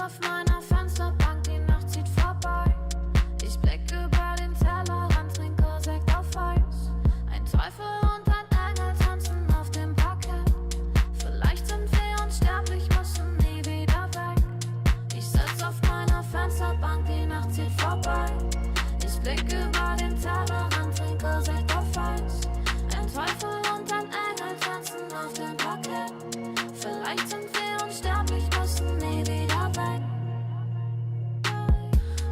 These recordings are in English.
auf meiner Fensterbank, die Nacht zieht vorbei. Ich blick über den Tellerrand, trinke Sekt auf Eis. Ein Teufel und ein Engel tanzen auf dem Parkett. Vielleicht sind wir unsterblich, müssen nie wieder weg. Ich sitz auf meiner Fensterbank, die Nacht zieht vorbei. Ich blick über den Tellerrand, trinke Sekt auf Eis. Ein Teufel und ein Engel tanzen auf dem Parkett. Vielleicht sind wir unsterblich, müssen nie wieder weg.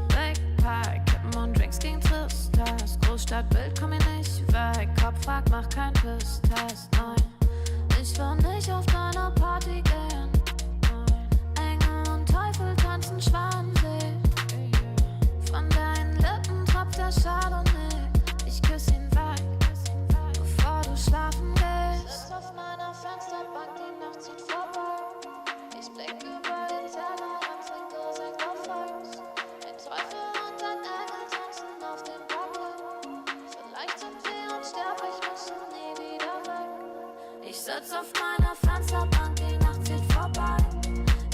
Backpack, Kippen und Drinks gegen Tristess. Großstadtbild, komm ich nicht weg. Kopf fragt, mach kein Pisstest, nein. Ich will nicht auf deiner Party gehen, nein. Engel und Teufel tanzen Schwanensee. Von deinen Lippen tropft der Chardonnay. Ich küss ihn weg, bevor du schlafen gehst. Sitz auf meiner Fensterbank, die Nacht zieht vorbei. Ich blick über den Tellerrand, trinke Sekt auf Eis. Ein Teufel und ein Engel tanzen auf dem Parkett. Vielleicht sind wir unsterblich, müssen nie wieder weg. Ich sitz auf meiner Fensterbank, die Nacht zieht vorbei.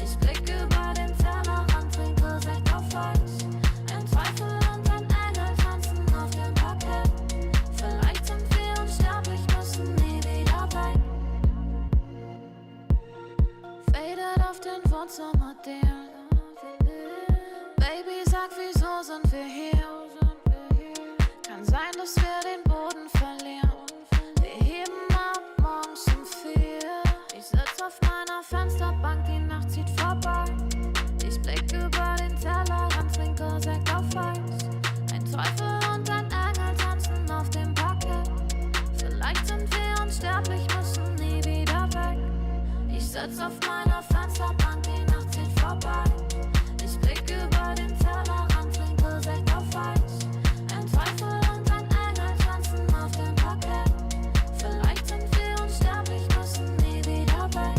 Ich blick über den Tellerrand, trinke Sekt auf Eis. Ein Teufel und ein Engel tanzen auf dem Parkett. Vielleicht sind wir unsterblich, müssen nie wieder weg. Faded auf den Wohnzimmerdielen. Baby, sag, wieso sind wir hier? Kann sein, dass wir den Boden verlieren. Wir heben ab morgens um 4. Ich sitz auf meiner Fensterbank, die Nacht zieht vorbei. Ich blick über den Tellerrand, trinke Sekt auf Eis. Ein Teufel und ein Engel tanzen auf dem Parkett. Vielleicht sind wir unsterblich, müssen nie wieder weg. Ich sitz auf meiner Fensterbank, die Nacht zieht vorbei. Ich blick über den Tellerrand, trinke Sekt auf Eis. Ein Teufel und ein Engel tanzen auf dem Parkett. Vielleicht sind wir unsterblich, müssen nie wieder weg.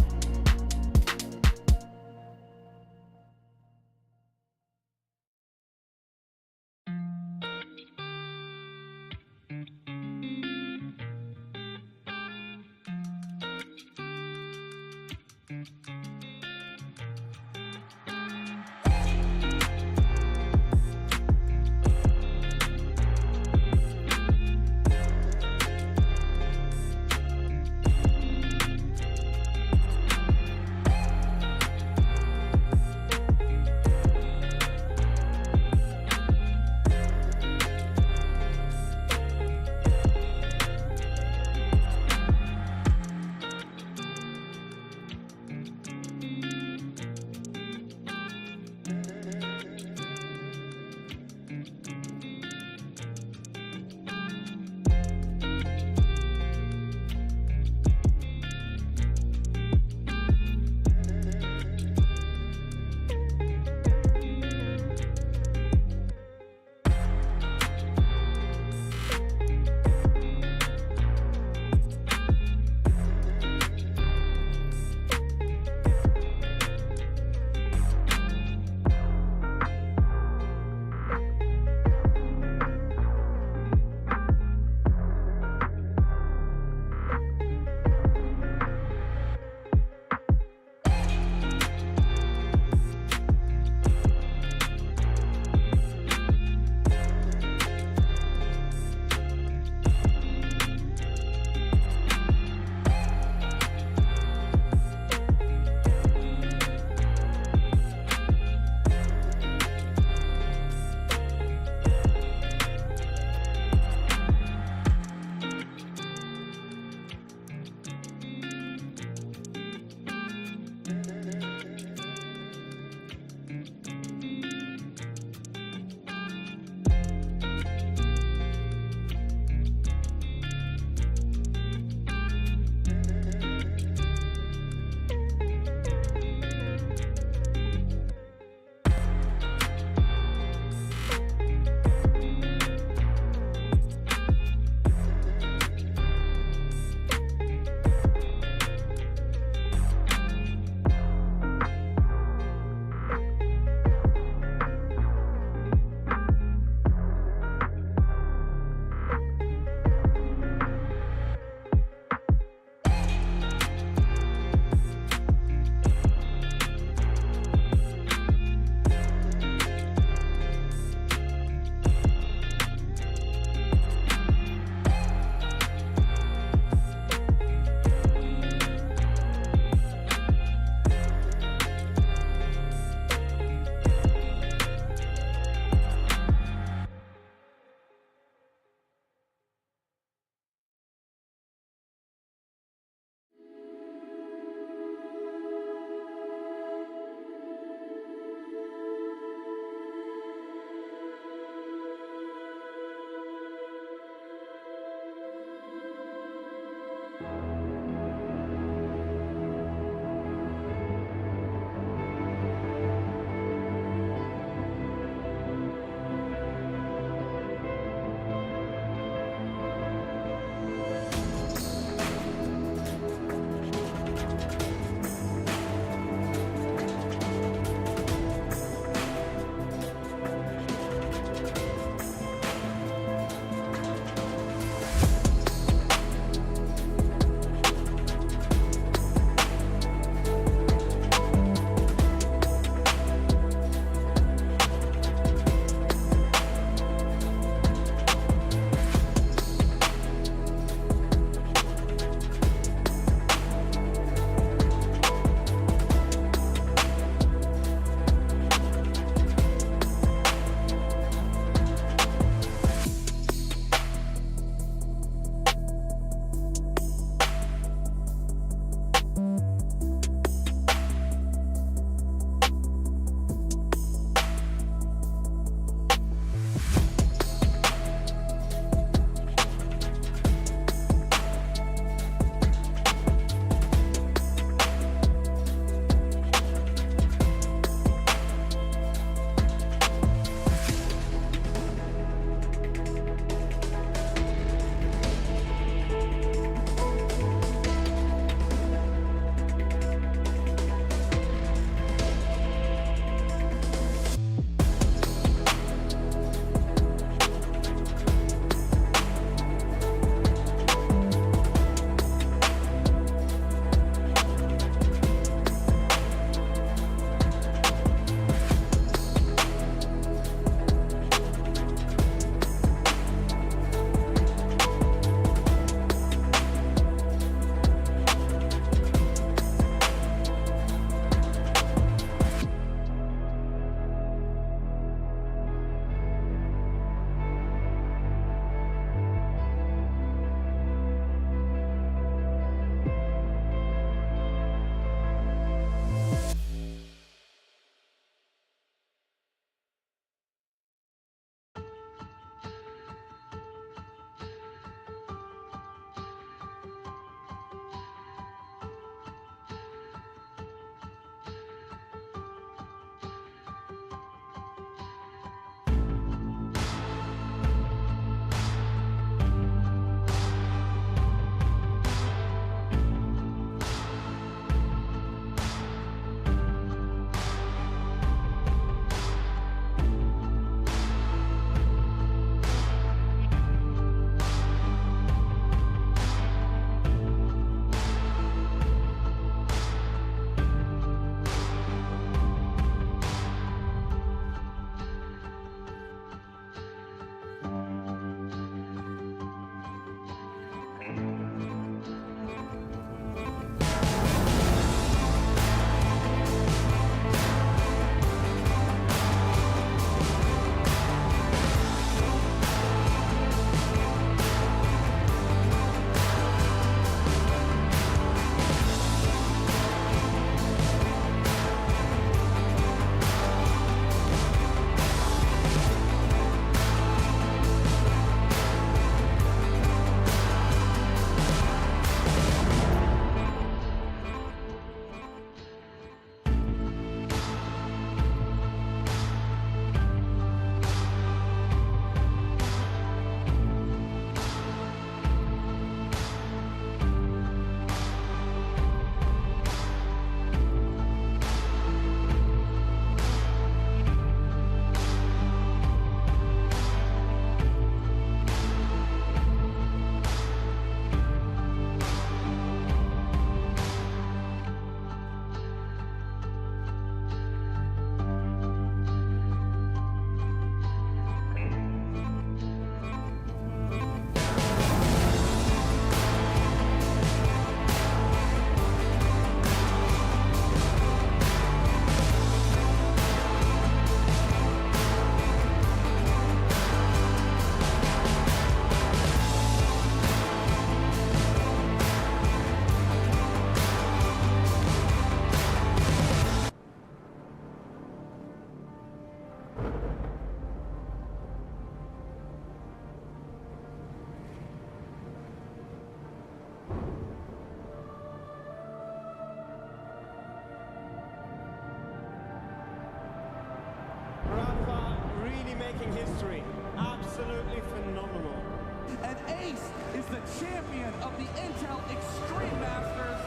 is the champion of the Intel Extreme Masters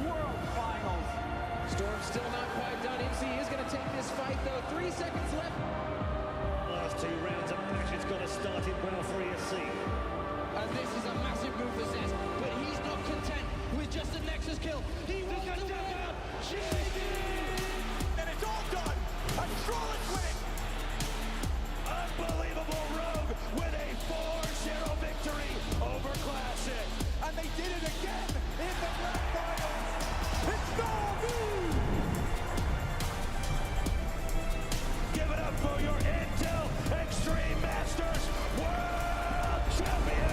World Finals. Storm's still not quite done. MC is going to take this fight, though. 3 seconds left. Last 2 rounds of match, it's got to start it well for ESC. And this is a massive move for Zez, but he's not content with just a Nexus kill. He wants to win out. And it's all done. And Charlotte's winning. Unbelievable Rogue with a 4-0 victory over Classic. And they did it again in the grand finals. It's Nuke! Give it up for your Intel Extreme Masters World Champion!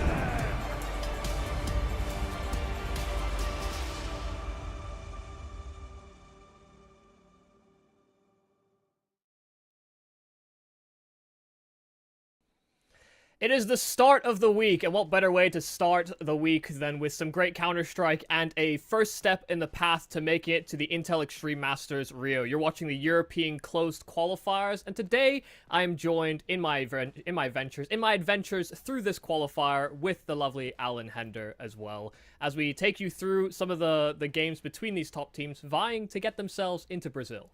It is the start of the week, and what better way to start the week than with some great Counter-Strike and a first step in the path to making it to the Intel Extreme Masters Rio. You're watching the European Closed Qualifiers, and today I am joined in my adventures through this qualifier with the lovely Alan Hender as well, as we take you through some of the games between these top teams vying to get themselves into Brazil.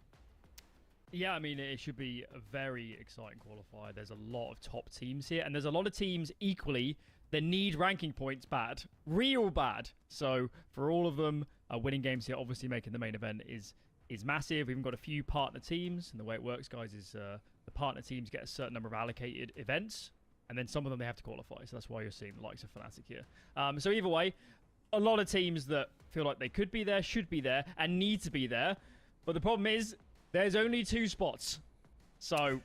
Yeah, I mean, it should be a very exciting qualifier. There's a lot of top teams here, and there's a lot of teams equally that need ranking points bad. Real bad. So, for all of them, winning games here, obviously making the main event is massive. We've even got a few partner teams, and the way it works, guys, is the partner teams get a certain number of allocated events, and then some of them they have to qualify. So that's why you're seeing the likes of Fnatic here. So either way, a lot of teams that feel like they could be there, should be there, and need to be there. But the problem is, there's only 2 spots. So,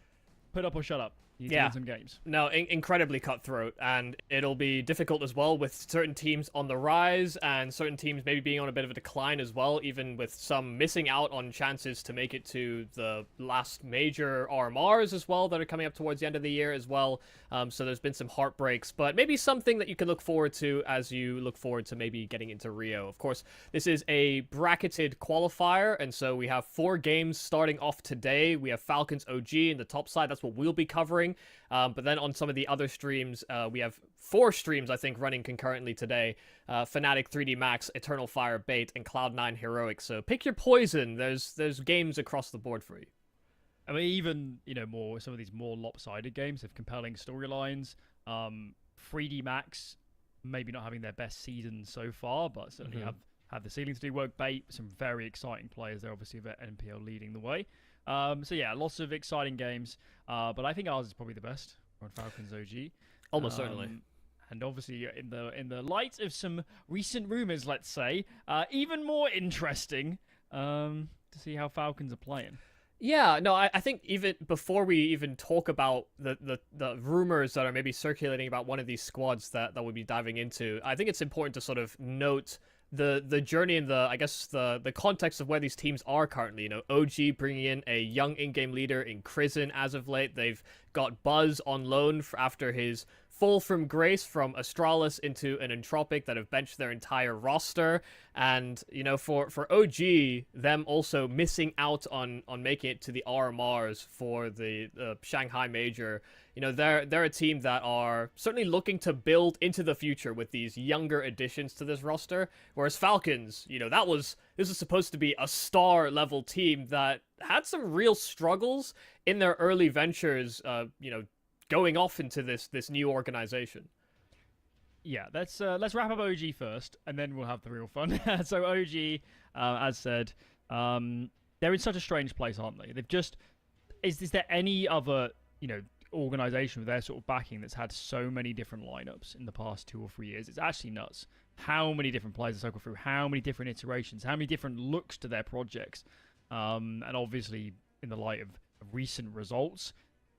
put up or shut up. You need to win some games. No, incredibly cutthroat, and it'll be difficult as well with certain teams on the rise and certain teams maybe being on a bit of a decline as well, even with some missing out on chances to make it to the last major RMRs as well that are coming up towards the end of the year as well. So there's been some heartbreaks, but maybe something that you can look forward to as you look forward to maybe getting into Rio. Of course, this is a bracketed qualifier, and so we have 4 games starting off today. We have Falcons OG in the top side. That's what we'll be covering. But then on some of the other streams, we have 4 streams, I think, running concurrently today. Fnatic 3D Max, Eternal Fire Bait, and Cloud9 Heroic. So pick your poison. There's games across the board for you. I mean, even, some of these more lopsided games have compelling storylines. 3D Max, maybe not having their best season so far, but certainly have the ceiling to do work. Bait, some very exciting players there, obviously, with NPL leading the way. So yeah, lots of exciting games, but I think ours is probably the best. We're on Falcons OG. Almost certainly. And obviously, in the light of some recent rumors, let's say, even more interesting to see how Falcons are playing. Yeah, no, I think even before we even talk about the rumors that are maybe circulating about one of these squads that we'll be diving into, I think it's important to sort of note the journey and the context of where these teams are currently. OG bringing in a young in-game leader in Crizzen as of late. They've got Buzz on loan after his fall from grace from Astralis into an Entropic that have benched their entire roster. And, for OG, them also missing out on making it to the RMRs for the Shanghai Major. They're a team that are certainly looking to build into the future with these younger additions to this roster. Whereas Falcons, this was supposed to be a star level team that had some real struggles in their early ventures, going off into this new organization. Yeah, let's wrap up OG first, and then we'll have the real fun. So OG, as said, they're in such a strange place, aren't they? Is there any other, organization with their sort of backing that's had so many different lineups in the past 2 or 3 years? It's actually nuts. How many different players they cycle through, how many different iterations, how many different looks to their projects. And obviously, in the light of recent results,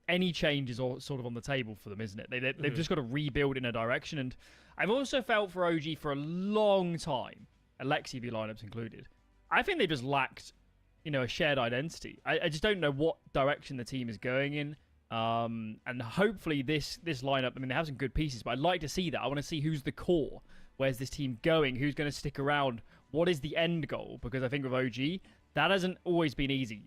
any change is all sort of on the table for them, isn't it? They've just got to rebuild in a direction. And I've also felt for OG for a long time, Alexi V lineups included, I think they just lacked, a shared identity. I just don't know what direction the team is going in. And hopefully this lineup, I mean, they have some good pieces, but I'd like to see that. I want to see who's the core. Where's this team going? Who's going to stick around? What is the end goal? Because I think with OG, that hasn't always been easy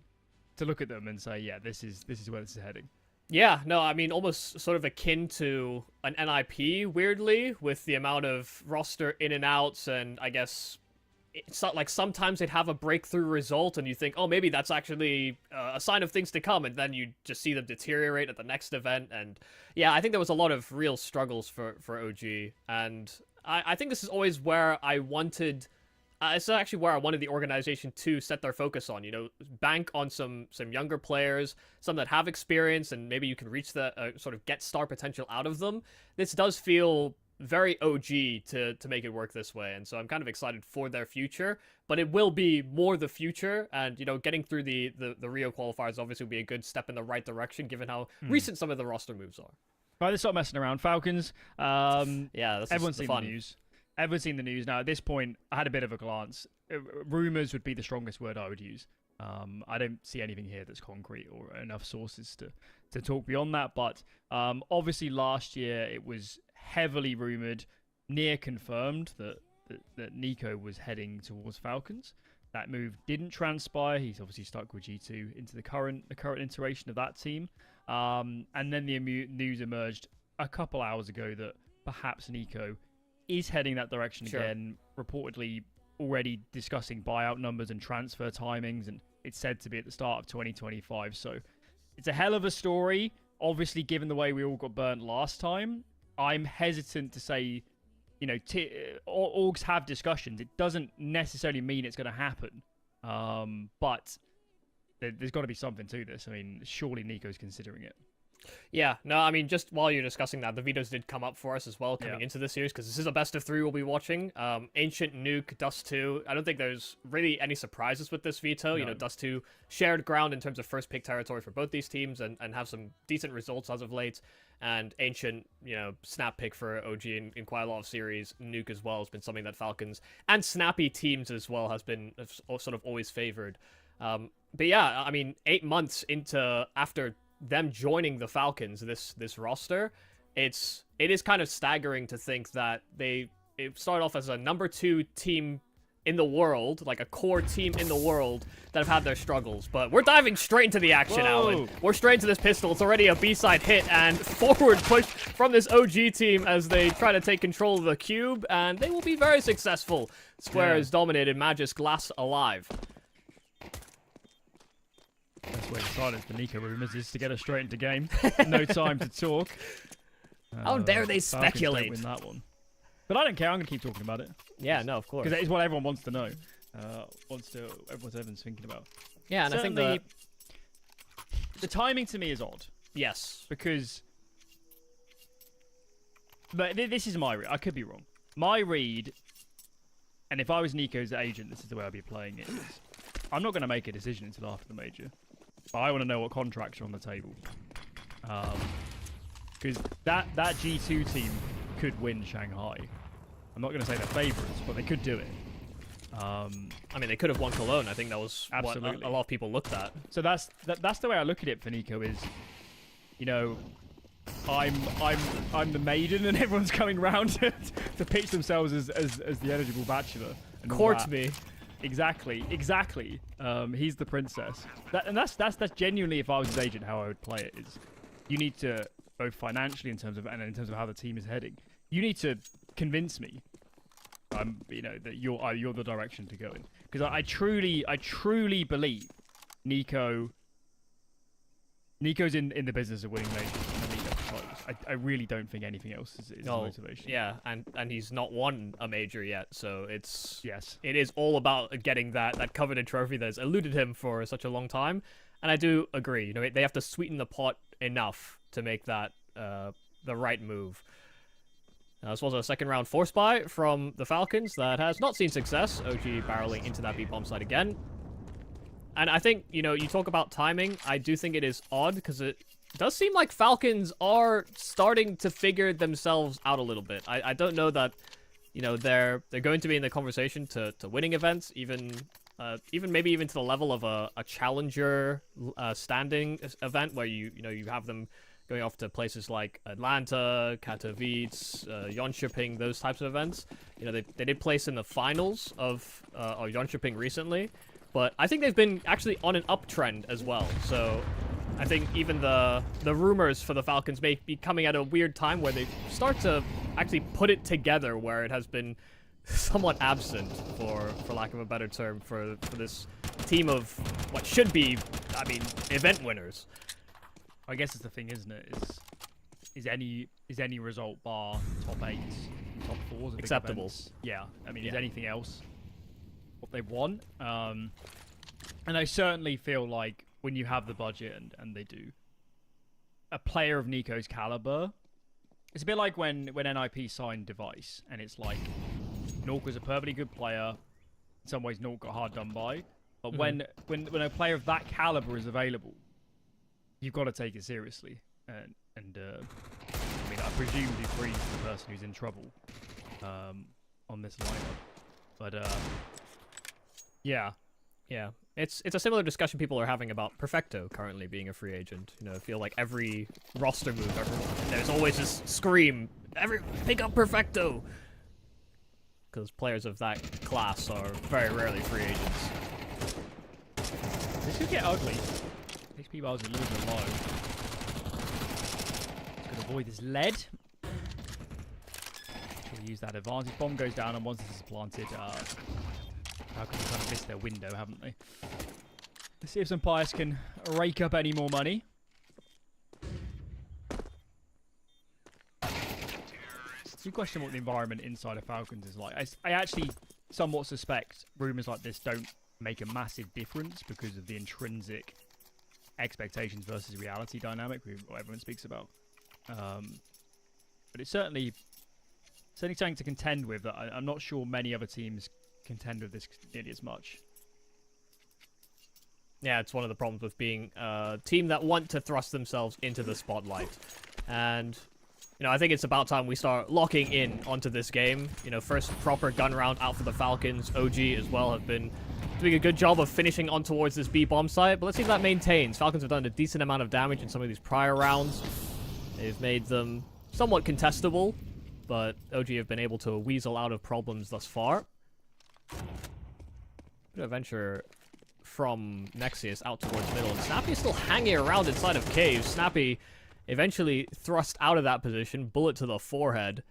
to look at them and say, yeah, this is where this is heading. Yeah, no, I mean, almost sort of akin to an NIP, weirdly, with the amount of roster in and outs, and I guess it's not like sometimes they'd have a breakthrough result, and you think, oh, maybe that's actually a sign of things to come, and then you just see them deteriorate at the next event, and yeah, I think there was a lot of real struggles for OG, and I think this is always where I wanted... it's actually where I wanted the organization to set their focus on, bank on some younger players, some that have experience, and maybe you can reach the sort of get star potential out of them. This does feel very OG to make it work this way, and so I'm kind of excited for their future, but it will be more the future, and, getting through the Rio qualifiers obviously will be a good step in the right direction, given how recent some of the roster moves are. Right, let's stop messing around. Falcons. Yeah, this everyone's is seen fun. the news. Everyone's seen the news. Now, at this point, I had a bit of a glance. Rumors would be the strongest word I would use. I don't see anything here that's concrete or enough sources to talk beyond that. But obviously, last year, it was heavily rumored, near confirmed, that Nico was heading towards Falcons. That move didn't transpire. He's obviously stuck with G2 into the current iteration of that team. And then the news emerged a couple hours ago that perhaps Nico is heading that direction again, reportedly already discussing buyout numbers and transfer timings, and it's said to be at the start of 2025. So it's a hell of a story. Obviously, given the way we all got burnt last time, I'm hesitant to say, orgs have discussions. It doesn't necessarily mean it's going to happen, but there's got to be something to this. I mean, surely Nico's considering it. Yeah, no, I mean, just while you're discussing that, the vetoes did come up for us as well coming into the series, because this is a best of 3 we'll be watching. Ancient, Nuke, Dust 2. I don't think there's really any surprises with this veto. No. Dust 2 shared ground in terms of first pick territory for both these teams and have some decent results as of late. And Ancient, snap pick for OG in quite a lot of series. Nuke as well has been something that Falcons and snappy teams as well has been sort of always favored. But yeah, I mean, 8 months after them joining the Falcons, this roster, it is kind of staggering to think that it started off as a number 2 team in the world, like a core team in the world, that have had their struggles. But we're diving straight into the action, Alan. We're straight into this pistol. It's already a B-side hit and forward push from this OG team as they try to take control of the cube, and they will be very successful. Square is dominated. Magis glass alive. That's where the silence the Nico rumors is to get us straight into game. No time to talk. How dare they speculate? Win that one. But I don't care. I'm going to keep talking about it. Yeah, no, of course. Because that is what everyone wants to know. Everyone's thinking about. Yeah, and certainly, I think the timing to me is odd. Yes. Because... But this is my read. I could be wrong. My read, and if I was Nico's agent, this is the way I'd be playing it, is I'm not going to make a decision until after the major. But I want to know what contracts are on the table. Because that G2 team could win Shanghai. I'm not going to say they're favourites, but they could do it. I mean, they could have won Cologne. I think that was absolutely what a lot of people looked at. So that's the way I look at it for Nico is, I'm the maiden and everyone's coming round to pitch themselves as the eligible bachelor. Court me. Exactly. He's the princess. That's genuinely, if I was his agent, how I would play it. Is you need to, both financially in terms of how the team is heading, you need to convince me, that you're the direction to go in. Because I truly believe Nico's in the business of winning majors. I really don't think anything else is the motivation. Yeah, and he's not won a major yet, so it is all about getting that coveted trophy that's eluded him for such a long time. And I do agree, they have to sweeten the pot enough to make that the right move. This was a second round force buy from the Falcons that has not seen success. OG barreling into that B-bomb side again. And I think, you talk about timing, I do think it is odd because it does seem like Falcons are starting to figure themselves out a little bit. I don't know that, they're going to be in the conversation to winning events, even maybe even to the level of a challenger standing event where you have them going off to places like Atlanta, Katowice, Jönköping, those types of events. They did place in the finals of Jönköping recently, but I think they've been actually on an uptrend as well. So I think even the rumors for the Falcons may be coming at a weird time where they start to actually put it together, where it has been somewhat absent, for lack of a better term, for this team of what should be, I mean, event winners. I guess it's the thing, isn't it? Is any result bar top 8, top 4s acceptable? Events? Yeah. I mean, is anything else what they want? And I certainly feel like when you have the budget, and they do, a player of Nico's caliber, it's a bit like when NIP signed Device, and it's like Nuke was a perfectly good player. In some ways, Nuke got hard done by. But when a player of that caliber is available, you've got to take it seriously. I mean, I presume Dupree's the person who's in trouble on this lineup. But yeah. It's a similar discussion people are having about Perfecto currently being a free agent. You know, I feel like every roster move, there's always this scream, pick up Perfecto! Because players of that class are very rarely free agents. This could get ugly. HP bars are a little bit low. Just gonna avoid this lead. Should use that advantage. Bomb goes down, and once this is planted, Falcons kind of missed their window, haven't they? Let's see if some Pius can rake up any more money. You question what the environment inside of Falcons is like. I actually somewhat suspect rumours like this don't make a massive difference because of the intrinsic expectations versus reality dynamic what everyone speaks about. But it's certainly something to contend with that I'm not sure many other teams contend with this nearly as much. Yeah, it's one of the problems with being a team that want to thrust themselves into the spotlight. And, you know, I think it's about time we start locking in onto this game. You know, first proper gun round out for the Falcons. OG as well have been doing a good job of finishing on towards this B-bomb site. But let's see if that maintains. Falcons have done a decent amount of damage in some of these prior rounds. They've made them somewhat contestable, but OG have been able to weasel out of problems thus far. Bit of venture from Nexius out towards middle, and Snappy is still hanging around inside of caves. Snappy eventually thrust out of that position, bullet to the forehead.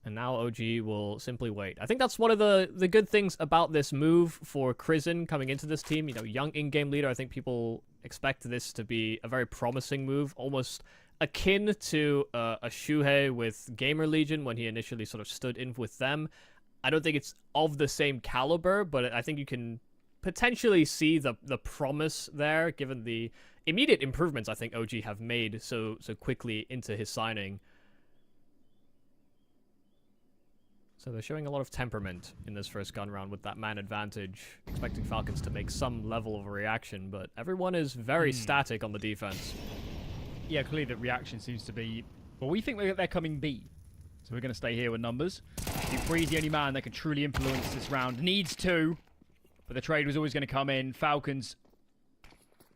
And now OG will simply wait. I think that's one of the good things about this move for Crizzen coming into this team. You know, young in-game leader. I think people expect this to be a very promising move, almost akin to a Shuhei with Gamer Legion when he initially sort of stood in with them. I don't think it's of the same caliber, but I think you can potentially see the promise there, given the immediate improvements I think OG have made so quickly into his signing. So they're showing a lot of temperament in this first gun round with that man advantage, expecting Falcons to make some level of a reaction, but everyone is very static on the defense. Yeah, clearly the reaction seems to be, well, we think they're coming B. So we're going to stay here with numbers. Dupree's the only man that can truly influence this round. Needs to, but the trade was always going to come in. Falcons,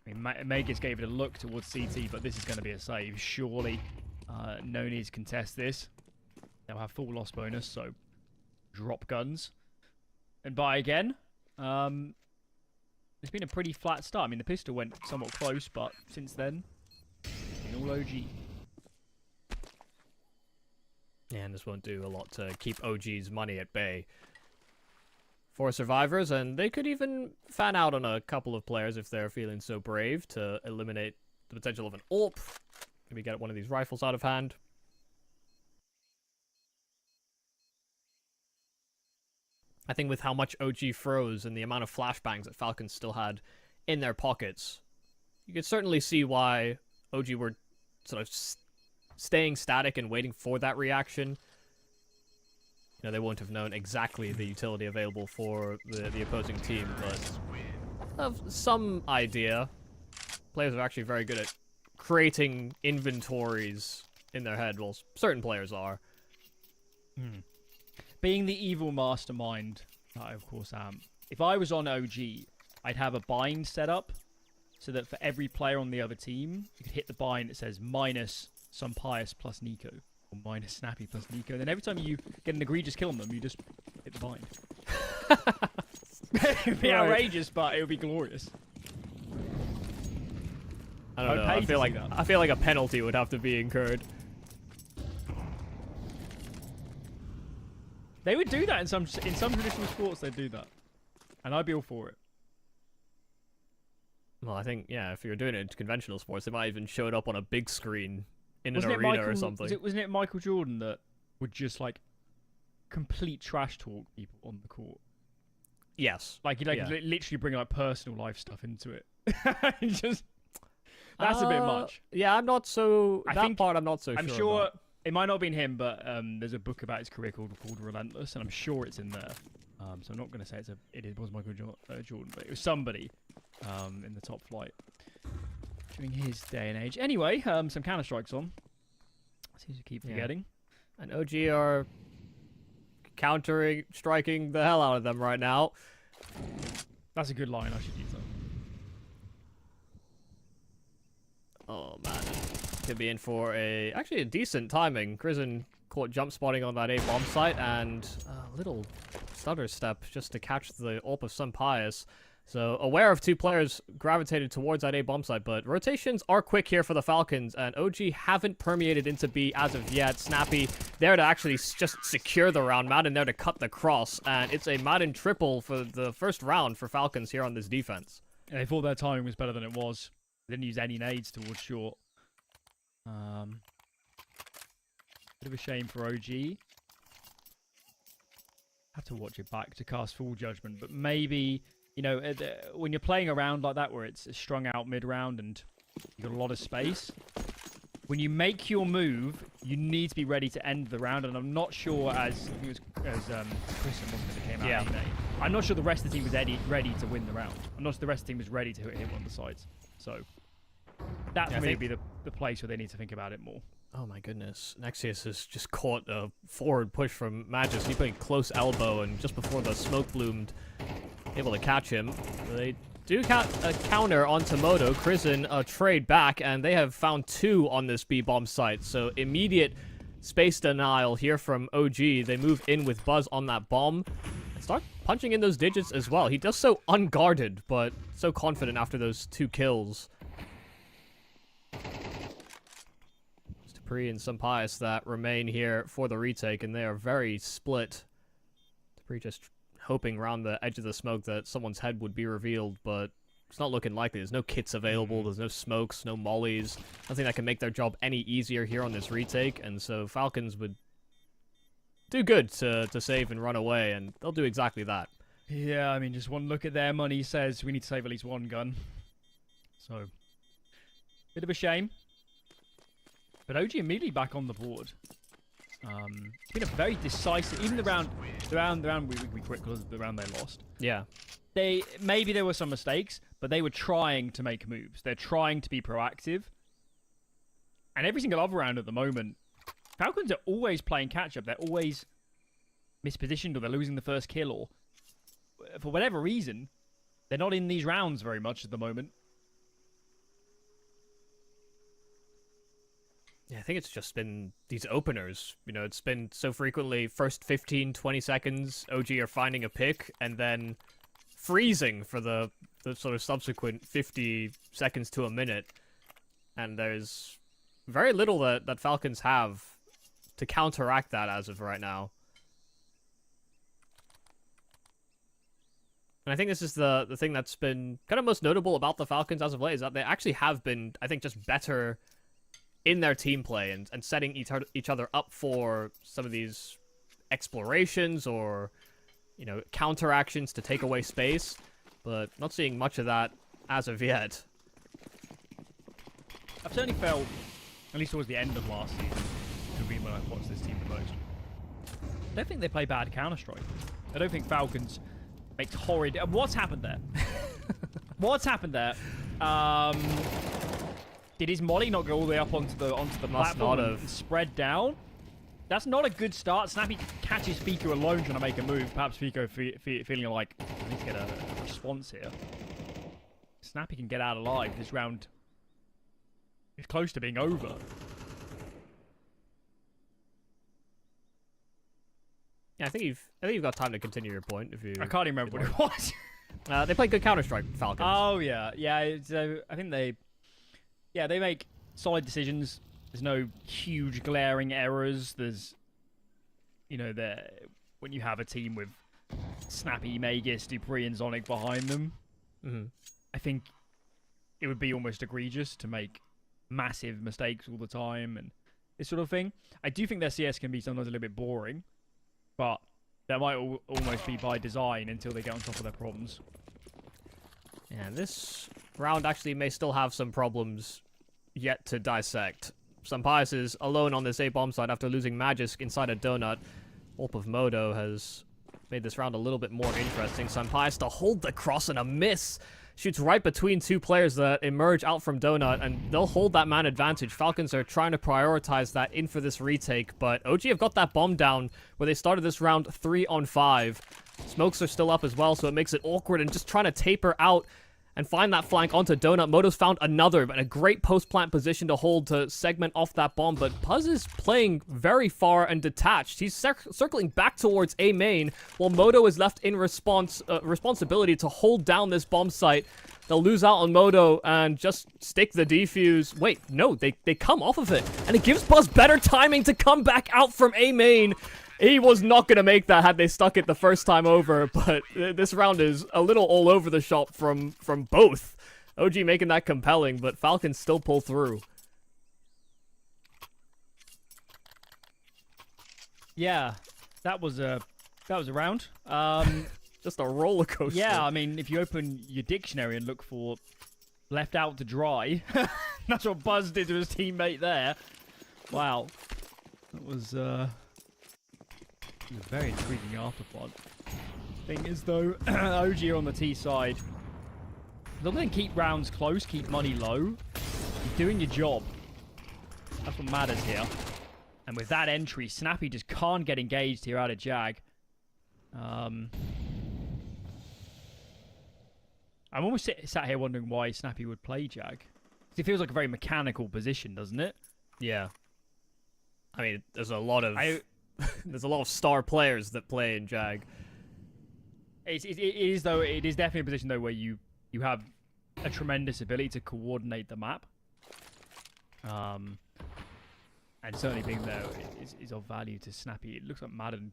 I mean, Magus gave it a look towards CT, but this is going to be a save, surely. No need to contest this. They'll have full loss bonus, so drop guns. And buy again. It's been a pretty flat start. I mean, the pistol went somewhat close, but since then, all OG. Yeah, and this won't do a lot to keep OG's money at bay. 4 survivors, and they could even fan out on a couple of players if they're feeling so brave to eliminate the potential of an AWP. Maybe get one of these rifles out of hand. I think with how much OG froze and the amount of flashbangs that Falcons still had in their pockets, you could certainly see why OG were sort of staying static and waiting for that reaction. You know, they won't have known exactly the utility available for the opposing team, but have some idea. Players are actually very good at creating inventories in their head. Well, certain players are. Being the evil mastermind, I of course am. If I was on OG, I'd have a bind set up so that for every player on the other team, you could hit the bind that says minus some Pius plus Nico, or minus Snappy plus Nico. Then every time you get an egregious kill on them, you just hit the bind. It would be outrageous, but it would be glorious. I don't know. pay I to feel see like that. I feel like a penalty would have to be incurred. They would do that in some traditional sports. They'd do that, and I'd be all for it. Well, I think yeah, if you're doing it in conventional sports, they might even show it up on a big screen in an Wasn't it arena Michael, or something. wasn't it Michael Jordan that would just like complete trash talk people on the court? Yes. Like he'd Yeah. literally bring like personal life stuff into it. Just that's a bit much. Yeah, I'm not so. I that think- part I'm not so I'm sure. sure about. it might not have been him, but there's a book about his career called Relentless, and I'm sure it's in there. So I'm not going to say it was Michael Jordan, but it was somebody in the top flight during his day and age. Anyway, some Counter Strikes on. Seems to keep forgetting. And OG are striking the hell out of them right now. That's a good line. I should use that. Oh man, could be in for actually a decent timing. Crizzen caught jump spotting on that A bomb site and a little stutter step just to catch the AWP of Sun Pius. So aware of two players gravitated towards that A bomb site, but rotations are quick here for the Falcons, and OG haven't permeated into B as of yet. Snappy there to actually just secure the round. Madden there to cut the cross, and it's a Madden triple for the first round for Falcons here on this defense. Yeah, they thought their timing was better than it was. They didn't use any nades towards short. Bit of a shame for OG. Have to watch it back to cast full judgment, but maybe, you know, when you're playing a round like that where it's strung out mid-round and you've got a lot of space, when you make your move, you need to be ready to end the round, and I'm not sure, as Kristen wasn't it that came out anyway, I'm not sure the rest of the team was ready to win the round. I'm not sure the rest of the team was ready to hit him on the sides. So that may be the place where they need to think about it more. Oh my goodness. Nexius has just caught a forward push from Magus. He played close elbow, and just before the smoke bloomed, able to catch him. They do a counter onto Moto. Crizzen a trade back, and they have found two on this B-bomb site. So immediate space denial here from OG. They move in with Buzz on that bomb and start punching in those digits as well. He does so unguarded, but so confident after those two kills. And Sun Pius that remain here for the retake, and they are very split. Dupree just hoping around the edge of the smoke that someone's head would be revealed, but it's not looking likely. There's no kits available, there's no smokes, no mollies, nothing that can make their job any easier here on this retake, and so Falcons would do good to save and run away, and they'll do exactly that. Yeah, I mean, just one look at their money says we need to save at least one gun. So, bit of a shame. But OG immediately back on the board. It's been a very decisive, even the round we quit because the round they lost. Yeah. Maybe there were some mistakes, but they were trying to make moves. They're trying to be proactive. And every single other round at the moment, Falcons are always playing catch up. They're always mispositioned, or they're losing the first kill, or for whatever reason, they're not in these rounds very much at the moment. Yeah, I think it's just been these openers. You know, it's been so frequently first 15, 20 seconds, OG are finding a pick and then freezing for the sort of subsequent 50 seconds to a minute. And there's very little that Falcons have to counteract that as of right now. And I think this is the thing that's been kind of most notable about the Falcons as of late, is that they actually have been, I think, just better in their team play and setting each other up for some of these explorations or, you know, counter actions to take away space, but not seeing much of that as of yet. I've certainly felt, at least towards the end of last season, to be when I watched this team the most, I don't think they play bad Counter-Strike. I don't think Falcons make horrid... What's happened there? What's happened there? Did his molly not go all the way up onto the platform and spread down? That's not a good start. Snappy catches Fico alone trying to make a move. Perhaps Fico feeling like, I need to get a response here. Snappy can get out alive. This round is close to being over. Yeah, I think you've got time to continue your point if you. I can't even remember what it was. They play good Counter-Strike, Falcons. Oh yeah, yeah. So I think they Yeah, they make solid decisions. There's no huge glaring errors. There's, you know, when you have a team with Snappy, Magus, Dupree, and Zonic behind them, I think it would be almost egregious to make massive mistakes all the time and this sort of thing. I do think their CS can be sometimes a little bit boring, but that might almost be by design until they get on top of their problems. Yeah, this round actually may still have some problems yet to dissect. Sampias is alone on this A bomb site after losing Magisk inside a donut. Wolf of Modo has made this round a little bit more interesting. Sampias to hold the cross and a miss. Shoots right between two players that emerge out from donut, and they'll hold that man advantage. Falcons are trying to prioritize that in for this retake, but OG have got that bomb down where they started this round 3-on-5. Smokes are still up as well, so it makes it awkward and just trying to taper out and find that flank onto donut. Moto's found another, but a great post-plant position to hold to segment off that bomb, but Puzz is playing very far and detached. He's circling back towards A main, while Moto is left in responsibility to hold down this bomb site. They'll lose out on Moto and just stick the defuse. Wait, no, they come off of it, and it gives Puzz better timing to come back out from A main. He was not going to make that had they stuck it the first time over, but this round is a little all over the shop from both. OG making that compelling, but Falcons still pull through. Yeah, that was a round. Just a roller coaster. Yeah, I mean, if you open your dictionary and look for left out to dry, that's what Buzz did to his teammate there. Wow. That was a very intriguing afterthought. Thing is, though, OG are on the T side. They're going to keep rounds close, keep money low. You're doing your job. That's what matters here. And with that entry, Snappy just can't get engaged here out of Jag. I'm almost sat here wondering why Snappy would play Jag. It feels like a very mechanical position, doesn't it? Yeah. I mean, there's a lot of there's a lot of star players that play in Jag. It is definitely a position though where you have a tremendous ability to coordinate the map. And certainly being there is of value to Snappy. It looks like Madden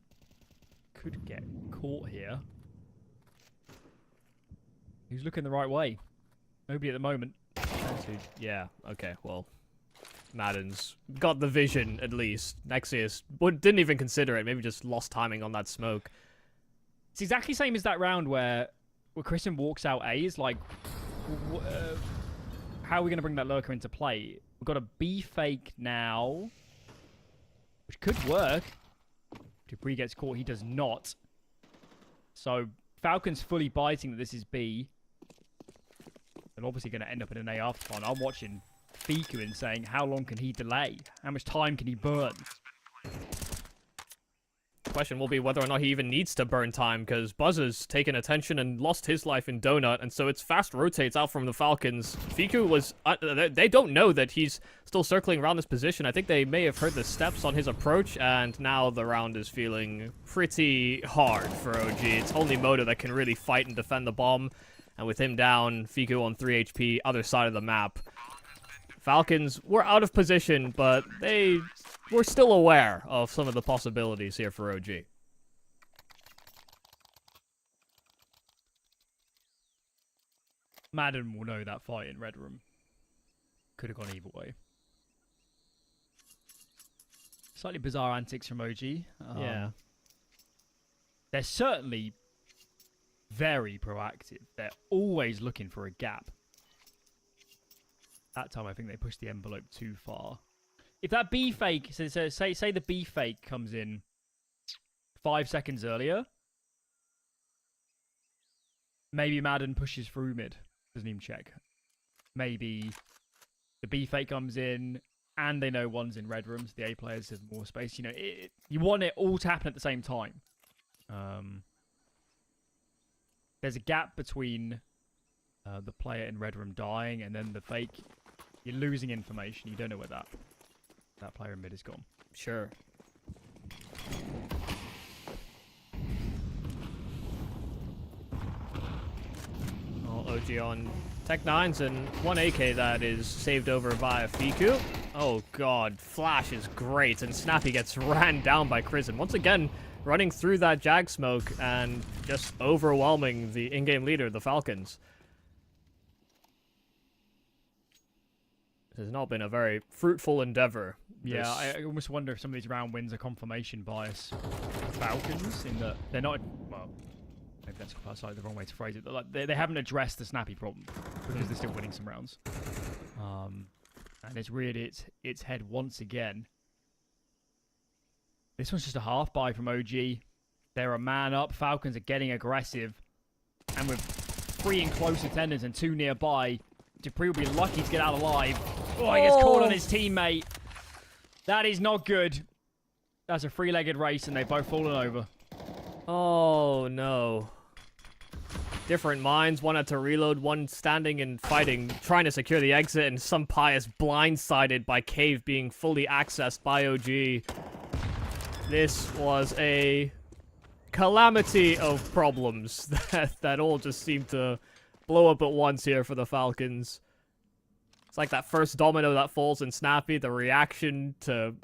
could get caught here. He's looking the right way. Nobody at the moment. Yeah, okay, well, Madden's got the vision, at least. Nexius didn't even consider it. Maybe just lost timing on that smoke. It's exactly the same as that round where Christian walks out A. Is like, how are we going to bring that lurker into play? We've got a B fake now, which could work. Dupree gets caught. He does not. So Falcons fully biting that this is B. They're obviously going to end up in an A after fun. I'm watching Fiku and saying, how long can he delay? How much time can he burn? The question will be whether or not he even needs to burn time, because Buzzer's taken attention and lost his life in Donut, and so it's fast rotates out from the Falcons. Fiku was... they don't know that he's still circling around this position. I think they may have heard the steps on his approach, and now the round is feeling pretty hard for OG. It's only Moto that can really fight and defend the bomb, and with him down, Fiku on 3 HP, other side of the map. Falcons were out of position, but they were still aware of some of the possibilities here for OG. Madden will know that fight in Red Room could have gone either way. Slightly bizarre antics from OG. Yeah. They're certainly very proactive. They're always looking for a gap. That time I think they pushed the envelope too far. If that B fake, so say the B fake comes in 5 seconds earlier, maybe Madden pushes through mid, doesn't even check. Maybe the B fake comes in and they know one's in red rooms, the A players have more space. You know, you want it all to happen at the same time. There's a gap between the player in red room dying and then the fake. You're losing information. You don't know where that player in mid is gone. Sure. Well, OG on Tech 9s and one AK that is saved over by a Fiku. Oh god, Flash is great, and Snappy gets ran down by Krisen. Once again, running through that Jag smoke and just overwhelming the in-game leader, the Falcons. This has not been a very fruitful endeavor. Yeah, I almost wonder if some of these round wins are confirmation bias for Falcons, in that they're not, well, maybe that's quite the wrong way to phrase it, but like they haven't addressed the Snappy problem because they're still winning some rounds. And it's reared its head once again. This one's just a half buy from OG. They're a man up. Falcons are getting aggressive. And with 3 in close attendance and 2 nearby, Dupree will be lucky to get out alive. Oh, he gets caught on his teammate. That is not good. That's a 3-legged race, and they've both fallen over. Oh, no. Different minds. One had to reload, one standing and fighting, trying to secure the exit, and some pious blindsided by Cave being fully accessed by OG. This was a calamity of problems that all just seemed to blow up at once here for the Falcons. It's like that first domino that falls in Snappy, the reaction to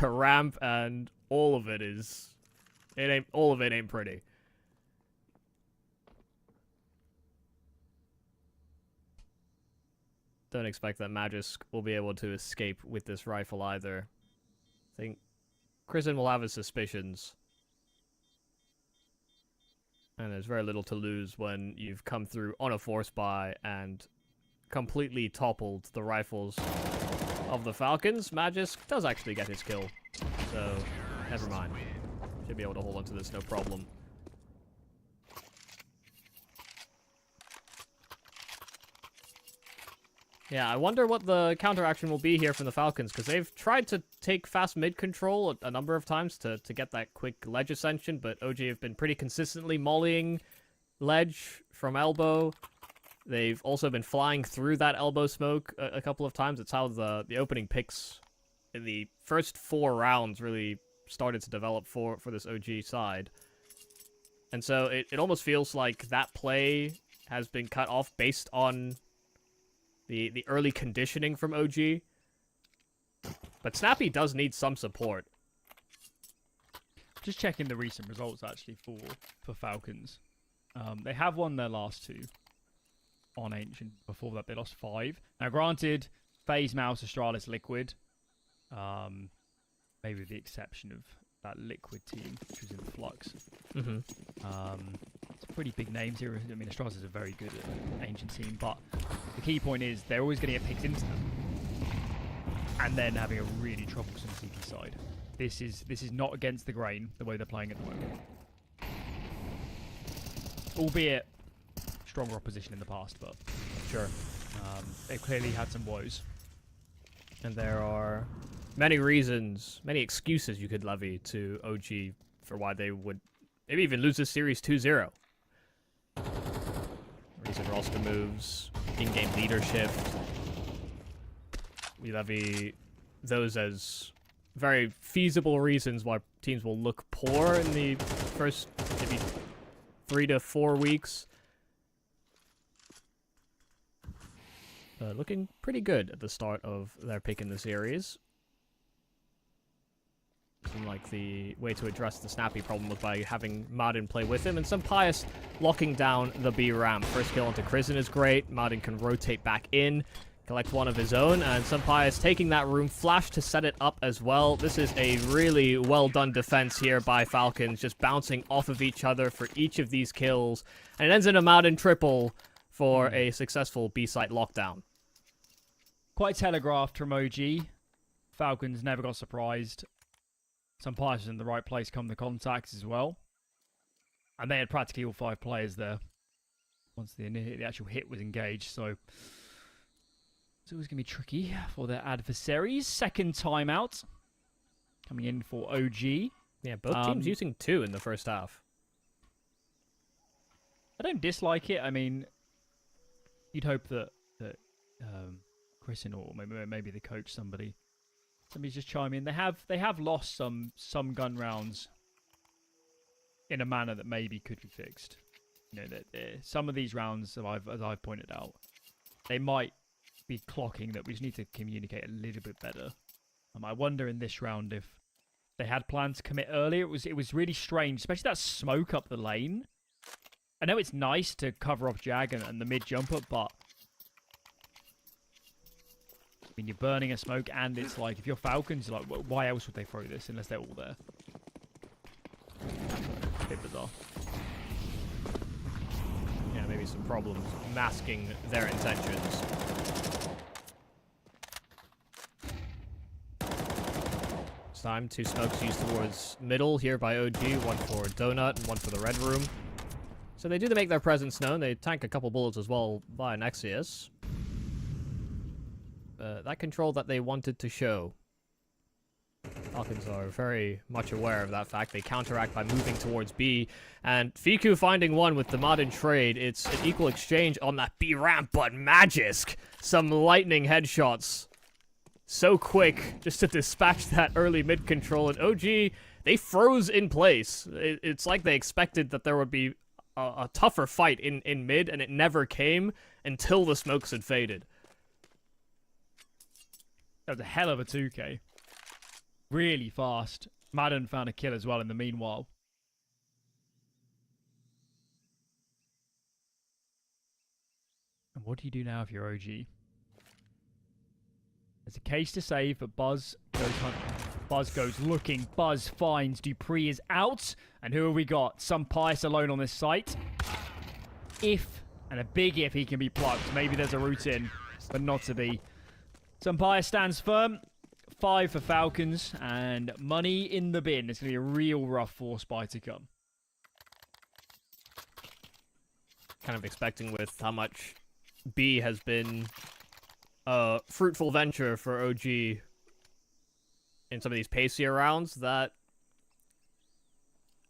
Ramp, and all of it ain't pretty. Don't expect that Magisk will be able to escape with this rifle either. I think Krisen will have his suspicions. And there's very little to lose when you've come through on a force buy and completely toppled the rifles of the Falcons. Magisk does actually get his kill, so never mind. Should be able to hold on to this no problem. Yeah, I wonder what the counteraction will be here from the Falcons, because they've tried to take fast mid control a number of times to get that quick ledge ascension, but OG have been pretty consistently mollying ledge from elbow. They've also been flying through that elbow smoke a couple of times. It's how the opening picks in the first 4 rounds really started to develop for this OG side. And so it almost feels like that play has been cut off based on the early conditioning from OG. But Snappy does need some support. Just checking the recent results, actually, for Falcons. They have won their last 2 on Ancient. Before that, they lost 5. Now, granted, FaZe, Mouse, Astralis, Liquid. Maybe with the exception of that Liquid team, which was in Flux. Mm-hmm. It's pretty big names here. I mean, Astralis is a very good Ancient team, but the key point is they're always going to get picked into them. And then having a really troublesome CT side. This is not against the grain, the way they're playing at the moment. Albeit stronger opposition in the past, but Sure. they've clearly had some woes. And there are many reasons, many excuses you could levy to OG for why they would maybe even lose this series 2-0. Recent roster moves, in-game leadership. We levy those as very feasible reasons why teams will look poor in the first maybe 3 to 4 weeks. Looking pretty good at the start of their pick in the series. Seemed like the way to address the Snappy problem was by having Madden play with him, and some Pious locking down the B ramp. First kill onto Krisen is great. Madden can rotate back in, collect one of his own, and some Pious taking that room. Flash to set it up as well. This is a really well done defense here by Falcons, just bouncing off of each other for each of these kills, and it ends in a Madden triple for a successful B site lockdown. Quite telegraphed from OG. Falcons never got surprised. Some Pious in the right place come the contacts as well. And they had practically all 5 players there once the actual hit was engaged. So it's always going to be tricky for their adversaries. Second timeout coming in for OG. Yeah, both teams using 2 in the first half. I don't dislike it. I mean, you'd hope that Krisen or maybe the coach, somebody's just chime in. They have lost some gun rounds in a manner that maybe could be fixed. You know, that some of these rounds, as I've pointed out, they might be clocking that we just need to communicate a little bit better. I wonder in this round if they had planned to commit earlier. It was really strange, especially that smoke up the lane. I know it's nice to cover off Jag and the mid jumper, but I mean, you're burning a smoke, and it's like, if you're Falcons, you're like, well, why else would they throw this unless they're all there? A bit bizarre. Yeah, maybe some problems masking their intentions. This time, 2 smokes used towards middle here by OG, 1 for Donut and 1 for the red room. So they do make their presence known. They tank a couple bullets as well via Nexius. That control that they wanted to show. Falcons are very much aware of that fact. They counteract by moving towards B. And Fiku finding 1 with the modern trade. It's an equal exchange on that B ramp, but Magisk! Some lightning headshots. So quick just to dispatch that early mid control. And OG, they froze in place. It's like they expected that there would be a tougher fight in mid, and it never came until the smokes had faded. That was a hell of a 2K. Really fast. Madden found a kill as well in the meanwhile. And what do you do now if you're OG? There's a case to save, but Buzz goes hunting. Buzz goes looking. Buzz finds Dupree is out. And who have we got? Some Pious alone on this site. If, and a big if, he can be plucked. Maybe there's a route in, but not to be. Some Pious stands firm. 5 for Falcons, and money in the bin. It's going to be a real rough for Spy to come. Kind of expecting with how much B has been a fruitful venture for OG in some of these pacier rounds, that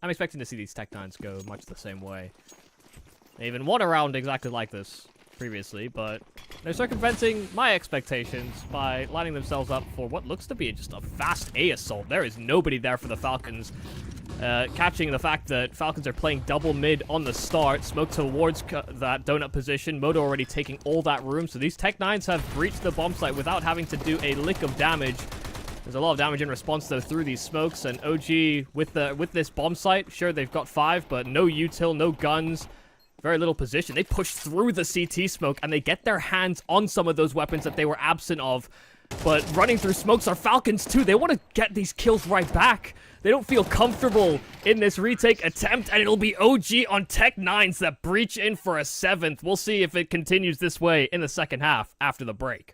I'm expecting to see these Tech-9s go much the same way. They even won a round exactly like this previously, but they're circumventing my expectations by lining themselves up for what looks to be just a fast A assault. There is nobody there for the Falcons. Catching the fact that Falcons are playing double mid on the start, smoke towards that donut position, Moto already taking all that room, so these Tech-9s have breached the bomb site without having to do a lick of damage. There's a lot of damage in response, though, through these smokes, and OG, with this bomb site, sure, they've got 5, but no util, no guns, very little position. They push through the CT smoke, and they get their hands on some of those weapons that they were absent of. But running through smokes are Falcons, too. They want to get these kills right back. They don't feel comfortable in this retake attempt, and it'll be OG on Tech-9s that breach in for a 7th. We'll see if it continues this way in the second half after the break.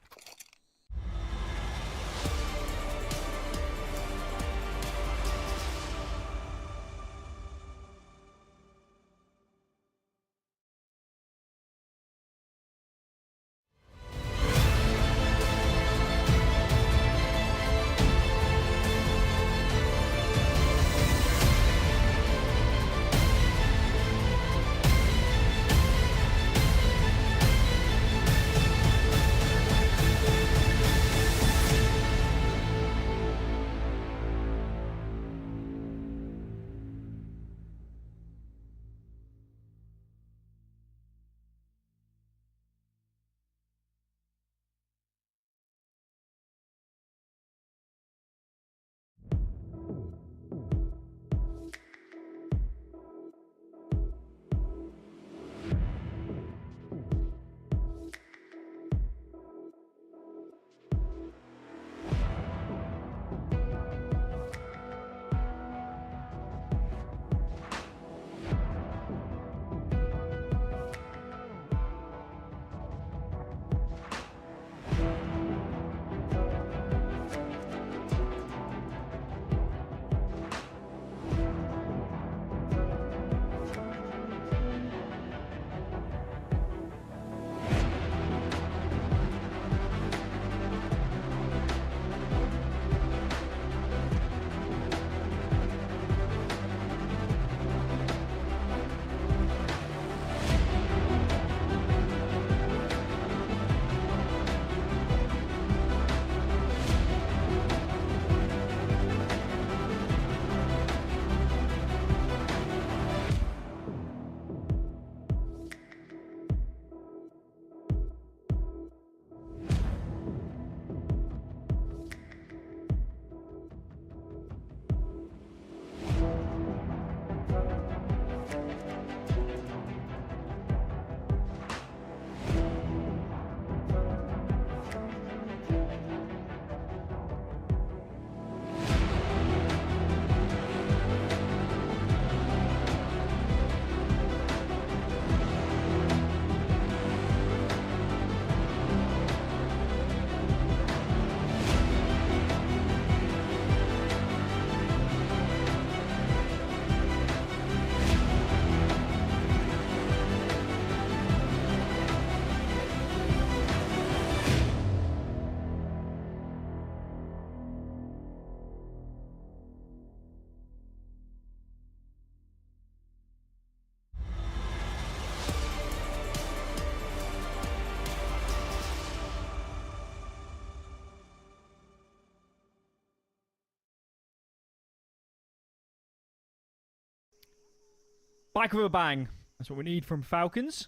Back with a bang. That's what we need from Falcons.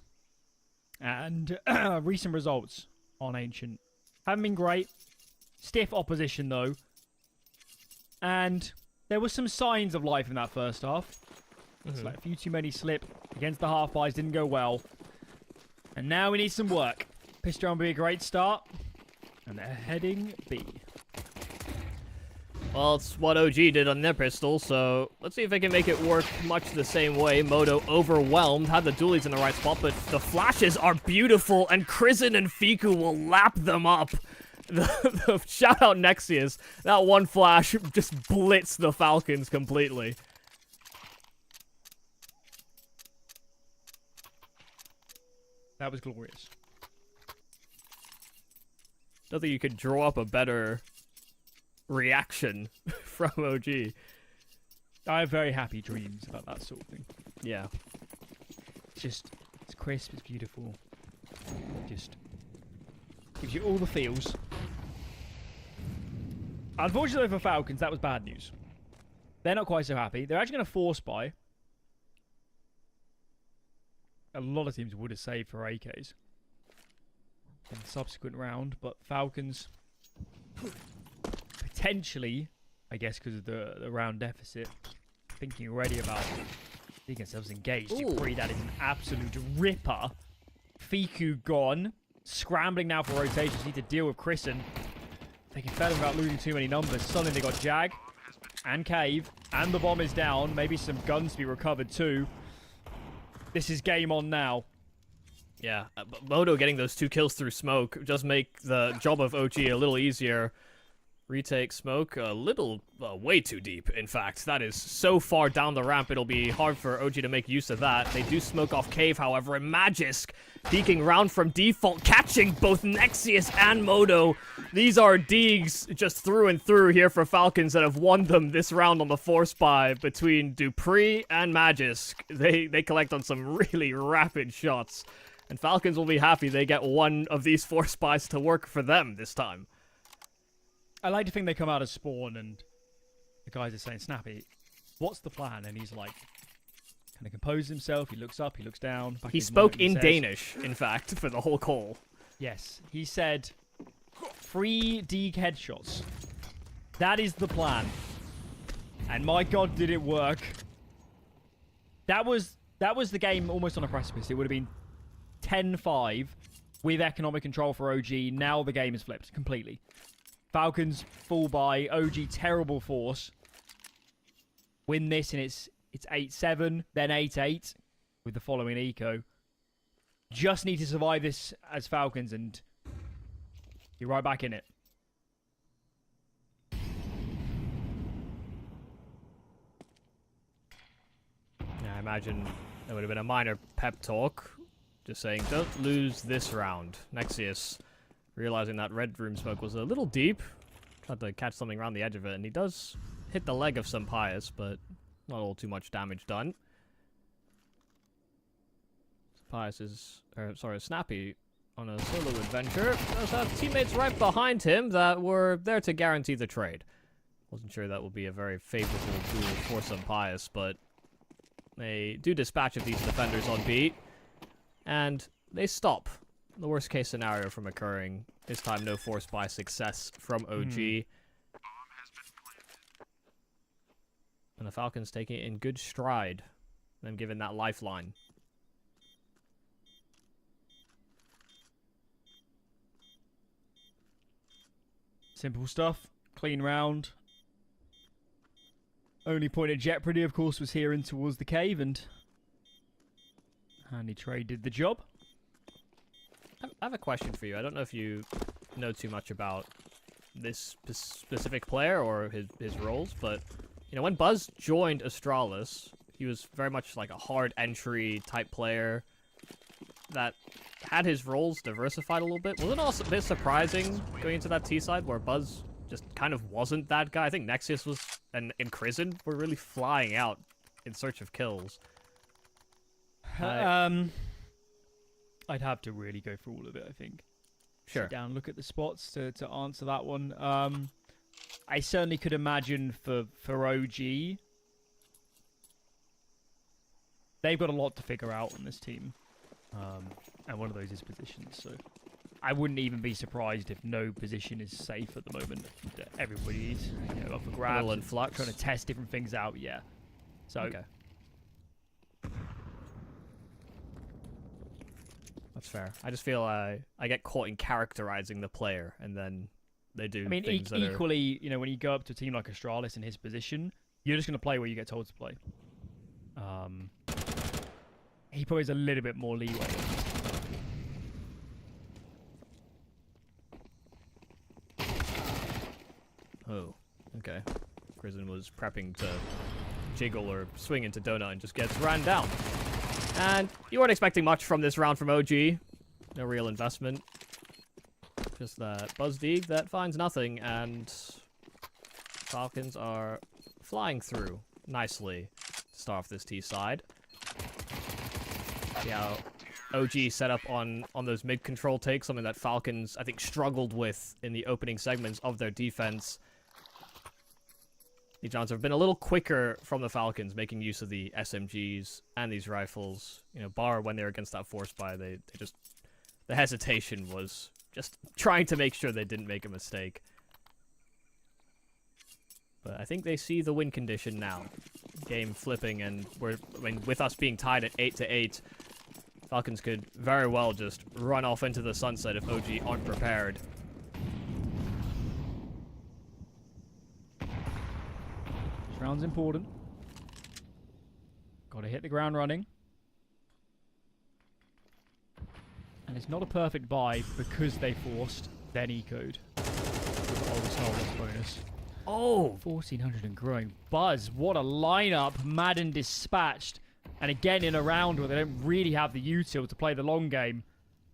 And recent results on Ancient. Haven't been great. Stiff opposition, though. And there were some signs of life in that first half. It's like a few too many slip against the half-buys. Didn't go well. And now we need some work. Pistol will be a great start. And they're heading B. Well, it's what OG did on their pistol, so let's see if they can make it work much the same way. Moto overwhelmed, had the dualies in the right spot, but the flashes are beautiful, and Krisen and Fiku will lap them up. The shout out Nexius. That one flash just blitzed the Falcons completely. That was glorious. Don't think you could draw up a better reaction from OG. I have very happy dreams about that sort of thing. Yeah. It's crisp, it's beautiful. Just gives you all the feels. Unfortunately for Falcons, that was bad news. They're not quite so happy. They're actually going to force buy. A lot of teams would have saved for AKs in the subsequent round, but Falcons potentially, I guess because of the round deficit, thinking already about getting themselves engaged. Dupree, that is an absolute ripper. Fiku gone. Scrambling now for rotations. Need to deal with Krisen. They can fail without losing too many numbers. Suddenly they got Jag and Cave, and the bomb is down. Maybe some guns to be recovered too. This is game on now. Yeah, Moto getting those 2 kills through smoke does make the job of OG a little easier. Retake smoke a little, way too deep, in fact. That is so far down the ramp, it'll be hard for OG to make use of that. They do smoke off Cave, however, and Magisk peeking round from default, catching both Nexius and Moto. These are digs just through and through here for Falcons that have won them this round on the force buy between Dupree and Magisk. They collect on some really rapid shots. And Falcons will be happy they get one of these force buys to work for them this time. I like to think they come out of spawn and the guys are saying, Snappy, what's the plan? And he's like, kind of composes himself. He looks up, he looks down. He spoke in Danish, in fact, for the whole call. Yes. He said, 3 dig headshots. That is the plan. And my god, did it work. That was the game almost on a precipice. It would have been 10-5 with economic control for OG. Now the game is flipped completely. Falcons full buy, OG terrible force. Win this and it's 8-7, then 8-8 with the following eco. Just need to survive this as Falcons and you're right back in it. Yeah, I imagine there would have been a minor pep talk. Just saying, don't lose this round. Nexius, realizing that red room smoke was a little deep, tried to catch something around the edge of it, and he does hit the leg of some Pius, but not all too much damage done. Pius is, Snappy on a solo adventure. Does have teammates right behind him that were there to guarantee the trade. Wasn't sure that would be a very favorable duel for some Pius, but they do dispatch of these defenders on B, and they stop the worst case scenario from occurring. This time no force buy success from OG. And the Falcons taking it in good stride, them given that lifeline. Simple stuff. Clean round. Only point of jeopardy, of course, was here in towards the cave, and handy trade did the job. I have a question for you. I don't know if you know too much about this specific player or his roles, but you know, when Buzz joined Astralis, he was very much like a hard entry type player that had his roles diversified a little bit. Wasn't it also a bit surprising going into that T side where Buzz just kind of wasn't that guy? I think Nexius was and Krisen were really flying out in search of kills. I'd have to really go through all of it, I think. Sure. Sit down, look at the spots to answer that one. I certainly could imagine for OG, they've got a lot to figure out on this team. And one of those is positions. So I wouldn't even be surprised if no position is safe at the moment. Everybody's up for grabs and flux. trying to test different things out. Yeah. So Okay. That's fair. I just feel I get caught in characterizing the player, and then they do. I mean, things equally, when you go up to a team like Astralis in his position, you're just going to play where you get told to play. He probably has a little bit more leeway. Oh, okay. Prison was prepping to jiggle or swing into Donut and just gets ran down. And you weren't expecting much from this round from OG. No real investment. Just that Buzz Deeg that finds nothing, and Falcons are flying through nicely to start off this T side. See how OG set up on those mid-control takes, something that Falcons, I think, struggled with in the opening segments of their defense. The Johns have been a little quicker from the Falcons, making use of the SMGs and these rifles. Bar when they were against that force buy, they just... The hesitation was just trying to make sure they didn't make a mistake. But I think they see the win condition now. Game flipping, and with us being tied at 8-8, Falcons could very well just run off into the sunset if OG aren't prepared. This round's important. Got to hit the ground running. And it's not a perfect buy because they forced then ecoed. Bonus. Oh! 1400 and growing. Buzz, what a lineup. Madden dispatched. And again in a round where they don't really have the util to play the long game.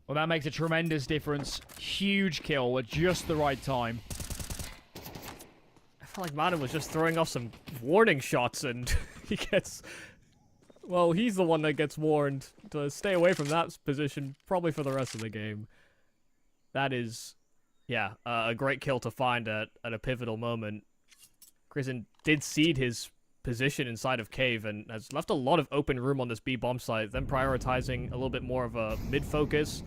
Well, that makes a tremendous difference. Huge kill at just the right time. I felt like Madden was just throwing off some warning shots, and he gets... Well, he's the one that gets warned to stay away from that position, probably for the rest of the game. That is, yeah, a great kill to find at a pivotal moment. Crizin did cede his position inside of Cave and has left a lot of open room on this B bomb site, then prioritizing a little bit more of a mid-focus.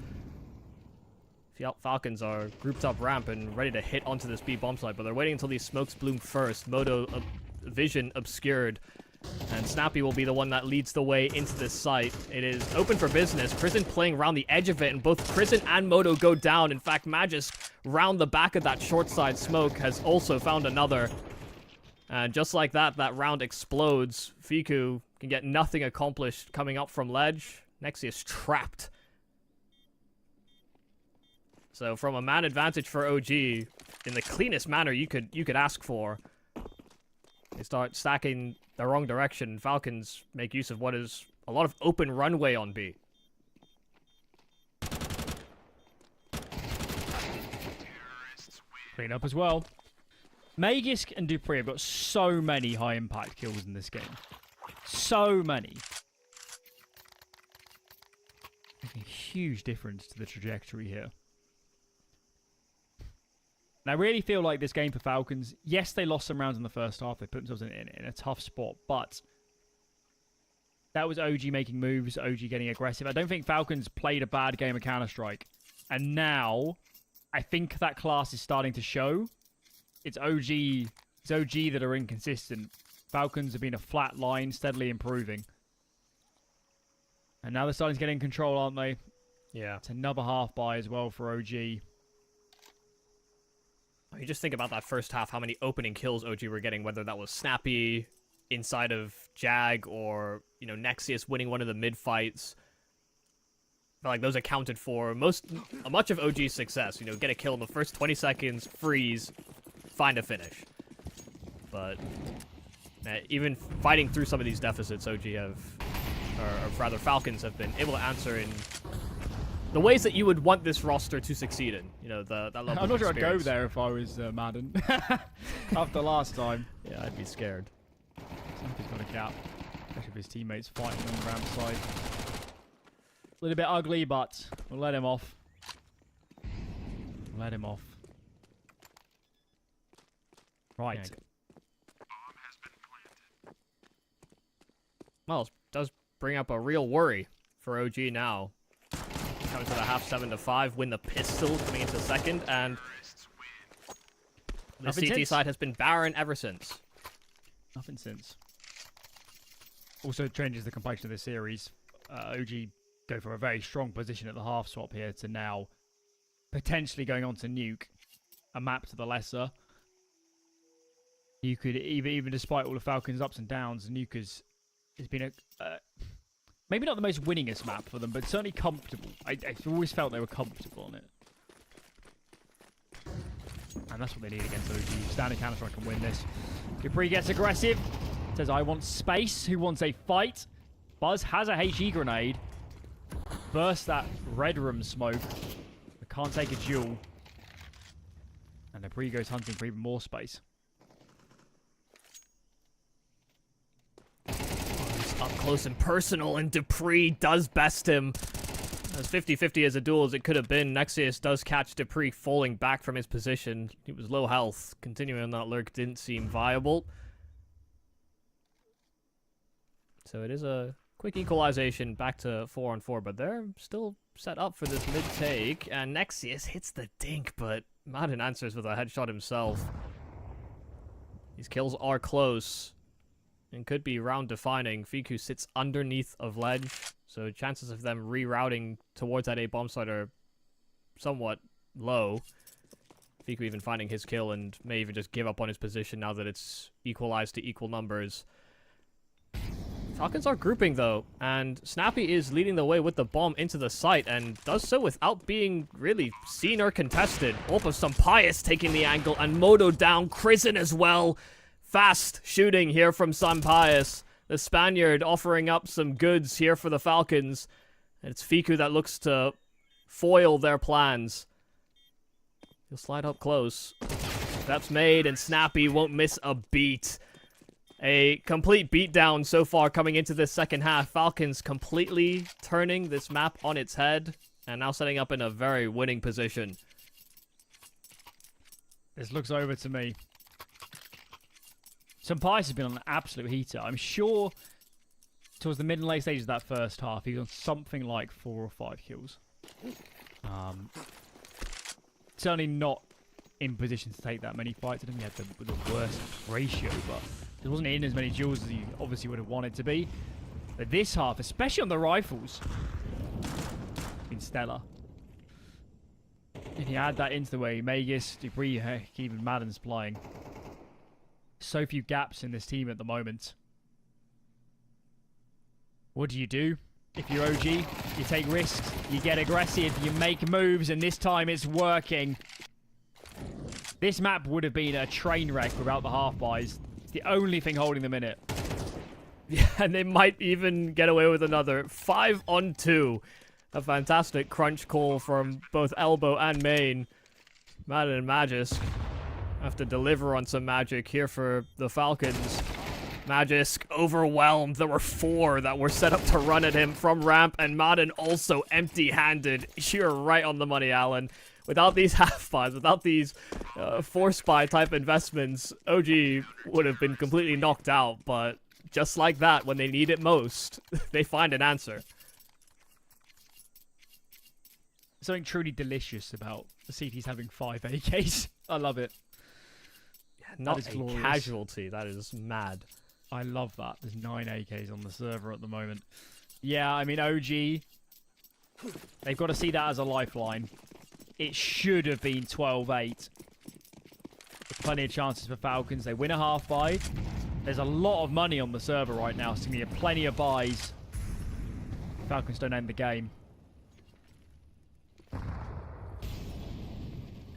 Falcons are grouped up ramp and ready to hit onto this B bomb site, but they're waiting until these smokes bloom first. Moto vision obscured. And Snappy will be the one that leads the way into this site. It is open for business. Prison playing around the edge of it, and both Prison and Moto go down. In fact, Magus, round the back of that short side smoke, has also found another. And just like that, that round explodes. Fiku can get nothing accomplished coming up from ledge. Nexius trapped. So from a man advantage for OG, in the cleanest manner you could ask for, they start stacking the wrong direction. Falcons make use of what is a lot of open runway on B. Clean up as well. Magisk and Dupree have got so many high impact kills in this game. So many. Making a huge difference to the trajectory here. And I really feel like this game for Falcons, yes, they lost some rounds in the first half. They put themselves in a tough spot, but that was OG making moves, OG getting aggressive. I don't think Falcons played a bad game of Counter-Strike. And now, I think that class is starting to show. It's OG that are inconsistent. Falcons have been a flat line, steadily improving. And now they're starting to get in control, aren't they? Yeah. It's another half buy as well for OG. You just think about that first half, how many opening kills OG were getting, whether that was Snappy inside of Jag or, Nexius winning one of the mid-fights. I feel like those accounted for much of OG's success. Get a kill in the first 20 seconds, freeze, find a finish. But even fighting through some of these deficits, OG Falcons have been able to answer in the ways that you would want this roster to succeed in. That level I'm not sure I'd go experience. there if I was Madden. After last time. Yeah, I'd be scared. Something's got a gap. Especially if his teammates fighting on the ramp side. A little bit ugly, but we'll let him off. Let him off. Right. Well, it does bring up a real worry for OG now. Coming to the half 7-5, win the pistol coming into second, and the CT side has been barren ever since. Nothing since. Also changes the complexion of the series. OG go for a very strong position at the half swap here to now potentially going on to Nuke, a map to the lesser. You could even despite all the Falcons' ups and downs, Nuke has been a maybe not the most winningest map for them, but certainly comfortable. I always felt they were comfortable on it. And that's what they need against OG. Standing Counter-Strike can win this. Dupree gets aggressive. Says, I want space. Who wants a fight? Buzz has a HE grenade. Burst that red room smoke. But can't take a duel. And Dupree goes hunting for even more space. He's up close and personal, and Dupree does best him. As 50-50 as a duel as it could have been, Nexius does catch Dupree falling back from his position. He was low health. Continuing on that lurk didn't seem viable. So it is a quick equalization back to 4-on-4, but they're still set up for this mid-take. And Nexius hits the dink, but Madden answers with a headshot himself. These kills are close and could be round-defining. Fiku sits underneath of ledge, so chances of them rerouting towards that A-bomb site are somewhat low. Fiku even finding his kill and may even just give up on his position now that it's equalized to equal numbers. Falcons are grouping, though, and Snappy is leading the way with the bomb into the site, and does so without being really seen or contested. Opa Sampaio taking the angle, and Moto down, Crizzen as well. Fast shooting here from Sampaio. The Spaniard offering up some goods here for the Falcons. And it's Fiku that looks to foil their plans. He'll slide up close. Steps made, and Snappy won't miss a beat. A complete beatdown so far coming into this second half. Falcons completely turning this map on its head, and now setting up in a very winning position. This looks over to me. Sampaio has been on an absolute heater. I'm sure towards the mid and late stages of that first half, he was on something like 4 or 5 kills. Certainly not in position to take that many fights. I think he had the worst ratio, but he wasn't in as many duels as he obviously would have wanted to be. But this half, especially on the rifles, been stellar. If you add that into the way Magus, Dupree, heck, even Madden's playing. So few gaps in this team at the moment. What do? If you're OG, you take risks, you get aggressive, you make moves, and this time it's working. This map would have been a train wreck without the half-buys. It's the only thing holding them in it. Yeah, and they might even get away with another 5-on-2. A fantastic crunch call from both Elbow and Main. Madden and Magisk have to deliver on some magic here for the Falcons. Magisk overwhelmed. There were 4 that were set up to run at him from ramp, and Madden also empty-handed. You're right on the money, Alan. Without these half-buys, without these force-buy type investments, OG would have been completely knocked out, but just like that, when they need it most, they find an answer. Something truly delicious about the CTs having 5 AKs. I love it. Not a glorious casualty. That is mad. I love that. There's 9 AKs on the server at the moment. Yeah, I mean, OG, they've got to see that as a lifeline. It should have been 12-8. Plenty of chances for Falcons. They win a half-buy. There's a lot of money on the server right now, so we have plenty of buys. Falcons don't end the game.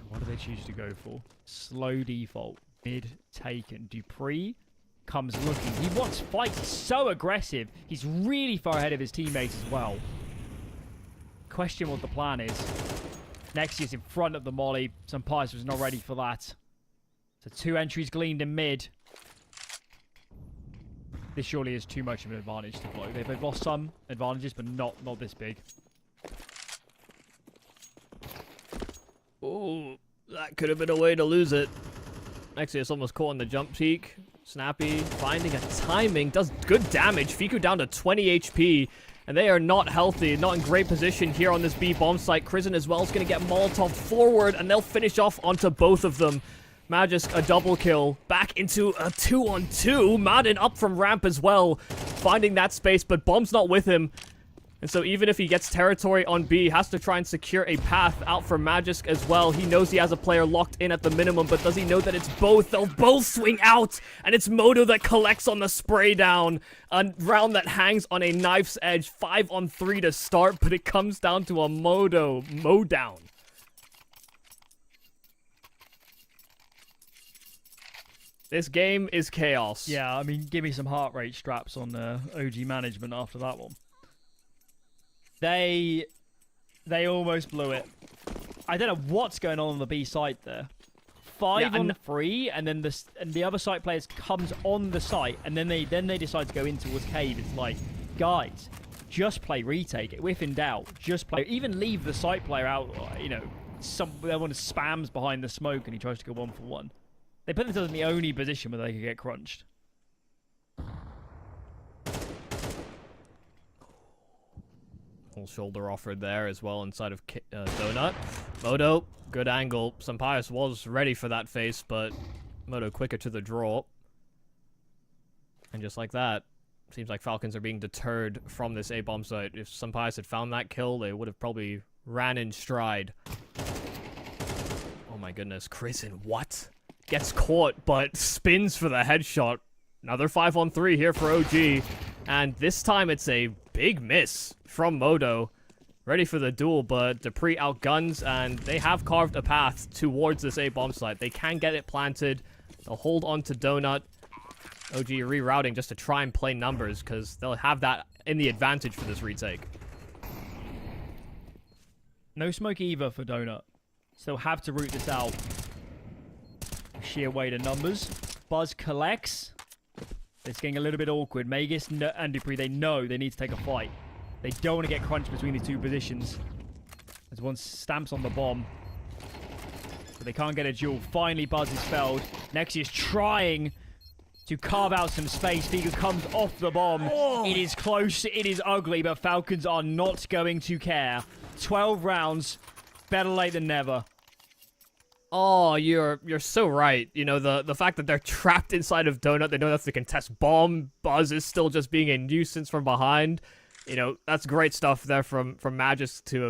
What do they choose to go for? Slow default. Mid taken. Dupree comes looking. He wants fights. He's so aggressive. He's really far ahead of his teammates as well. Question what the plan is. Nexius in front of the molly. Sampaio was not ready for that. So 2 entries gleaned in mid. This surely is too much of an advantage to blow. They've lost some advantages, but not this big. Oh, that could have been a way to lose it. Nexius almost caught on the jump peak. Snappy finding a timing, does good damage. Fiku down to 20 HP, and they are not healthy, not in great position here on this B bomb site. Crizin as well is going to get Molotov forward, and they'll finish off onto both of them. Magisk, a double kill, back into a 2-on-2. Madden up from ramp as well, finding that space, but Bomb's not with him. And so even if he gets territory on B, has to try and secure a path out for Magisk as well. He knows he has a player locked in at the minimum, but does he know that it's both? They'll both swing out, and it's Modo that collects on the spray down. A round that hangs on a knife's edge. 5-on-3 to start, but it comes down to a Modo down. This game is chaos. Yeah, I mean, give me some heart rate straps on OG management after that one. They almost blew it. I don't know what's going on the B site there. 5-on-3, and then the other site players comes on the site, and then they decide to go in towards cave. It's like, guys, just play retake. If in doubt, just play. Even leave the site player out. You know, someone spams behind the smoke, and he tries to go 1-for-1. They put themselves in the only position where they could get crunched. Whole shoulder offered there as well inside of Donut. Modo, good angle. Sampaius was ready for that face, but Modo quicker to the draw. And just like that, seems like Falcons are being deterred from this A-bomb site. If Sampaius had found that kill, they would have probably ran in stride. Oh my goodness, Crizin, what? Gets caught, but spins for the headshot. Another 5-on-3 here for OG. And this time it's a big miss from Modo. Ready for the duel, but Dupree outguns, and they have carved a path towards this A-bomb site. They can get it planted. They'll hold on to Donut. OG rerouting just to try and play numbers, because they'll have that in the advantage for this retake. No smoke either for Donut. So have to root this out. Sheer weight of numbers. Buzz collects. It's getting a little bit awkward. Magus and Dupree, they know they need to take a fight. They don't want to get crunched between these two positions. As one stamps on the bomb. But they can't get a duel. Finally, Buzz is felled. Nexius trying to carve out some space. Figu comes off the bomb. Oh. It is close. It is ugly, but Falcons are not going to care. 12 rounds. Better late than never. Oh, you're so right. You know, the fact that they're trapped inside of Donut, they don't have to contest bomb. Buzz is still just being a nuisance from behind. You know, that's great stuff there from Magisk to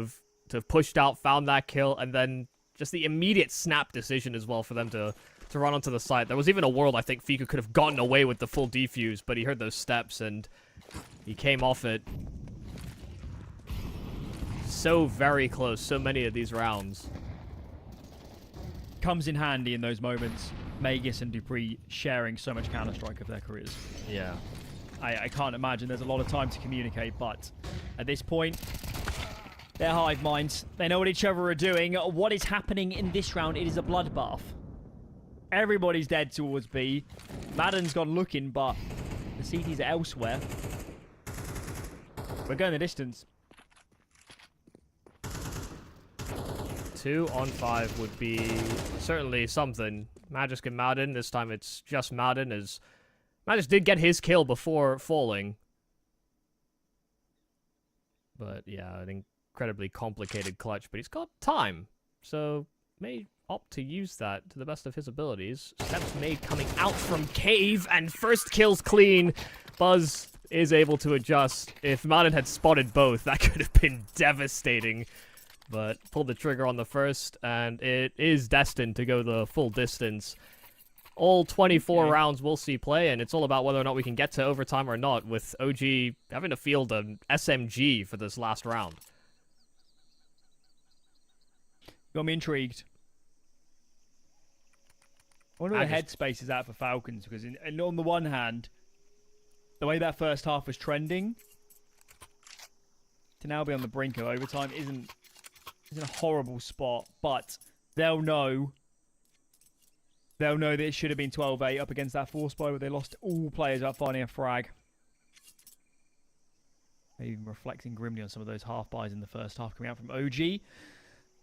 have pushed out, found that kill, and then just the immediate snap decision as well for them to run onto the site. There was even a world I think Fiku could have gotten away with the full defuse, but he heard those steps and he came off it. So very close, so many of these rounds. Comes in handy in those moments. Magus and Dupree sharing so much Counter-Strike of their careers. Yeah. I can't imagine there's a lot of time to communicate, but at this point, they're hive minds. They know what each other are doing. What is happening in this round? It is a bloodbath. Everybody's dead towards B. Madden's gone looking, but the CTs are elsewhere. We're going the distance. 2-on-5 would be certainly something. Magisk and Madden, this time it's just Madden, as Magisk did get his kill before falling. But yeah, an incredibly complicated clutch, but he's got time, so may opt to use that to the best of his abilities. Steps made coming out from cave, and first kill's clean. Buzz is able to adjust. If Madden had spotted both, that could have been devastating. But pulled the trigger on the first, and it is destined to go the full distance. All 24 rounds we'll see play, and it's all about whether or not we can get to overtime or not, with OG having to field an SMG for this last round. Got me intrigued. I wonder where the headspace is at for Falcons, because on the one hand, the way that first half was trending, to now be on the brink of overtime isn't a horrible spot, but they'll know that it should have been 12-8 up against that force buy where they lost all players without finding a frag. Maybe even reflecting grimly on some of those half buys in the first half coming out from OG.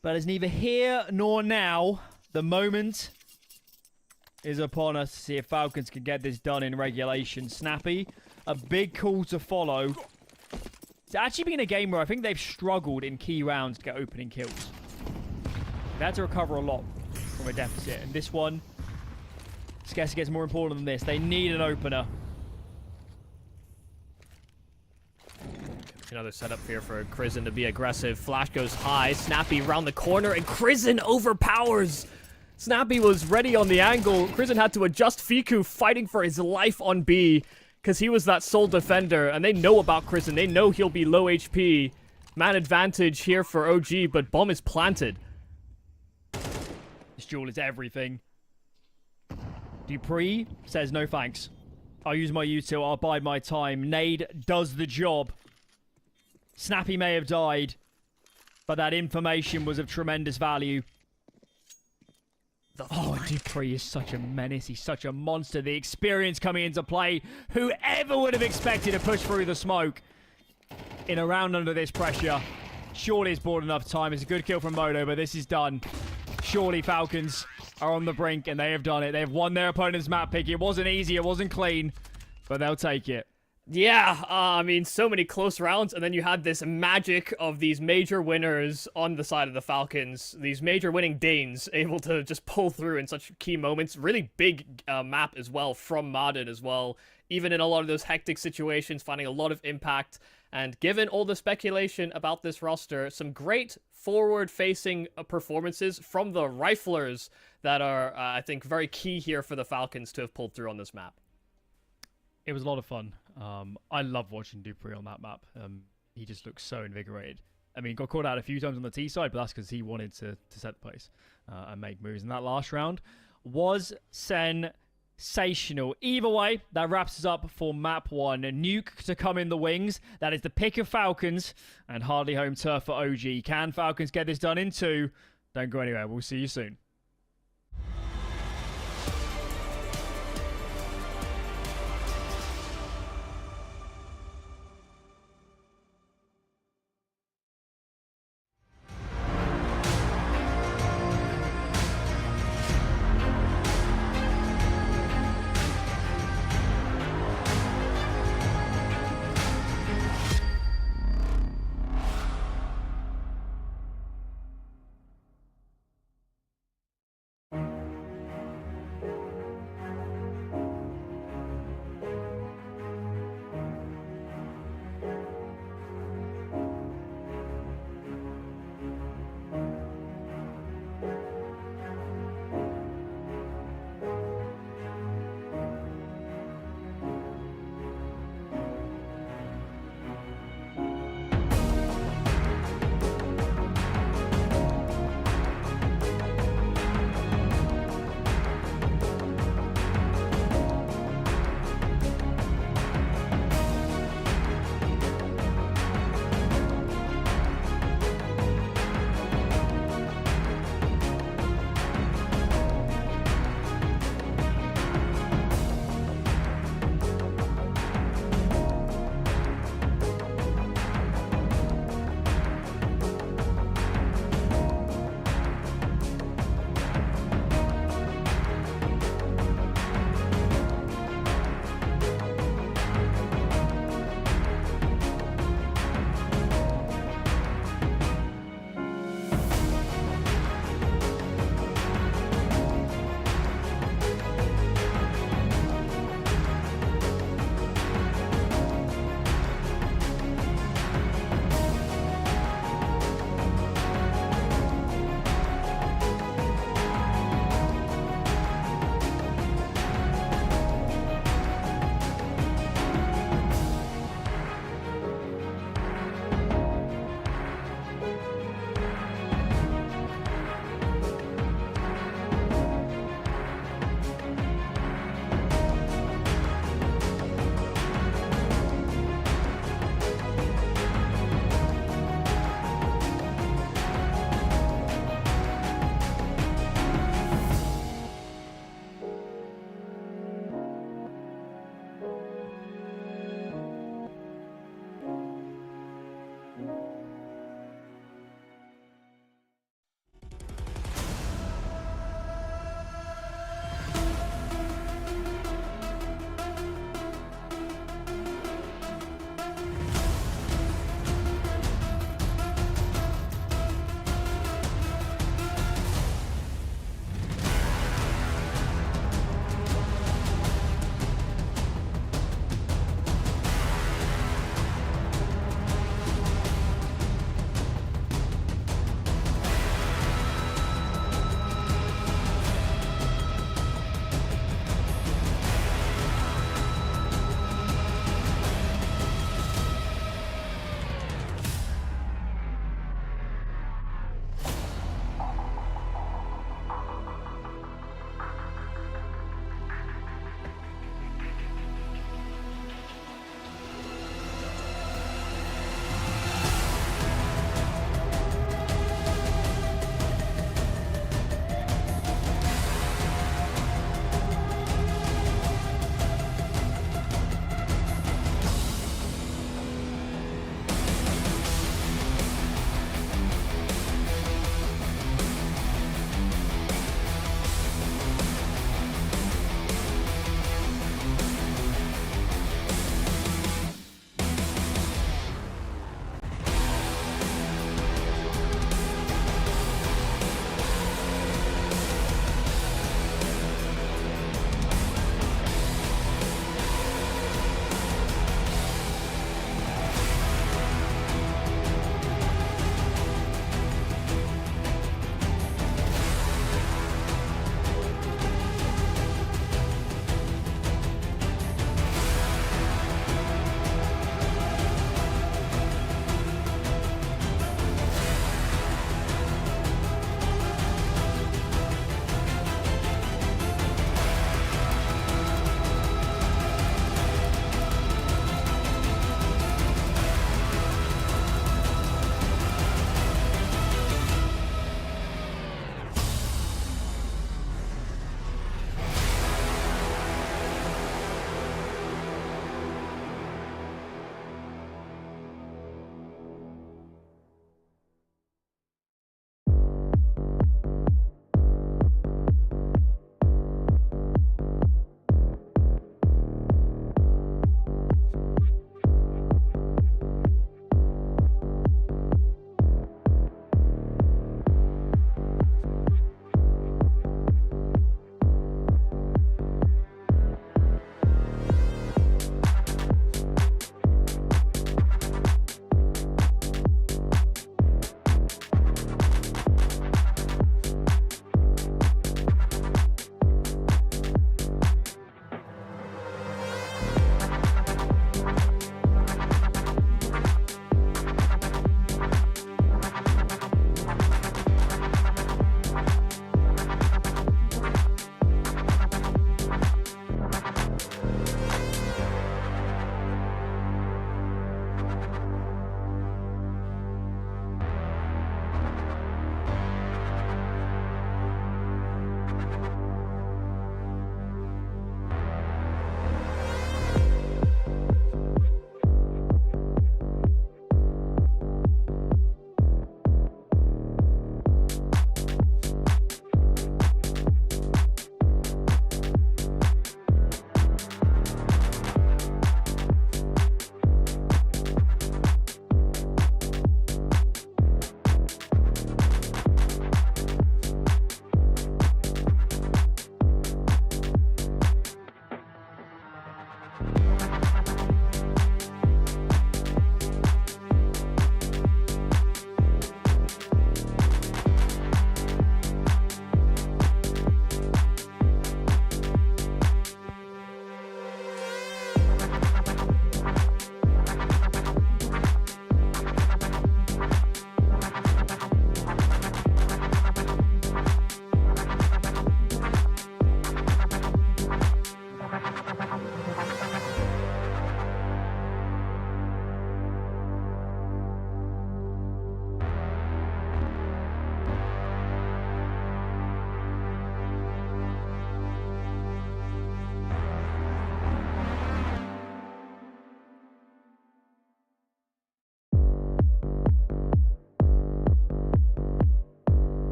But it's neither here nor now. The moment is upon us to see if Falcons can get this done in regulation. Snappy, a big call to follow. It's actually been a game where I think they've struggled in key rounds to get opening kills. They had to recover a lot from a deficit. And this one, I guess it gets more important than this. They need an opener. Another setup here for Crizzen to be aggressive. Flash goes high. Snappy around the corner, and Crizzen overpowers. Snappy was ready on the angle. Crizzen had to adjust Fiku, fighting for his life on B, because he was that sole defender, and they know about Crizzen. They know he'll be low HP. Man advantage here for OG, but bomb is planted. This duel is everything. Dupree says no thanks. I'll use my util. I'll bide my time. Nade does the job. Snappy may have died, but that information was of tremendous value. Oh, Dupree is such a menace. He's such a monster. The experience coming into play. Whoever would have expected to push through the smoke in a round under this pressure? Surely it's bought enough time. It's a good kill from Modo, but this is done. Surely Falcons are on the brink, and they have done it. They have won their opponent's map pick. It wasn't easy. It wasn't clean, but they'll take it. Yeah, I mean, so many close rounds, and then you had this magic of these major winners on the side of the Falcons, these major winning Danes able to just pull through in such key moments. Really big map as well from Madden as well, even in a lot of those hectic situations, finding a lot of impact. And given all the speculation about this roster, some great forward-facing performances from the riflers that are, I think, very key here for the Falcons to have pulled through on this map. It was a lot of fun. I love watching Dupree on that map. He just looks so invigorated. I mean, got caught out a few times on the T side, but that's because he wanted to set the pace and make moves. And that last round was sensational. Either way, that wraps us up for map 1. Nuke to come in the wings. That is the pick of Falcons and hardly home turf for OG. Can Falcons get this done in 2? Don't go anywhere. We'll see you soon.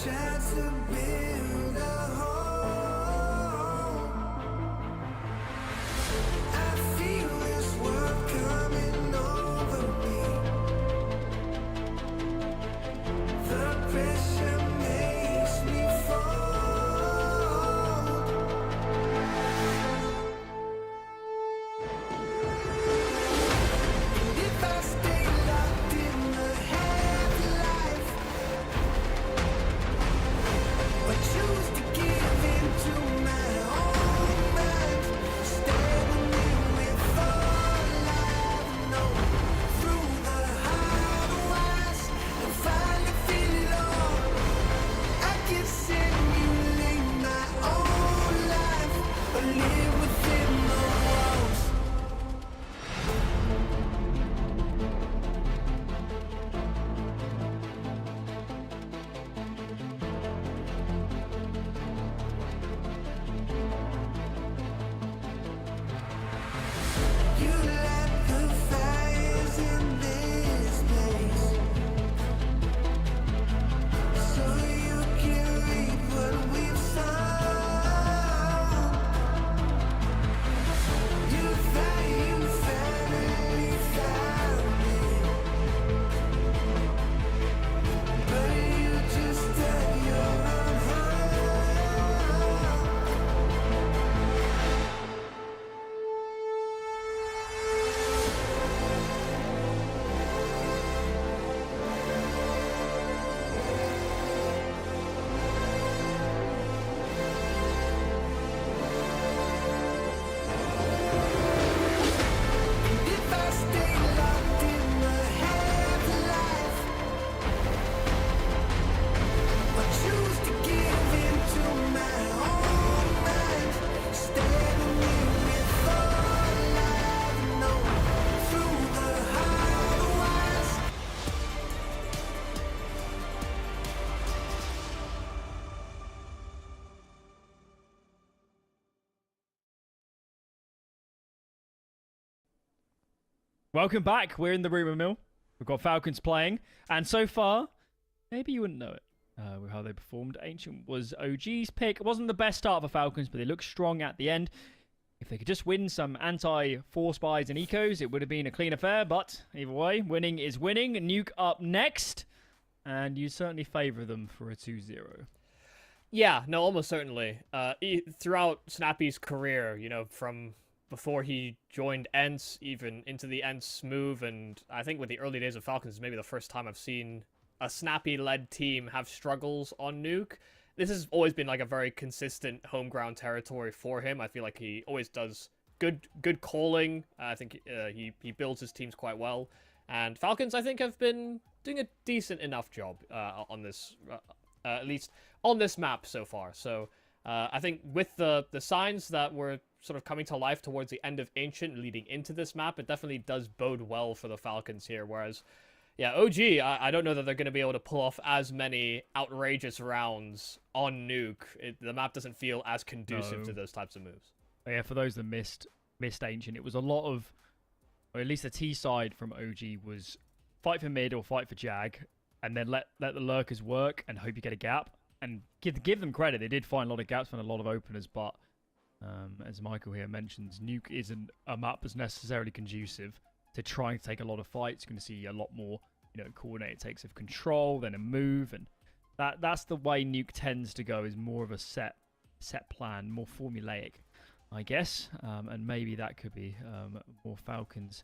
tried to build a home. I feel this world coming over me. The pressure makes me fold. And if I stay locked in the half-life, or choose to give in to my own mind, standing in with all I've known, through the hard wires, and finally feel it all. I can simulate my own life, or live within the walls. You light the fires in this place, so you can reap what we've sown. You finally found me, but you just dug your own hole. If I stay locked in the half-life, or choose to give in to my own mind, standing in with all I've known, through the hard wires. Welcome back. We're in the rumor mill. We've got Falcons playing, and so far, maybe you wouldn't know it with how they performed. Ancient was OG's pick. It wasn't the best start for Falcons, but they looked strong at the end. If they could just win some anti-force buys and ecos, it would have been a clean affair, but either way, winning is winning. Nuke up next, and you certainly favour them for a 2-0. Yeah, no, almost certainly. Throughout Snappy's career, you know, from before he joined Ents, even into the Ents move, and I think with the early days of Falcons, maybe the first time I've seen a Snappy-led team have struggles on Nuke. This has always been like a very consistent home ground territory for him. I feel like he always does good calling. I think he builds his teams quite well. And Falcons, I think, have been doing a decent enough job on this, at least on this map so far. So I think with the signs that were sort of coming to life towards the end of Ancient leading into this map, it definitely does bode well for the Falcons here. Whereas, yeah, OG, I don't know that they're going to be able to pull off as many outrageous rounds on Nuke. The map doesn't feel as conducive to those types of moves. Yeah, for those that missed Ancient, it was a lot of, or at least the T side from OG was fight for mid or fight for Jag, and then let the lurkers work and hope you get a gap. And give them credit, they did find a lot of gaps and a lot of openers, but as Michael here mentions, Nuke isn't a map that's necessarily conducive to trying to take a lot of fights. You're going to see a lot more, coordinated takes of control, then a move, and that's the way Nuke tends to go, is more of a set plan, more formulaic, I guess, and maybe that could be more Falcons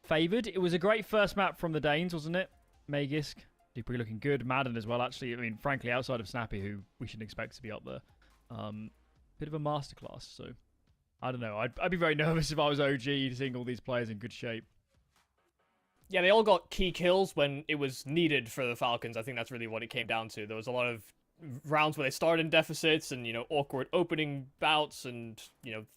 favoured. It was a great first map from the Danes, wasn't it? Magisk, Dupree looking good. Madden as well, actually. I mean, frankly, outside of Snappy, who we should expect to be up there, bit of a masterclass. So, I don't know. I'd be very nervous if I was OG seeing all these players in good shape. Yeah, they all got key kills when it was needed for the Falcons. I think that's really what it came down to. There was a lot of rounds where they started in deficits and, awkward opening bouts and,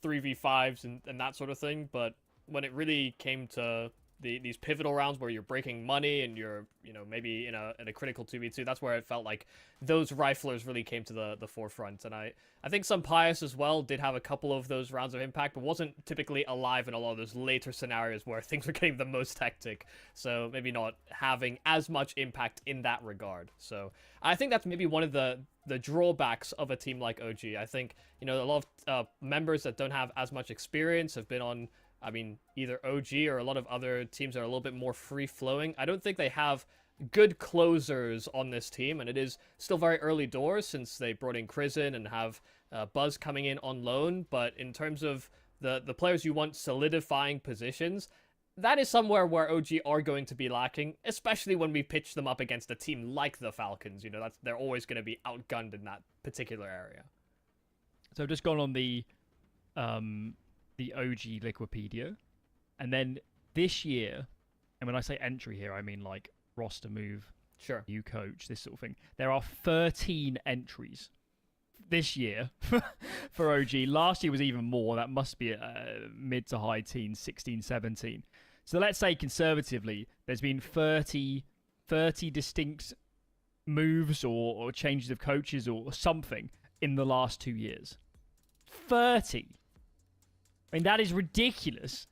3v5s and that sort of thing. But when it really came to these pivotal rounds where you're breaking money and you're, maybe in a critical 2v2. That's where it felt like those riflers really came to the forefront. And I think some Pious as well did have a couple of those rounds of impact, but wasn't typically alive in a lot of those later scenarios where things were getting the most hectic. So maybe not having as much impact in that regard. So I think that's maybe one of the drawbacks of a team like OG. I think, a lot of members that don't have as much experience have been on, either OG or a lot of other teams that are a little bit more free-flowing. I don't think they have good closers on this team, and it is still very early doors since they brought in Crizin and have Buzz coming in on loan. But in terms of the players you want solidifying positions, that is somewhere where OG are going to be lacking, especially when we pitch them up against a team like the Falcons. They're always going to be outgunned in that particular area. So I've just gone on the OG Liquipedia, and then this year, and when I say entry here, I mean like roster move, sure, new coach, this sort of thing. There are 13 entries this year for OG. Last year was even more. That must be mid to high teens, 16, 17. So let's say conservatively, there's been 30 distinct moves or changes of coaches or something in the last 2 years. 30. That is ridiculous.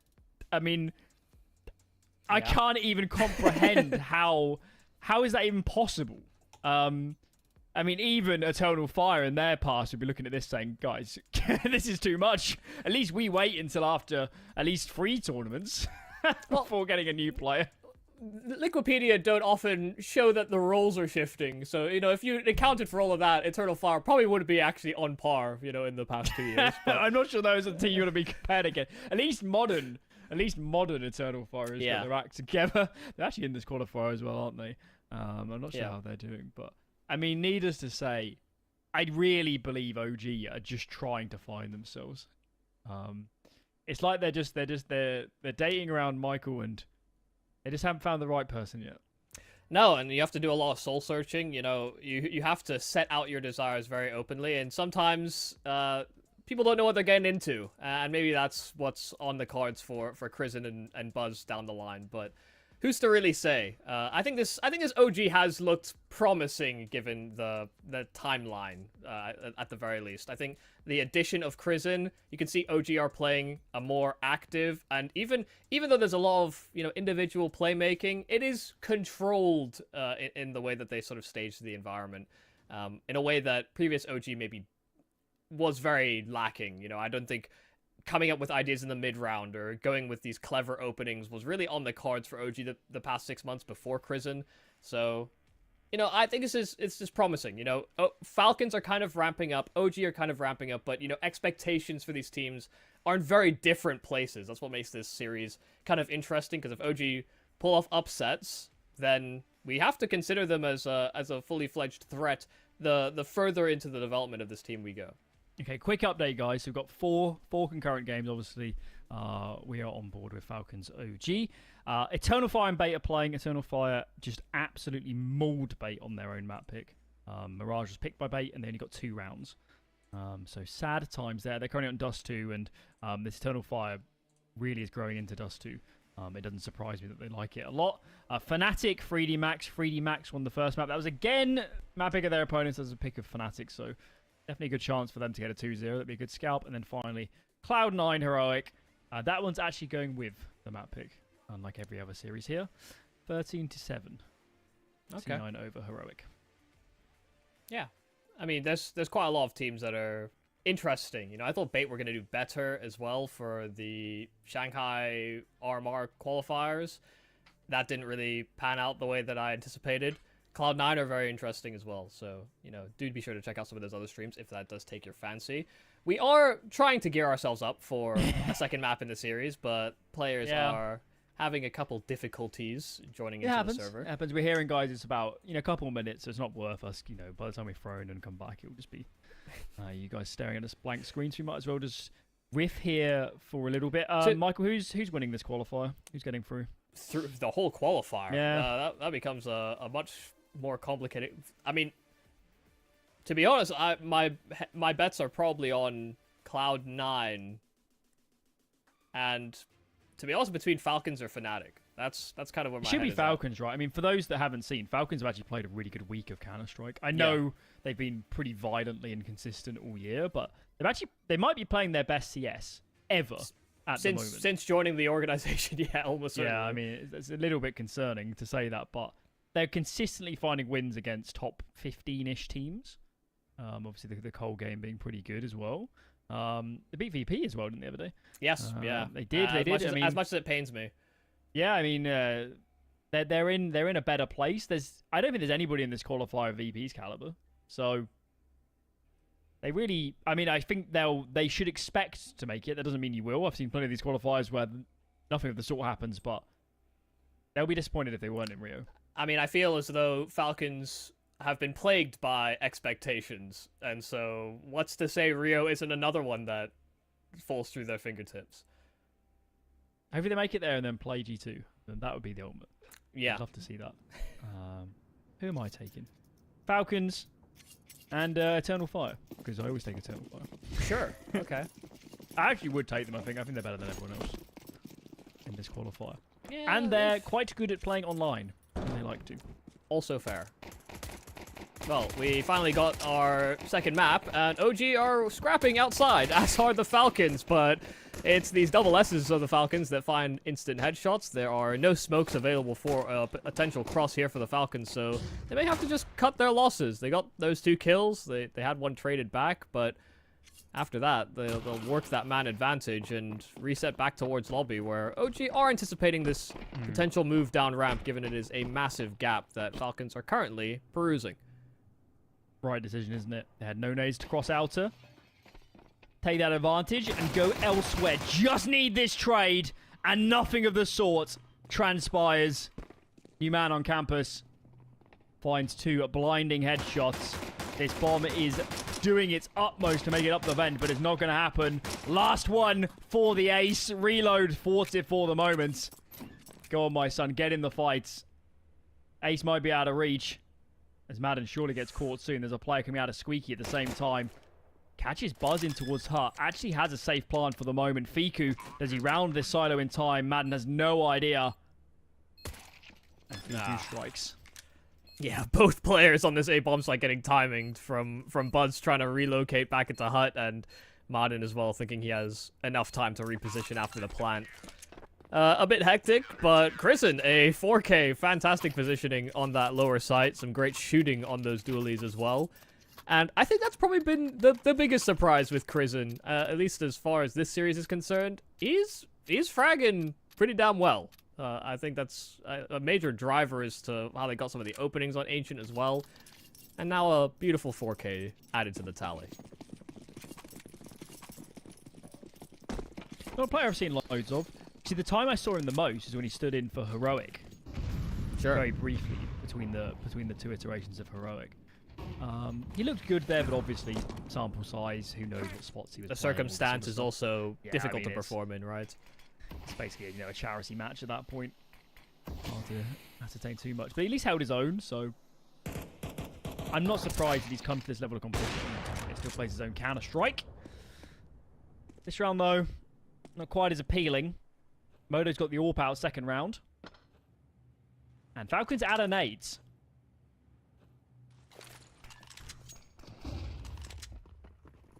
I can't even comprehend how is that even possible. Even Eternal Fire in their past would be looking at this saying, guys, this is too much. At least we wait until after at least 3 tournaments before getting a new player. Liquipedia don't often show that the roles are shifting. So, if you accounted for all of that, Eternal Fire probably would be actually on par, in the past 2 years. But I'm not sure those are the team you want to be compared against. At least modern Eternal Fire has got their act together. They're actually in this qualifier as well, aren't they? I'm not sure how they're doing, but needless to say, I really believe OG are just trying to find themselves. It's like they're dating around Michael and they just haven't found the right person yet. No, and you have to do a lot of soul searching. You have to set out your desires very openly, and sometimes people don't know what they're getting into, and maybe that's what's on the cards for Crizin and Buzz down the line. But who's to really say? I think this OG has looked promising given the timeline at the very least. I think the addition of Crizin, you can see OG are playing a more active, and even though there's a lot of individual playmaking, it is controlled in the way that they sort of stage the environment in a way that previous OG maybe was very lacking. I don't think coming up with ideas in the mid-round or going with these clever openings was really on the cards for OG the past 6 months before Crizin. So, I think it's just promising. Falcons are kind of ramping up, OG are kind of ramping up, but, expectations for these teams are in very different places. That's what makes this series kind of interesting, because if OG pull off upsets, then we have to consider them as a fully fledged threat the further into the development of this team we go. Okay, quick update, guys. So we've got four concurrent games. Obviously, we are on board with Falcons OG. Eternal Fire and Bait are playing. Eternal Fire just absolutely mauled Bait on their own map pick. Mirage was picked by Bait, and they only got 2 rounds. So sad times there. They're currently on Dust 2, and this Eternal Fire really is growing into Dust 2. It doesn't surprise me that they like it a lot. Fnatic, 3D Max. 3D Max won the first map. That was, again, map pick of their opponents as a pick of Fnatic, so definitely a good chance for them to get a 2-0. That'd be a good scalp. And then finally, Cloud9 Heroic. That one's actually going with the map pick, unlike every other series here. 13-7. Okay. C9 over Heroic. Yeah. There's quite a lot of teams that are interesting. I thought Bait were going to do better as well for the Shanghai RMR qualifiers. That didn't really pan out the way that I anticipated. Cloud9 are very interesting as well, so, do be sure to check out some of those other streams if that does take your fancy. We are trying to gear ourselves up for a second map in the series, but players are having a couple difficulties joining into the server. It happens. We're hearing, guys, it's about, a couple minutes, so it's not worth us, by the time we throw in and come back, it'll just be you guys staring at us blank screens. We might as well just riff here for a little bit. Michael, who's winning this qualifier? Who's getting through? Through the whole qualifier? Yeah. That becomes a much more complicated. To be honest, my bets are probably on Cloud9, and to be honest, between Falcons or Fnatic. That's kind of where It my should head be is at. Falcons, right? I mean, for those that haven't seen, Falcons have actually played a really good week of Counter-Strike. I know they've been pretty violently inconsistent all year, but they might be playing their best CS ever at the moment. Since joining the organization, yeah, almost certainly. Yeah, I mean, it's a little bit concerning to say that, but they're consistently finding wins against top 15-ish teams. Obviously, the Cole game being pretty good as well. They beat VP as well, didn't they, the other day? Yes, yeah. They did. As much as it pains me. Yeah, I mean, they're in a better place. I don't think there's anybody in this qualifier of VP's caliber. So they really, I mean, I think they should expect to make it. That doesn't mean you will. I've seen plenty of these qualifiers where nothing of the sort happens, but they'll be disappointed if they weren't in Rio. I mean, I feel as though Falcons have been plagued by expectations, and so what's to say Rio isn't another one that falls through their fingertips? Hopefully they make it there and then play G2. Then that would be the ultimate. Yeah. I'd love to see that. Who am I taking? Falcons and Eternal Fire, because I always take Eternal Fire. Sure. Okay. I actually would take them, I think. I think they're better than everyone else in this qualifier. Yeah, And they're quite good at playing online, and they like to. Also fair. Well, we finally got our second map, and OG are scrapping outside, as are the Falcons, but it's these double S's of the Falcons that find instant headshots. There are no smokes available for a potential cross here for the Falcons, so they may have to just cut their losses. They got those 2 kills. They had one traded back, but after that, they'll work that man advantage and reset back towards lobby, where OG are anticipating this potential move down ramp, given it is a massive gap that Falcons are currently perusing. Right decision, isn't it? They had no nades to cross outer. Take that advantage and go elsewhere. Just need this trade, and nothing of the sort transpires. New man on campus finds 2 blinding headshots. This bomb is doing its utmost to make it up the vent, but it's not going to happen. Last one for the ace. Reload forced it for the moment. Go on, my son. Get in the fights. Ace might be out of reach, as Madden surely gets caught soon. There's a player coming out of Squeaky at the same time. Catches Buzz in towards Hut. Actually has a safe plan for the moment. Fiku, does he round this silo in time? Madden has no idea. And Fiku strikes. Yeah, both players on this A-bomb site getting timinged from Buzz trying to relocate back into Hut, and Madden as well thinking he has enough time to reposition after the plant. A bit hectic, but Chrisen, a 4K, fantastic positioning on that lower site. Some great shooting on those dualies as well. And I think that's probably been the biggest surprise with Chrisen, at least as far as this series is concerned. He's fragging pretty damn well. I think that's a major driver as to how they got some of the openings on Ancient as well. And now a beautiful 4K added to the tally. Not a player I've seen loads of. See, the time I saw him the most is when he stood in for Heroic. Sure. Very briefly between the 2 iterations of Heroic. He looked good there, but obviously sample size, who knows what spots he was The playing, circumstance is also Yeah, difficult I mean, to perform in, right? It's basically a charity match at that point. Hard to ascertain too much, but he at least held his own, so I'm not surprised that he's come to this level of competition. He still plays his own Counter-Strike. This round, though, not quite as appealing. Modo's got the AWP out second round. And Falcons add a nades.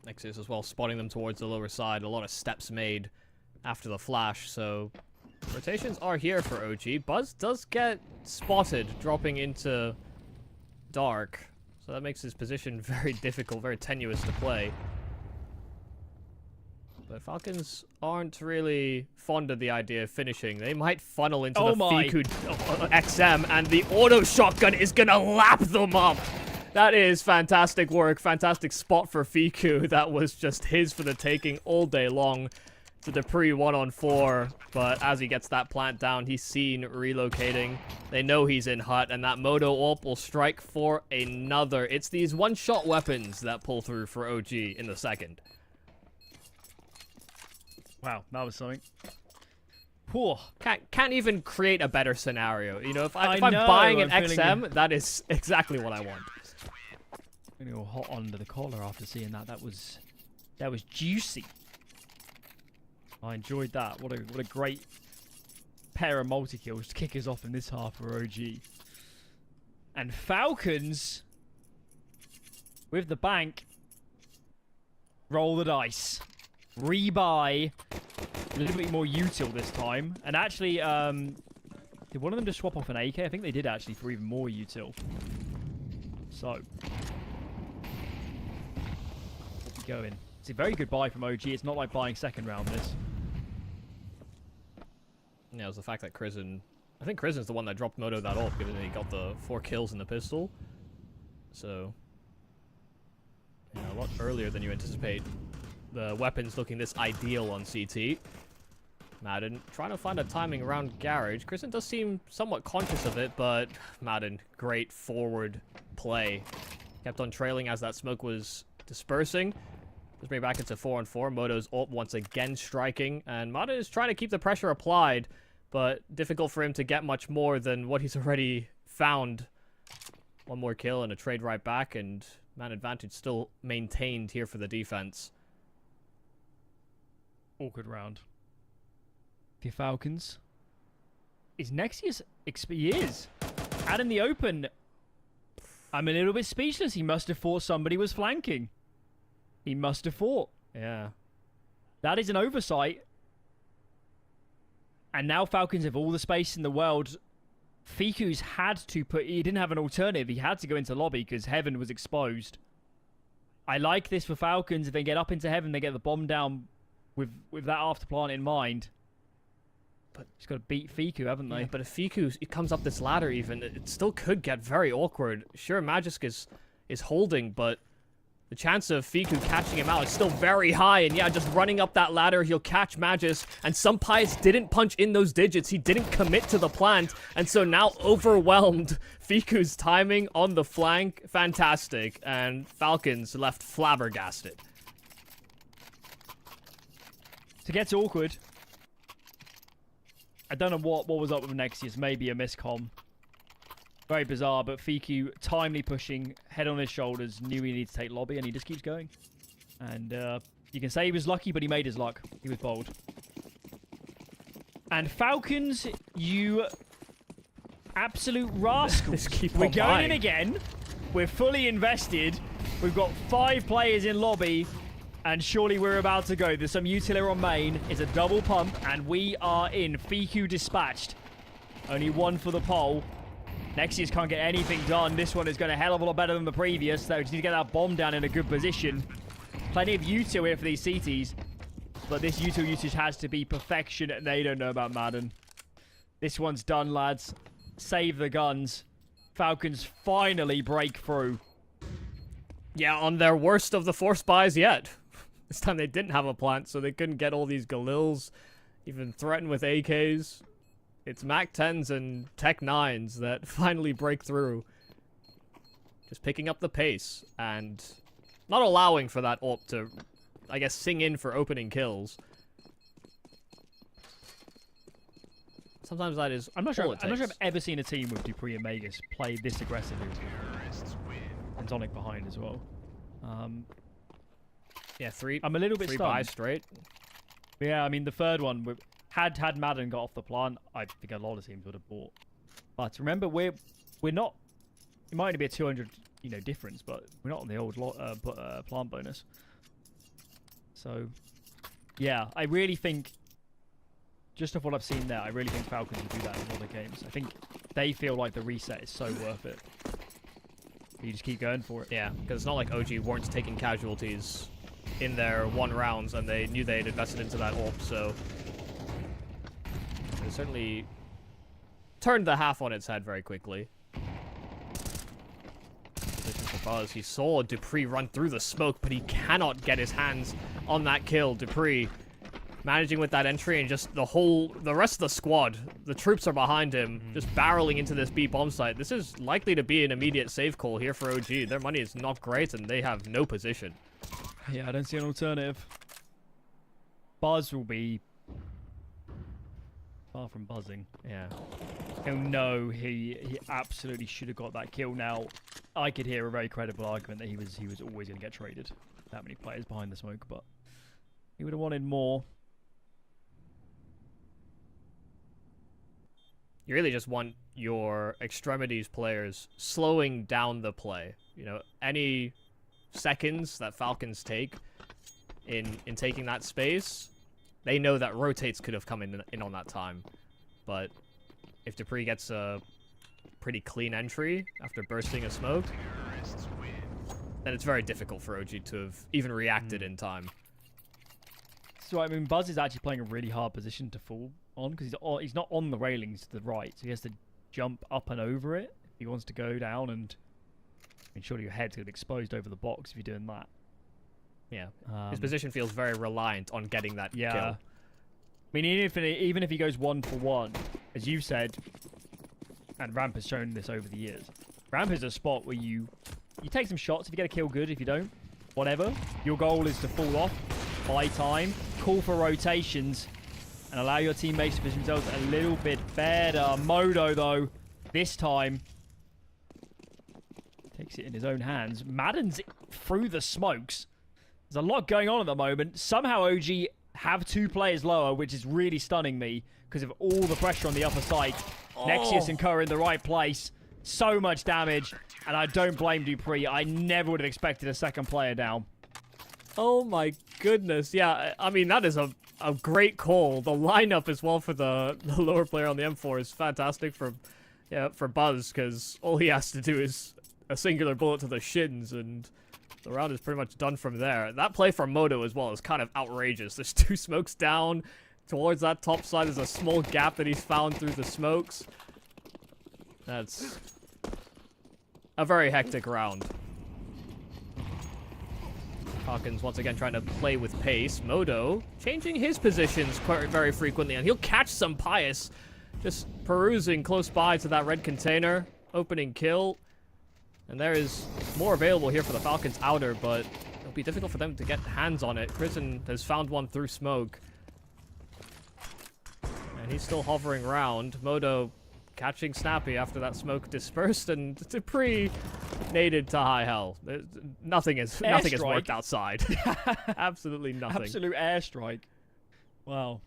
Nexus as well, spotting them towards the lower side. A lot of steps made after the flash, so rotations are here for OG. Buzz does get spotted dropping into dark, so that makes his position very difficult, very tenuous to play. But Falcons aren't really fond of the idea of finishing. They might funnel into the Fiku XM, and the auto shotgun is gonna lap them up. That is fantastic work, fantastic spot for Fiku. That was just his for the taking all day long. It's a Dupree 1-on-4, but as he gets that plant down, he's seen relocating. They know he's in Hut, and that Moto AWP will strike for another. It's these one-shot weapons that pull through for OG in the second. Wow, that was something. Whew. Can't even create a better scenario. You know, if I'm know, buying an I'm XM, that is exactly what I want. I'm gonna go hot under the collar after seeing that. That was juicy. I enjoyed that. What a great pair of multi-kills to kick us off in this half for OG. And Falcons, with the bank, roll the dice. Rebuy a little bit more util this time. And actually, did one of them just swap off an AK? I think they did actually for even more util. So, keep going. It's a very good buy from OG. It's not like buying second round this. Yeah, it was the fact that Crizzen... I think Crizzen's the one that dropped Moto that off, given that he got the 4 kills in the pistol. So... yeah, a lot earlier than you anticipate. The weapons looking this ideal on CT. Madden trying to find a timing around Garage. Crizzen does seem somewhat conscious of it, but Madden, great forward play. Kept on trailing as that smoke was dispersing. Let's bring it back into 4-on-4. Moto's ult once again striking, and Madden is trying to keep the pressure applied, but difficult for him to get much more than what he's already found. One more kill and a trade right back, and man advantage still maintained here for the defense. Awkward round. The Falcons. Is Nexius... he is. Out in the open. I'm a little bit speechless. He must have thought somebody was flanking. He must have thought. Yeah. That is an oversight. And now Falcons have all the space in the world. Fiku's had to put... he didn't have an alternative. He had to go into lobby because Heaven was exposed. I like this for Falcons. If they get up into Heaven, they get the bomb down with that afterplant in mind. But just got to beat Fiku, haven't they? Yeah, but if Fiku comes up this ladder even, it still could get very awkward. Sure, Magisk is holding, but the chance of Fiku catching him out is still very high. And yeah, just running up that ladder, he'll catch Magisk. And Sunpies didn't punch in those digits. He didn't commit to the plant. And so now overwhelmed. Fiku's timing on the flank, fantastic. And Falcons left flabbergasted. To get awkward. I don't know what was up with Nexius. Maybe a miscom. Very bizarre, but Fiku timely pushing, head on his shoulders, knew he needed to take lobby, and he just keeps going. And you can say he was lucky, but he made his luck. He was bold. And Falcons, you absolute rascals. We're going in again. We're fully invested. We've got 5 players in lobby. And surely we're about to go. There's some util on main. It's a double pump. And we are in. Fiku dispatched. Only 1 for the pole. Nexius can't get anything done. This one is going a hell of a lot better than the previous. So just need to get that bomb down in a good position. Plenty of util here for these CTs. But this util usage has to be perfection. And they don't know about Madden. This one's done, lads. Save the guns. Falcons finally break through. Yeah, on their worst of the 4 spies yet. This time they didn't have a plant, so they couldn't get all these Galils, even threaten with AKs. It's Mac 10s and Tech 9s that finally break through. Just picking up the pace and not allowing for that AWP to, I guess, sing in for opening kills. Sometimes that is I'm not sure I've I've ever seen a team with Dupree and Magus play this aggressively. And Sonic behind as well. Yeah, 3. I'm a little bit 3 stunned. buys straight. Yeah, I mean the third one had Madden got off the plant, I think a lot of teams would have bought. But remember, we're not. It might only be a 200, difference, but we're not on the old plant bonus. So, yeah, I really think. Just of what I've seen there, I really think Falcons will do that in other games. I think they feel like the reset is so worth it. You just keep going for it. Yeah, because it's not like OG weren't taking casualties in their 1 rounds, and they knew they'd invested into that AWP, so they certainly turned the half on its head very quickly. Buzz. He saw Dupree run through the smoke, but he cannot get his hands on that kill. Dupree managing with that entry, and just the rest of the squad, the troops are behind him, just barreling into this B bomb site. This is likely to be an immediate save call here for OG. Their money is not great, and they have no position. Yeah, I don't see an alternative. Buzz will be far from buzzing. Yeah. Oh no, he absolutely should have got that kill. Now, I could hear a very credible argument that he was always going to get traded. That many players behind the smoke, but he would have wanted more. you really just want your extremities players slowing down the play. You know, any seconds that Falcons take in taking that space, they know that rotates could have come in on that time. But if Dupree gets a pretty clean entry after bursting a smoke, then it's very difficult for OG to have even reacted in time. So, I mean, Buzz is actually playing a really hard position to fall on because he's not on the railings to the right, so he has to jump up and over it if he wants to go down, and I mean, surely your head's going to be exposed over the box if you're doing that. Yeah, his position feels very reliant on getting that kill. I mean, even if he goes 1-for-1, as you said, and Ramp has shown this over the years, Ramp is a spot where you take some shots if you get a kill, good. If you don't, whatever. Your goal is to fall off, buy time, call for rotations, and allow your teammates to position themselves a little bit better. Modo, though, this time takes it in his own hands. Madden's through the smokes. There's a lot going on at the moment. Somehow OG have 2 players lower, which is really stunning me because of all the pressure on the upper side. Nexius and Kerr in the right place. So much damage, and I don't blame Dupree. I never would have expected a second player down. Oh my goodness. Yeah, I mean, that is a great call. The lineup as well for the lower player on the M4 is fantastic for Buzz, because all he has to do is a singular bullet to the shins, and the round is pretty much done from there. That play from Moto as well is kind of outrageous. There's 2 smokes down towards that top side. There's a small gap that he's found through the smokes. That's a very hectic round. Falcons once again trying to play with pace. Modo changing his positions quite very frequently, and he'll catch some Pious just perusing close by to that red container. Opening kill. And there is more available here for the Falcons outer, but it'll be difficult for them to get hands on it. Prison has found one through smoke. And he's still hovering around. Modo catching Snappy after that smoke dispersed, and Dupree naded to high hell. Nothing has worked outside. Absolutely nothing. Absolute airstrike. Wow.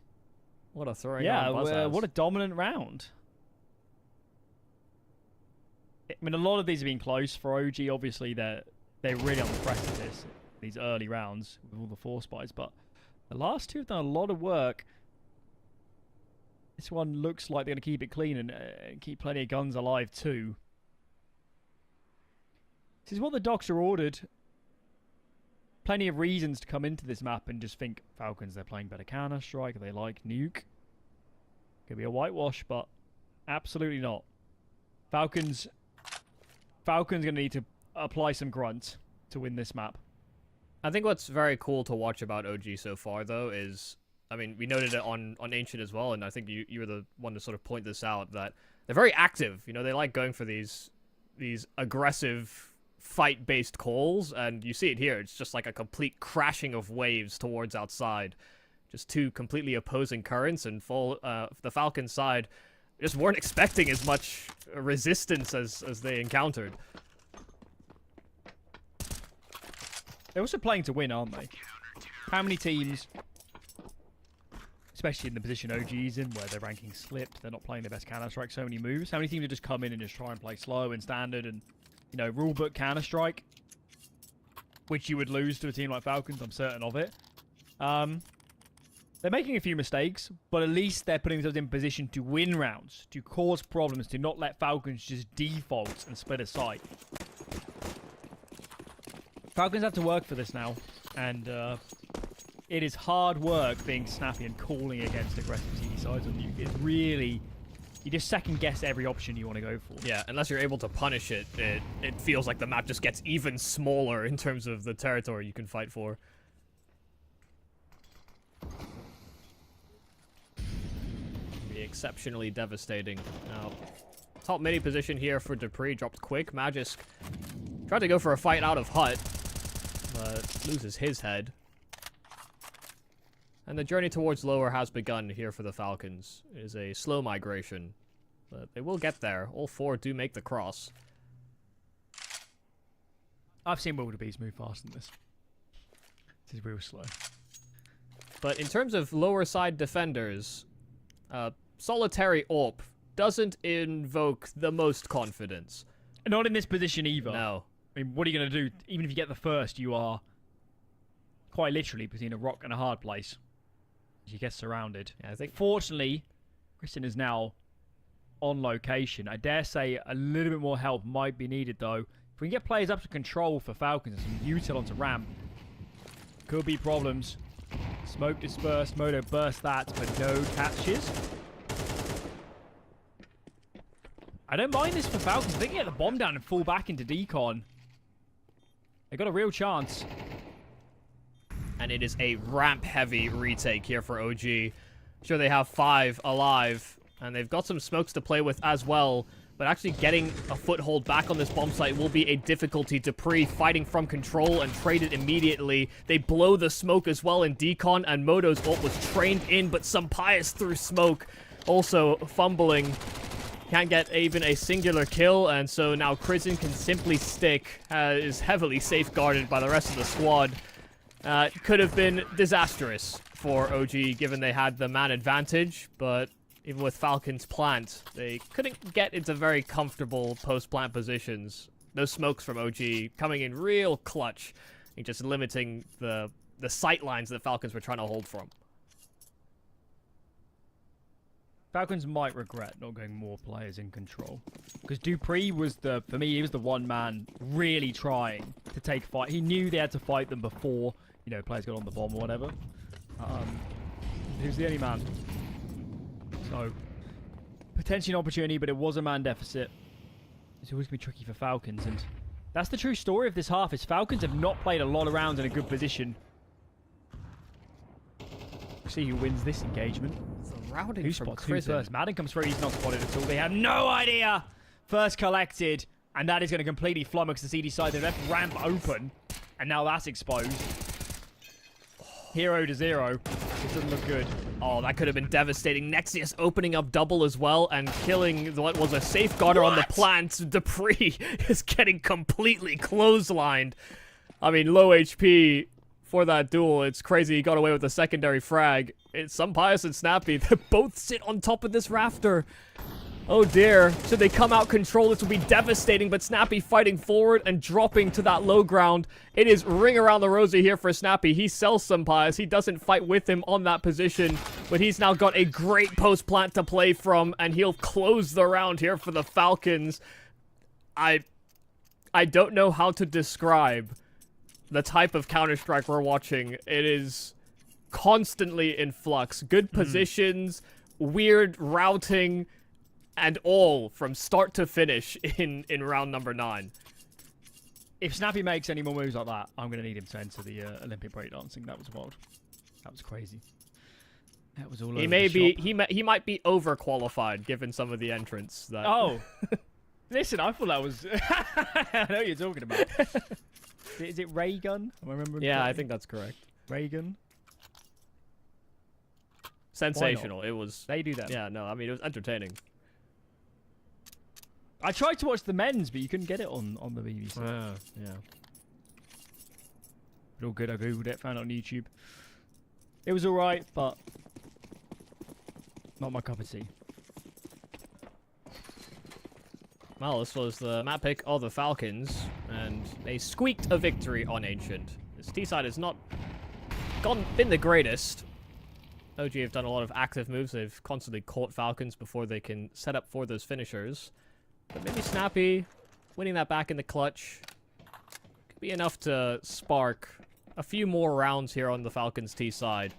What a throwing. Yeah, what a dominant round. I mean, a lot of these have been close for OG. Obviously, they're really on the precipice these early rounds with all the force buys, but the last 2 have done a lot of work. This one looks like they're going to keep it clean and keep plenty of guns alive too. This is what the docs are ordered. Plenty of reasons to come into this map and just think Falcons, they're playing better Counter-Strike, they like Nuke. Could be a whitewash, but absolutely not. Falcons going to need to apply some grunt to win this map. I think what's very cool to watch about OG so far, though, is, I mean, we noted it on Ancient as well, and I think you were the one to sort of point this out, that they're very active. You know, they like going for these aggressive fight-based calls, and you see it here. It's just like a complete crashing of waves towards outside. Just 2 completely opposing currents, and the Falcon side just weren't expecting as much resistance as they encountered. They're also playing to win, aren't they? How many teams, especially in the position OG's in, where their rankings slipped, they're not playing their best Counter-Strike, so many moves. How many teams have just come in and just try and play slow and standard and, you know, rulebook Counter-Strike, which you would lose to a team like Falcons, I'm certain of it. They're making a few mistakes, but at least they're putting themselves in position to win rounds, to cause problems, to not let Falcons just default and split a side. Falcons have to work for this now, and it is hard work being snappy and calling against aggressive TD sides on you. It's really, you just second guess every option you want to go for. Yeah, unless you're able to punish it, it feels like the map just gets even smaller in terms of the territory you can fight for. Be exceptionally devastating. Now, top midi position here for Dupree, dropped quick. Magisk tried to go for a fight out of hut, but loses his head. And the journey towards lower has begun here for the Falcons. It is a slow migration, but they will get there. All 4 do make the cross. I've seen Wildebeest move fast in this. This is real slow. But in terms of lower side defenders, Solitary AWP doesn't invoke the most confidence. Not in this position either. No. I mean, what are you going to do? Even if you get the first, you are quite literally between a rock and a hard place. You get surrounded. Yeah, I think. Fortunately, Christian is now on location. I dare say a little bit more help might be needed, though. If we can get players up to control for Falcons and some util onto ramp, could be problems. Smoke dispersed, Moto burst that, but no catches. I don't mind this for Falcons. They can get the bomb down and fall back into decon. They got a real chance. And it is a ramp-heavy retake here for OG. Sure, they have 5 alive, and they've got some smokes to play with as well. But actually getting a foothold back on this bomb site will be a difficulty. Dupree fighting from control and traded immediately. They blow the smoke as well in decon, and Moto's ult was trained in, but some pious through smoke. Also fumbling. Can't get even a singular kill, and so now Crizin can simply stick. Is heavily safeguarded by the rest of the squad. Could have been disastrous for OG, given they had the man advantage, but even with Falcons plant, they couldn't get into very comfortable post-plant positions. Those smokes from OG coming in real clutch and just limiting the sight lines that Falcons were trying to hold from. Falcons might regret not going more players in control. Because Dupree was for me, he was the one man really trying to take fight. He knew they had to fight them before, you know, players got on the bomb or whatever. He was the only man. So, potentially an opportunity, but it was a man deficit. It's always going to be tricky for Falcons, and that's the true story of this half, is Falcons have not played a lot of rounds in a good position. See who wins this engagement. The routing Who from spots who Crizin. first? Madden comes through, he's not spotted at all. They have no idea! First collected, and that is going to completely flummox the CD side. They left ramp open, and now that's exposed. Hero to 0. It doesn't look good. Oh, that could have been devastating. Nexius opening up double as well and killing what was a safeguarder on the plant. Dupree is getting completely clotheslined. I mean, low HP for that duel. It's crazy he got away with the secondary frag. It's some Pious and Snappy that both sit on top of this rafter. Oh dear. Should they come out control, this will be devastating, but Snappy fighting forward and dropping to that low ground. It is ring around the rosy here for Snappy. He sells some Pious. He doesn't fight with him on that position, but he's now got a great post plant to play from, and he'll close the round here for the Falcons. I don't know how to describe the type of Counter-Strike we're watching. It is constantly in flux. Good positions, weird routing, and all from start to finish in round number 9. If Snappy makes any more moves like that, I'm going to need him to enter the Olympic breakdancing. That was wild. That was crazy. That was all over the shop. He might be overqualified given some of the entrants. That... Oh. Listen, I thought that was... I know what you're talking about. Is it Ray Gun? Am I remembering Yeah, correctly? I think that's correct. Ray Gun? Sensational. It was... They do that. Yeah, no, I mean, it was entertaining. I tried to watch the men's, but you couldn't get it on the BBC. Yeah. But all good, I googled it, found it on YouTube. It was alright, but not my cup of tea. Well, this was the map pick of the Falcons, and they squeaked a victory on Ancient. This T-side has not been the greatest. OG have done a lot of active moves. They've constantly caught Falcons before they can set up for those finishers. But maybe Snappy winning that back in the clutch could be enough to spark a few more rounds here on the Falcons T side.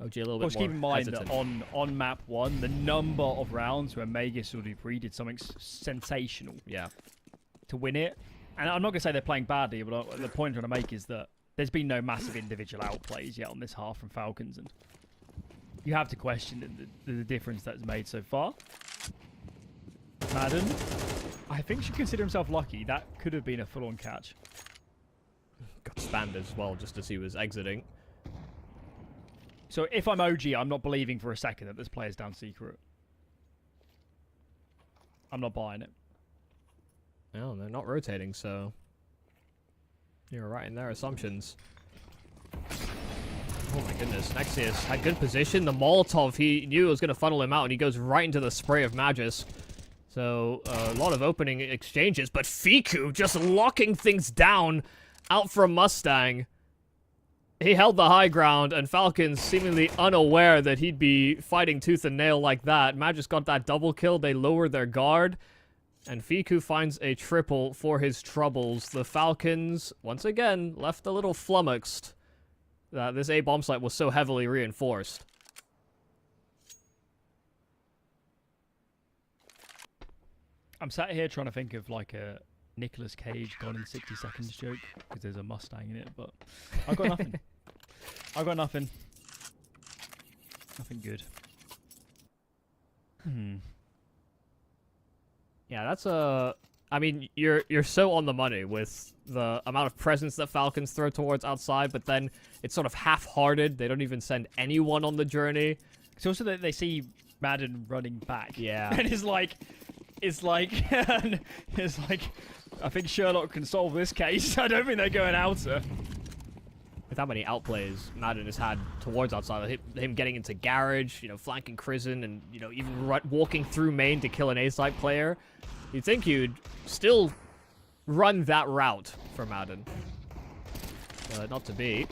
OG a little bit more keep in mind hesitant. that on map 1, the number of rounds where Magus or Dupree did something sensational to win it. And I'm not going to say they're playing badly, but the point I'm trying to make is that there's been no massive individual outplays yet on this half from Falcons, and you have to question the difference that's made so far. Madden, I think, should consider himself lucky. That could have been a full-on catch. Got spammed as well just as he was exiting. So if I'm OG, I'm not believing for a second that this player's down secret. I'm not buying it. Well, they're not rotating, so you're right in their assumptions. Oh my goodness, Nexius had good position. The Molotov, he knew it was going to funnel him out, and he goes right into the spray of Magus. So, a lot of opening exchanges, but Fiku just locking things down out from Mustang. He held the high ground, and Falcons seemingly unaware that he'd be fighting tooth and nail like that. Magus got that double kill, they lower their guard, and Fiku finds a triple for his troubles. The Falcons, once again, left a little flummoxed that this A-bomb site was so heavily reinforced. I'm sat here trying to think of like a Nicolas Cage Gone in 60 Seconds joke, because there's a Mustang in it, but I've got nothing. I've got nothing. Nothing good. Yeah, that's a... I mean, you're so on the money with the amount of presence that Falcons throw towards outside, but then it's sort of half-hearted. They don't even send anyone on the journey. It's also that they see Madden running back. Yeah. And it's like, I think Sherlock can solve this case. I don't think they're going outer. With how many outplays Madden has had towards outside, him getting into garage, you know, flanking Crizzen, and, you know, even walking through main to kill an A-site player, you'd think you'd still run that route for Madden. But not to be.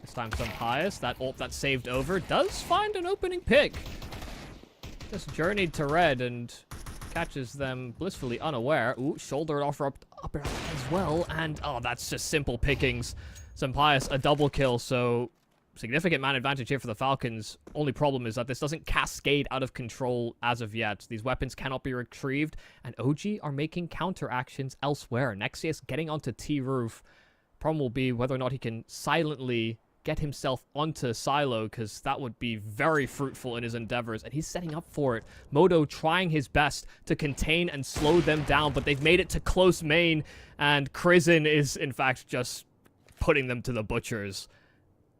This time some Pious, that ult that saved over, does find an opening pick. Just journeyed to red and catches them blissfully unaware. Ooh, shouldered off up as well, and oh, that's just simple pickings. Pious, a double kill, so significant man advantage here for the Falcons. Only problem is that this doesn't cascade out of control as of yet. These weapons cannot be retrieved, and OG are making counter actions elsewhere. Nexius getting onto T-roof. Problem will be whether or not he can silently get himself onto Silo, because that would be very fruitful in his endeavors, and he's setting up for it. Modo trying his best to contain and slow them down, but they've made it to close main, and Crizzen is, in fact, just putting them to the butchers.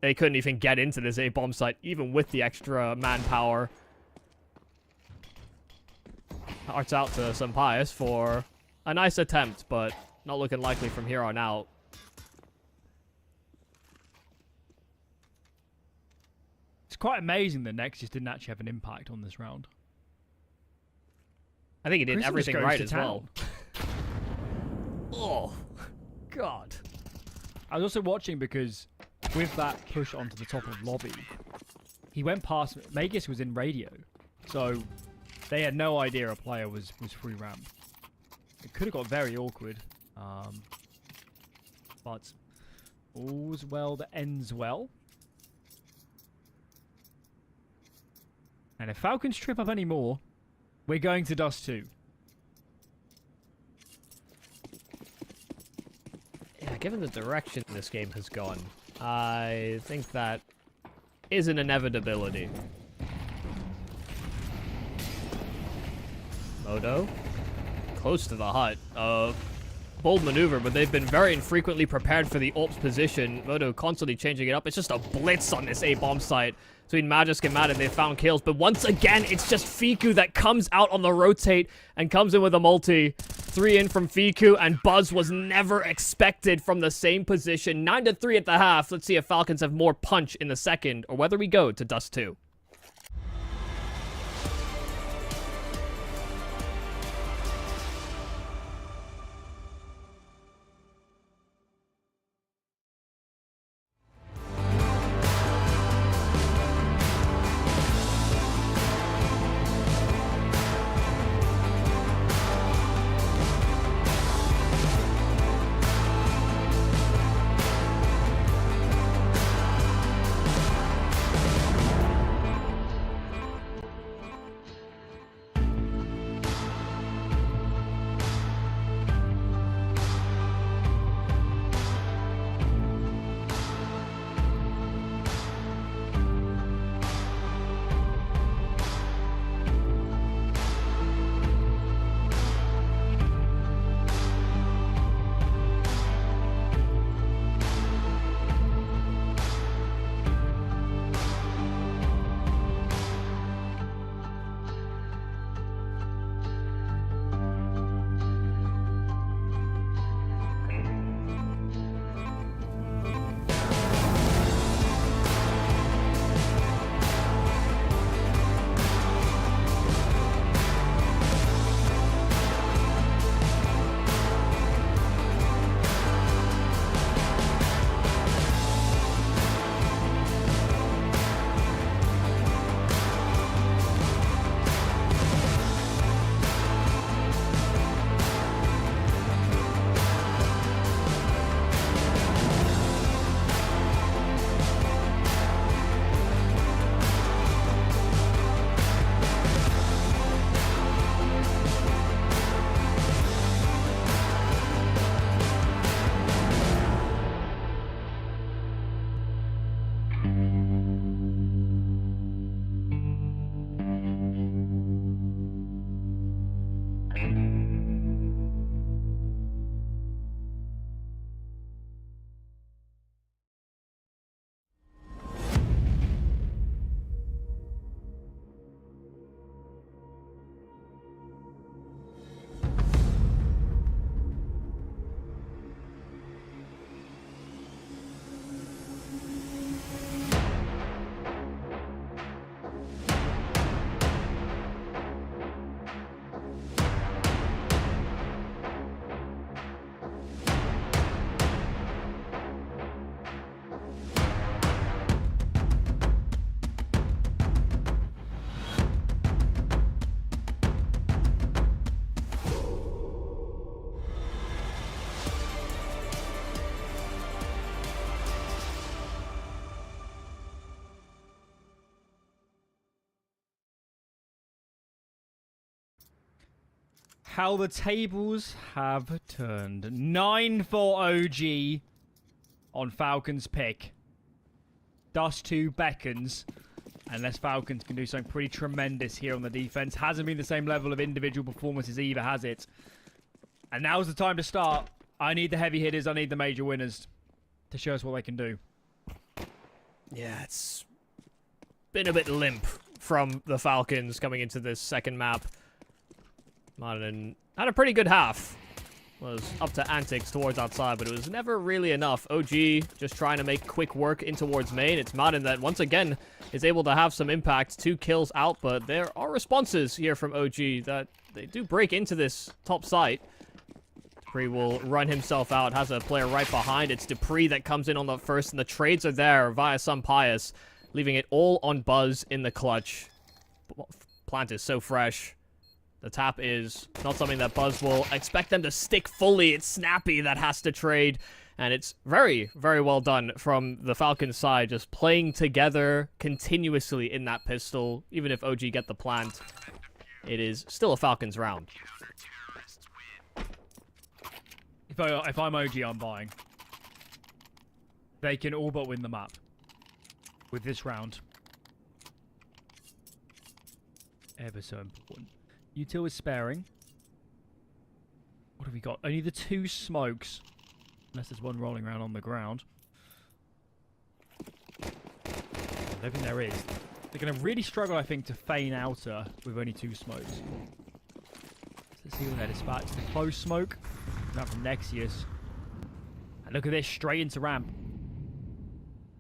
They couldn't even get into this A-bomb site, even with the extra manpower. Hearts out to Pious for a nice attempt, but not looking likely from here on out. It's quite amazing that Nexus didn't actually have an impact on this round. I think he did Crizzen everything goes right to as town. well. Oh, God. I was also watching because with that push onto the top of lobby, he went past... Magus was in radio, so they had no idea a player was free ramp. It could have got very awkward, but all's well that ends well. And if Falcons trip up any more, we're going to Dust 2. Yeah, given the direction this game has gone, I think that is an inevitability. Modo, close to the hut. Bold maneuver, but they've been very infrequently prepared for the ult's position. Modo constantly changing it up. It's just a blitz on this A-bomb site between Magisk and Madden. They found kills, but once again, it's just Fiku that comes out on the rotate and comes in with a multi. 3 in from Fiku, and Buzz was never expected from the same position. 9-3 at the half. Let's see if Falcons have more punch in the second, or whether we go to Dust 2. how the tables have turned. 9 for OG on Falcons pick. Dust 2 beckons. Unless Falcons can do something pretty tremendous here on the defense. Hasn't been the same level of individual performances either, has it? And now's the time to start. I need the heavy hitters. I need the major winners to show us what they can do. Yeah, it's been a bit limp from the Falcons coming into this second map. Martin had a pretty good half. Was up to antics towards outside, but it was never really enough. OG just trying to make quick work in towards main. It's Martin that once again is able to have some impact. 2 kills out, but there are responses here from OG that they do break into this top site. Dupree will run himself out, has a player right behind. It's Dupree that comes in on the first, and the trades are there via Some Pious, leaving it all on Buzz in the clutch. Plant is so fresh. The tap is not something that Buzz will expect them to stick fully. It's Snappy that has to trade. And it's very, very well done from the Falcons side. Just playing together continuously in that pistol. Even if OG get the plant, it is still a Falcons round. If I'm OG, I'm buying. They can all but win the map with this round. Ever so important. Util is sparing. What have we got? Only the 2 smokes. Unless there's one rolling around on the ground. I don't think there is. They're going to really struggle, I think, to feign outer with only 2 smokes. Let's see what they're dispatched. The close smoke. Not from Nexius. And look at this. Straight into ramp.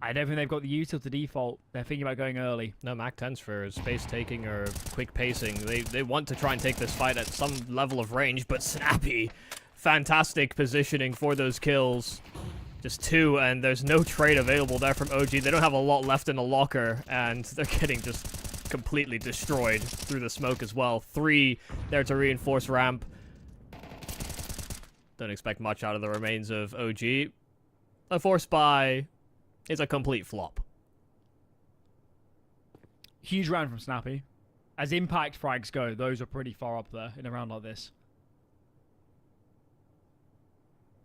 I don't think they've got the util to default. They're thinking about going early. No, Mac 10s for space taking or quick pacing. They want to try and take this fight at some level of range, but Snappy, fantastic positioning for those kills. Just 2, and there's no trade available there from OG. They don't have a lot left in the locker, and they're getting just completely destroyed through the smoke as well. 3 there to reinforce ramp. Don't expect much out of the remains of OG. A force buy is a complete flop. Huge round from Snappy. As impact frags go, those are pretty far up there in a round like this.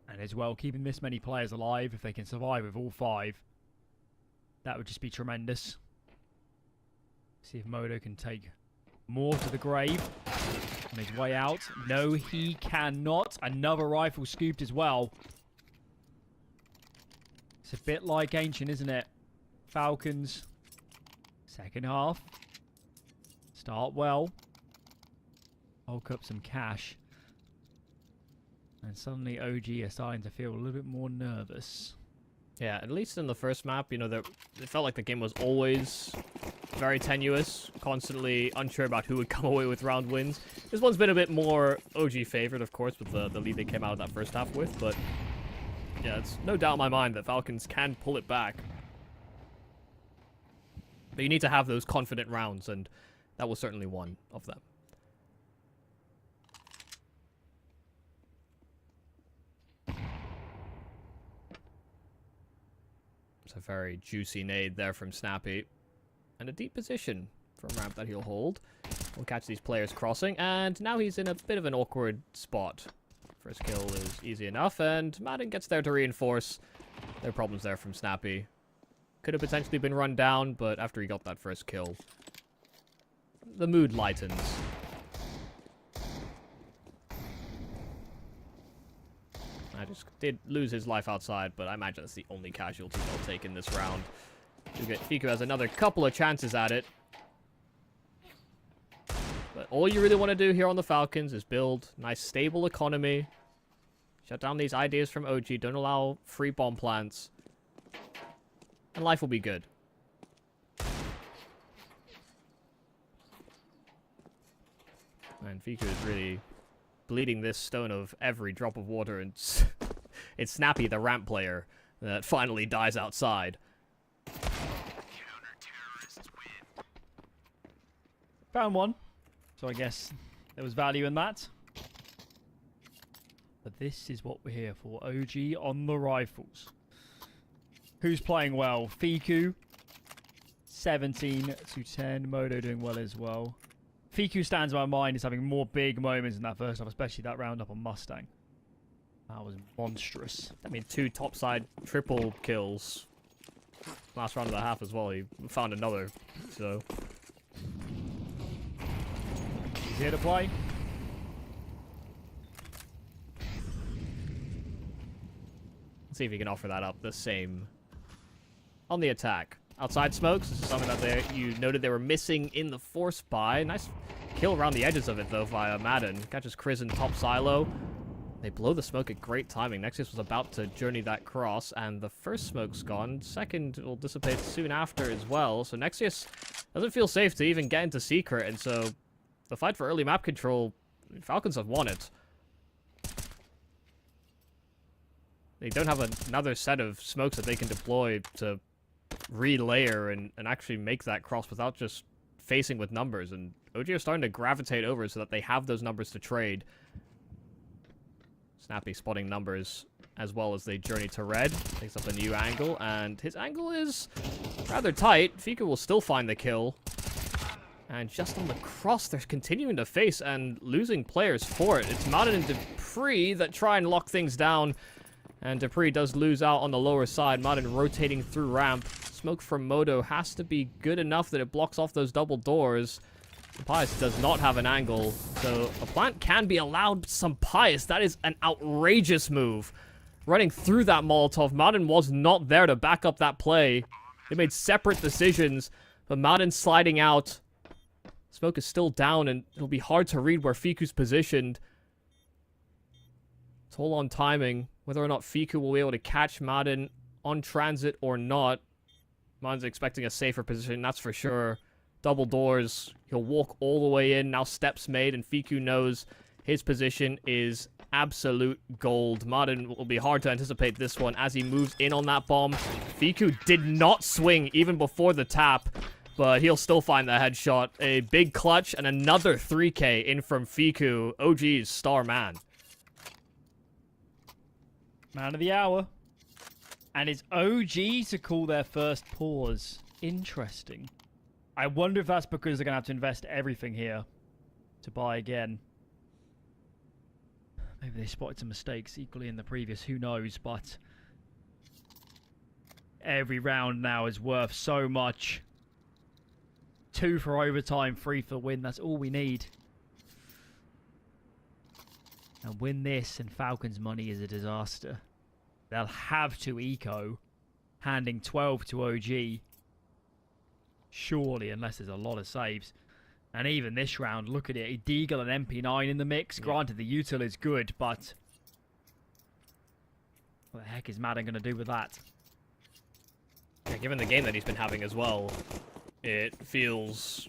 And as well, keeping this many players alive, if they can survive with all 5, that would just be tremendous. See if Modo can take more to the grave on his way out. No, he cannot. Another rifle scooped as well. It's a bit like Ancient, isn't it? Falcons. Second half. Start well. Bulk up some cash. And suddenly OG are starting to feel a little bit more nervous. Yeah, at least in the first map, you know, it felt like the game was always very tenuous, constantly unsure about who would come away with round wins. This one's been a bit more OG favored, of course, with the lead they came out of that first half with, but yeah, it's no doubt in my mind that Falcons can pull it back. But you need to have those confident rounds, and that was certainly one of them. It's a very juicy nade there from Snappy. And a deep position from ramp that he'll hold. We'll catch these players crossing, and now he's in a bit of an awkward spot. First kill is easy enough, and Madden gets there to reinforce. There are problems there from Snappy. Could have potentially been run down, but after he got that first kill, the mood lightens. I just did lose his life outside, but I imagine that's the only casualty they'll take in this round. Fiku has another couple of chances at it. But all you really want to do here on the Falcons is build nice stable economy. Shut down these ideas from OG. Don't allow free bomb plants. And life will be good. And Fiku is really bleeding this stone of every drop of water, and it's Snappy, the ramp player, that finally dies outside. Found one. So I guess there was value in that. But this is what we're here for. OG on the rifles. Who's playing well? Fiku. 17 to 10. Modo doing well as well. Fiku stands in my mind as having more big moments in that first half, especially that roundup on Mustang. That was monstrous. I mean, 2 topside triple kills. Last round of the half as well. He found another. So He's here to play. let's see if he can offer that up the same on the attack. Outside smokes. This is something that you noted they were missing in the force buy. Nice kill around the edges of it though via Madden. Catches Chris in top silo. They blow the smoke at great timing. Nexus was about to journey that cross, and the first smoke's gone. Second will dissipate soon after as well. So Nexius doesn't feel safe to even get into secret, and so the fight for early map control, Falcons have won it. They don't have another set of smokes that they can deploy to relayer and actually make that cross without just facing with numbers, and OG are starting to gravitate over so that they have those numbers to trade. Snappy spotting numbers as well as they journey to red. Takes up a new angle, and his angle is rather tight. Fika will still find the kill. And just on the cross, they're continuing to face and losing players for it. It's Madden and Dupree that try and lock things down. And Dupree does lose out on the lower side. Madden rotating through ramp. Smoke from Moto has to be good enough that it blocks off those double doors. Pius does not have an angle, so a plant can be allowed. Some Pius, that is an outrageous move. Running through that Molotov, Madden was not there to back up that play. They made separate decisions, but Madden sliding out. Smoke is still down, and it'll be hard to read where Fiku's positioned. Toll on timing, whether or not Fiku will be able to catch Madden on transit or not. Madden's expecting a safer position, that's for sure. Double doors, he'll walk all the way in, now steps made, and Fiku knows his position is absolute gold. Madden will be hard to anticipate this one as he moves in on that bomb. Fiku did not swing even before the tap, but he'll still find the headshot. A big clutch and another 3K in from Fiku, OG's star man. Man of the hour. And it's OG to call their first pause. Interesting. I wonder if that's because they're going to have to invest everything here to buy again. Maybe they spotted some mistakes equally in the previous, who knows, but every round now is worth so much. 2 for overtime, 3 for win, that's all we need. And win this and Falcons money is a disaster. They'll have to eco, handing 12 to OG. Surely, unless there's a lot of saves. And even this round, look at it. A Deagle and MP9 in the mix. Granted, the util is good, but what the heck is Madden going to do with that? Yeah, given the game that he's been having as well, it feels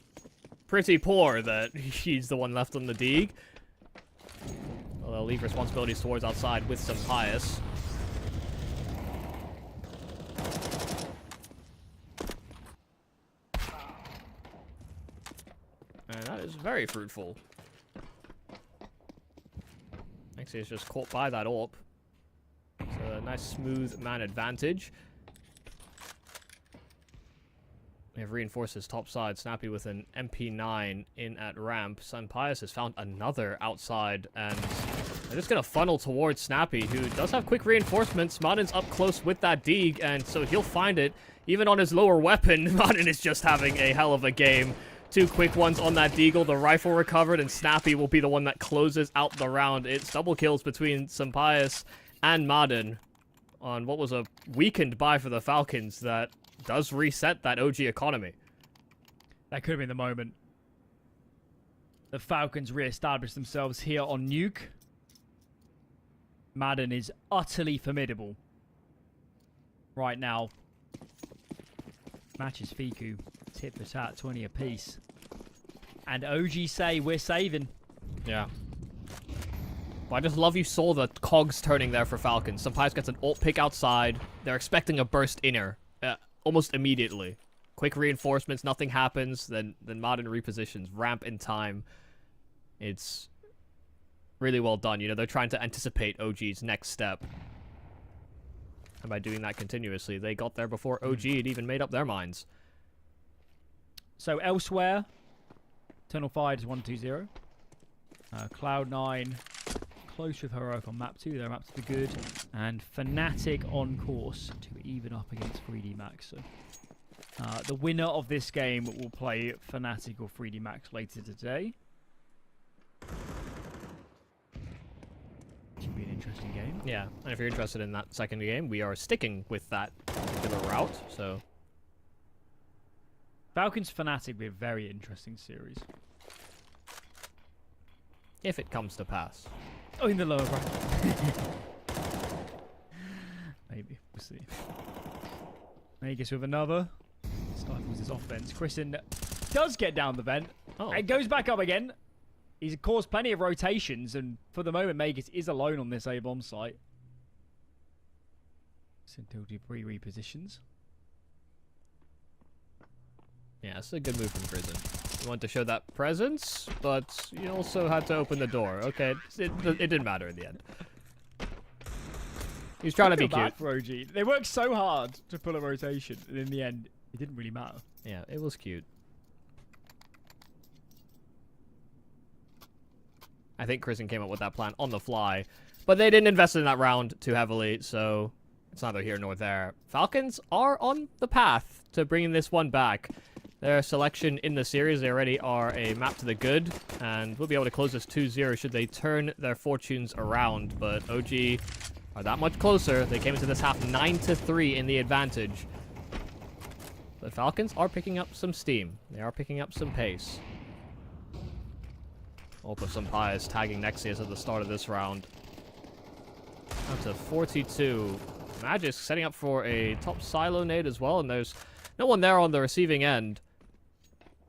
pretty poor that he's the one left on the Deag. Well, they'll leave responsibilities towards outside with some Pius. And that is very fruitful. Actually, it's just caught by that AWP. It's a nice smooth man advantage. They have reinforced his top side. Snappy with an MP9 in at ramp. Sun Pius has found another outside, and they're just going to funnel towards Snappy, who does have quick reinforcements. Martin's up close with that Deag, and so he'll find it. Even on his lower weapon, Martin is just having a hell of a game. 2 quick ones on that Deagle. The rifle recovered, and Snappy will be the one that closes out the round. It's double kills between Sampius and Madden on what was a weakened buy for the Falcons that does reset that OG economy. That could have been the moment. The Falcons re-established themselves here on Nuke. Madden is utterly formidable right now. Matches Fiku. Tit for tat, 20 apiece. And OG say we're saving. Yeah. Well, I just love you saw the cogs turning there for Falcons. Sometimes gets an ult pick outside. They're expecting a burst inner almost immediately. Quick reinforcements, nothing happens. Then Madden repositions, ramp in time. It's really well done. You know, they're trying to anticipate OG's next step. And by doing that continuously, they got there before OG had even made up their minds. So elsewhere, Eternal Fire is 1-2-0. Cloud9 close with Heroic on map 2. They're map to the good. And Fnatic on course to even up against 3D Max. So the winner of this game will play Fnatic or 3D Max later today. Should be an interesting game. Yeah, and if you're interested in that second game, we are sticking with that particular route, so... Falcons Fnatic will be a very interesting series. If it comes to pass. Oh, in the lower bracket. Maybe. We'll see. Magus with another. Stifles his offense. Christen does get down the vent. Oh. And goes back up again. He's caused plenty of rotations, and for the moment, Magus is alone on this A-bomb site. Until debris repositions. Yeah, it's a good move from Prison. You want to show that presence, but you also had to open the door. Okay, it didn't matter in the end. He's trying to be cute. For OG. They worked so hard to pull a rotation, and in the end, it didn't really matter. Yeah, it was cute. I think Christen came up with that plan on the fly, but they didn't invest in that round too heavily, so it's neither here nor there. Falcons are on the path to bringing this one back. Their selection in the series, they already are a map to the good, and we'll be able to close this 2-0 should they turn their fortunes around, but OG are that much closer. They came into this half 9-3 in the advantage. The Falcons are picking up some steam. They are picking up some pace. Opus Sampaio tagging Nexius at the start of this round. Up to 42. Magisk setting up for a top silo nade as well, and there's no one there on the receiving end.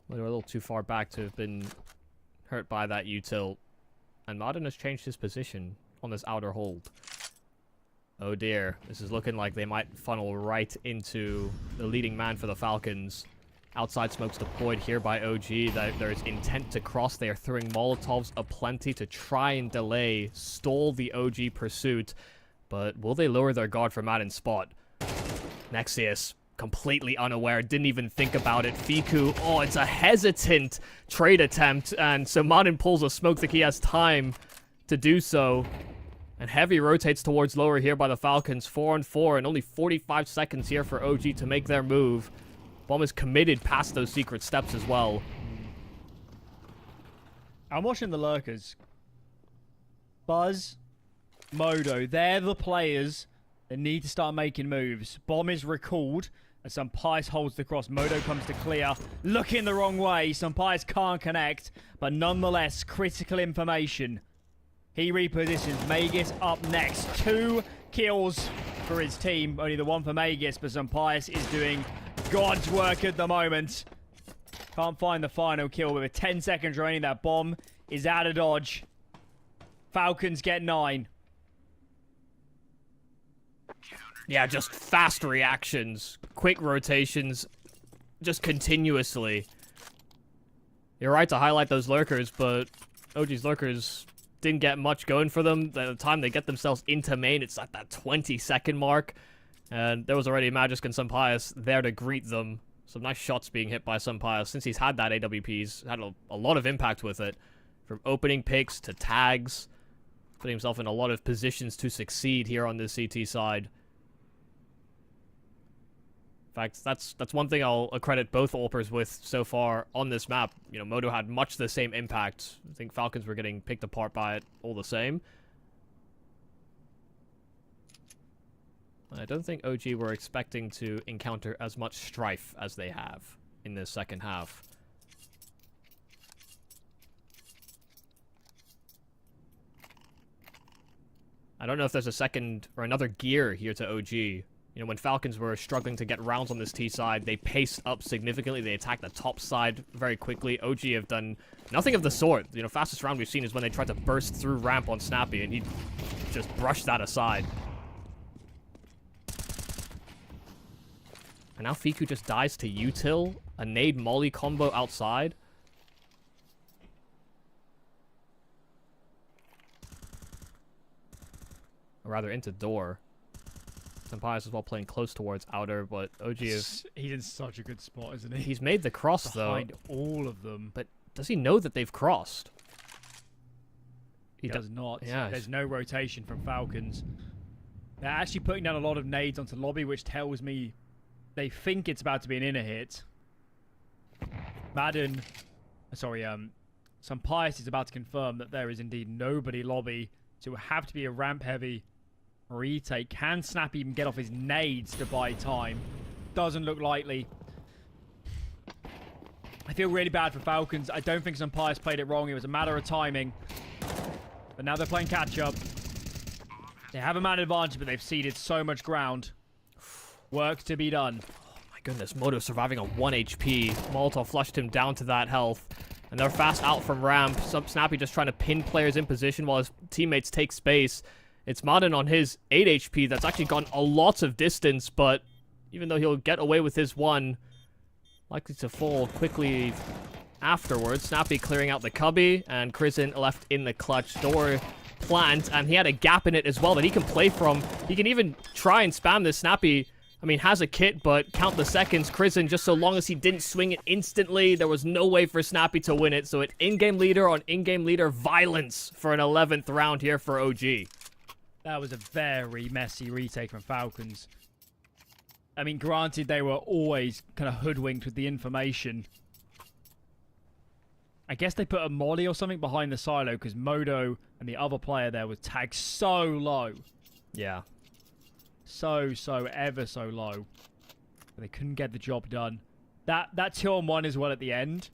They were a little too far back to have been hurt by that util. And Martin has changed his position on this outer hold. Oh dear, this is looking like they might funnel right into the leading man for the Falcons. Outside smokes deployed here by OG. There is intent to cross. They are throwing Molotovs aplenty to try and delay, stall the OG pursuit. But will they lower their guard for Madden's spot? Nexius, completely unaware, didn't even think about it. Fiku, oh, it's a hesitant trade attempt. And so Madden pulls a smoke that he has time to do so. And Heavy rotates towards lower here by the Falcons. 4-on-4 and only 45 seconds here for OG to make their move. Bomb is committed past those secret steps as well. I'm watching the lurkers. Buzz, Modo, they're the players that need to start making moves. Bomb is recalled as Sampaio holds the cross. Modo comes to clear, looking the wrong way. Sampaio can't connect, but nonetheless, critical information. He repositions. Magus up next. 2 kills for his team. Only the one for Magus, but Sampaio is doing God's work at the moment. Can't find the final kill, but with 10 seconds remaining, that bomb is out of dodge. Falcons get 9. Yeah, just fast reactions, quick rotations, just continuously. You're right to highlight those lurkers, but OG's lurkers didn't get much going for them. By the time they get themselves into main, it's at that 20-second mark. And there was already Magisk and Sampaio there to greet them. Some nice shots being hit by Sampaio. Since he's had that AWP, he's had a lot of impact with it. From opening picks to tags. Putting himself in a lot of positions to succeed here on this CT side. In fact, that's one thing I'll accredit both Alpers with so far on this map. You know, Modo had much the same impact. I think Falcons were getting picked apart by it all the same. I don't think OG were expecting to encounter as much strife as they have in this second half. I don't know if there's a second or another gear here to OG. You know, when Falcons were struggling to get rounds on this T side, they paced up significantly. They attacked the top side very quickly. OG have done nothing of the sort. You know, fastest round we've seen is when they tried to burst through ramp on Snappy, and he just brushed that aside. And now Fiku just dies to util. A nade molly combo outside. Or rather, into door. Sampaio as well playing close towards outer, but OG is... He's in such a good spot, isn't he? He's made the cross, though. Behind all of them. But Does he know that they've crossed? He does not. Yeah. There's no rotation from Falcons. They're actually putting down a lot of nades onto lobby, which tells me they think it's about to be an inner hit. Some Pious is about to confirm that there is indeed nobody lobby, so it will have to be a ramp-heavy retake. Can Snap even get off his nades to buy time? Doesn't look likely. I feel really bad for Falcons. I don't think some Pious played it wrong. It was a matter of timing. But now they're playing catch-up. They have a man advantage, but they've ceded so much ground. Work to be done. Oh my goodness, Moto surviving on 1 HP. Molotov flushed him down to that health. And they're fast out from ramp. Snappy just trying to pin players in position while his teammates take space. It's Madden on his 8 HP that's actually gone a lot of distance, but even though he'll get away with his one, likely to fall quickly afterwards. Snappy clearing out the cubby, and Krisen left in the clutch. Door plant, and he had a gap in it as well that he can play from. He can even try and spam this. Snappy, I mean, has a kit, but count the seconds. Krisen, just so long as he didn't swing it instantly, there was no way for Snappy to win it. So an in-game leader on in-game leader violence for an 11th round here for OG. That was a very messy retake from Falcons. I mean, granted, they were always kind of hoodwinked with the information. I guess they put a molly or something behind the silo because Modo and the other player there was tagged so low. Yeah. So ever so low. But they couldn't get the job done. That 2-on-1 as well at the end.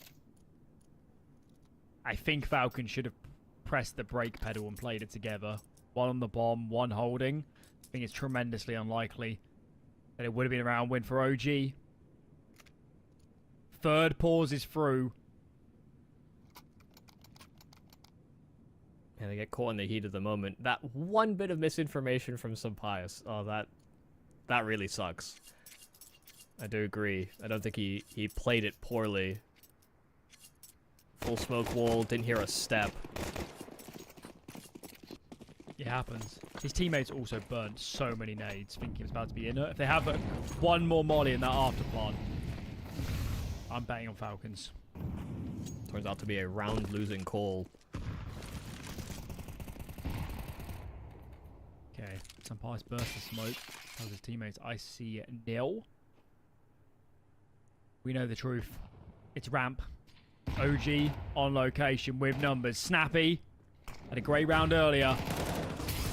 I think Falcon should have pressed the brake pedal and played it together. One on the bomb, one holding. I think it's tremendously unlikely that it would have been a round win for OG. Third pause is through. And they get caught in the heat of the moment. That one bit of misinformation from some Pious. Oh, that really sucks. I do agree. I don't think he played it poorly. Full smoke wall, didn't hear a step. It happens. His teammates also burnt so many nades, thinking it was about to be inert. If they have one more molly in that afterplan, I'm betting on Falcons. Turns out to be a round-losing call. Okay, some Pious burst of smoke. Tells his teammates, I see nil. We know the truth. It's ramp. OG on location with numbers. Snappy had a great round earlier.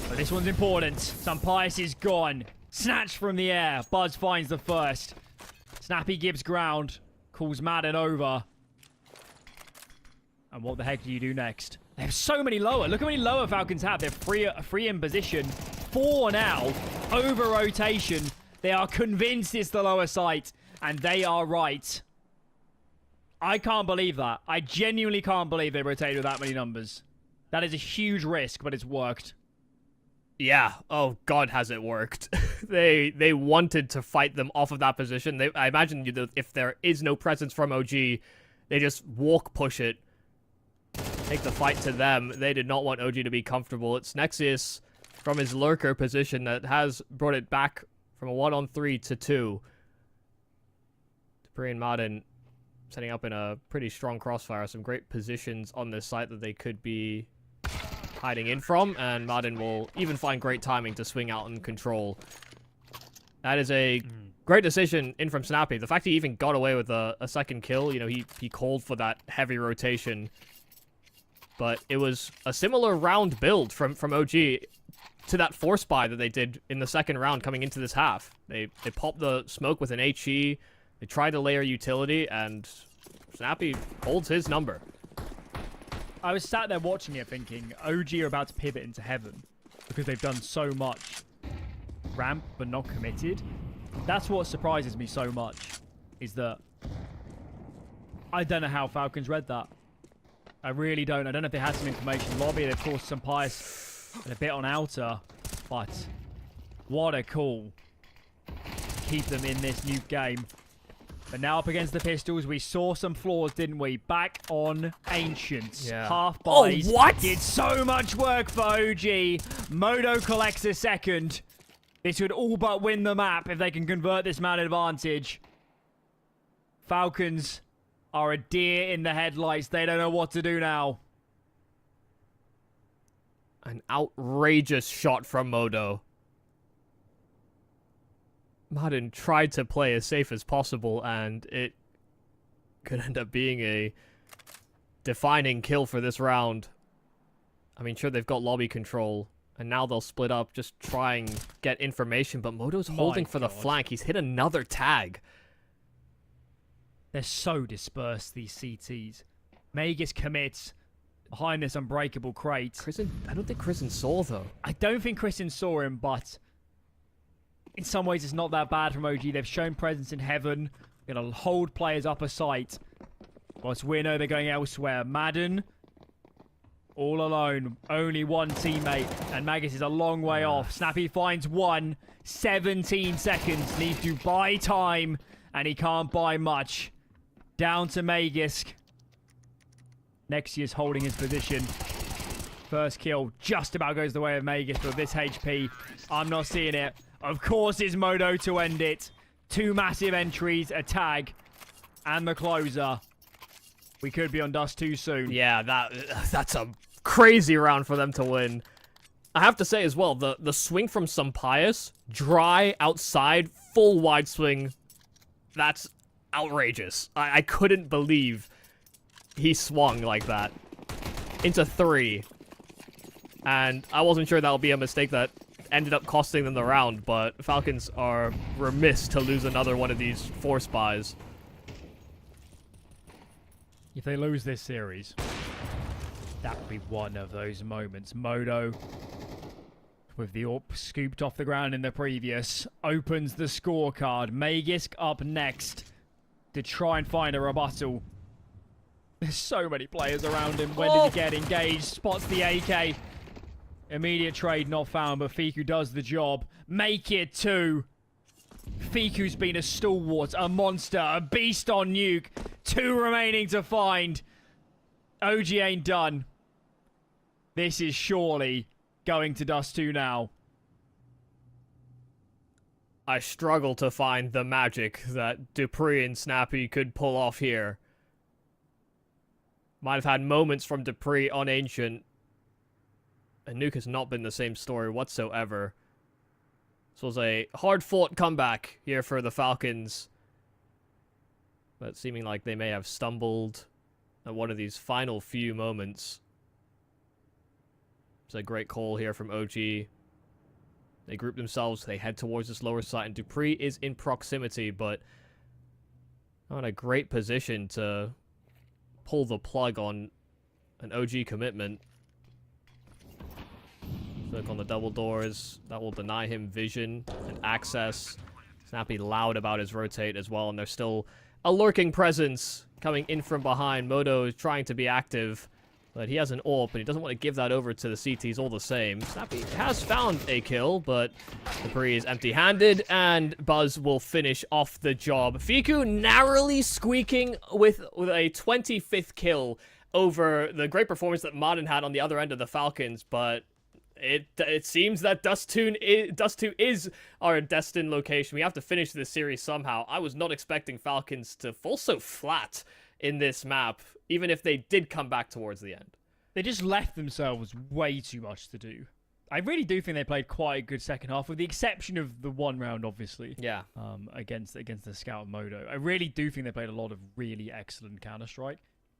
But this one's important. Some Pious is gone. Snatched from the air. Buzz finds the first. Snappy gives ground. Calls Madden over. And what the heck do you do next? They have so many lower. Look how many lower Falcons have. They're free in position. 4 now. Over rotation. They are convinced it's the lower site. And they are right. I can't believe that. I genuinely can't believe they rotated with that many numbers. That is a huge risk, but it's worked. Yeah. Oh, God, has it worked. They wanted to fight them off of that position. I imagine if there is no presence from OG, they just walk push it. Take the fight to them. They did not want OG to be comfortable. It's Nexus from his lurker position that has brought it back from a 1-on-3 to 2. Dupree and Madden setting up in a pretty strong crossfire. Some great positions on this site that they could be hiding in from, and Madden will even find great timing to swing out and control. That is a great decision in from Snappy. The fact he even got away with a second kill, you know, he called for that heavy rotation. But it was a similar round build from OG to that force buy that they did in the second round coming into this half. They popped the smoke with an HE, they tried to layer utility, and Snappy holds his number. I was sat there watching it thinking, OG are about to pivot into heaven because they've done so much ramp but not committed. That's what surprises me so much, is that I don't know how Falcons read that. I really don't. I don't know if they had some information lobby. Of course, some Pious and a bit on outer, but what a call. Keep them in this Nuke game. But now up against the Pistols, we saw some flaws, didn't we? Back on Ancients. Yeah. Half buys. Oh, what? Did so much work for OG. Modo collects a second. This would all but win the map if they can convert this man advantage. Falcons are a deer in the headlights. They don't know what to do now. An outrageous shot from Modo. Madden tried to play as safe as possible, and it could end up being a defining kill for this round. I mean, sure, they've got lobby control, and now they'll split up, just try and get information, but Modo's holding for the flank. He's hit another tag. They're so dispersed, these CTs. Magus commits behind this unbreakable crate. I don't think Kristen saw, though. I don't think Kristen saw him, but in some ways it's not that bad from OG. They've shown presence in heaven. They're going to hold players up a sight. Whilst we know they're going elsewhere. Madden, all alone. Only one teammate. And Magus is a long way off. Snappy finds one. 17 seconds. Needs to buy time. And he can't buy much. Down to Magus. Nexius holding his position. First kill just about goes the way of Magus, but this HP, I'm not seeing it. Of course it's Modo to end it. 2 massive entries, a tag, and the closer. We could be on dust too soon. Yeah, that's a crazy round for them to win. I have to say as well, the swing from Sampaius, dry, outside, full wide swing, that's outrageous. I couldn't believe he swung like that into 3. And I wasn't sure that would be a mistake that ended up costing them the round, but Falcons are remiss to lose another one of these force buys. If they lose this series, that would be one of those moments. Modo, with the AWP scooped off the ground in the previous, opens the scorecard. Magisk up next to try and find a rebuttal. There's so many players around him. When did he get engaged? Spots the AK. Immediate trade not found, but Fiku does the job. Make it 2. Fiku's been a stalwart, a monster, a beast on Nuke. 2 remaining to find. OG ain't done. This is surely going to dust 2 now. I struggle to find the magic that Dupree and Snappy could pull off here. Might have had moments from Dupree on Ancient. And Nuke has not been the same story whatsoever. This was a hard-fought comeback here for the Falcons. But seeming like they may have stumbled at one of these final few moments. It's a great call here from OG. They group themselves, they head towards this lower site, and Dupree is in proximity, but not in a great position to pull the plug on an OG commitment. Look on the double doors. That will deny him vision and access. Snappy loud about his rotate as well, and there's still a lurking presence coming in from behind. Modo is trying to be active, but he has an AWP, and he doesn't want to give that over to the CTs all the same. Snappy has found a kill, but Dupree is empty-handed, and Buzz will finish off the job. Fiku narrowly squeaking with a 25th kill over the great performance that Madden had on the other end of the Falcons, but it seems that Dust 2 is our destined location. We have to finish this series somehow. I was not expecting Falcons to fall so flat in this map, even if they did come back towards the end. They just left themselves way too much to do. I really do think they played quite a good second half, with the exception of the one round, obviously. Yeah. Against the Scout Modo. I really do think they played a lot of really excellent Counter-Strike.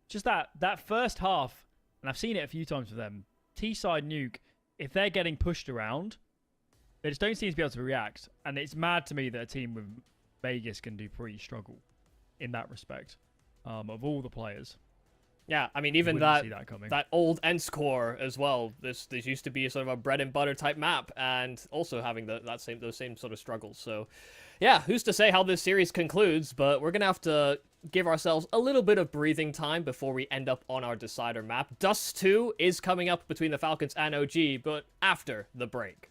Just that first half, and I've seen it a few times for them, T-side Nuke, if they're getting pushed around, they just don't seem to be able to react. And it's mad to me that a team with Vegas can do pretty struggle in that respect. Of all the players. Yeah, I mean, even that old Ents core as well. This used to be sort of a bread and butter type map, and also having those same sort of struggles. So, yeah, who's to say how this series concludes? But we're gonna have to give ourselves a little bit of breathing time before we end up on our decider map. Dust 2 is coming up between the Falcons and OG, but after the break.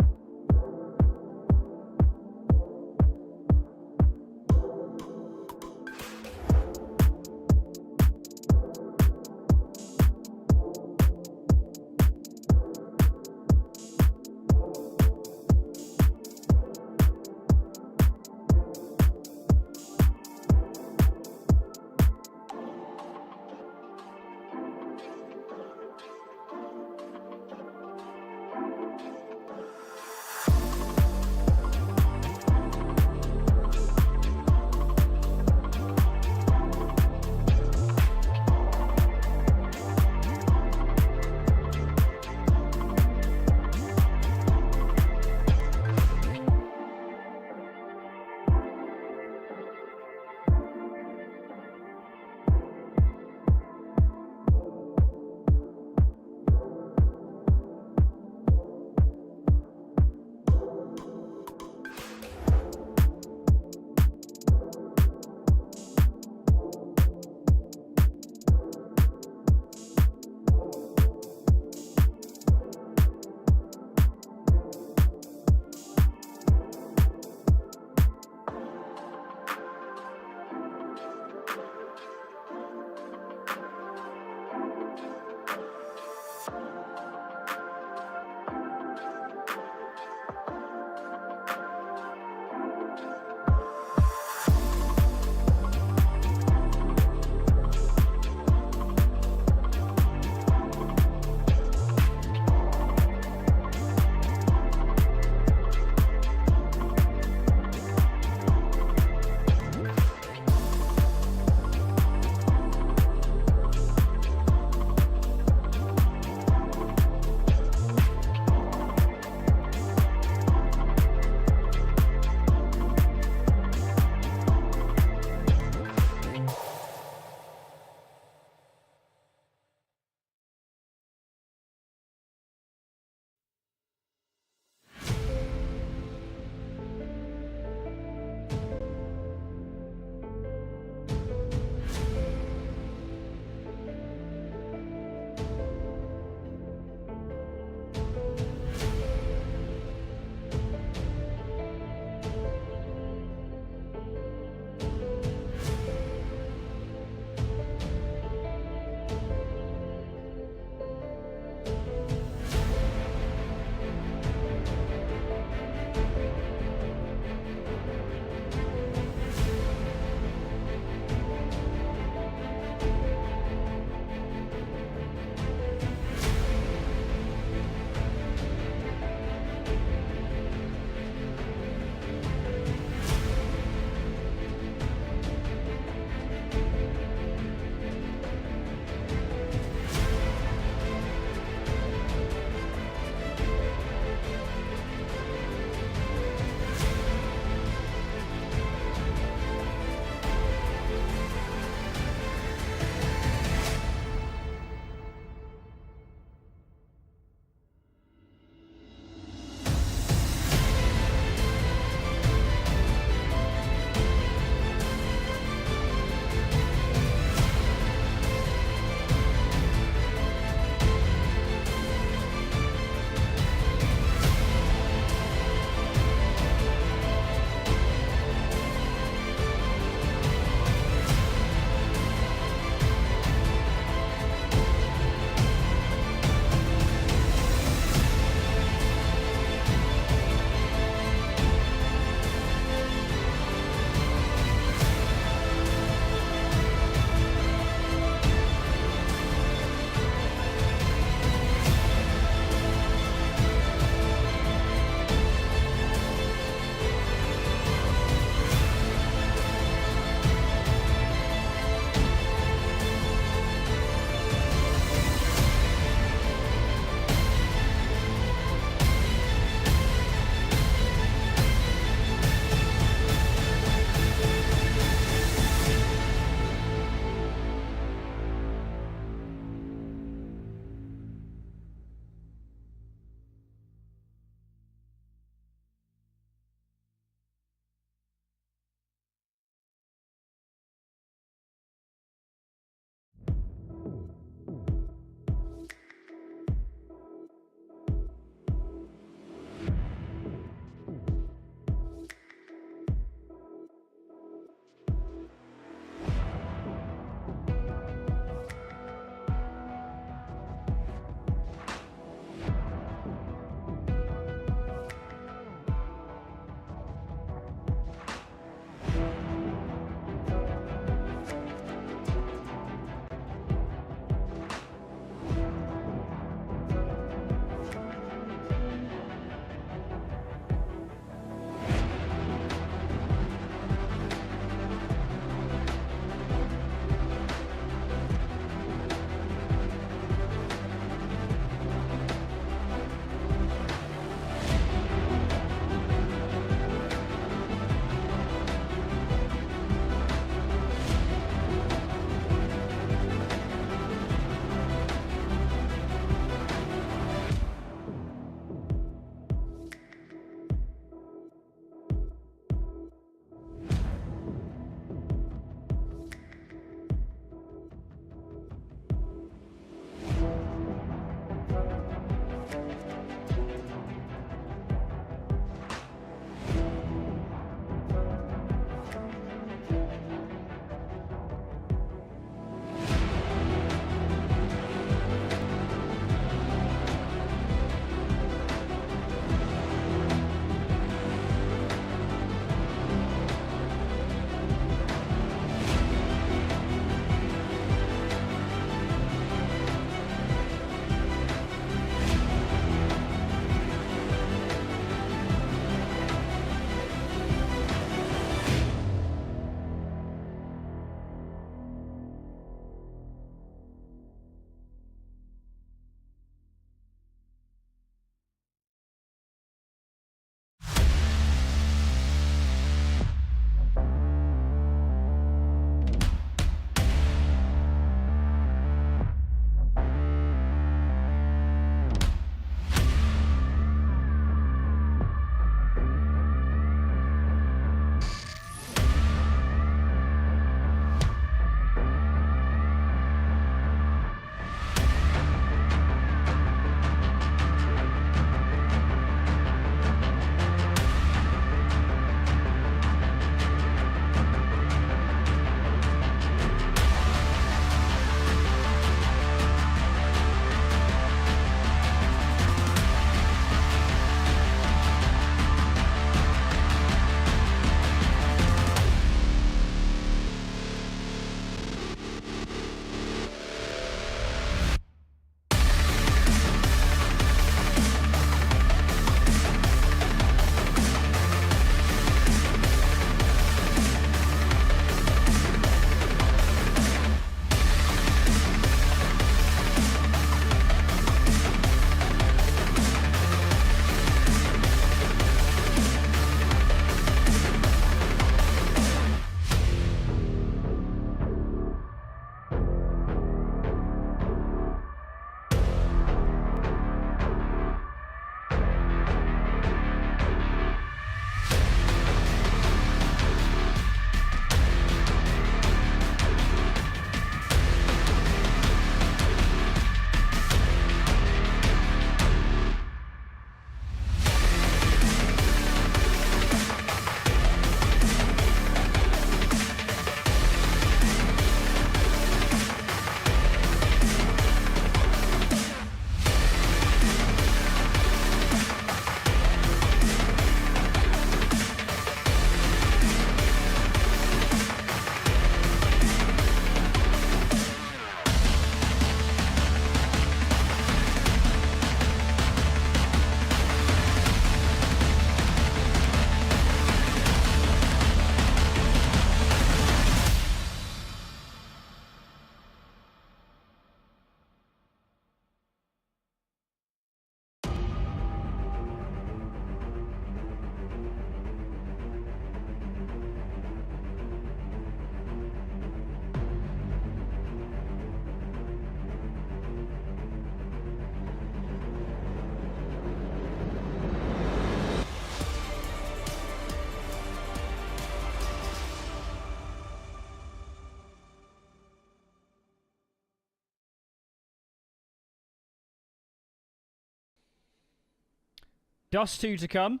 Dust 2 to come.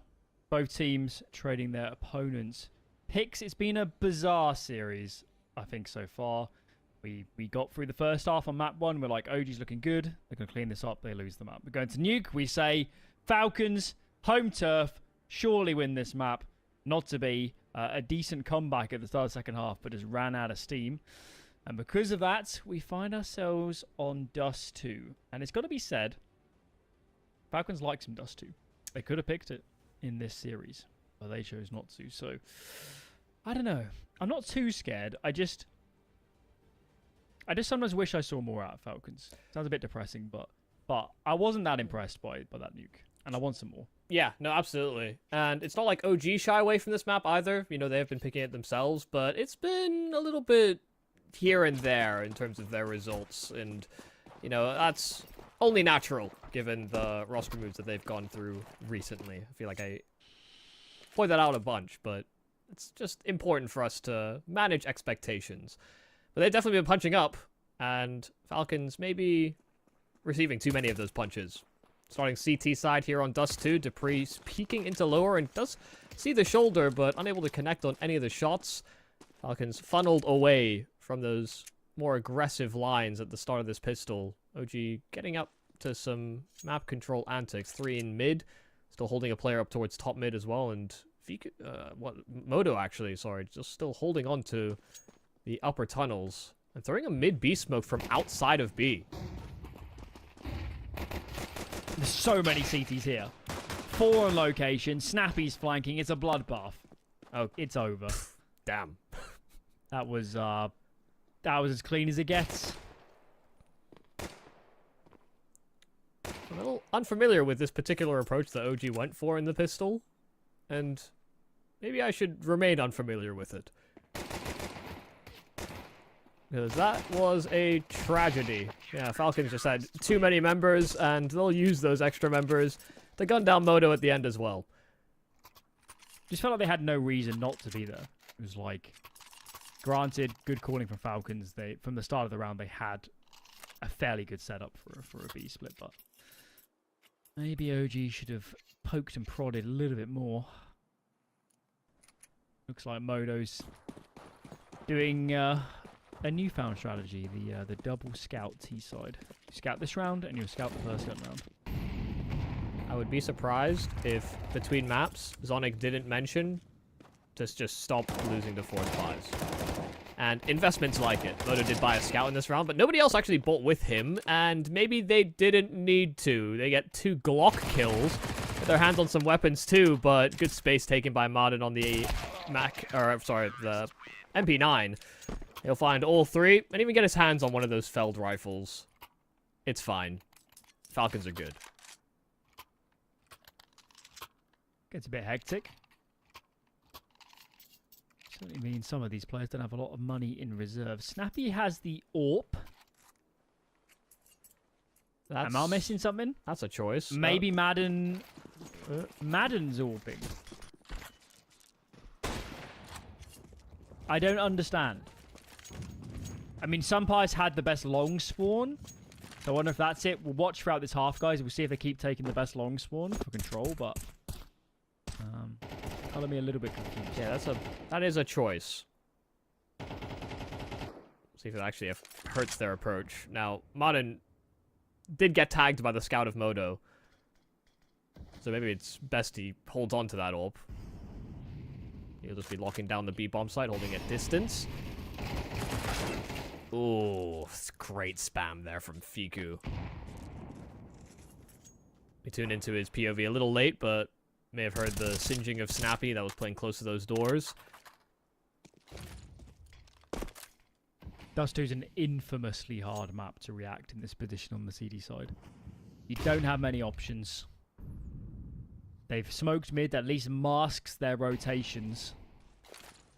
Both teams trading their opponents' picks. It's been a bizarre series, I think, so far. We got through the first half on map 1. We're like, OG's looking good. They're going to clean this up. They lose the map. We're going to Nuke. We say, Falcons, home turf, surely win this map. Not to be a decent comeback at the start of the second half, but just ran out of steam. And because of that, we find ourselves on Dust 2. And it's got to be said, Falcons like some Dust 2. They could have picked it in this series, but they chose not to. So, I don't know. I'm not too scared. I just sometimes wish I saw more out of Falcons. Sounds a bit depressing, but I wasn't that impressed by that nuke, and I want some more. Yeah, no, absolutely. And it's not like OG shy away from this map either. You know, they've been picking it themselves, but it's been a little bit here and there in terms of their results. And, you know, that's only natural given the roster moves that they've gone through recently. I feel like I point that out a bunch, but it's just important for us to manage expectations. But they've definitely been punching up, and Falcons maybe receiving too many of those punches. Starting CT side here on Dust 2, Dupree's peeking into lower and does see the shoulder, but unable to connect on any of the shots. Falcons funneled away from those more aggressive lines at the start of this pistol. OG getting up to some map control antics. 3 in mid, still holding a player up towards top mid as well, and Moto actually, sorry, just still holding on to the upper tunnels and throwing a mid B smoke from outside of B. There's so many CTs here. 4 on location. Snappy's flanking. It's a bloodbath. Oh, it's over. Damn. That was as clean as it gets. I'm a little unfamiliar with this particular approach that OG went for in the pistol, and maybe I should remain unfamiliar with it. Because that was a tragedy. Yeah, Falcons just had too many members, and they'll use those extra members to gun down Moto at the end as well. Just felt like they had no reason not to be there. It was like, granted, good calling from Falcons. They, from the start of the round, they had a fairly good setup for a B split, but maybe OG should have poked and prodded a little bit more. Looks like Moto's doing a newfound strategy, the double scout T-side. You scout this round, and you'll scout the first gun round. I would be surprised if, between maps, Zonic didn't mention just stop losing to forward buys. And investments like it. Moto did buy a scout in this round, but nobody else actually bought with him, and maybe they didn't need to. They get 2 Glock kills, get their hands on some weapons too, but good space taken by Martin on the the MP9. He'll find all 3, and even get his hands on one of those Feld rifles. It's fine. Falcons are good. Gets a bit hectic. Certainly means some of these players don't have a lot of money in reserve. Snappy has the AWP. Am I missing something? That's a choice. Maybe Madden's AWPing. I don't understand. I mean, some players had the best long spawn. So I wonder if that's it. We'll watch throughout this half, guys. We'll see if they keep taking the best long spawn for control, but color me a little bit confused. Yeah, that is a choice. See if it actually hurts their approach. Now, Martin did get tagged by the scout of Moto, so maybe it's best he holds on to that AWP. He'll just be locking down the B bomb site, holding it distance. Ooh, great spam there from Fiku. We tuned into his POV a little late, but may have heard the singeing of Snappy that was playing close to those doors. Dust 2 is an infamously hard map to react in this position on the CD side. You don't have many options. They've smoked mid, that at least masks their rotations.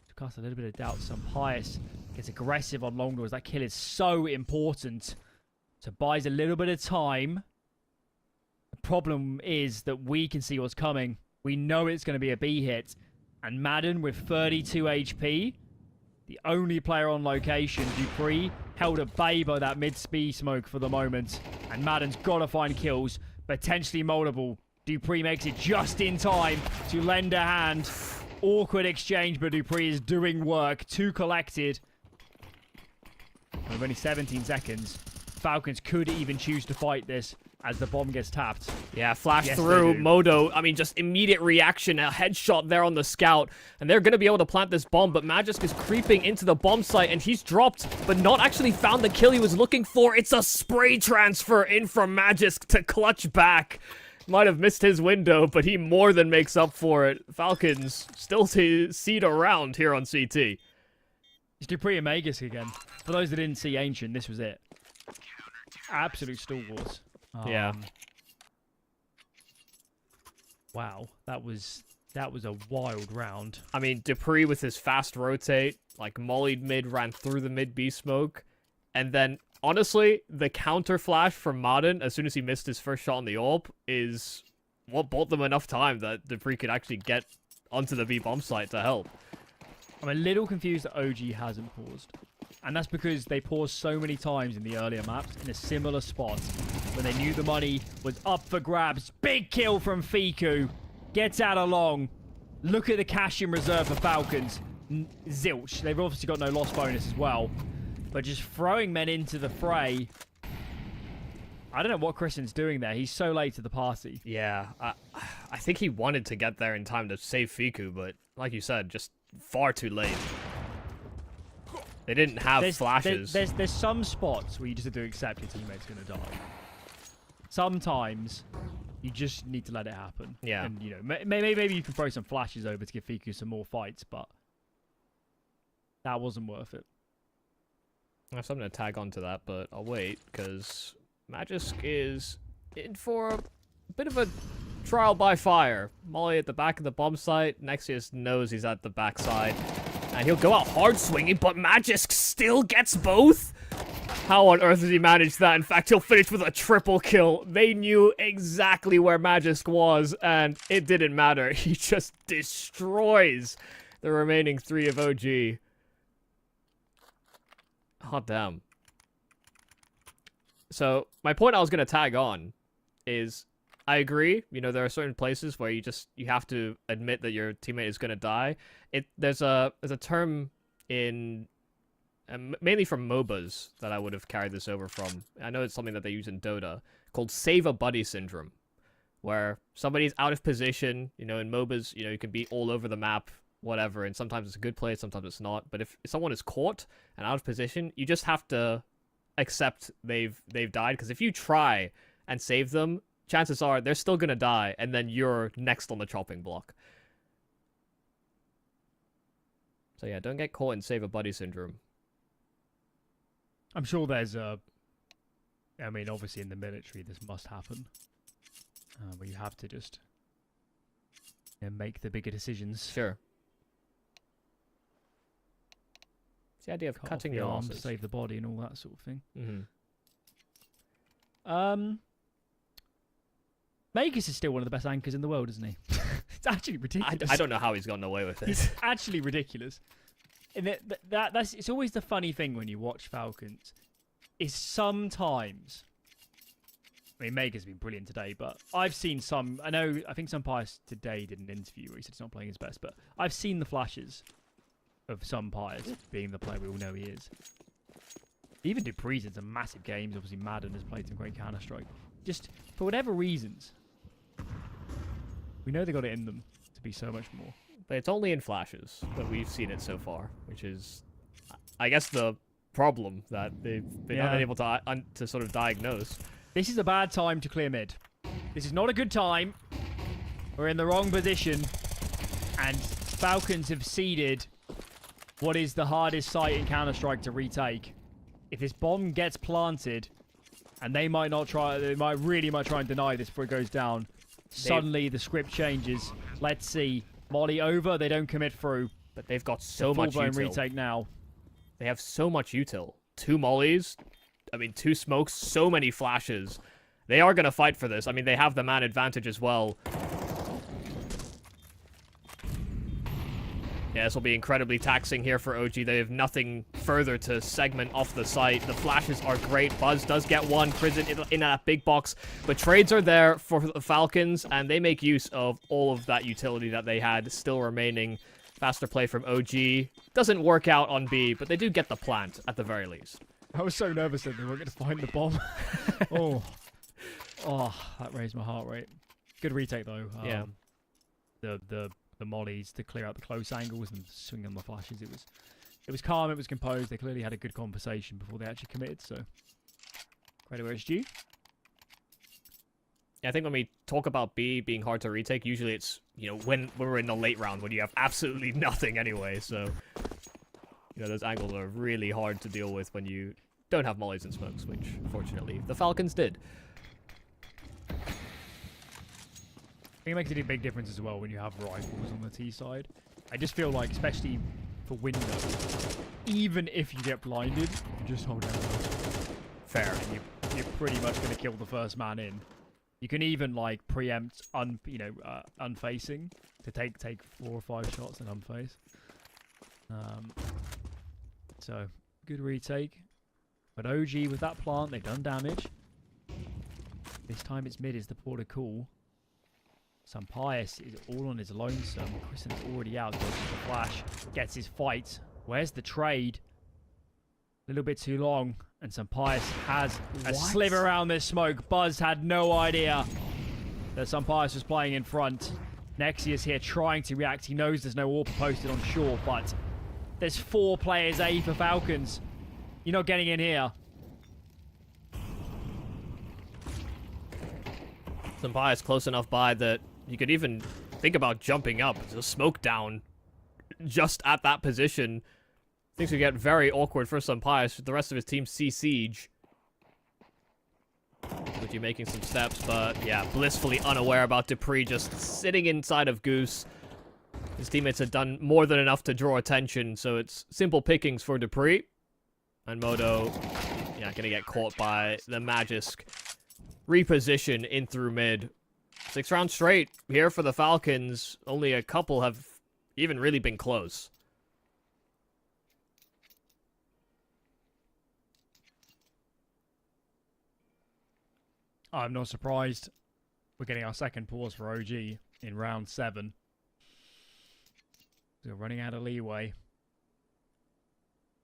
To cast a little bit of doubt, some Pius gets aggressive on long doors. That kill is so important. So buys a little bit of time. The problem is that we can see what's coming. We know it's going to be a B hit. And Madden with 32 HP, the only player on location, Dupree, held at bay by that mid-speed smoke for the moment. And Madden's got to find kills, potentially multiple. Dupree makes it just in time to lend a hand. Awkward exchange, but Dupree is doing work. 2 collected. With only 17 seconds. Falcons could even choose to fight this as the bomb gets tapped. Yeah, flash Yes, through. they do. Modo, I mean, just immediate reaction. A headshot there on the scout. And they're going to be able to plant this bomb, but Magisk is creeping into the bomb site, and he's dropped, but not actually found the kill he was looking for. It's a spray transfer in from Magisk to clutch back. Might have missed his window, but he more than makes up for it. Falcons still to seed around here on CT. It's Dupree and Magus again. For those that didn't see Ancient, this was it. Absolute stalwarts. Yeah. Wow, that was a wild round. I mean, Dupree with his fast rotate, like mollied mid, ran through the mid B smoke, and then honestly, the counter flash from Madden as soon as he missed his first shot on the AWP is what bought them enough time that Dupree could actually get onto the B bomb site to help. I'm a little confused that OG hasn't paused. And that's because they paused so many times in the earlier maps in a similar spot when they knew the money was up for grabs. Big kill from Fiku. Gets out along. Look at the cash in reserve for Falcons. Zilch. They've obviously got no loss bonus as well. But just throwing men into the fray. I don't know what Christian's doing there. He's so late to the party. Yeah, I think he wanted to get there in time to save Fiku, but like you said, just far too late. They didn't have flashes. There's some spots where you just have to accept your teammate's going to die. Sometimes you just need to let it happen. Yeah. And, you know, maybe you can throw some flashes over to give Fiku some more fights, but that wasn't worth it. I have something to tag onto that, but I'll wait, because Magisk is in for a bit of a trial by fire. Molly at the back of the bomb site. Nexius knows he's at the backside. And he'll go out hard swinging, but Magisk still gets both? How on earth did he manage that? In fact, he'll finish with a triple kill. They knew exactly where Magisk was, and it didn't matter. He just destroys the remaining 3 of OG. Hot damn. So, my point I was going to tag on is, I agree, you know, there are certain places where you have to admit that your teammate is going to die. There's a term in, mainly from MOBAs that I would have carried this over from. I know it's something that they use in Dota, called save a buddy syndrome, where somebody's out of position, you know, in MOBAs, you know, you can be all over the map, whatever, and sometimes it's a good play, sometimes it's not. But if someone is caught and out of position, you just have to accept they've died, because if you try and save them, chances are they're still gonna die, and then you're next on the chopping block. So yeah, don't get caught in save a buddy syndrome. I'm sure there's a... I mean, obviously in the military this must happen. Where you have to just make the bigger decisions. Sure. It's the idea of Cut cutting off your the arm to losses. save the body and all that sort of thing. Mm-hmm. Magus is still one of the best anchors in the world, isn't he? It's actually ridiculous. I don't know how he's gotten away with It's it. actually ridiculous. And that's it's always the funny thing when you watch Falcons, is sometimes... I mean, Magus has been brilliant today, but I've seen some... I think some Pius today did an interview where he said he's not playing his best, but I've seen the flashes of some Pius being the player we all know he is. Even Dupree's in some massive games. Obviously, Madden has played some great Counter-Strike. Just, for whatever reasons, we know they got it in them to be so much more. But it's only in flashes that we've seen it so far, which is, I guess, the problem that they've been unable to sort of diagnose. This is a bad time to clear mid. This is not a good time. We're in the wrong position. And Falcons have seeded what is the hardest site in Counter-Strike to retake. If this bomb gets planted, and they might really try and deny this before it goes down, suddenly the script changes. Let's see. Molly over, they don't commit through. But they've got so much full-blown util. retake now. They have so much util. 2 mollies, 2 smokes, so many flashes. They are going to fight for this. I mean, they have the man advantage as well. Yeah, this will be incredibly taxing here for OG. They have nothing further to segment off the site. The flashes are great. Buzz does get one. Prison in that big box. But trades are there for the Falcons, and they make use of all of that utility that they had still remaining. Faster play from OG. Doesn't work out on B, but they do get the plant at the very least. I was so nervous that they weren't going to find the bomb. Oh, that raised my heart rate. Good retake, though. Yeah. The mollies to clear out the close angles and swing on the flashes. It was calm, it was composed. They clearly had a good conversation before they actually committed, so credit where it's due. Yeah, I think when we talk about B being hard to retake, usually it's, you know, when we're in the late round when you have absolutely nothing anyway, so you know, those angles are really hard to deal with when you don't have mollies and smokes, which fortunately the Falcons did. I think it makes a big difference as well when you have rifles on the T side. I just feel like, especially for window, even if you get blinded, you just hold down. Fair. And you're pretty much going to kill the first man in. You can even like preempt, unfacing to take 4 or 5 shots and unface. So good retake. But OG with that plant, they've done damage. This time it's mid is the port of call. Sampius is all on his lonesome. Christen's already out. Goes to the flash. Gets his fight. Where's the trade? A little bit too long. And Sampius has a sliver around this smoke. Buzz had no idea that Sampius was playing in front. Nexius here trying to react. He knows there's no AWP posted on shore, but there's 4 players A for Falcons. You're not getting in here. Sampius close enough by that you could even think about jumping up. There's a smoke down just at that position. Things would get very awkward for Sampius. The rest of his team see siege. Would you making some steps, but yeah, blissfully unaware about Dupree just sitting inside of Goose. His teammates had done more than enough to draw attention, so it's simple pickings for Dupree. And Modo, yeah, gonna get caught by the Magisk. Reposition in through mid. 6 rounds straight here for the Falcons. Only a couple have even really been close. I'm not surprised. We're getting our second pause for OG in round 7. We're running out of leeway.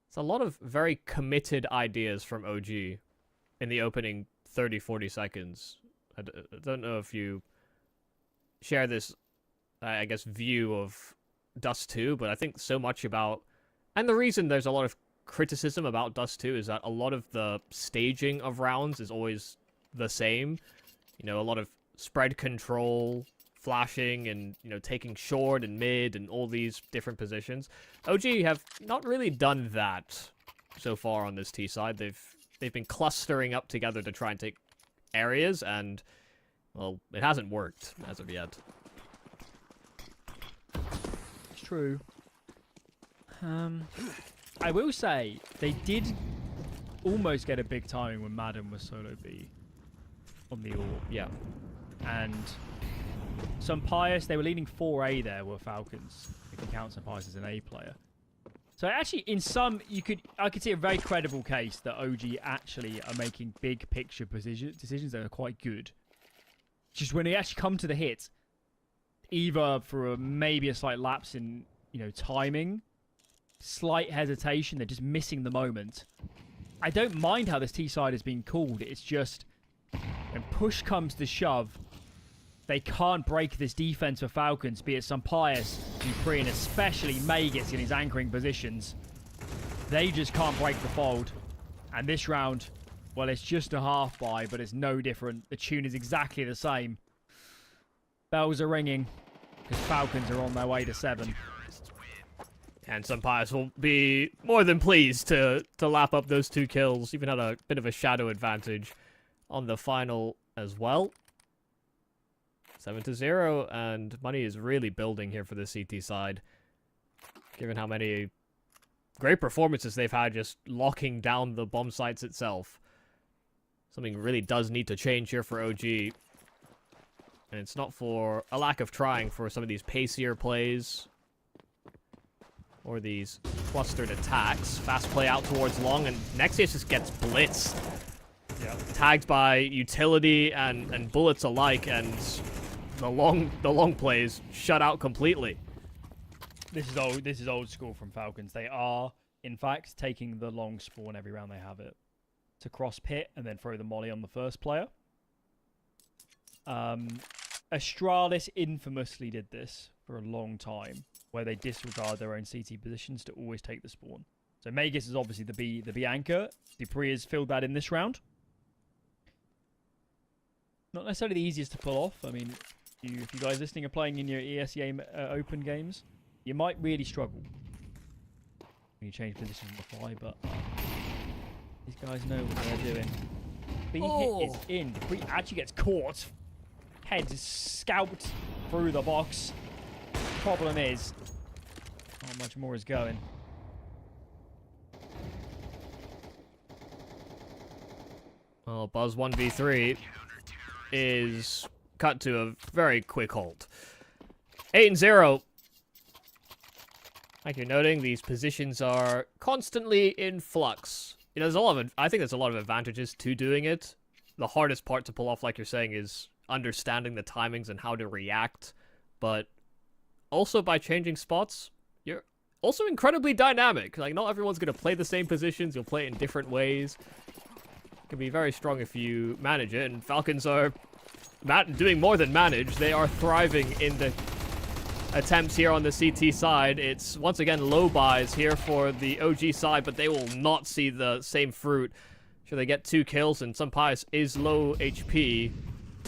It's a lot of very committed ideas from OG in the opening 30-40 seconds. I don't know if you share this, I guess, view of Dust 2, but I think so much about... And the reason there's a lot of criticism about Dust 2 is that a lot of the staging of rounds is always the same. You know, a lot of spread control, flashing, and, you know, taking short and mid and all these different positions. OG have not really done that so far on this T side. They've been clustering up together to try and take areas, and, well, it hasn't worked as of yet. It's true. I will say, they did almost get a big timing when Madden was solo B on the AWP. Yeah. And Sampius, they were leading 4A there, were Falcons. If you count Sampius as an A player. So actually, in some, I could see a very credible case that OG actually are making big picture decisions that are quite good. Just when they actually come to the hit, either for maybe a slight lapse in, you know, timing, slight hesitation, they're just missing the moment. I don't mind how this T side has been called. It's just when push comes to shove, they can't break this defense for Falcons, be it Sampius, Dupree, and especially Magus in his anchoring positions. They just can't break the fold. And this round, well, it's just a half buy, but it's no different. The tune is exactly the same. Bells are ringing, because Falcons are on their way to 7. And Sampius will be more than pleased to lap up those 2 kills. Even had a bit of a shadow advantage on the final as well. 7-0, and money is really building here for the CT side, given how many great performances they've had just locking down the bomb sites itself. Something really does need to change here for OG. And it's not for a lack of trying for some of these pacier plays. or these clustered attacks. Fast play out towards long, and Nexius just gets blitzed. Yeah. Tagged by utility and bullets alike, and the long plays shut out completely. This is old school from Falcons. They are, in fact, taking the long spawn every round they have it to cross pit and then throw the molly on the first player. Astralis infamously did this for a long time, where they disregard their own CT positions to always take the spawn. So Magus is obviously the B anchor. Dupree has filled that in this round. Not necessarily the easiest to pull off. I mean, if you guys listening are playing in your ESEA open games, you might really struggle when you change positions on the fly, but these guys know what they're doing. B hit is in. Dupree actually gets caught. Head is scalped through the box. Problem is, not much more is going. Well, Buzz 1v3 is cut to a very quick halt. 8-0. Like you're noting, these positions are constantly in flux. You know, I think there's a lot of advantages to doing it. The hardest part to pull off, like you're saying, is understanding the timings and how to react. But also by changing spots, you're also incredibly dynamic. Like, not everyone's going to play the same positions. You'll play it in different ways. It can be very strong if you manage it. And Falcons are doing more than manage. They are thriving in the attempts here on the CT side. It's once again low buys here for the OG side, but they will not see the same fruit. Sure, they get 2 kills, and Sampaius is low HP,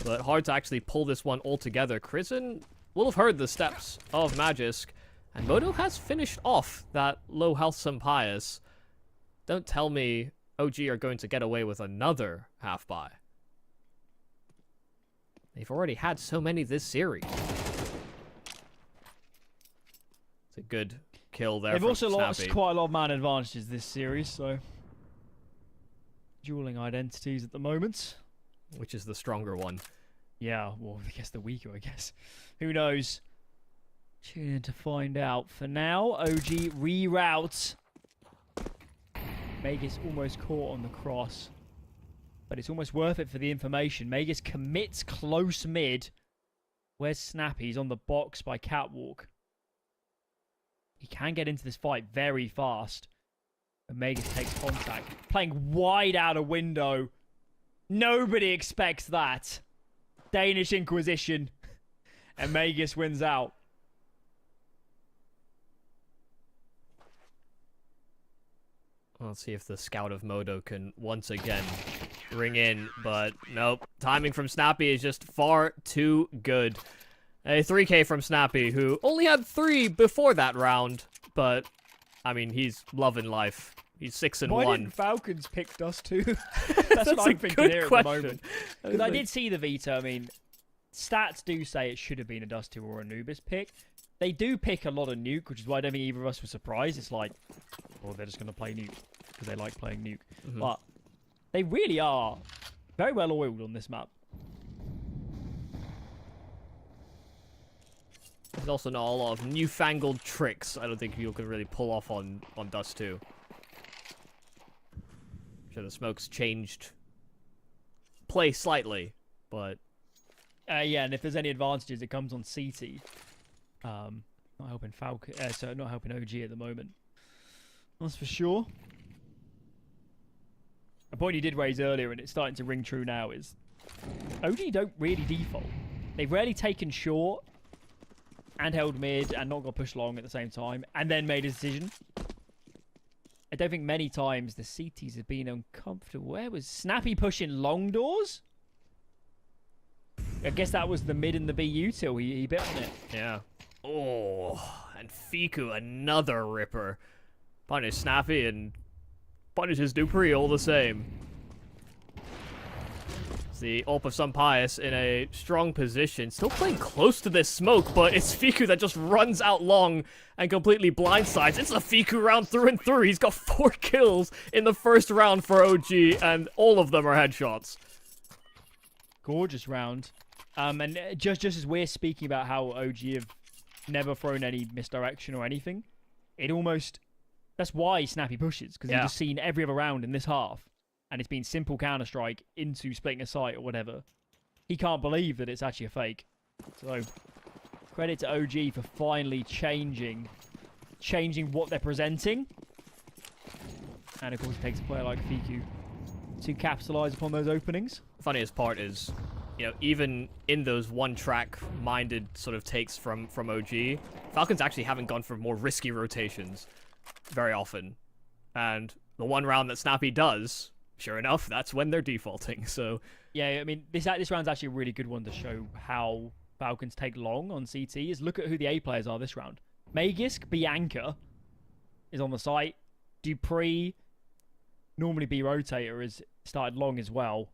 but hard to actually pull this one all together. Krisen will have heard the steps of Magisk, and Moto has finished off that low health Sampaius. Don't tell me OG are going to get away with another half buy. They've already had so many this series. It's a good kill there. They've from also lost Snappy. quite a lot of man advantages this series, so dueling identities at the moment. Which is the stronger one? Yeah, well, I guess the weaker, I guess. Who knows? Tune in to find out. For now, OG reroute. Magus almost caught on the cross, but it's almost worth it for the information. Magus commits close mid. Where's Snappy? He's on the box by Catwalk. He can get into this fight very fast. And Magus takes contact. Playing wide out a window. Nobody expects that. Danish Inquisition. And Magus wins out. Let's see if the Scout of Modo can once again ring in, but nope. Timing from Snappy is just far too good. A 3K from Snappy, who only had 3 before that round, but, I mean, he's loving life. He's 6-1. Why didn't Falcons pick Dust 2? That's what I'm thinking here at the moment. Because I did see the veto. I mean, stats do say it should have been a Dust 2 or Anubis pick. They do pick a lot of Nuke, which is why I don't think either of us were surprised. It's like, well, they're just going to play Nuke because they like playing Nuke. Mm-hmm. But they really are very well oiled on this map. There's also not a lot of newfangled tricks I don't think you can really pull off on Dust 2. Sure, the smoke's changed play slightly, but... Yeah, and if there's any advantages, it comes on CT. Not helping Falcon, so not helping OG at the moment. That's for sure. A point you did raise earlier, and it's starting to ring true now, is OG don't really default. They've rarely taken short and held mid and not got pushed long at the same time, and then made a decision. I don't think many times the CTs have been uncomfortable. Where was Snappy pushing long doors? I guess that was the mid and the BU till he bit on it. Yeah. Oh, and Fiku, another ripper. Punish Snappy and punishes Dupree all the same. It's the Ulp of Sampaius in a strong position. Still playing close to this smoke, but it's Fiku that just runs out long and completely blindsides. It's a Fiku round through and through. He's got 4 kills in the first round for OG, and all of them are headshots. Gorgeous round. And just as we're speaking about how OG have never thrown any misdirection or anything, it almost... That's why Snappy pushes, because Yeah. he's just seen every other round in this half, and it's been simple Counter-Strike into splitting a site or whatever. He can't believe that it's actually a fake. So, credit to OG for finally changing what they're presenting. And of course, it takes a player like Fiku to capitalise upon those openings. Funniest part is, you know, even in those one-track-minded sort of takes from OG, Falcons actually haven't gone for more risky rotations very often. And the one round that Snappy does, sure enough, that's when they're defaulting. So yeah, I mean, this round's actually a really good one to show how Falcons take long on CT. Is look at who the A players are this round. Magisk, Bianca is on the site. Dupree, normally B rotator, has started long as well.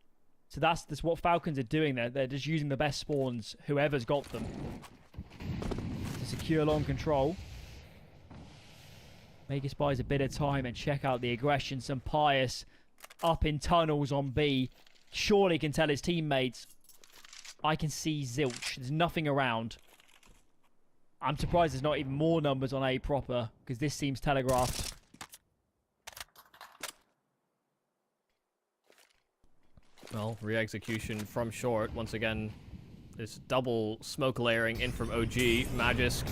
So that's what Falcons are doing there. They're just using the best spawns, whoever's got them, to secure long control. Magisk buys a bit of time, and check out the aggression. Some Pious up in tunnels on B. Surely can tell his teammates, I can see zilch. There's nothing around. I'm surprised there's not even more numbers on A proper, because this seems telegraphed. well, re-execution from short. Once again, this double smoke layering in from OG. Magisk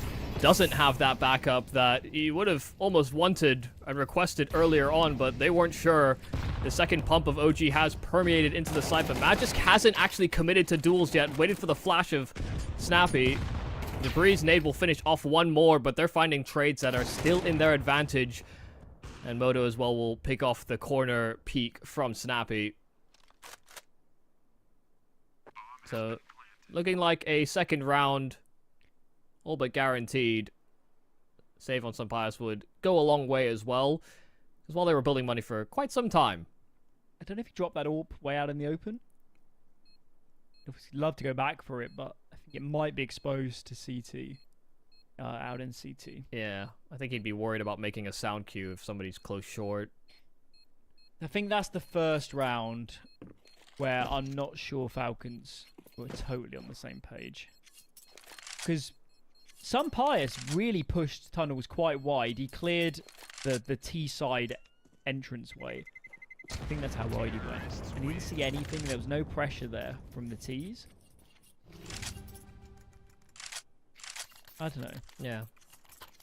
doesn't have that backup that he would have almost wanted and requested earlier on, but they weren't sure. The second pump of OG has permeated into the site, but Magisk hasn't actually committed to duels yet. Waited for the flash of Snappy. Debris' nade will finish off one more, but they're finding trades that are still in their advantage. And Moto as well will pick off the corner peek from Snappy. So, looking like a second round, all but guaranteed. Save on some Pious would go a long way as well. Because while they were building money for quite some time. I don't know if he dropped that AWP way out in the open. I'd love to go back for it, but I think it might be exposed to CT. Out in CT. Yeah, I think he'd be worried about making a sound cue if somebody's close short. I think that's the first round where I'm not sure Falcons were totally on the same page. Because some Pious really pushed tunnels quite wide. He cleared the T-side entranceway. I think that's how wide he went. And he didn't see anything. There was no pressure there from the Ts. I don't know. Yeah.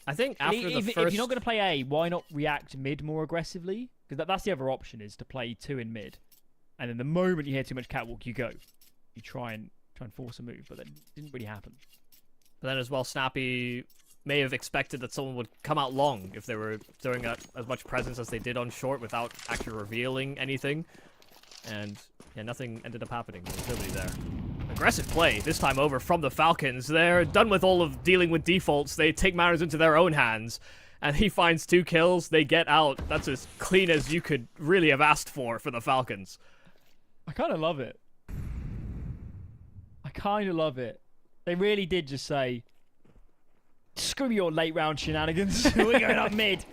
I think after the first... If you're not going to play A, why not react mid more aggressively? Because that's the other option, is to play 2 in mid. And then the moment you hear too much catwalk, you go. You try and force a move, but that didn't really happen. But then as well, Snappy may have expected that someone would come out long if they were throwing out as much presence as they did on short without actually revealing anything. And yeah, nothing ended up happening. There was nobody there. Aggressive play this time over from the Falcons. They're done with all of dealing with defaults. They take matters into their own hands. And he finds 2 kills. They get out. That's as clean as you could really have asked for the Falcons. I kind of love it. I kind of love it. They really did just say, screw your late round shenanigans. We're going up mid.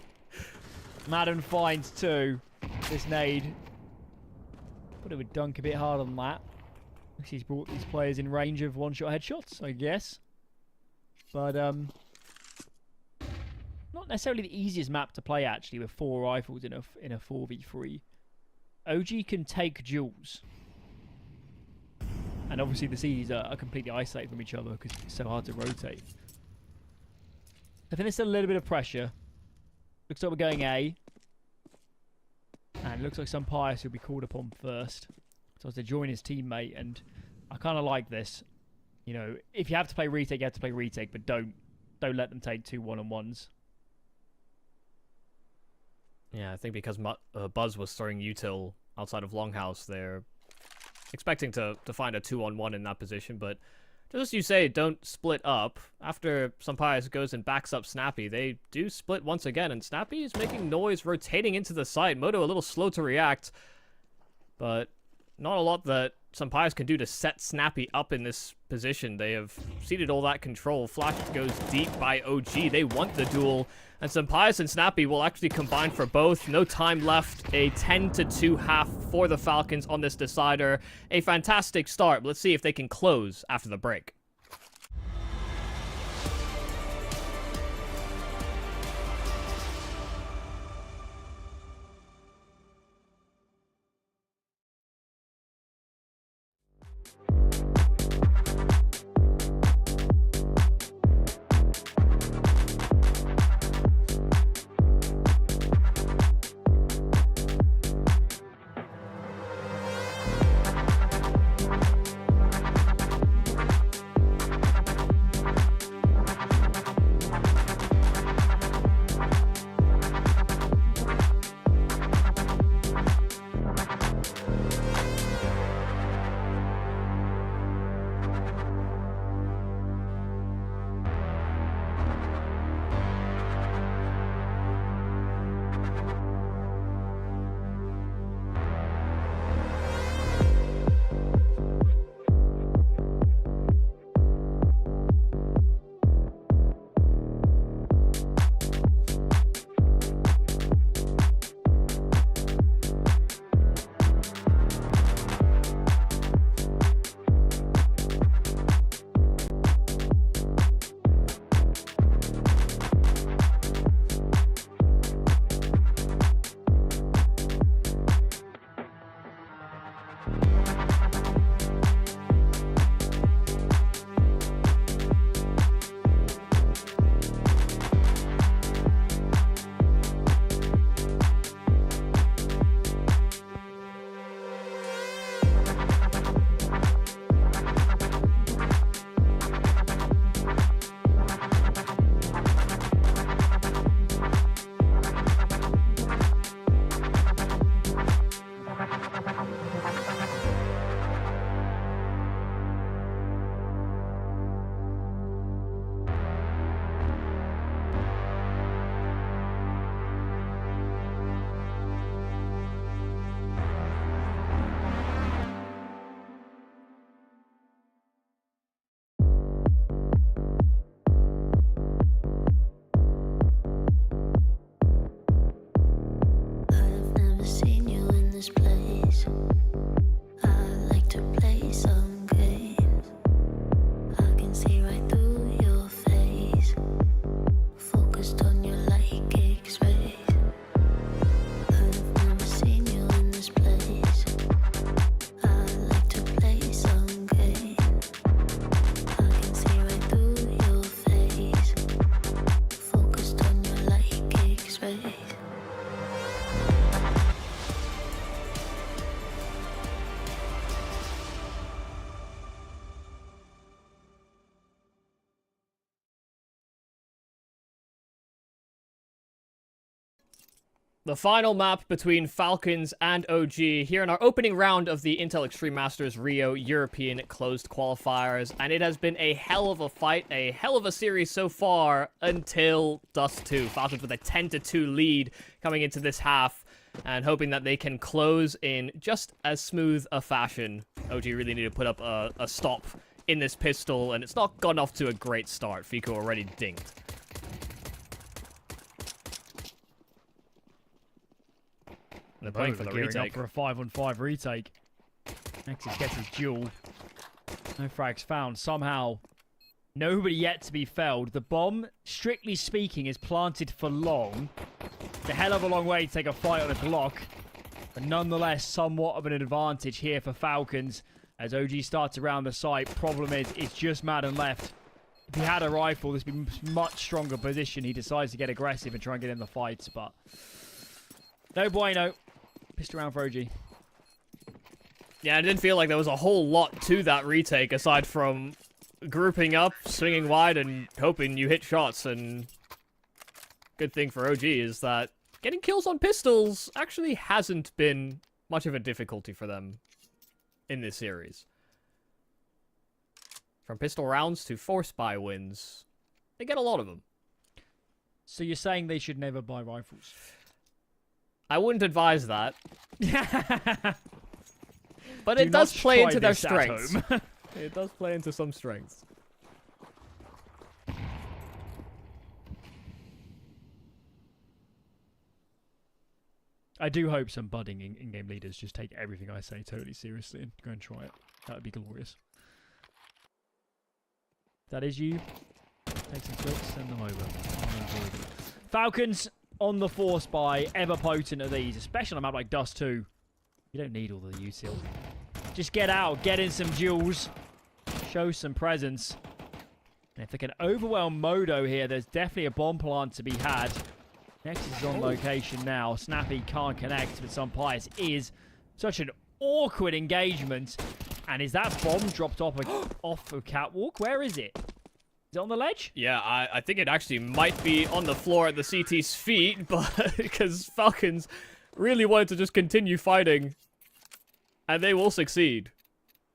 Madden finds 2. This nade. But it would dunk a bit harder than that. He's brought these players in range of one-shot headshots, I guess. But, not necessarily the easiest map to play, actually, with 4 rifles in a 4v3. OG can take duels. And obviously the Cs are completely isolated from each other because it's so hard to rotate. I think there's still a little bit of pressure. Looks like we're going A. And it looks like some Pious will be called upon first. So as to join his teammate, and I kind of like this. You know, if you have to play retake, you have to play retake, but don't let them take 2 1-on-1s. Yeah, I think because Buzz was throwing util outside of Longhouse, they're expecting to find a 2-on-1 in that position, but just as you say, don't split up. After Pious goes and backs up Snappy, they do split once again, and Snappy is making noise, rotating into the site. Moto a little slow to react, but not a lot that Pious can do to set Snappy up in this position. They have ceded all that control. Flash goes deep by OG. They want the duel, and Pious and Snappy will actually combine for both. No time left. A 10-2 half for the Falcons on this decider. A fantastic start. Let's see if they can close after the break. ways. I like to play some games. I can see right through your face. Focused on you like X-rays. I've never seen you in this place. I like to play some games. I can see right through your face. Focused on you like X-rays. The final map between Falcons and OG here in our opening round of the Intel Extreme Masters Rio European Closed Qualifiers. And it has been a hell of a fight, a hell of a series so far until Dust 2. Falcons with a 10-2 lead coming into this half and hoping that they can close in just as smooth a fashion. OG really need to put up a stop in this pistol, and it's not gotten off to a great start. Fico already dinged. They're playing for the gearing retake. up for a 5-on-5 retake. Nexus gets his duel. No frags found. Somehow, nobody yet to be felled. The bomb, strictly speaking, is planted for long. It's a hell of a long way to take a fight on a Glock. But nonetheless, somewhat of an advantage here for Falcons as OG starts around the site. Problem is, it's just Madden left. If he had a rifle, this would be a much stronger position. He decides to get aggressive and try and get in the fights, but no bueno. Pissed around for OG. Yeah, it didn't feel like there was a whole lot to that retake aside from grouping up, swinging wide, and hoping you hit shots. And good thing for OG is that getting kills on pistols actually hasn't been much of a difficulty for them in this series. From pistol rounds to force buy wins, they get a lot of them. So you're saying they should never buy rifles? I wouldn't advise that. But Do it does not play try into their this at strengths. home. It does play into some strengths. I do hope some budding in-game leaders just take everything I say totally seriously and go and try it. That would be glorious. That is you. Take some clips, send them over. I'll enjoy them. Falcons on the force buy, ever potent are these, especially on a map like Dust 2. You don't need all the util. Just get out, get in some duels, show some presence. And if they can overwhelm Modo here, there's definitely a bomb plant to be had. Nexus is on location now. Snappy can't connect with some Pius. Is such an awkward engagement. And is that bomb dropped off a catwalk? Where is it? Is it on the ledge? Yeah, I think it actually might be on the floor at the CT's feet, but because Falcons really wanted to just continue fighting, and they will succeed.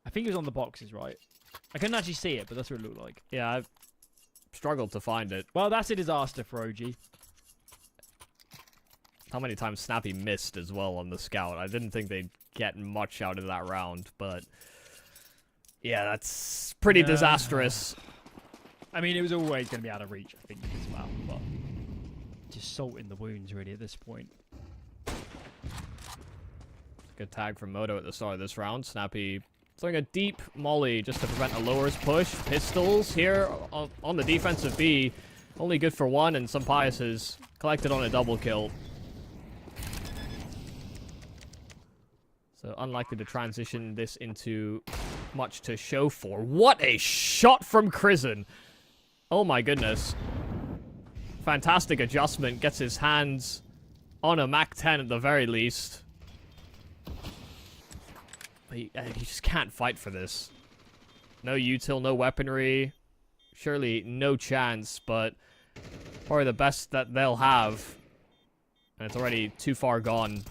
I think it was on the boxes, right? I couldn't actually see it, but that's what it looked like. Yeah, I've struggled to find it. Well, that's a disaster for OG. How many times Snappy missed as well on the scout? I didn't think they'd get much out of that round, but yeah, that's pretty disastrous. I mean, it was always going to be out of reach, I think, as well, but just salt in the wounds, really, at this point. Good tag from Moto at the start of this round. Snappy throwing a deep molly just to prevent a lowers push. Pistols here on the defensive B. Only good for one, and some Pius is collected on a double kill. So unlikely to transition this into much to show for. What a shot from Crizzen! Oh my goodness. Fantastic adjustment. Gets his hands on a MAC-10 at the very least. He just can't fight for this. No util, no weaponry. Surely no chance, but probably the best that they'll have. And it's already too far gone.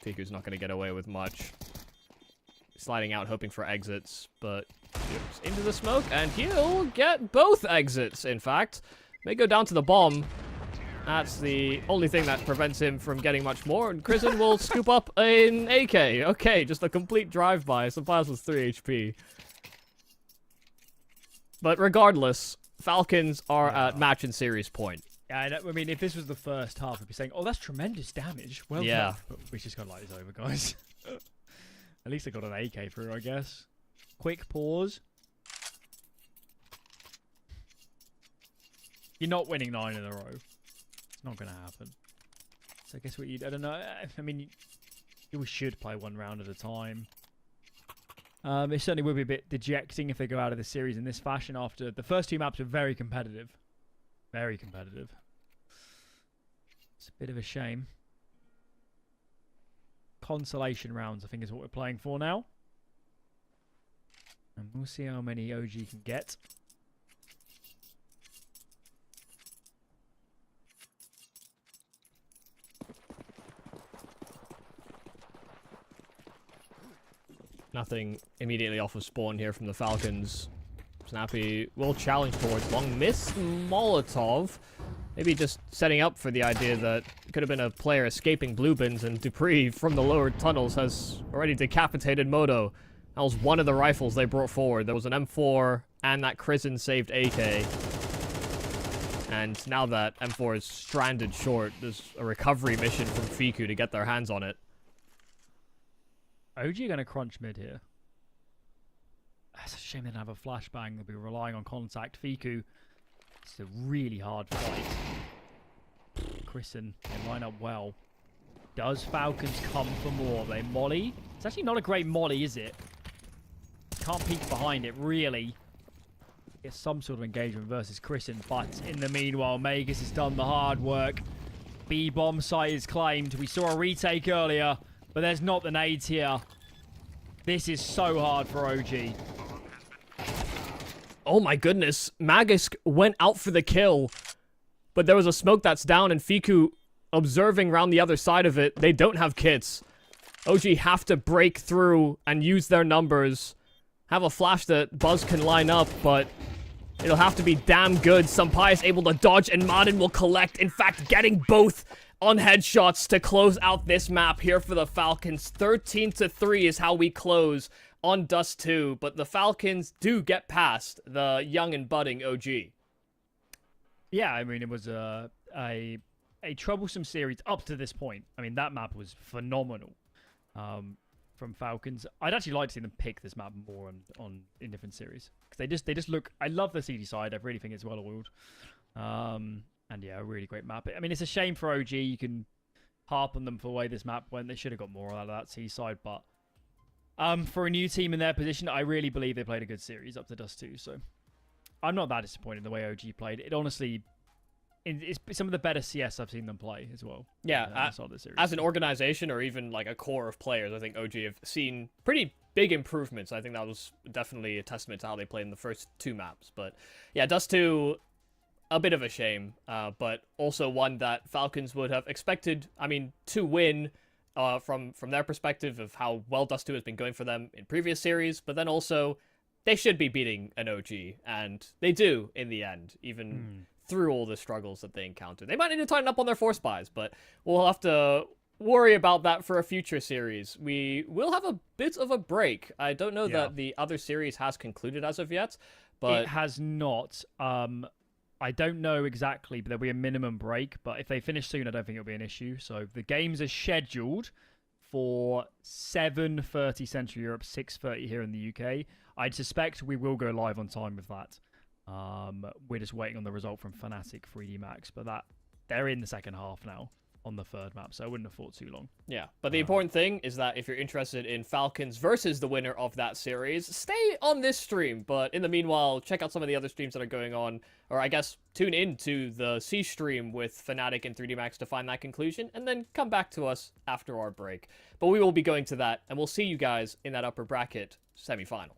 Fiku's not going to get away with much. Sliding out, hoping for exits, but into the smoke, and he'll get both exits, in fact. May go down to the bomb. That's the only thing that prevents him from getting much more, and Crizzen will scoop up an AK. Okay, just a complete drive-by. Supplies with 3 HP. But regardless, Falcons are at match and series point. Yeah, I mean, if this was the first half, we'd be saying, "Oh, that's tremendous damage." Well, Yeah. done. But we just got like, it's over, guys. At least I got an AK through, I guess. Quick pause. You're not winning 9 in a row. It's not going to happen. So I guess what you... I don't know. I mean, you should play one round at a time. It certainly would be a bit dejecting if they go out of the series in this fashion after... The first 2 maps are very competitive. Very competitive. It's a bit of a shame. Consolation rounds, I think, is what we're playing for now. And we'll see how many OG can get. Nothing immediately off of spawn here from the Falcons. Snappy will challenge towards long miss Molotov. Maybe just setting up for the idea that it could have been a player escaping blue bins, and Dupree from the lower tunnels has already decapitated Moto. That was one of the rifles they brought forward. There was an M4 and that Krisen saved AK. And now that M4 is stranded short, there's a recovery mission from Fiku to get their hands on it. OG are going to crunch mid here. It's a shame they don't have a flashbang. They'll be relying on contact. Fiku, it's a really hard fight. Krisen, they line up well. Does Falcons come for more? They molly. It's actually not a great molly, is it? Can't peek behind it, really. Get some sort of engagement versus Krisen, but in the meanwhile, Magus has done the hard work. B-bomb site is claimed. We saw a retake earlier, but there's not the nades here. This is so hard for OG. Oh my goodness. Magisk went out for the kill, but there was a smoke that's down, and Fiku observing around the other side of it. They don't have kits. OG have to break through and use their numbers. Have a flash that Buzz can line up, but it'll have to be damn good. Sampaio is able to dodge, and Madden will collect. In fact, getting both on headshots to close out this map here for the Falcons. 13-3 is how we close on Dust 2, but the Falcons do get past the young and budding OG. Yeah, I mean, it was a troublesome series up to this point. I mean, that map was phenomenal from Falcons. I'd actually like to see them pick this map more in different series, because they just look... I love the CD side. I really think it's well oiled. And yeah, a really great map. I mean, it's a shame for OG. You can harp on them for the way this map went. They should have got more out of that C side, but for a new team in their position, I really believe they played a good series up to Dust 2. So I'm not that disappointed in the way OG played. It honestly, it's some of the better CS I've seen them play as well. Yeah, as an organization or even like a core of players, I think OG have seen pretty big improvements. I think that was definitely a testament to how they played in the first 2 maps. But yeah, Dust 2, a bit of a shame, but also one that Falcons would have expected, I mean, to win from their perspective of how well Dust 2 has been going for them in previous series, but then also they should be beating an OG, and they do in the end, even through all the struggles that they encounter. They might need to tighten up on their force buys, but we'll have to worry about that for a future series. We will have a bit of a break. I don't know that the other series has concluded as of yet, but... It has not. I don't know exactly, but there'll be a minimum break. But if they finish soon, I don't think it'll be an issue. So the games are scheduled for 7:30 Central Europe, 6:30 here in the UK. I'd suspect we will go live on time with that. We're just waiting on the result from Fnatic 3D Max, but they're in the second half now on the 3rd map, so I wouldn't have thought too long. Yeah, but the important thing is that if you're interested in Falcons versus the winner of that series, stay on this stream. But in the meanwhile, check out some of the other streams that are going on, or I guess tune into the C stream with Fnatic and 3D Max to find that conclusion, and then come back to us after our break. But we will be going to that, and we'll see you guys in that upper bracket semi-final.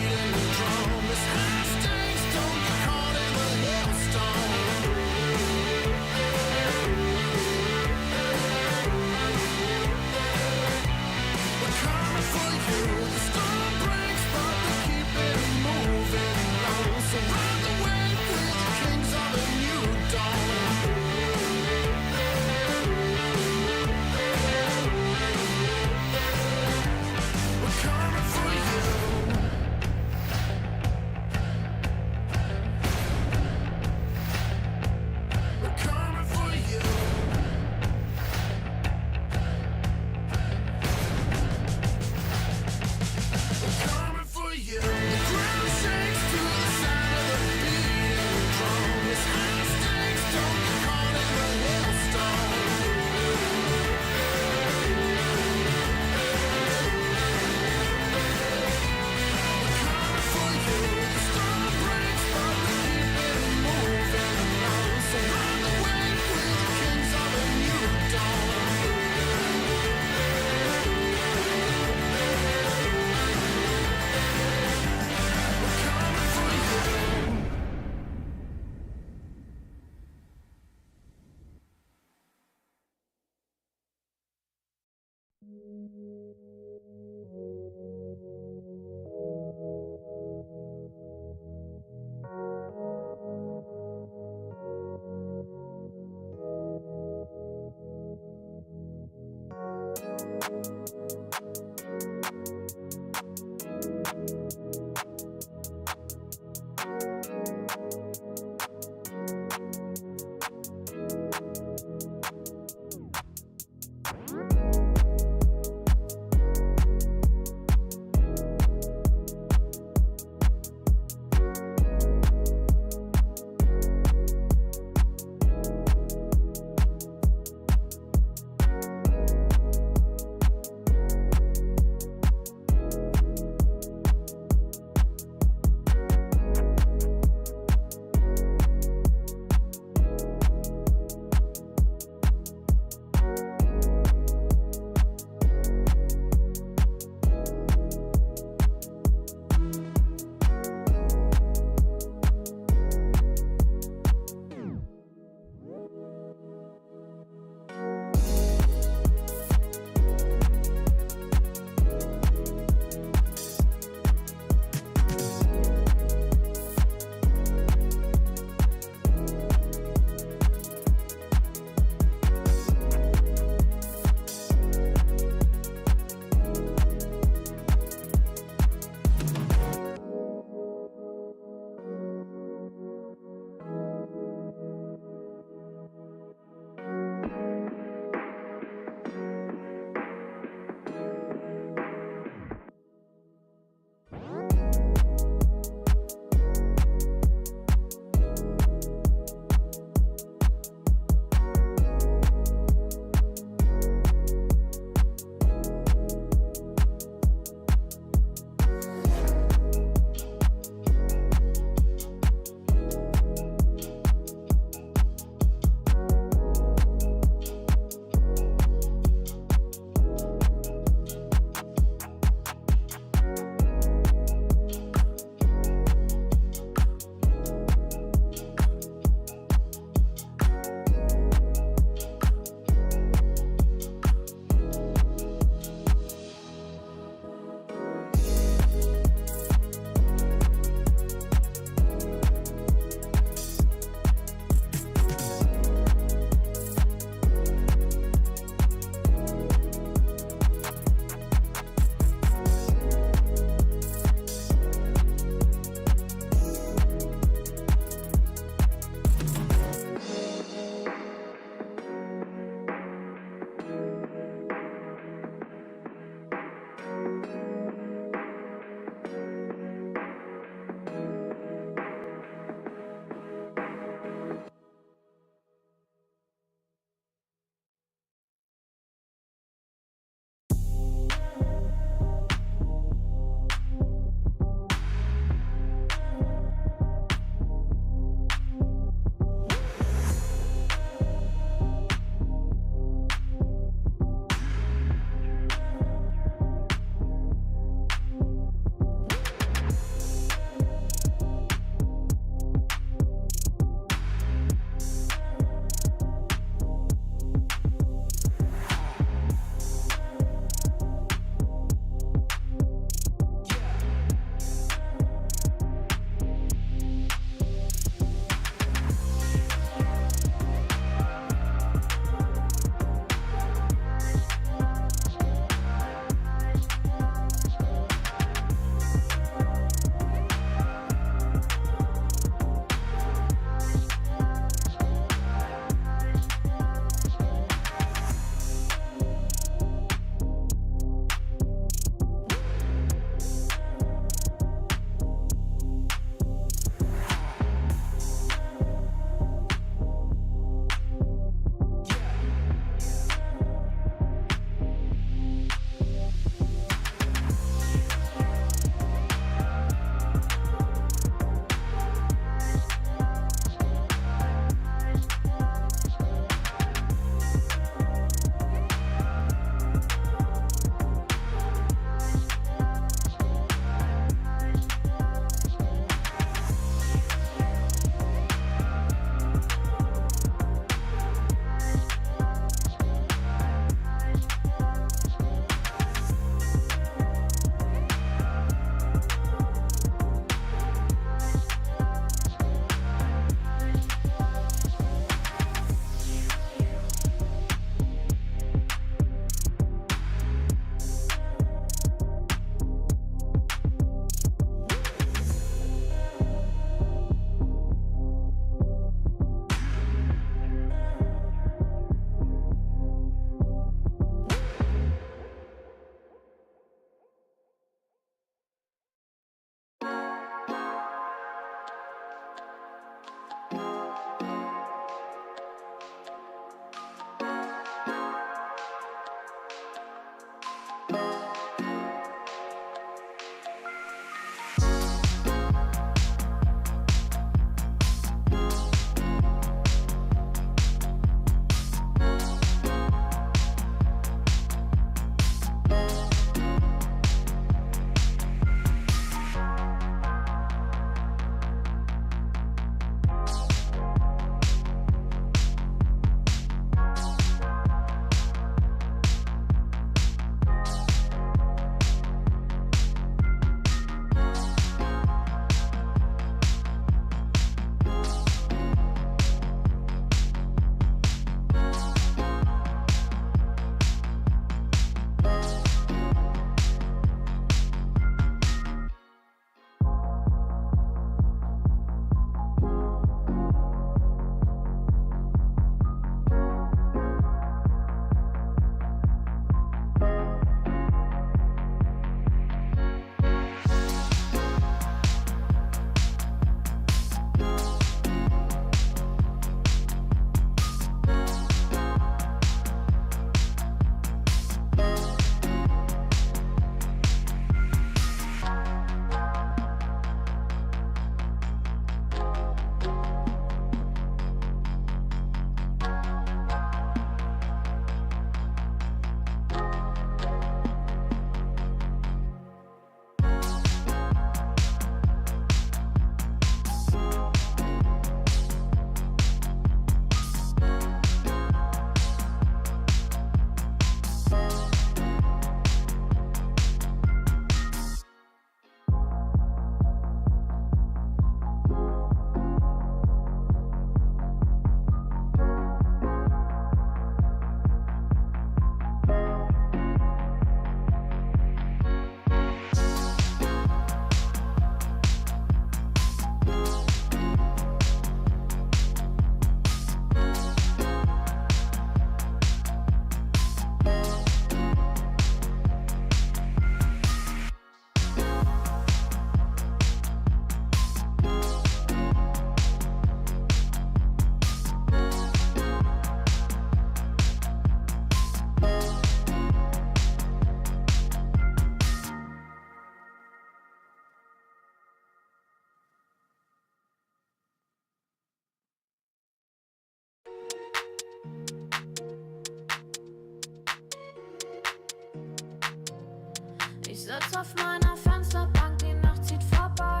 sitz auf meiner Fensterbank, die Nacht zieht vorbei.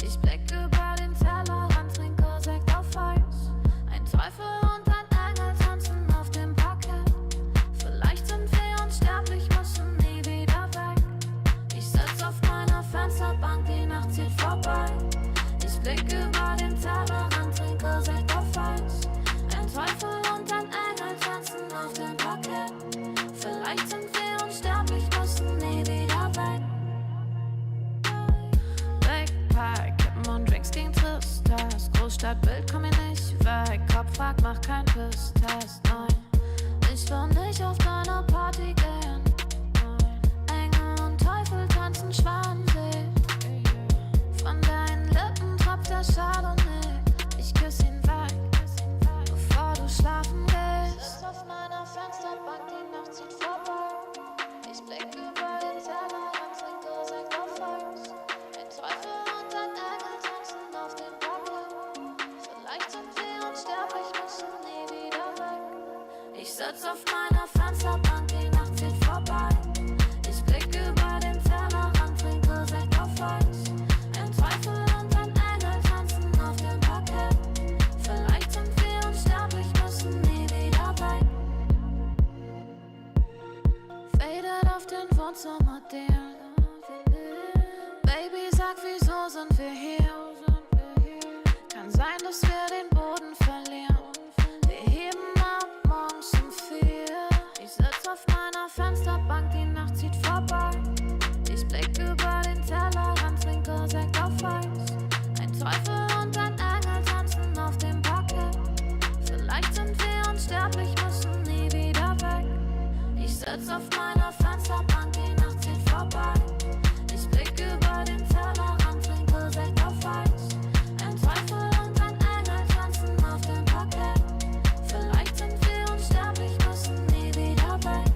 Ich blicke über den Tellerrand, trinke Sekt auf Eis. Ein Teufel und ein Engel tanzen auf dem Parkett. Vielleicht sind wir unsterblich, müssen nie wieder weg. Ich sitz auf meiner Fensterbank, die Nacht zieht vorbei. Ich blicke über den Tellerrand, trinke Sekt auf Eis. Ein Teufel und ein Engel tanzen auf dem Parkett. Vielleicht sind wir unsterblich, müssen nie wieder weg. Backpack, Kippen und Drinks gegen Tristesse. Großstadtbild, komm hier nicht weg. Kopf fragt, mach kein Pisstest, nein. Ich will nicht auf deine Party gehen, nein. Engel und Teufel tanzen Schwanensee. Von deinen Lippen tropft der Chardonnay. Ich küss ihn weg, bevor du schlafen gehst. Ich sitz auf meiner Fensterbank, die Nacht zieht vorbei. Ich blick über den Tellerrand, trinke Sekt auf Eis. Ein Teufel und ein Engel tanzen auf dem Parkett. Vielleicht sind wir unsterblich, müssen nie wieder weg. Ich sitz auf meiner Fensterbank, die Nacht zieht vorbei. Ich blick über den Tellerrand, trinke Sekt auf Eis. Ein Teufel und ein Engel tanzen auf dem Parkett. Vielleicht sind wir unsterblich, müssen nie wieder weg. Faded auf den Wohnzimmerdielen. Baby, sag, wieso sind wir hier? Kann sein, dass wir den Boden verlieren. Wir heben ab morgens um 4. Ich sitz auf meiner Fensterbank, die Nacht zieht vorbei. Ich blick über den Tellerrand, trinke Sekt auf Eis. Ein Teufel und ein Engel tanzen auf dem Parkett. Vielleicht sind wir unsterblich, müssen nie wieder weg. Ich sitz auf meiner Fensterbank, die Nacht zieht vorbei. Ich blick über den Tellerrand, trinke Sekt auf Eis. Ein Teufel und ein Engel tanzen auf dem Parkett. Vielleicht sind wir unsterblich, müssen nie wieder weg.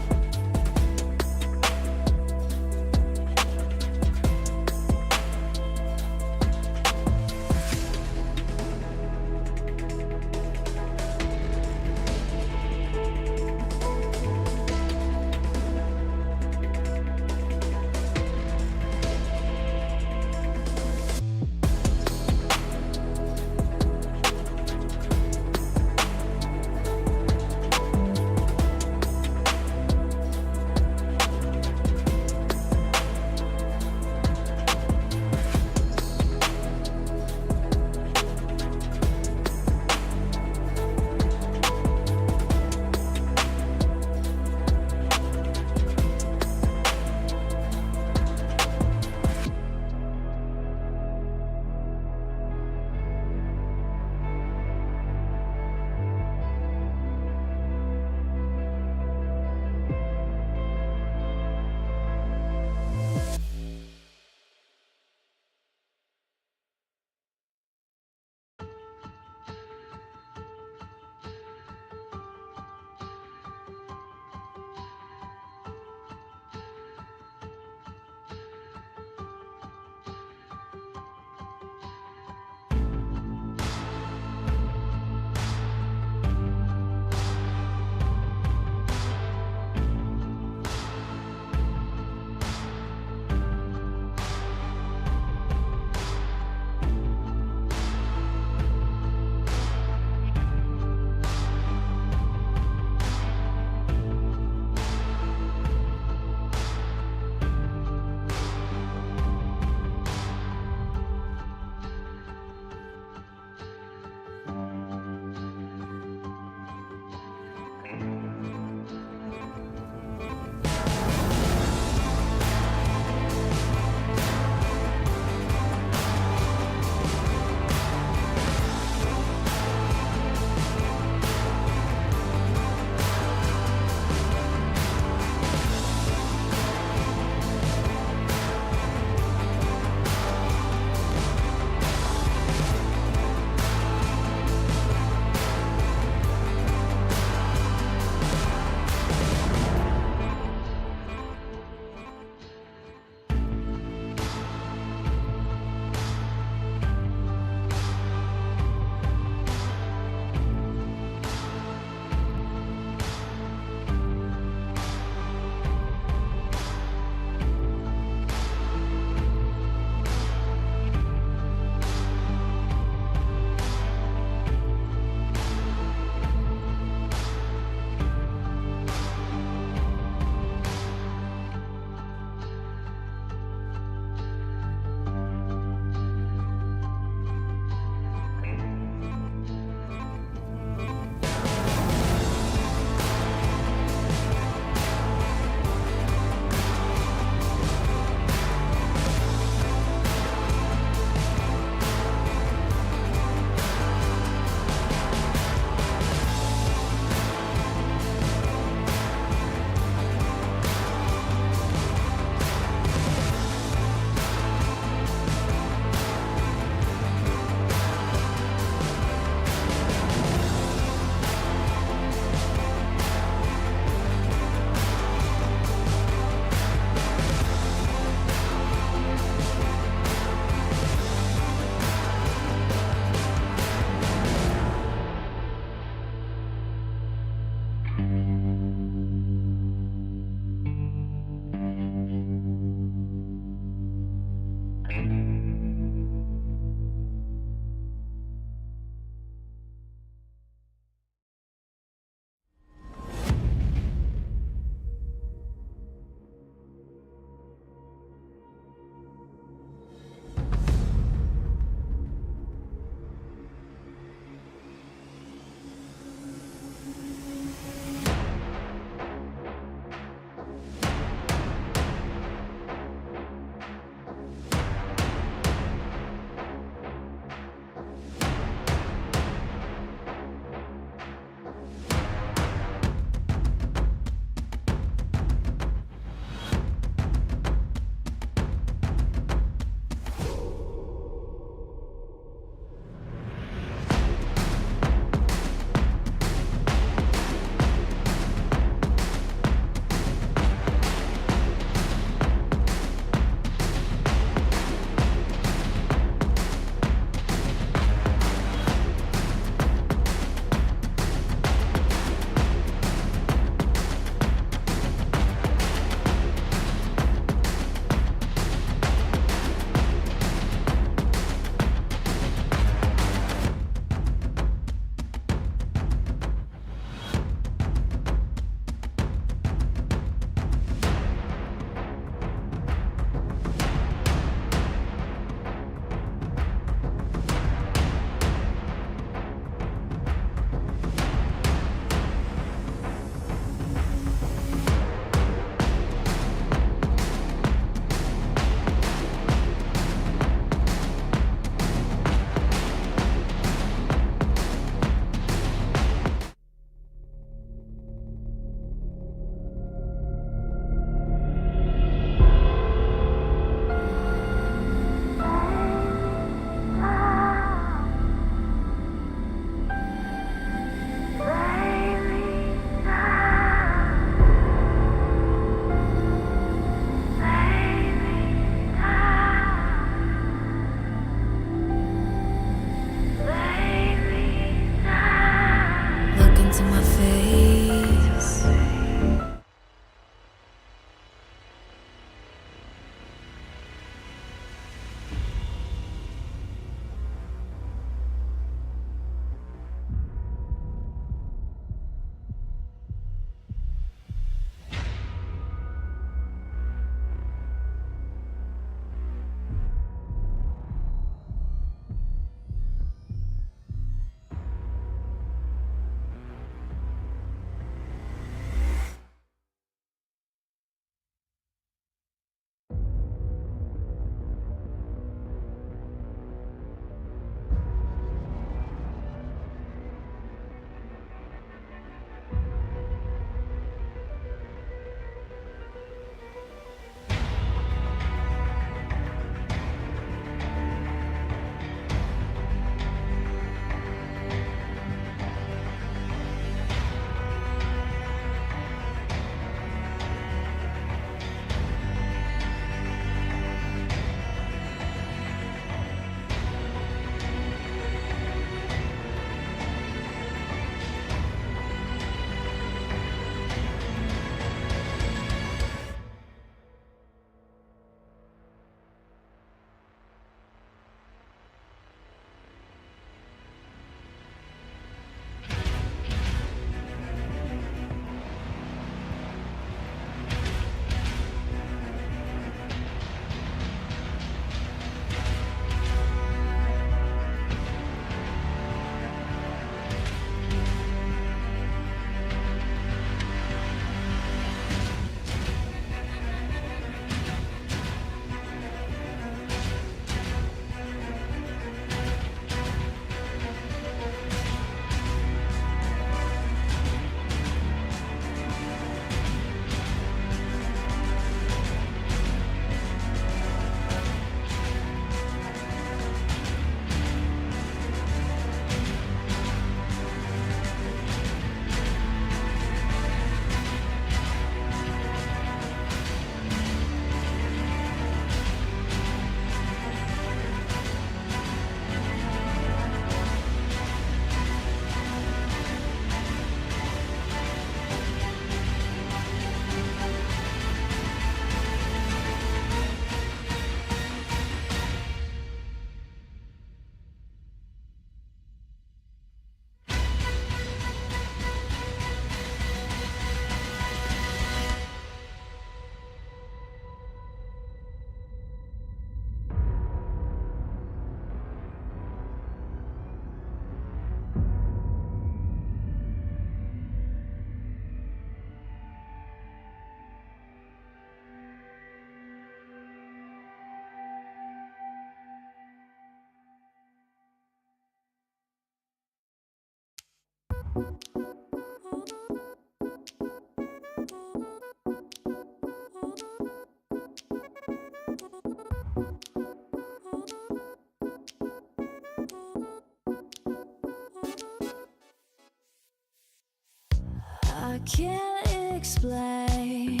can't explain.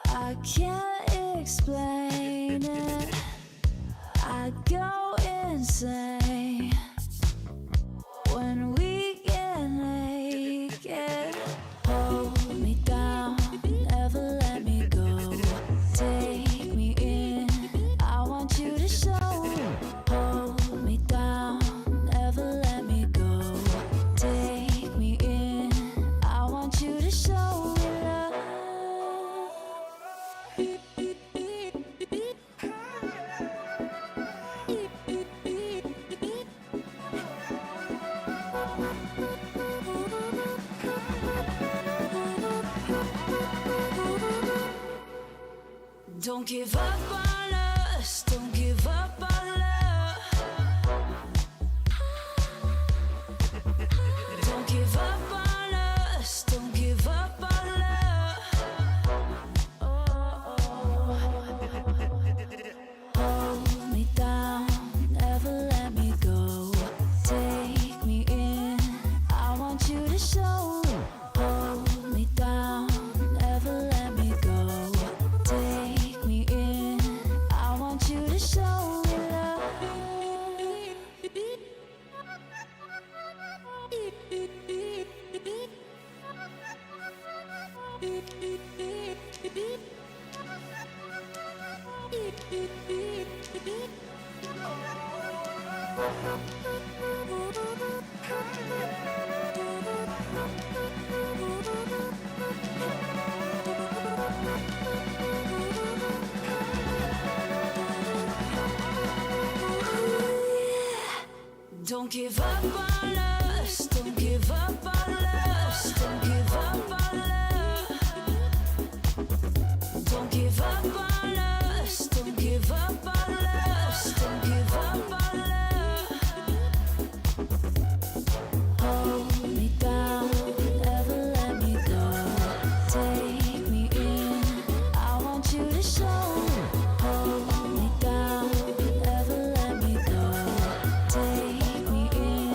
I can't explain it. I go insane when we get naked. Hold me down, never let me go. Take me in, I want you to show. Hold me down, never let me go. Take me in, I want you to show me love. Don't give up on us, don't give up on love. Don't give up on us, don't give up on love. Hold me down, never let me go. Take me in, I want you to show. Hold me down, never let me go. Take me in, I want you to show me love. Don't give up on us, don't give up on us, don't give up on love. Don't give up on us, don't give up on us, don't give up on love. Hold me down, never let me go. Take me in, I want you to show. Hold me down, never let me go. Take me in,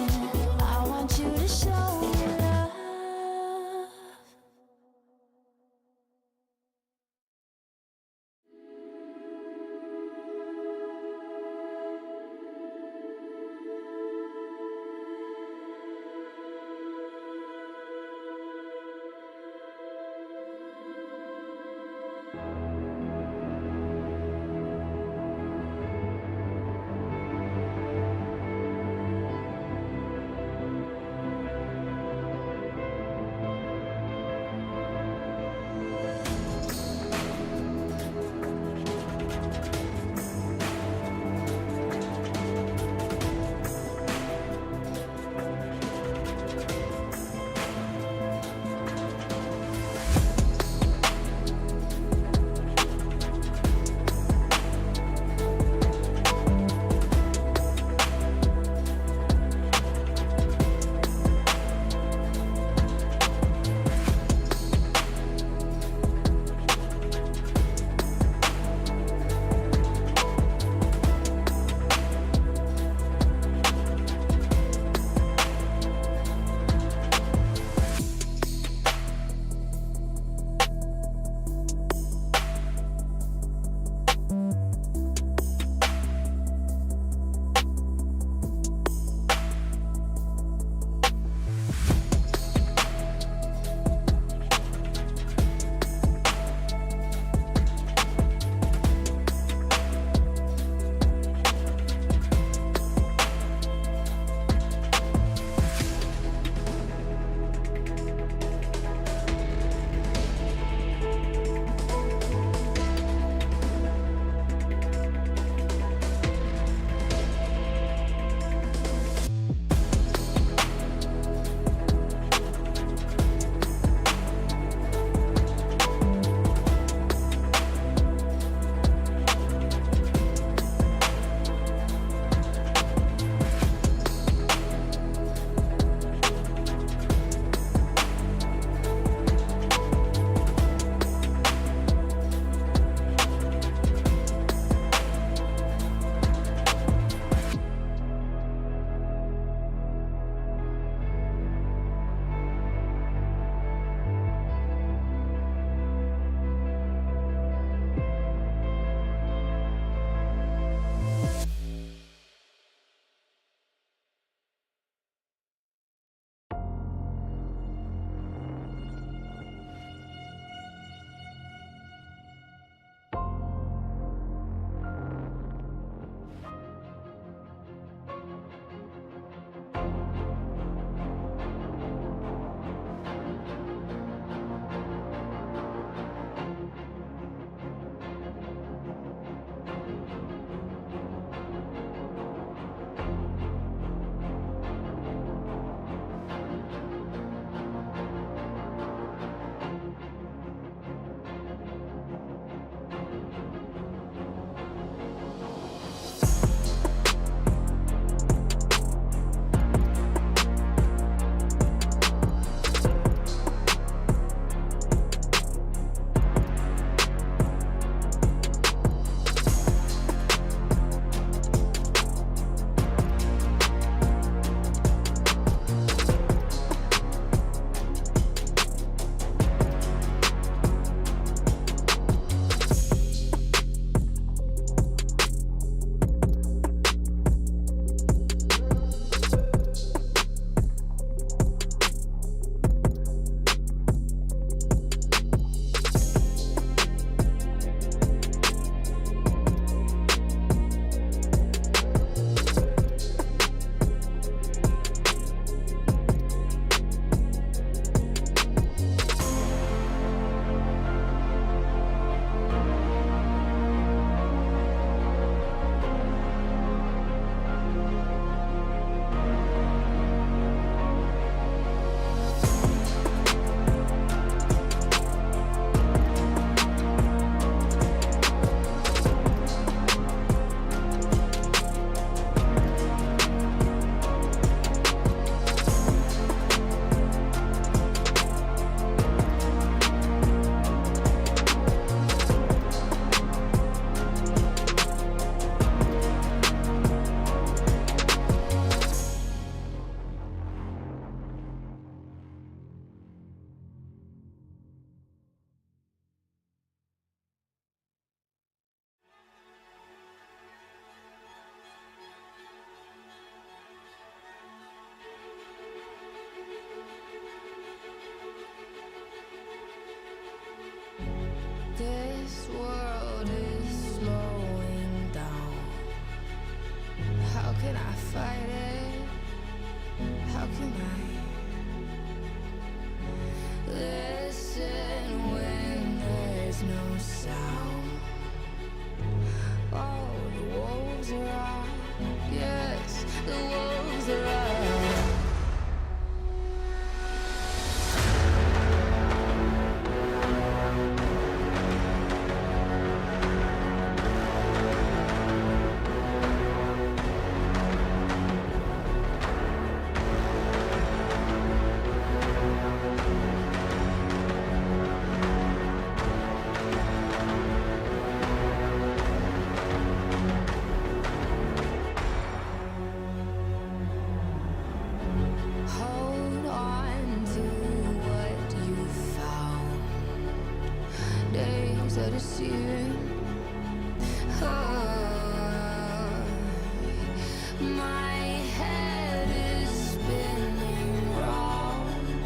This world is slowing down. How can I fight it? How can I listen when there's no sound? Oh, the wolves are out. Yes, the wolves are out. Hold on to what you found. Days are deceiving. My head is spinning round.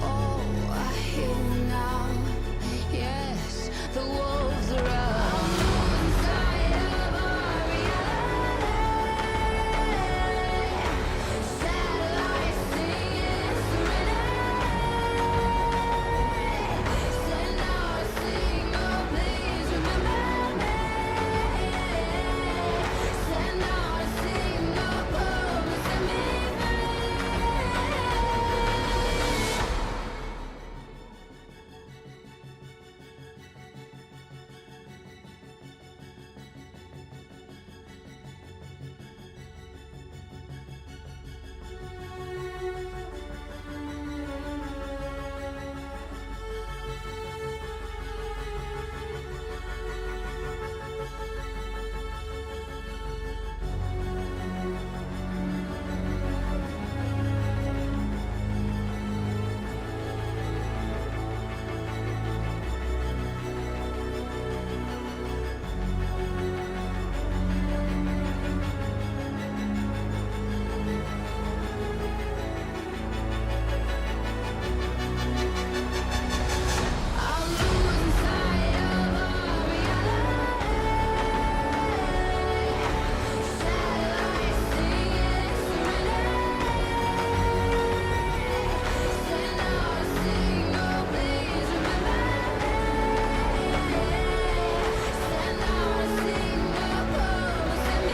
Oh, I hear now. Yes, the wolves are out. Inside of our reality. Satellites singing serenity. Send out a signal, please remember me. Send out a signal, come and set me free. I'm losing sight of our reality. Satellites singing serenity. Send out a signal, please remember me. Send out a signal, come and set me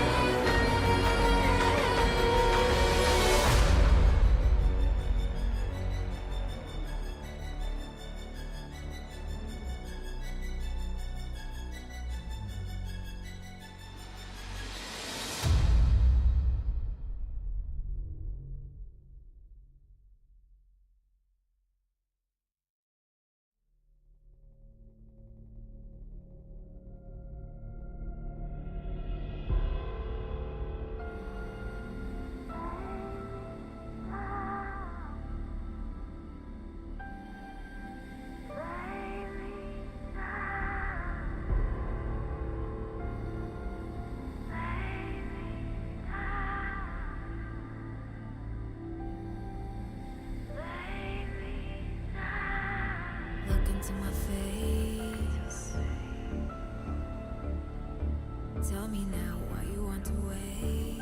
Look into my face. Tell me now why you want to wait.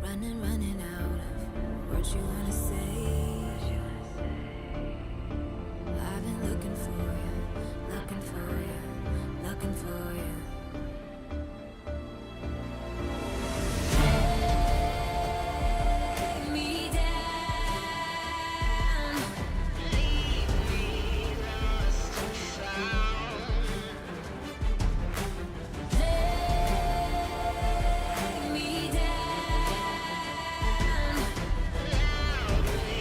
Running out of what you wanna say. I've been looking for you, looking for you, looking for you. Take me down. Leave me lost and found. Take me down. Loudly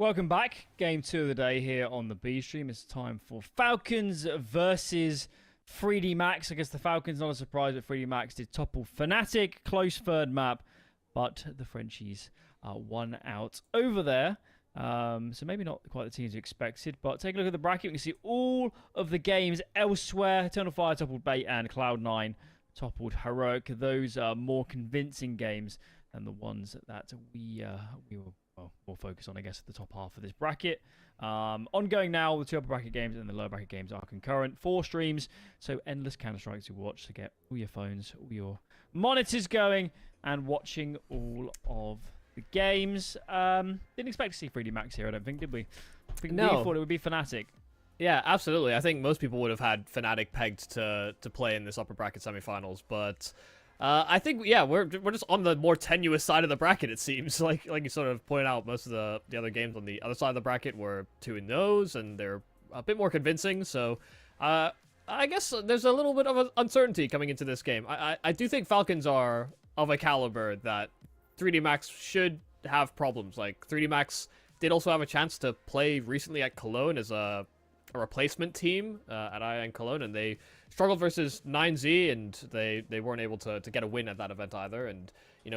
Welcome back. Game 2 of the day here on the B stream. It's time for Falcons versus 3D Max. I guess the Falcons, not a surprise, but 3D Max did topple Fnatic. Close third map, but the Frenchies won out over there. So maybe not quite the teams expected, but take a look at the bracket. You can see all of the games elsewhere. Eternal Fire toppled Bait and Cloud9 toppled Heroic. Those are more convincing games than the ones that we will we'll focus on, I guess, at the top half of this bracket. Ongoing now, the 2 upper bracket games and the lower bracket games are concurrent. 4 streams, so endless Counter-Strikes to watch to get all your phones, all your monitors going and watching all of the games. Didn't expect to see 3D Max here, I don't think, did we? I think No. We thought it would be Fnatic. Yeah, absolutely. I think most people would have had Fnatic pegged to play in this upper bracket semifinals, but I think we're just on the more tenuous side of the bracket. It seems like you sort of pointed out, most of the other games on the other side of the bracket were 2-0s, and they're a bit more convincing. So I guess there's a little bit of uncertainty coming into this game. I do think Falcons are of a caliber that 3D Max should have problems. Like 3D Max did also have a chance to play recently at Cologne as a replacement team at IEM Cologne, and they struggled versus 9Z, and they weren't able to get a win at that event either. And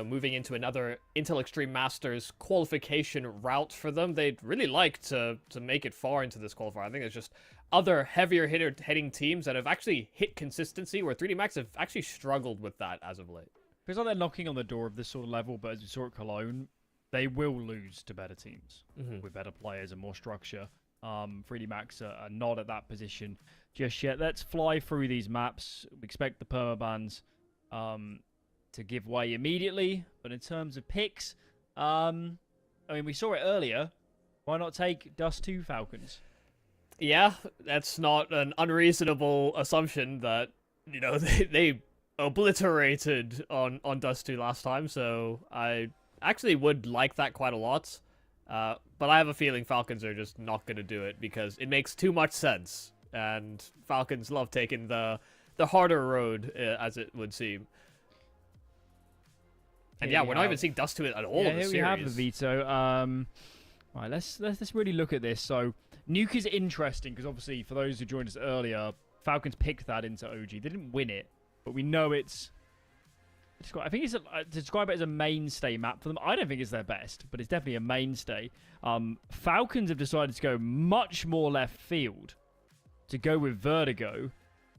moving into another Intel Extreme Masters qualification route for them, they'd really like to make it far into this qualifier. I think there's just other heavier hitting teams that have actually hit consistency, where 3D Max have actually struggled with that as of late. Feels like they're knocking on the door of this sort of level, but as you saw at Cologne, they will lose to better teams with better players and more structure. 3D Max are not at that position just yet. Let's fly through these maps. We expect the permabans to give way immediately, but in terms of picks, I mean, we saw it earlier. Why not take Dust 2 Falcons? Yeah, that's not an unreasonable assumption that they obliterated on Dust 2 last time, so I actually would like that quite a lot. But I have a feeling Falcons are just not going to do it because it makes too much sense, and Falcons love taking the harder road, as it would seem. And yeah, we're not even seeing Dust to it at all in the here series. we have the veto. Right, let's really look at this. So Nuke is interesting because obviously, for those who joined us earlier, Falcons picked that into OG. They didn't win it, but we know it's. I think it's to describe it as a mainstay map for them. I don't think it's their best, but it's definitely a mainstay. Falcons have decided to go much more left field, to go with Vertigo.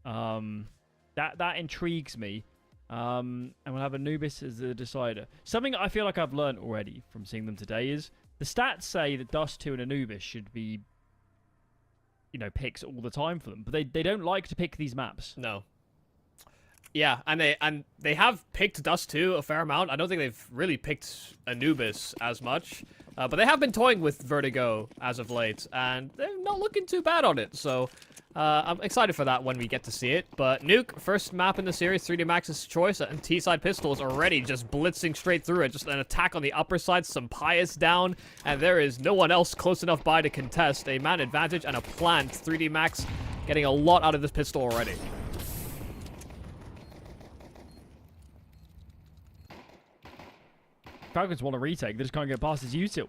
That intrigues me. And we'll have Anubis as the decider. Something I feel like I've learned already from seeing them today is the stats say that Dust 2 and Anubis should be, picks all the time for them, but they don't like to pick these maps. No. Yeah, and they have picked Dust 2 a fair amount. I don't think they've really picked Anubis as much, but they have been toying with Vertigo as of late, and they're not looking too bad on it. So I'm excited for that when we get to see it. But Nuke, first map in the series, 3D Max's choice, and T-side pistols already just blitzing straight through it. Just an attack on the upper side, some Pious down, and there is no one else close enough by to contest. A man advantage and a plant. 3D Max getting a lot out of this pistol already. Falcons want a retake. They just can't get past his util.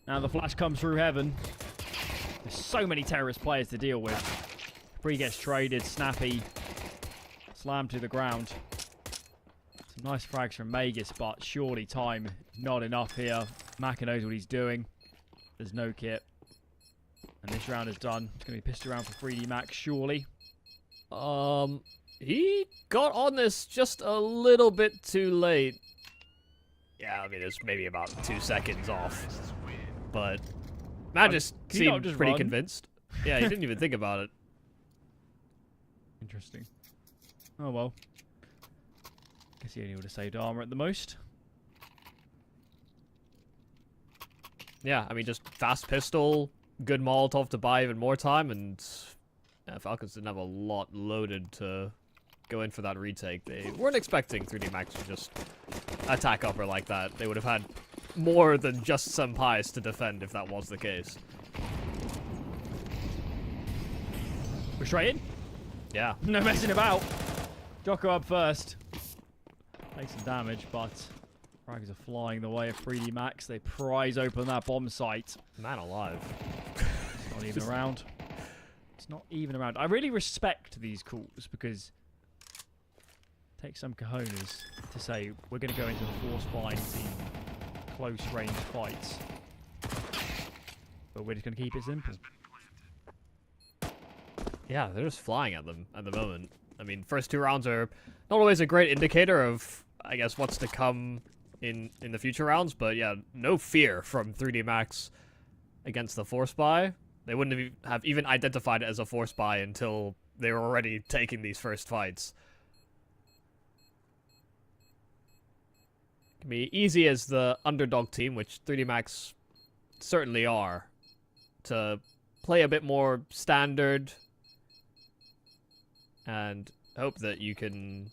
Now the flash comes through heaven. There's so many terrorist players to deal with. Free gets traded. Snappy. Slammed to the ground. Some nice frags from Magus, but surely time not enough here. Maka knows what he's doing. There's no kit. And this round is done. It's going to be pissed around for 3D Max, surely. He got on this just a little bit too late. Yeah, I mean, it's maybe about 2 seconds off. But Matt just seemed pretty convinced. Yeah, he didn't even think about it. Interesting. Oh, well. Guess he only would have saved armor at the most. Yeah, I mean, just fast pistol, good Molotov to buy even more time, and Falcons didn't have a lot loaded to go in for that retake. They weren't expecting 3D Max to just attack upper like that. They would have had more than just some pies to defend if that was the case. We're straight in. Yeah. No messing about. Jocko up first. Take some damage, but Frags are flying the way of 3D Max. They prize open that bomb site. Man alive. It's not even around. It's not even around. I really respect these calls because it takes some cojones to say we're going to go into a force buying team, close range fights. But we're just going to keep it simple. Yeah, they're just flying at them at the moment. I mean, first 2 rounds are not always a great indicator of, I guess, what's to come in the future rounds, but yeah, no fear from 3D Max against the force buy. They wouldn't have even identified it as a force buy until they were already taking these first fights. It can be easy as the underdog team, which 3D Max certainly are, to play a bit more standard and hope that you can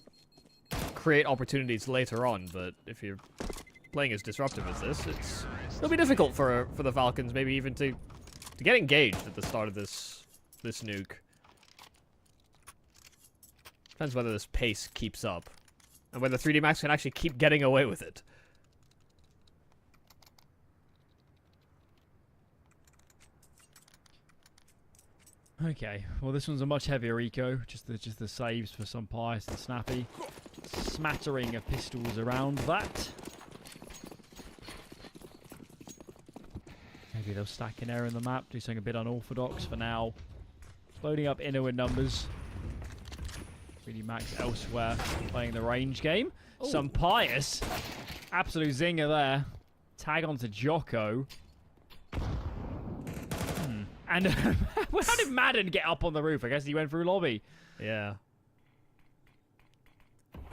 create opportunities later on. But if you're playing as disruptive as this, it'll be difficult for the Falcons, maybe even to get engaged at the start of this nuke. Depends whether this pace keeps up and whether 3D Max can actually keep getting away with it. Okay, well this one's a much heavier eco, just the saves for some pious and snappy. Smattering of pistols around that. Maybe they'll stack an error in the map, do something a bit unorthodox for now. Loading up inner in numbers. 3D Max elsewhere, playing the range game. Ooh. Some pious. Absolute zinger there. Tag onto Jocko. And how did Madden get up on the roof? I guess he went through lobby. Yeah.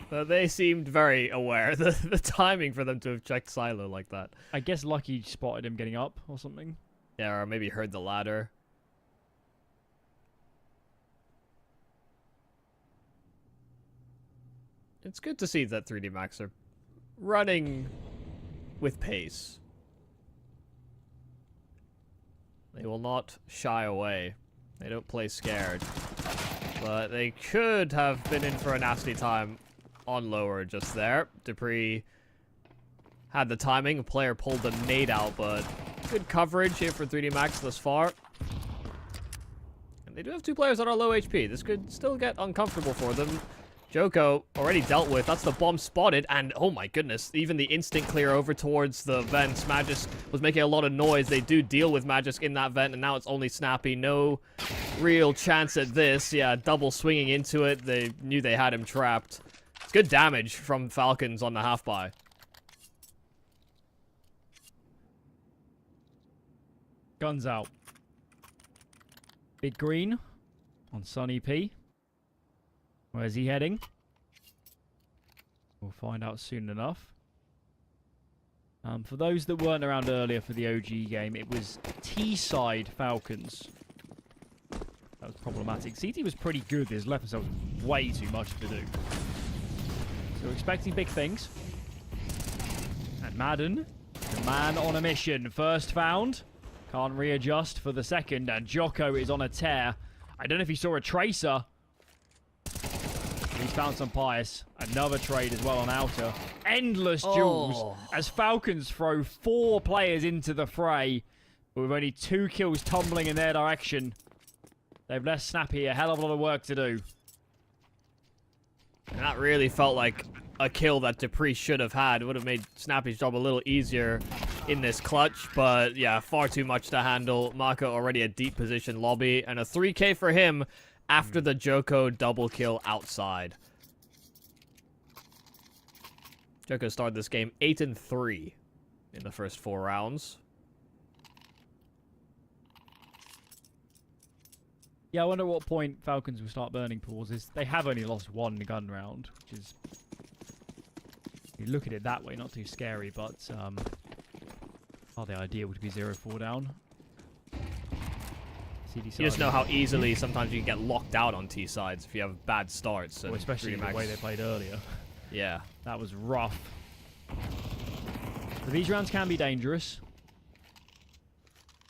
But they seemed very aware. The timing for them to have checked Silo like that. I guess Lucky spotted him getting up or something. Yeah, or maybe heard the ladder. It's good to see that 3D Max are running with pace. They will not shy away. They don't play scared. But they could have been in for a nasty time on lower just there. Dupree had the timing. A player pulled the nade out, but good coverage here for 3D Max thus far. And they do have 2 players that are low HP. This could still get uncomfortable for them. Joko already dealt with. That's the bomb spotted. And, oh my goodness, even the instant clear over towards the vents. Magisk was making a lot of noise. They do deal with Magisk in that vent, and now it's only Snappy. No real chance at this. Yeah, double swinging into it. They knew they had him trapped. It's good damage from Falcons on the half-buy. Guns out. Big Green on Sunny P. Where's he heading? We'll find out soon enough. For those that weren't around earlier for the OG game, it was T-side Falcons. That was problematic. CT was pretty good. His left himself way too much to do. So we're expecting big things. And Madden, the man on a mission. First found. Can't readjust for the second. And Jocko is on a tear. I don't know if he saw a tracer. He's found some pious. Another trade as well on outer. Endless duels as Falcons throw 4 players into the fray. But with only 2 kills tumbling in their direction. They've left Snappy a hell of a lot of work to do. And that really felt like a kill that Dupree should have had. It would have made Snappy's job a little easier in this clutch. But yeah, far too much to handle. Mako already a deep position lobby. And a 3K for him after the Joko double kill outside. Joko started this game 8-3 in the first 4 rounds. Yeah, I wonder at what point Falcons will start burning pauses. They have only lost 1 gun round, which is, if you look at it that way, not too scary, but the idea would be 0-4 down. You just know how easily sometimes you can get locked out on T sides if you have bad starts. Well, especially the way they played earlier. Yeah. That was rough. But these rounds can be dangerous.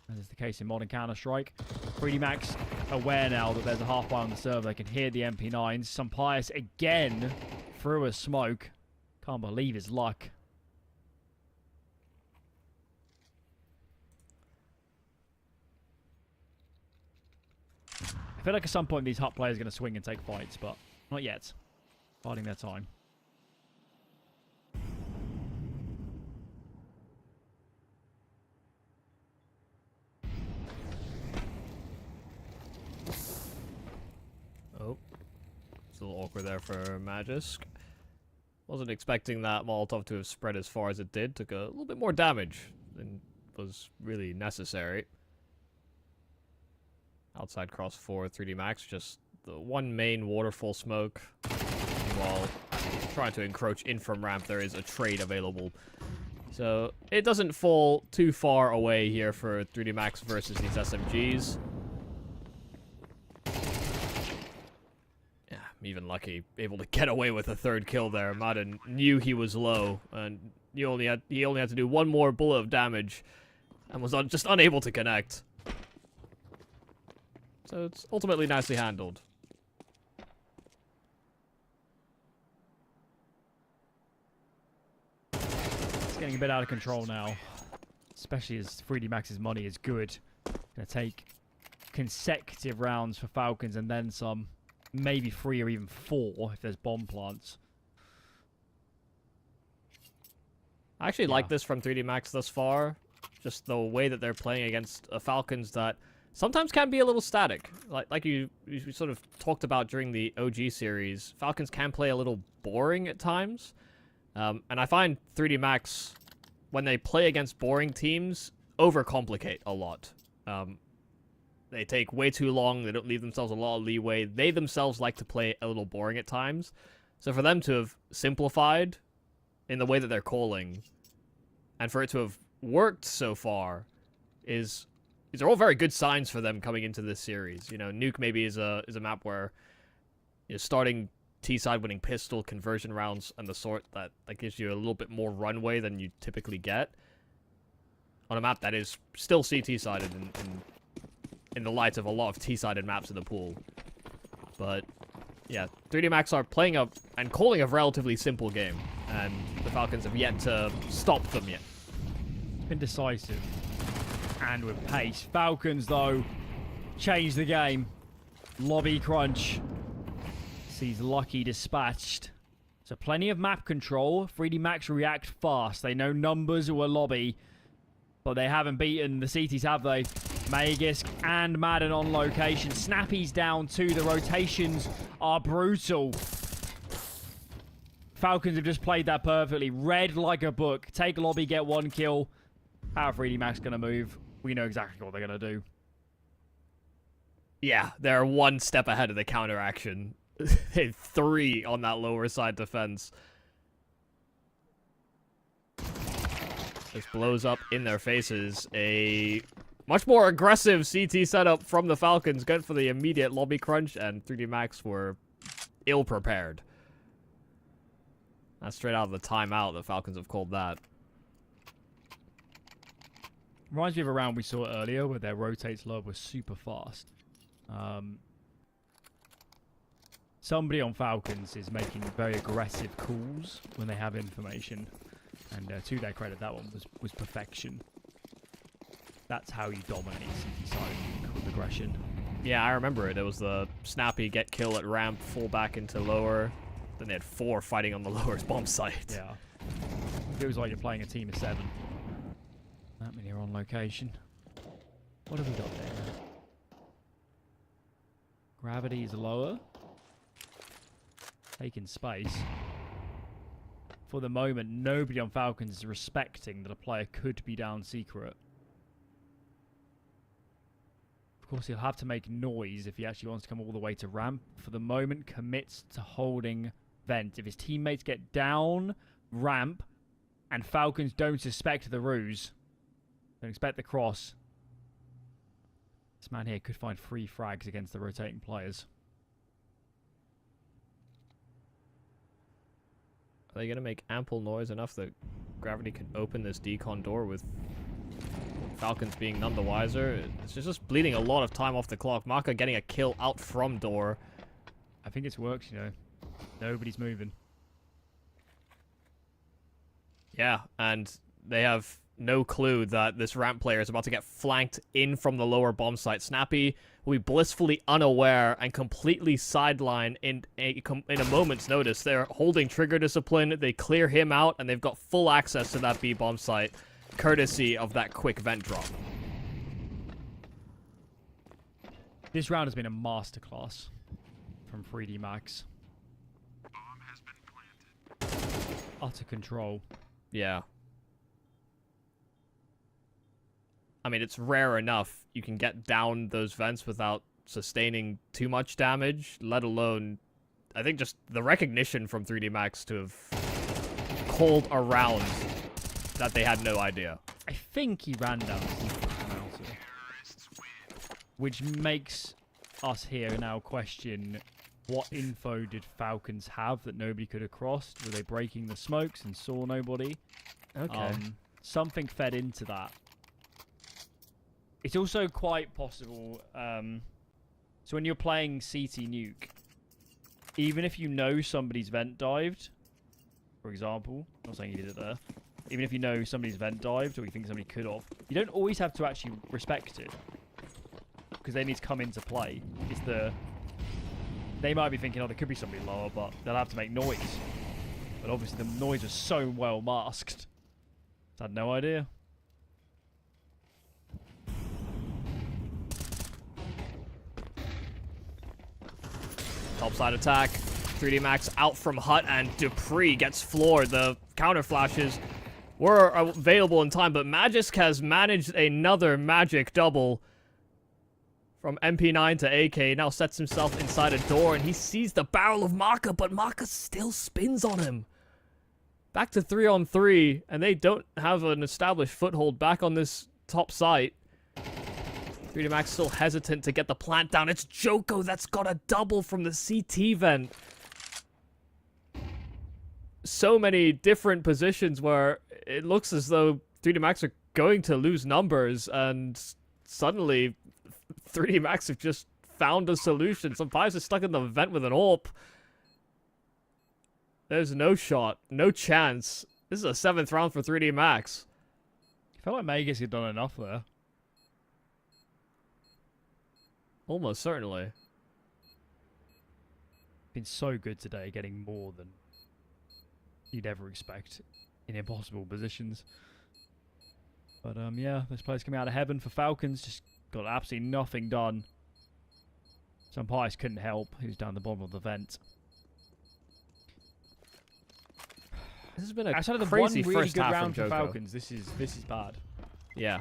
As is the case in modern Counter-Strike. 3D Max aware now that there's a half-buy on the server. They can hear the MP9s. Some pious again through a smoke. Can't believe his luck. I feel like at some point these Hut players are going to swing and take fights, but not yet. Biding their time. Oh. It's a little awkward there for Magisk. Wasn't expecting that Molotov to have spread as far as it did. Took a little bit more damage than was really necessary. Outside cross for 3D Max, just the one main waterfall smoke. While trying to encroach in from ramp, there is a trade available. So it doesn't fall too far away here for 3D Max versus these SMGs. Yeah, I'm even lucky, able to get away with a third kill there. Madden knew he was low, and he only had to do one more bullet of damage, and was just unable to connect. So it's ultimately nicely handled. It's getting a bit out of control now. Especially as 3D Max's money is good. Gonna take consecutive rounds for Falcons and then some. Maybe 3 or even 4 if there's bomb plants. I actually like this from 3D Max thus far. Just the way that they're playing against Falcons that sometimes can be a little static. Like you sort of talked about during the OG series, Falcons can play a little boring at times. And I find 3D Max, when they play against boring teams, overcomplicate a lot. They take way too long. They don't leave themselves a lot of leeway. They themselves like to play a little boring at times. So for them to have simplified in the way that they're calling, and for it to have worked so far, these are all very good signs for them coming into this series. You know, Nuke maybe is a map where you're starting T-side winning pistol conversion rounds and the sort that gives you a little bit more runway than you typically get on a map that is still CT-sided in the light of a lot of T-sided maps in the pool. But yeah, 3D Max are playing up and calling a relatively simple game, and the Falcons have yet to stop them yet. It's been decisive and with pace. Falcons, though, change the game. Lobby crunch sees Lucky dispatched. So plenty of map control. 3D Max react fast. They know numbers or a lobby, but they haven't beaten the CTs, have they? Magisk and Madden on location. Snappy's down too. The rotations are brutal. Falcons have just played that perfectly. Read like a book. Take lobby, get 1 kill. How are 3D Max going to move? We know exactly what they're going to do. Yeah, they're one step ahead of the counter action. 3 on that lower side defense. This blows up in their faces. A much more aggressive CT setup from the Falcons. Good for the immediate lobby crunch, and 3D Max were ill-prepared. That's straight out of the timeout. The Falcons have called that. Reminds me of a round we saw earlier where their rotates low was super fast. Somebody on Falcons is making very aggressive calls when they have information. And to their credit, that one was perfection. That's how you dominate CT-side with aggression. Yeah, I remember it. It was the snappy get kill at ramp, full back into lower. Then they had 4 fighting on the lower bomb site. Yeah. Feels like you're playing a team of 7. That many are on location. What have we got there? Gravity is lower. Taking space. For the moment, nobody on Falcons is respecting that a player could be down secret. Of course, he'll have to make noise if he actually wants to come all the way to ramp. For the moment, commits to holding vent. If his teammates get down ramp and Falcons don't suspect the ruse, don't expect the cross, this man here could find 3 frags against the rotating players. Are they going to make ample noise enough that Gravity can open this decon door with Falcons being none the wiser? It's just bleeding a lot of time off the clock. Maka getting a kill out from door. I think it's worked, you know. Nobody's moving. Yeah, and they have no clue that this ramp player is about to get flanked in from the lower bomb site. Snappy will be blissfully unaware and completely sidelined in a moment's notice. They're holding trigger discipline. They clear him out, and they've got full access to that B bomb site, courtesy of that quick vent drop. This round has been a masterclass from 3D Max. Utter control. Yeah. I mean, it's rare enough you can get down those vents without sustaining too much damage, let alone, I think, just the recognition from 3D Max to have called a round that they had no idea. I think he ran down which makes us here now question what info did Falcons have that nobody could have crossed? Were they breaking the smokes and saw nobody? Okay. Something fed into that. It's also quite possible, so when you're playing CT Nuke, even if you know somebody's vent dived, for example, I'm not saying you did it there, even if you know somebody's vent dived or you think somebody could have, you don't always have to actually respect it, because they need to come into play. They might be thinking, oh, there could be somebody lower, but they'll have to make noise. But obviously the noise was so well masked. I had no idea. Topside attack. 3D Max out from Hut, and Dupree gets floored. The counter flashes were available in time, but Magisk has managed another magic double. From MP9 to AK, now sets himself inside a door, and he sees the barrel of Maka, but Maka still spins on him. Back to 3-on-3, and they don't have an established foothold back on this top site. 3D Max still hesitant to get the plant down. It's Joko that's got a double from the CT vent. So many different positions where it looks as though 3D Max are going to lose numbers, and suddenly 3D Max have just found a solution. Some Pies are stuck in the vent with an AWP. There's no shot, no chance. This is a 7th round for 3D Max. I felt like Magisk had done enough there. Almost certainly. Been so good today, getting more than you'd ever expect in impossible positions. But yeah, this play's coming out of heaven for Falcons. Just got absolutely nothing done. Some Pies couldn't help. He was down the bottom of the vent. This has been a Outside of the crazy one really first good half round from for Joko. Falcons, this is bad. Yeah.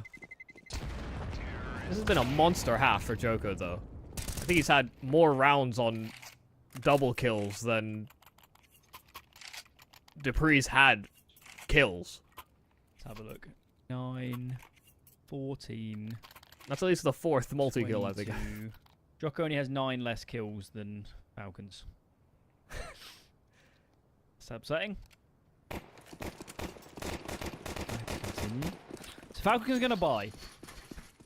This has been a monster half for Joko, though. I think he's had more rounds on double kills than Dupree's had kills. Let's have a look. 9, 14. That's at least the 4th multi-kill, I think. 22. Joko only has 9 less kills than Falcons. It's upsetting. So Falcons are going to buy.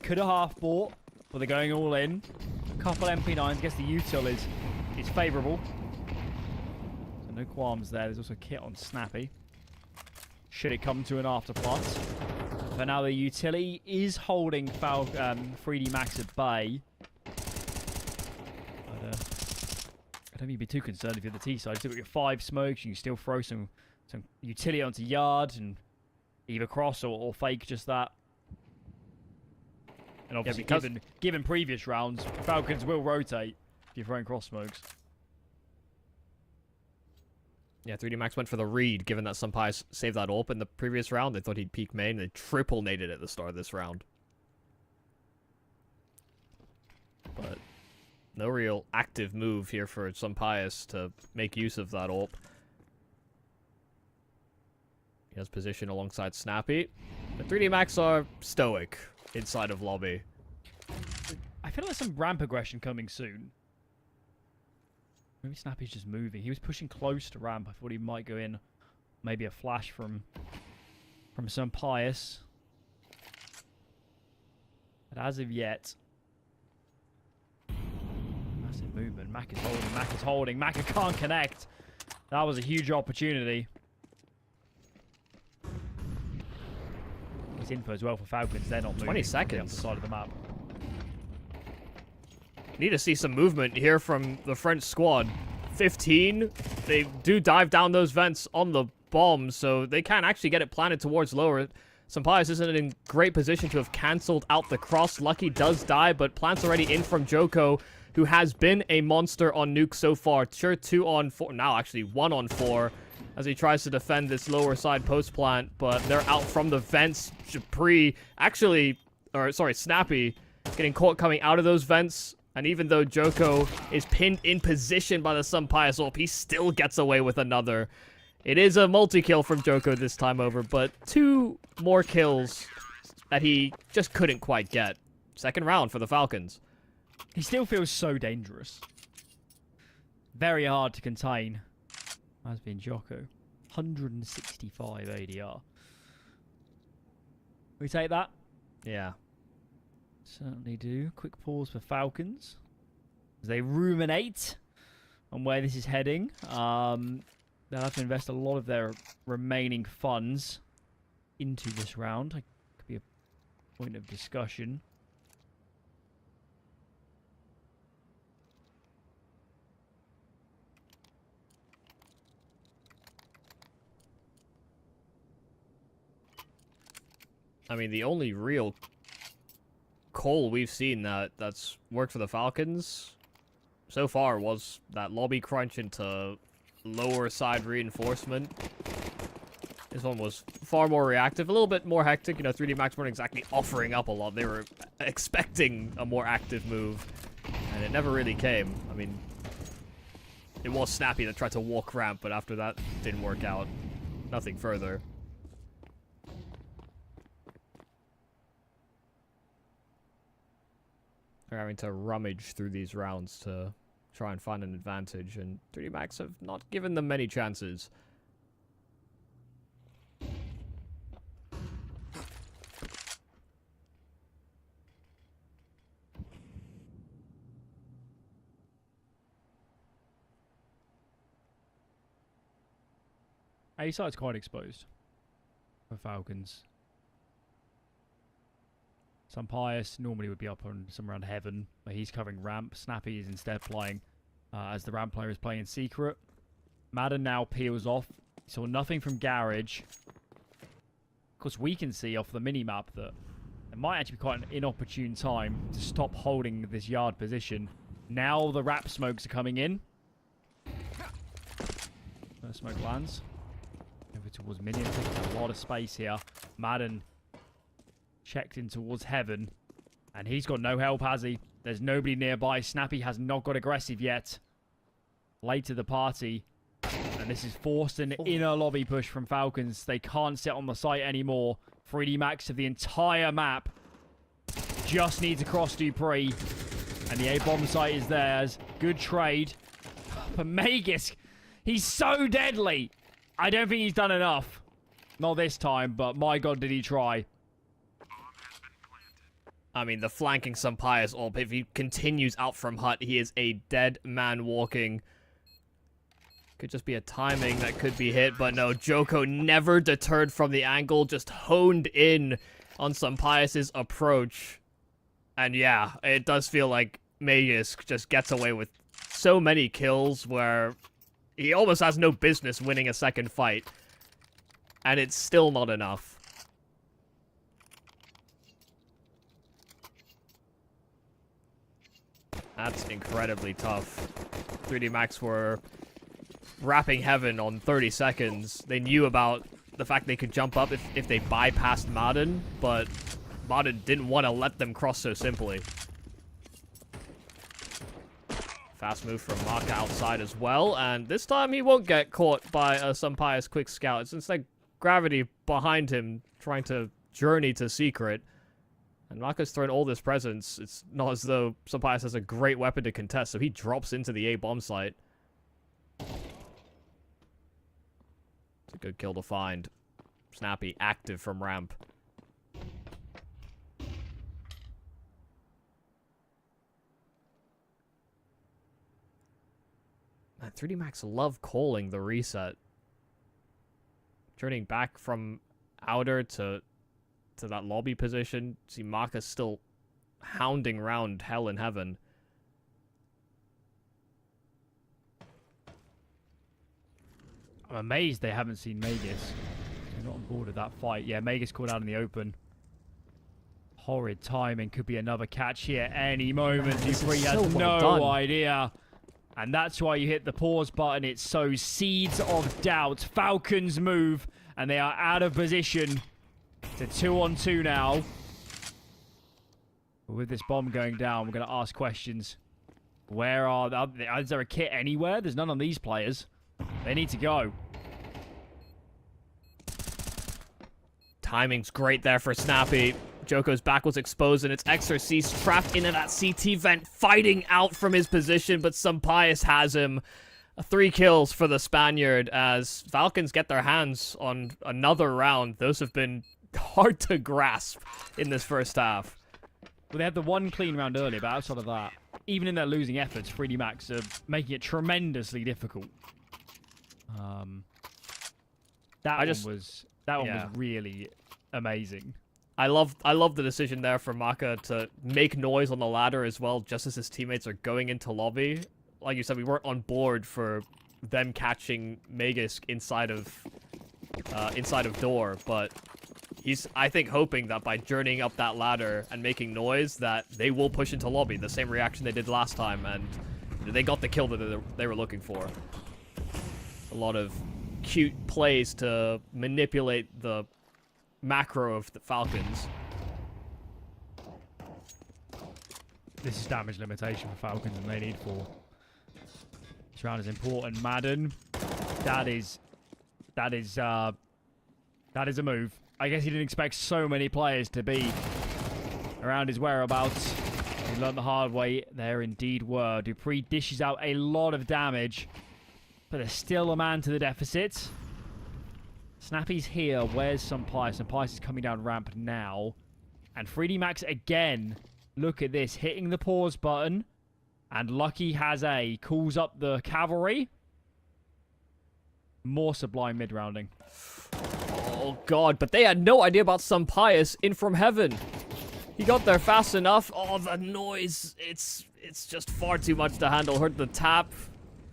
Could have half bought, but they're going all in. A couple MP9s. Guess the util is favourable. So no qualms there. There's also a kit on Snappy. Should it come to an after plant. For now, the utility is holding 3D Max at bay. But I don't think you'd be too concerned if you're the T side. You've still got your 5 smokes. You can still throw some utility onto yard and either cross or fake just that. And obviously, given previous rounds, Falcons will rotate if you're throwing cross smokes. Yeah, 3D Max went for the read, given that some Pies saved that AWP in the previous round. They thought he'd peek main. They triple naded at the start of this round. But no real active move here for some Pies to make use of that AWP. He has position alongside Snappy. But 3D Max are stoic inside of lobby. I feel like some ramp aggression coming soon. Maybe Snappy's just moving. He was pushing close to ramp. I thought he might go in. Maybe a flash from some Pius. But as of yet... Massive movement. Mac is holding. Mac is holding. Mac can't connect. That was a huge opportunity. this info as well for Falcons. They're not moving 20 from the seconds. other side of the map. Need to see some movement here from the French squad. 15. They do dive down those vents on the bomb, so they can actually get it planted towards lower. Sampaius isn't in great position to have cancelled out the cross. Lucky does die, but plant's already in from Joko, who has been a monster on Nuke so far. Sure, 2 on 4. Now, actually, 1 on 4 as he tries to defend this lower side post plant, but they're out from the vents. Japri, Snappy, getting caught coming out of those vents. And even though Joko is pinned in position by the Sampaius ult, he still gets away with another. It is a multi-kill from Joko this time over, but 2 more kills that he just couldn't quite get. Second round for the Falcons. He still feels so dangerous. Very hard to contain. Has been Joko. 165 ADR. We take that? Yeah. Certainly do. Quick pause for Falcons as they ruminate on where this is heading. They'll have to invest a lot of their remaining funds into this round. It could be a point of discussion. I mean, the only real call we've seen that's worked for the Falcons so far was that lobby crunch into lower side reinforcement. This one was far more reactive, a little bit more hectic. You know, 3D Max weren't exactly offering up a lot. They were expecting a more active move, and it never really came. I mean, it was Snappy that tried to walk ramp, but after that, didn't work out. Nothing further. They're having to rummage through these rounds to try and find an advantage, and 3D Max have not given them many chances. A side's quite exposed for Falcons. Sampaius normally would be up on some around Heaven, but he's covering ramp. Snappy is instead playing as the ramp player is playing in secret. Madden now peels off. He saw nothing from Garage. Of course, we can see off the mini-map that it might actually be quite an inopportune time to stop holding this yard position. Now the wrap smokes are coming in. First smoke lands. Over towards Minion, taking a lot of space here. Madden checked in towards Heaven, and he's got no help, has he? There's nobody nearby. Snappy has not got aggressive yet. Late to the party, and this is forced an inner lobby push from Falcons. They can't sit on the site anymore. 3D Max of the entire map. Just needs to cross Dupree, and the A-bomb site is theirs. Good trade. But Magus, he's so deadly. I don't think he's done enough. Not this time, but my god, did he try. I mean, the flanking Sampaius ult, if he continues out from hut, he is a dead man walking. Could just be a timing that could be hit, but no, Joko never deterred from the angle, just honed in on Sampaius' approach. And yeah, it does feel like Magus just gets away with so many kills where he almost has no business winning a second fight. And it's still not enough. That's incredibly tough. 3D Max were wrapping Heaven on 30 seconds. They knew about the fact they could jump up if they bypassed Madden, but Madden didn't want to let them cross so simply. Fast move from Maka outside as well, and this time he won't get caught by a Sampaius quick scout. It's instead Gravity behind him trying to journey to secret. And Maka's thrown all this presence. It's not as though Sampaius has a great weapon to contest, so he drops into the A-bomb site. It's a good kill to find. Snappy, active from ramp. Man, 3D Max love calling the reset. Turning back from outer to to that lobby position. See Marcus still hounding round hell and heaven. I'm amazed they haven't seen Magus. They're not on board with that fight. Yeah, Magus called out in the open. Horrid timing. Could be another catch here any moment. Dupree has no idea. And that's why you hit the pause button. It sows seeds of doubt. Falcons move, and they are out of position. It's a 2-on-2 now. With this bomb going down, we're going to ask questions. Where are the... Is there a kit anywhere? There's none on these players. They need to go. Timing's great there for Snappy. Joko's back was exposed, and it's XRC trapped into that CT vent, fighting out from his position, but Sampaius has him. 3 kills for the Spaniard as Falcons get their hands on another round. Those have been hard to grasp in this first half. Well, they had the one clean round earlier, but outside of that, even in their losing efforts, 3D Max are making it tremendously difficult. That one was really amazing. I love the decision there for Maka to make noise on the ladder as well, just as his teammates are going into lobby. Like you said, we weren't on board for them catching Magus inside of door, but he's, I think, hoping that by journeying up that ladder and making noise, that they will push into lobby, the same reaction they did last time, and they got the kill that they were looking for. A lot of cute plays to manipulate the macro of the Falcons. This is damage limitation for Falcons, and they need 4. This round is important. Madden, that is a move. I guess he didn't expect so many players to be around his whereabouts. He learned the hard way. There indeed were. Dupree dishes out a lot of damage, but there's still a man to the deficit. Snappy's here. Where's Sampaius? Sampaius is coming down ramp now. And 3D Max again. Look at this. Hitting the pause button. And Lucky has A. Calls up the cavalry. More sublime mid-rounding. Oh, God. But they had no idea about Sampaius in from heaven. He got there fast enough. Oh, the noise. It's just far too much to handle. Heard the tap.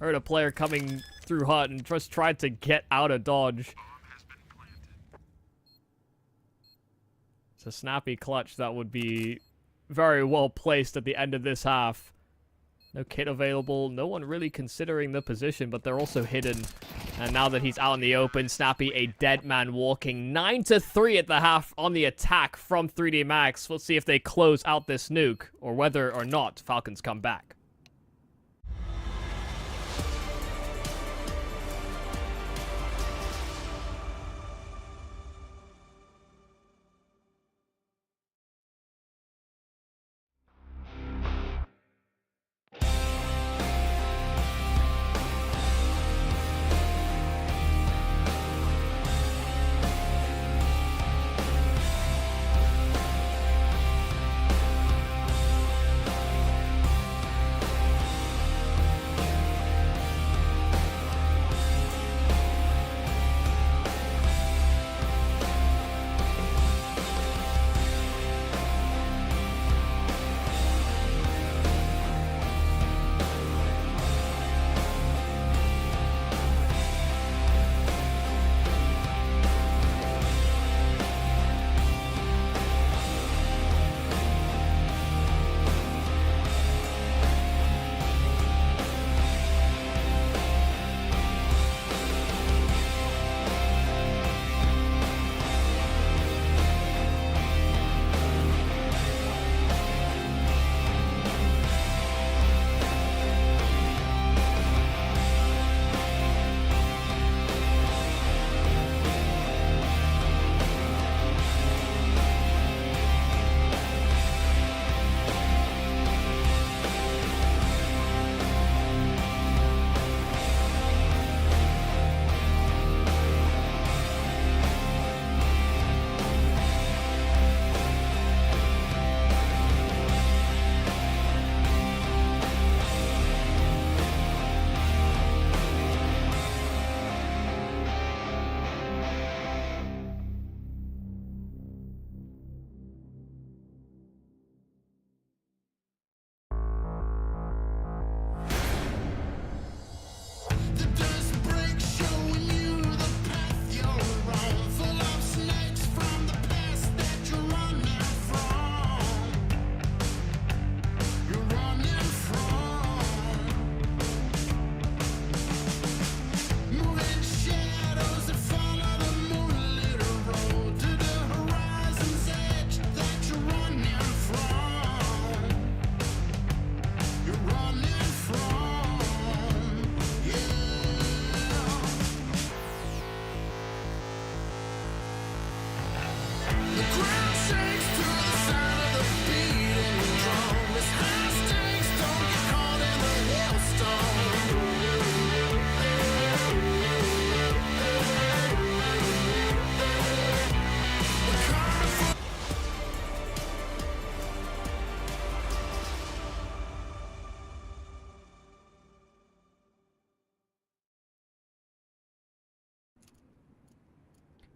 Heard a player coming through hut and just tried to get out of dodge. It's a snappy clutch that would be very well placed at the end of this half. No kit available. No one really considering the position, but they're also hidden. And now that he's out in the open, Snappy, a dead man walking. 9-3 at the half on the attack from 3D Max. We'll see if they close out this nuke, or whether or not Falcons come back.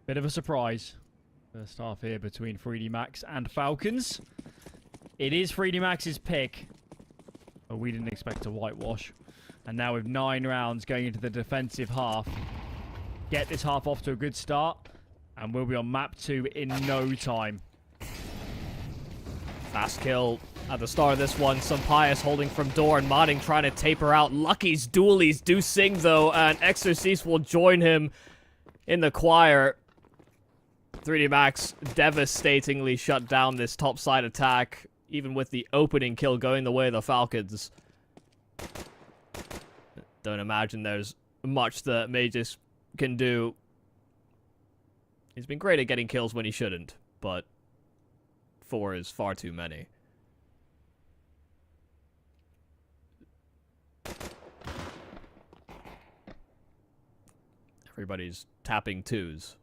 Bit of a surprise. First half here between 3D Max and Falcons. It is 3D Max's pick. But we didn't expect a whitewash. And now with 9 rounds going into the defensive half. Get this half off to a good start. And we'll be on map 2 in no time. Fast kill at the start of this one. Some Pious holding from door and Modding trying to taper out. Lucky's dualies do sing though, and Exorcist will join him in the choir. 3D Max devastatingly shut down this topside attack, even with the opening kill going the way of the Falcons. Don't imagine there's much that Magus can do. He's been great at getting kills when he shouldn't, but 4 is far too many. Everybody's tapping 2s.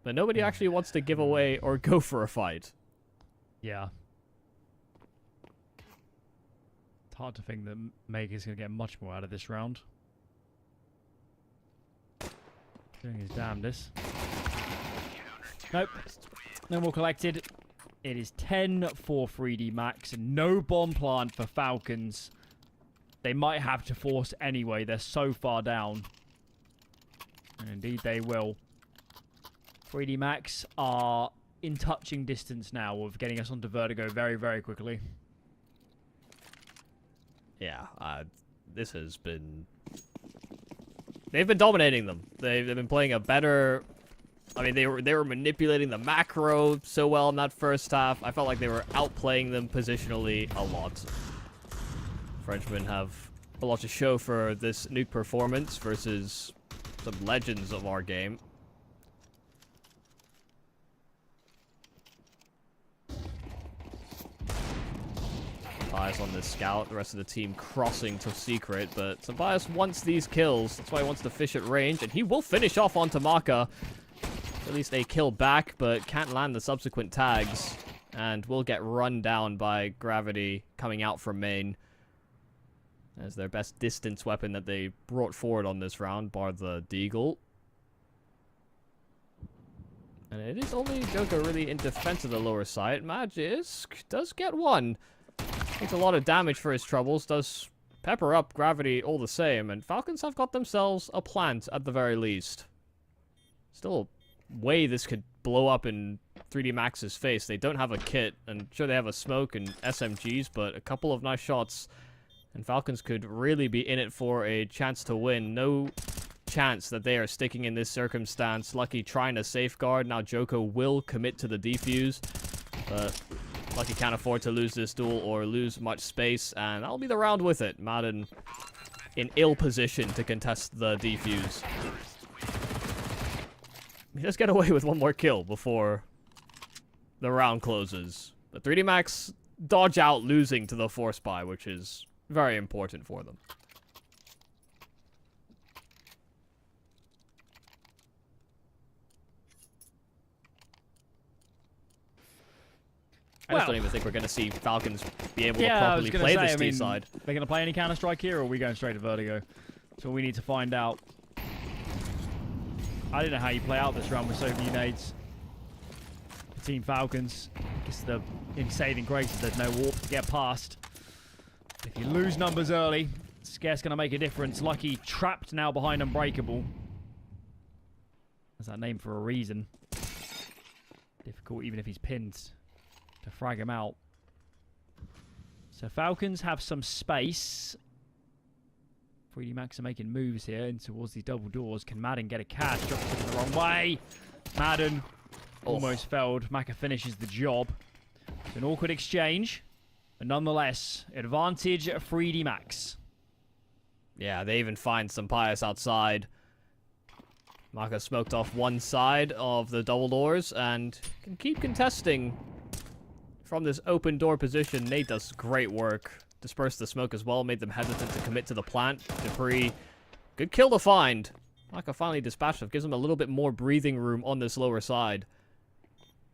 But nobody actually wants to give away or go for a fight. Yeah. It's hard to think that Meg is going to get much more out of this round. Doing his damnedest. Nope. No more collected. It is 10 for 3D Max. No bomb plant for Falcons. They might have to force anyway. They're so far down. And indeed they will. 3D Max are in touching distance now of getting us onto Vertigo very, very quickly. Yeah, this has been... They've been dominating them. They've been playing a better... I mean, they were manipulating the macro so well in that first half. I felt like they were outplaying them positionally a lot. Frenchmen have a lot to show for this Nuke performance versus some legends of our game. Eyes on this scout, the rest of the team crossing to secret, but Tobias wants these kills. That's why he wants to fish at range, and he will finish off on Tamaka. At least a kill back, but can't land the subsequent tags, and will get run down by Gravity coming out from main as their best distance weapon that they brought forward on this round, bar the Deagle. And it is only Joker really in defense of the lower side. Magisk does get one. Takes a lot of damage for his troubles, does pepper up Gravity all the same, and Falcons have got themselves a plant at the very least. Still a way this could blow up in 3D Max's face. They don't have a kit, and sure they have a smoke and SMGs, but a couple of nice shots, and Falcons could really be in it for a chance to win. No chance that they are sticking in this circumstance. Lucky trying to safeguard. Now Joko will commit to the defuse, but Lucky can't afford to lose this duel or lose much space, and that'll be the round with it. Madden in ill position to contest the defuse. He does get away with one more kill before the round closes. But 3D Max dodge out losing to the Force Buy, which is very important for them. I just don't even think we're going to see Falcons be able to properly play this D-side. They're going to play any Counter-Strike here, or are we going straight to Vertigo? So we need to find out. I don't know how you play out this round with so few nades. Team Falcons. I guess the in saving grace is there's no warp to get past. If you lose numbers early, scarce going to make a difference. Lucky trapped now behind Unbreakable. That's that name for a reason. Difficult even if he's pinned to frag him out. So Falcons have some space. 3D Max are making moves here in towards these double doors. Can Madden get a catch? Drops it the wrong way. Madden almost failed. Maka finishes the job. It's an awkward exchange. But nonetheless, advantage 3D Max. Yeah, they even find some Pious outside. Maka smoked off one side of the double doors and can keep contesting from this open door position. Nate does great work. Dispersed the smoke as well, made them hesitant to commit to the plant. Dupree, good kill to find. Maka finally dispatched him, gives him a little bit more breathing room on this lower side.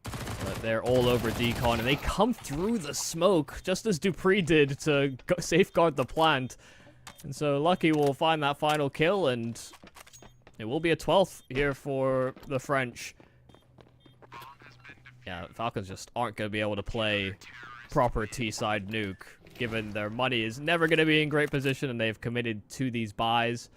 But they're all over Decon, and they come through the smoke, just as Dupree did to safeguard the plant. And so Lucky will find that final kill, and it will be a 12th here for the French. Yeah, Falcons just aren't going to be able to play proper T-side Nuke, given their money is never going to be in great position and they've committed to these buys.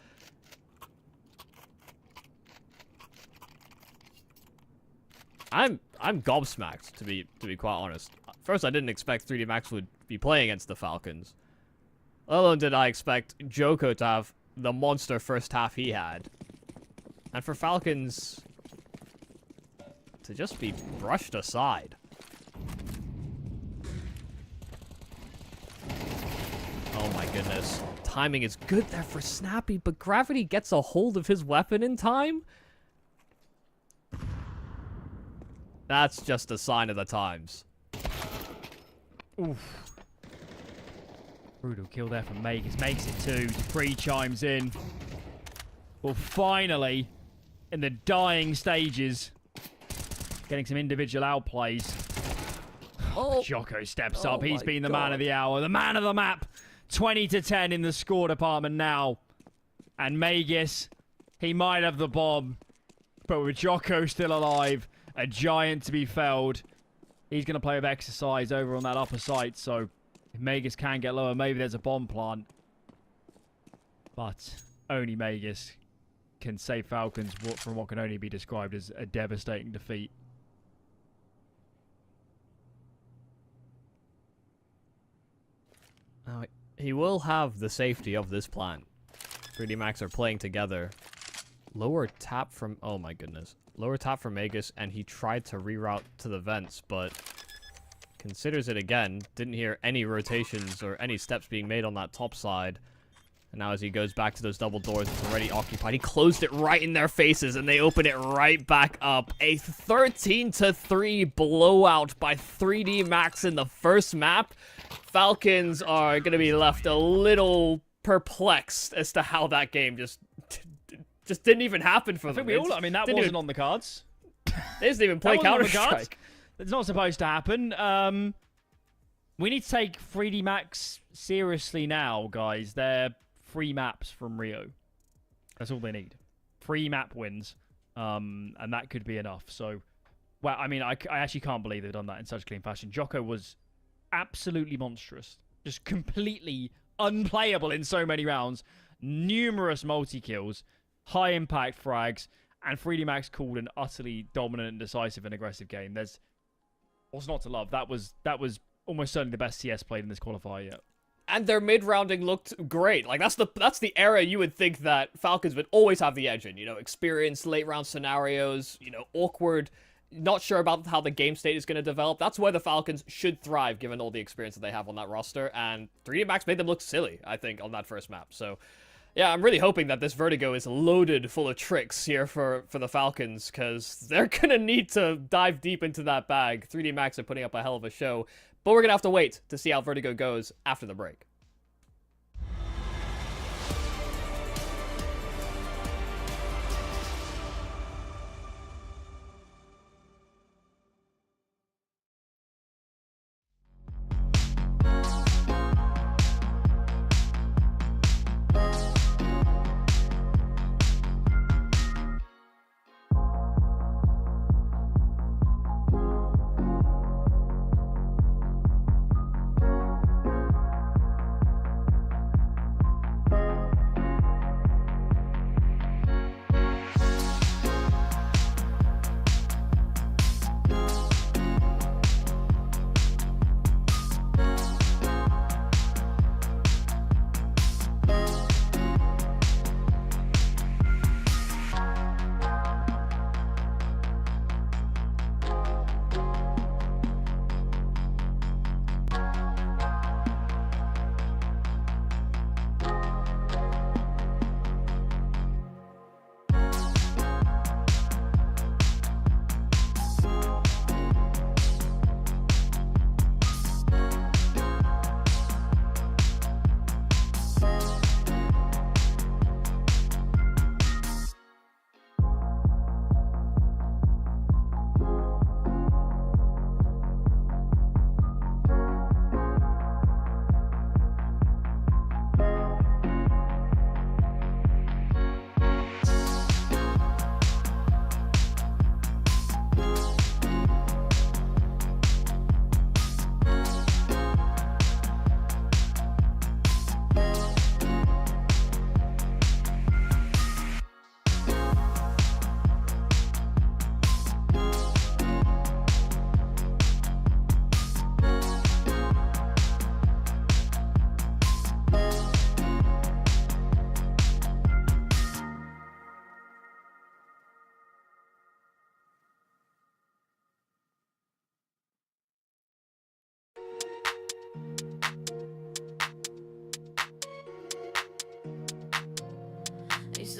I'm gobsmacked, to be quite honest. First, I didn't expect 3D Max would be playing against the Falcons. Let alone did I expect Joko to have the monster first half he had. And for Falcons to just be brushed aside. Oh my goodness. Timing is good there for Snappy, but Gravity gets a hold of his weapon in time? That's just a sign of the times. Oof. Brutal kill there from Magus. Makes it 2. Dupree chimes in. Well, finally, in the dying stages, getting some individual outplays. Oh, Jocko steps up. He's been the man of the hour. The man of the map. 20-10 in the score department now. And Magus, he might have the bomb. But with Jocko still alive, a giant to be felled, he's going to play with exercise over on that upper site. So if Magus can get lower, maybe there's a bomb plant. But only Magus can save Falcons from what can only be described as a devastating defeat. now he will have the safety of this plant. 3D Max are playing together. Lower tap from... Oh my goodness. Lower tap from Magus, and he tried to reroute to the vents, but considers it again. Didn't hear any rotations or any steps being made on that top side. And now as he goes back to those double doors, it's already occupied. He closed it right in their faces, and they open it right back up. A 13-3 blowout by 3D Max in the first map. Falcons are going to be left a little perplexed as to how that game just didn't even happen for them. I think we all... I mean, that wasn't on the cards. They didn't even play Counter-Strike. It's not supposed to happen. We need to take 3D Max seriously now, guys. They're 3 maps from Rio. That's all they need. 3 map wins. And that could be enough. So, well, I mean, I actually can't believe they've done that in such clean fashion. Jocko was absolutely monstrous. Just completely unplayable in so many rounds. Numerous multi-kills. High impact frags. And 3D Max called an utterly dominant and decisive and aggressive game. There's what's not to love. That was almost certainly the best CS played in this qualifier yet. And their mid-rounding looked great. Like, that's the era you would think that Falcons would always have the edge in. You know, experienced late-round scenarios, you know, awkward, not sure about how the game state is going to develop. That's where the Falcons should thrive, given all the experience that they have on that roster. And 3D Max made them look silly, I think, on that first map. So, yeah, I'm really hoping that this Vertigo is loaded full of tricks here for the Falcons, because they're going to need to dive deep into that bag. 3D Max are putting up a hell of a show. But we're going to have to wait to see how Vertigo goes after the break.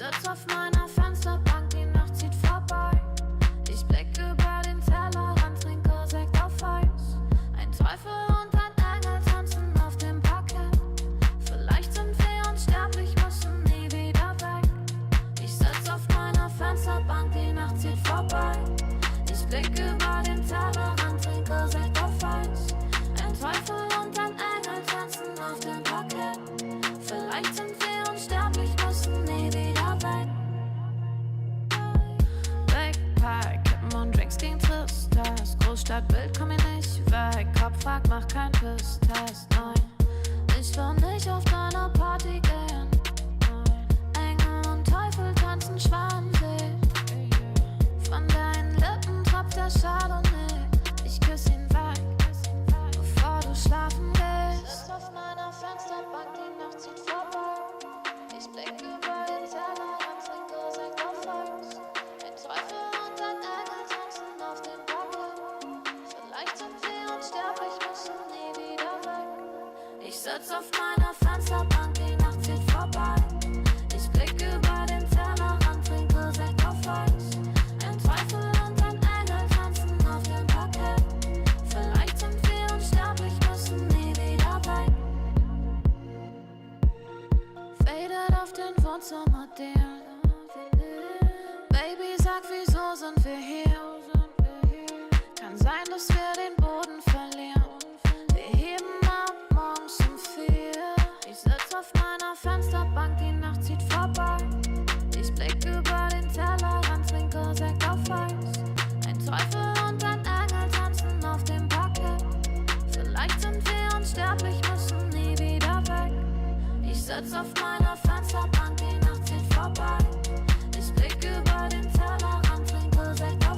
sitz auf meiner Fensterbank, die Nacht zieht vorbei. Ich blick über den Tellerrand, trinke Sekt auf Eis. Ein Teufel und ein Engel tanzen auf dem Parkett. Vielleicht sind wir unsterblich, müssen nie wieder weg. Ich sitz auf meiner Fensterbank, die Nacht zieht vorbei. Ich blick über den Tellerrand, trinke Sekt auf Eis. Ein Teufel und ein Engel tanzen auf dem Parkett. Vielleicht sind wir unsterblich, müssen nie wieder weg. Backpack, Kippen und Drinks gegen Tristesse. Großstadtbild, komm hier nicht weg. Kopf fragt, mach kein Pisstest. Nein, ich will nicht auf deiner Party gehen. Engel und Teufel tanzen schwarmsee. Von deinen Lippen tropft der Chardonnay. Ich küss ihn weg, bevor du schlafen gehst. Sitz auf meiner Fensterbank, die Nacht zieht vorbei. Ich blick über den Tellerrand, trinke Sekt auf Eis. Ein Teufel und ein Engel tanzen auf dem Parkett. Vielleicht sind wir unsterblich, müssen nie wieder weg. Ich sitz auf meiner Fensterbank, die Nacht zieht vorbei. Ich blick über den Tellerrand, trinke Sekt auf Eis. Ein Teufel und ein Engel tanzen auf dem Parkett. Vielleicht sind wir unsterblich, müssen nie wieder weg. Faded auf den Wohnzimmerdielen. Baby, sag, wieso sind wir hier? Kann sein, dass wir den Boden verlieren. Wir heben ab morgens um 4. Ich sitz auf meiner Fensterbank, die Nacht zieht vorbei. Ich blick über den Tellerrand, trinke Sekt auf Eis. Ein Teufel und ein Engel tanzen auf dem Parkett. Vielleicht sind wir unsterblich, müssen nie wieder weg. Ich sitz auf meiner Fensterbank, die Nacht zieht vorbei. Ich blick über den Tellerrand, trinke Sekt auf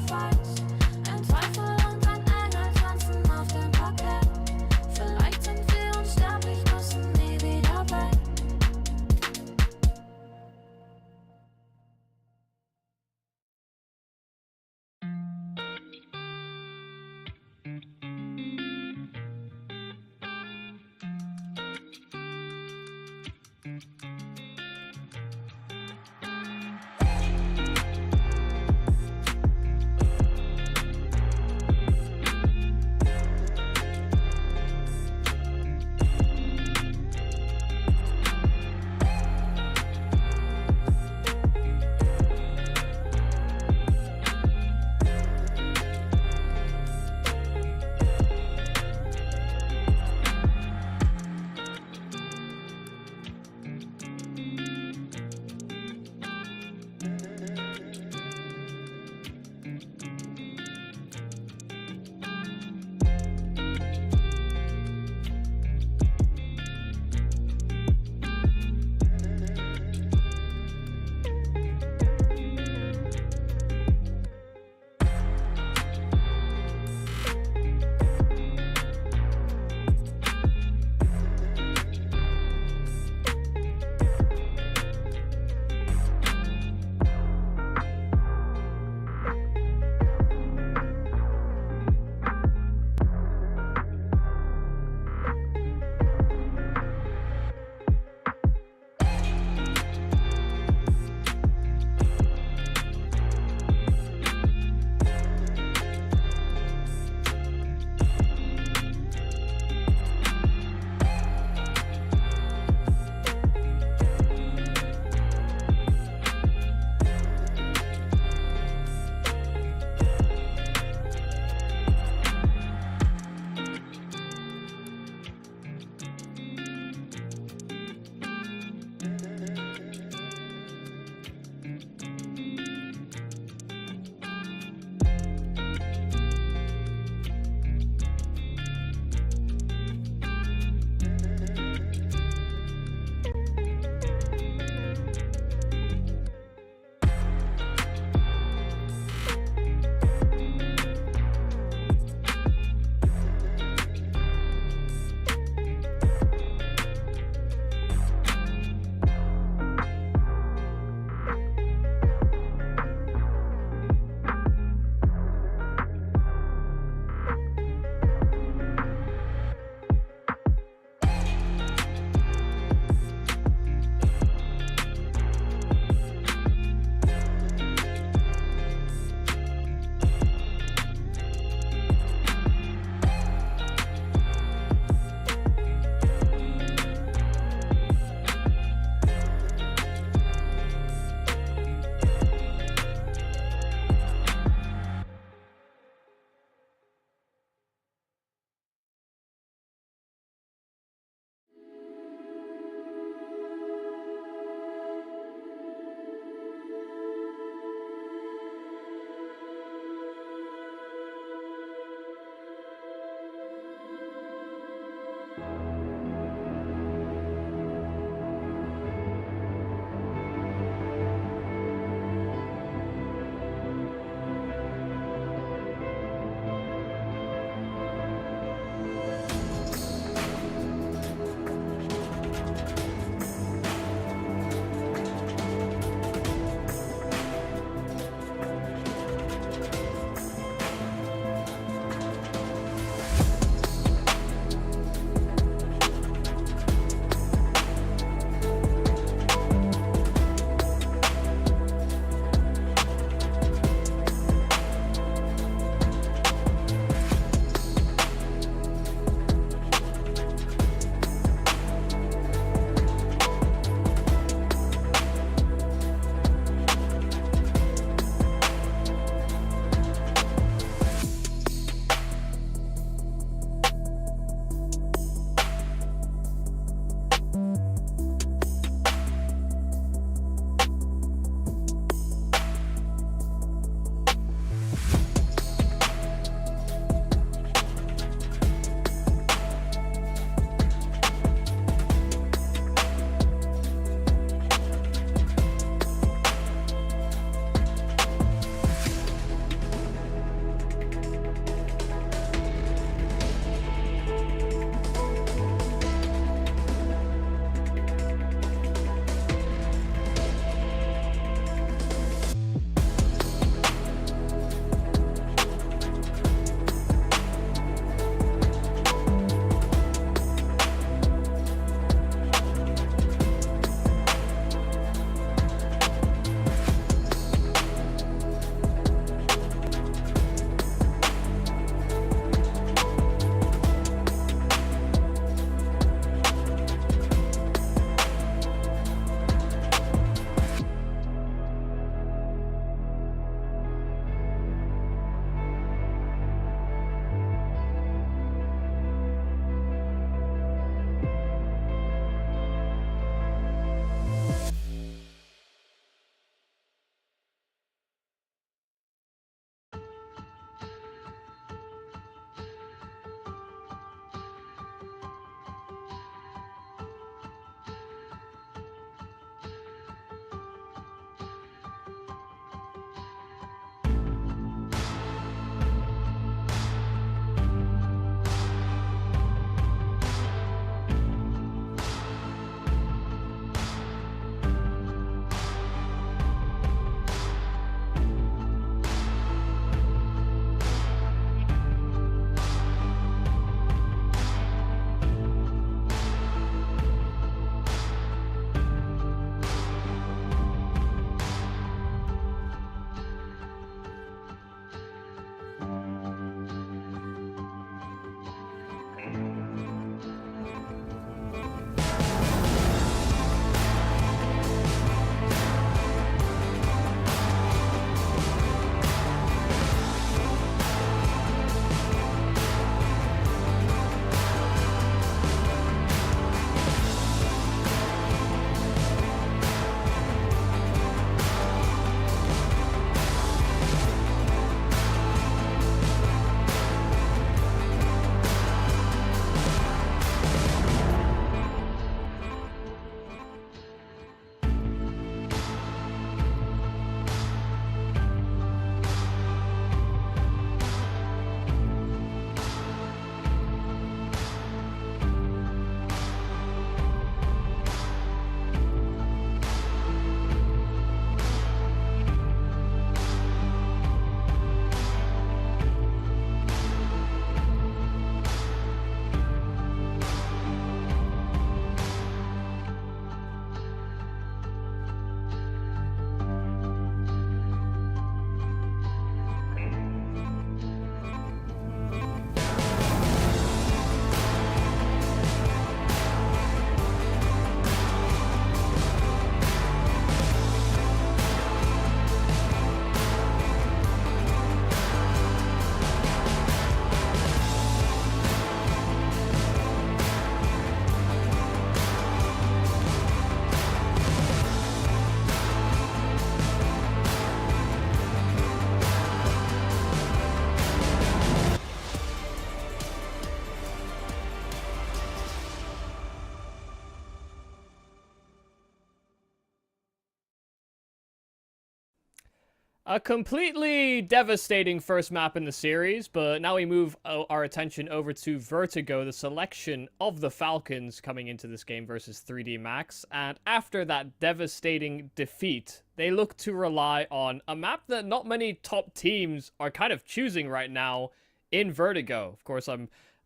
A completely devastating first map in the series, but now we move our attention over to Vertigo, the selection of the Falcons coming into this game versus 3D Max. And after that devastating defeat, they look to rely on a map that not many top teams are kind of choosing right now in Vertigo. Of course,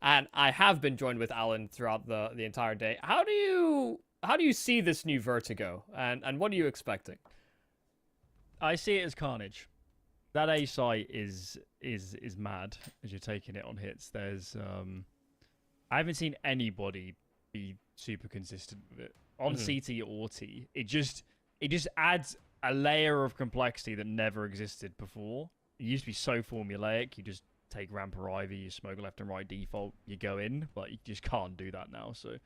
I have been joined with Alan throughout the entire day. How do you see this new Vertigo, and what are you expecting? I see it as carnage. That A site is mad as you're taking it on hits. There's I haven't seen anybody be super consistent with it on CT or T. It just adds a layer of complexity that never existed before. It used to be so formulaic. You just take ramp or Ivy, you smoke left and right default, you go in, but you just can't do that now. So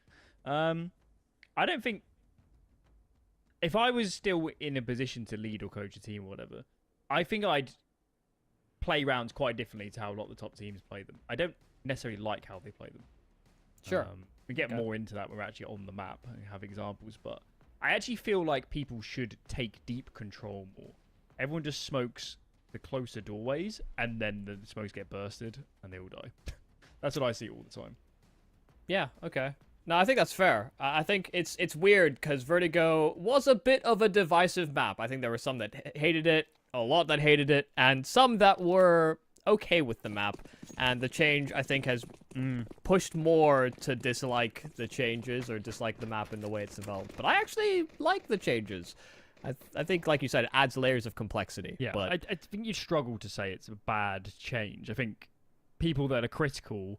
I don't think, if I was still in a position to lead or coach a team or whatever, I think I'd play rounds quite differently to how a lot of the top teams play them. I don't necessarily like how they play them. Sure. We get more into that when we're actually on the map and have examples, but I actually feel like people should take deep control more. Everyone just smokes the closer doorways, and then the smokes get bursted, and they all die. That's what I see all the time. Yeah, okay. No, I think that's fair. I think it's weird because Vertigo was a bit of a divisive map. I think there were some that hated it, a lot that hated it, and some that were okay with the map. And the change, I think, has pushed more to dislike the changes or dislike the map and the way it's developed. But I actually like the changes. I think, like you said, it adds layers of complexity. Yeah, but I think you struggle to say it's a bad change. I think people that are critical,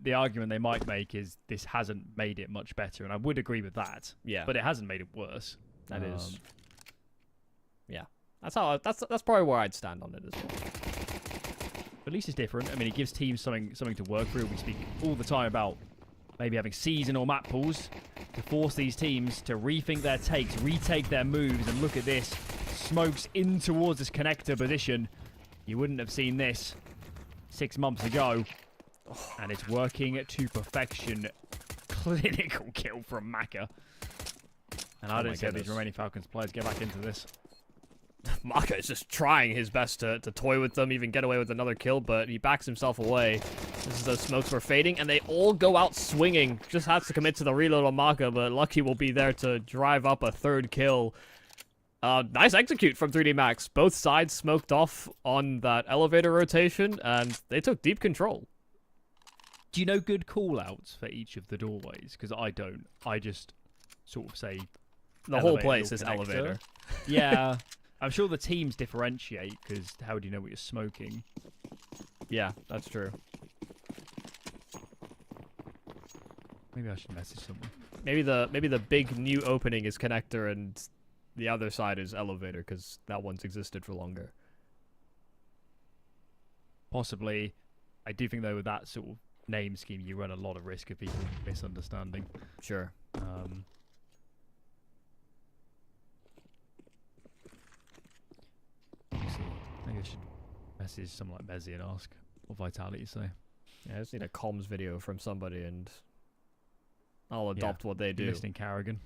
the argument they might make is this hasn't made it much better, and I would agree with that. Yeah, but it hasn't made it worse. That is. Yeah, that's probably where I'd stand on it as well. At least it's different. I mean, it gives teams something to work through. We speak all the time about maybe having season or map pools to force these teams to rethink their takes, retake their moves, and look at this. Smokes in towards this connector position. You wouldn't have seen this 6 months ago. And it's working to perfection. Clinical kill from Maka. And I don't see how these remaining Falcons players get back into this. Maka is just trying his best to toy with them, even get away with another kill, but he backs himself away. This is those smokes were fading, and they all go out swinging. Just has to commit to the reload on Maka, but Lucky will be there to drive up a third kill. Nice execute from 3D Max. Both sides smoked off on that elevator rotation, and they took deep control. Do you know good call-outs for each of the doorways? Because I don't. I just sort of say... The whole place is elevator. Yeah. I'm sure the teams differentiate, because how do you know what you're smoking? Yeah, that's true. Maybe I should message someone. Maybe the big new opening is connector and the other side is elevator, because that one's existed for longer. Possibly. I do think, though, with that sort of name scheme, you run a lot of risk of people misunderstanding. Sure. Maybe I should message someone like Mezzy and ask what Vitality say. Yeah, I just need a comms video from somebody and I'll adopt what they do. Listening Carrigan.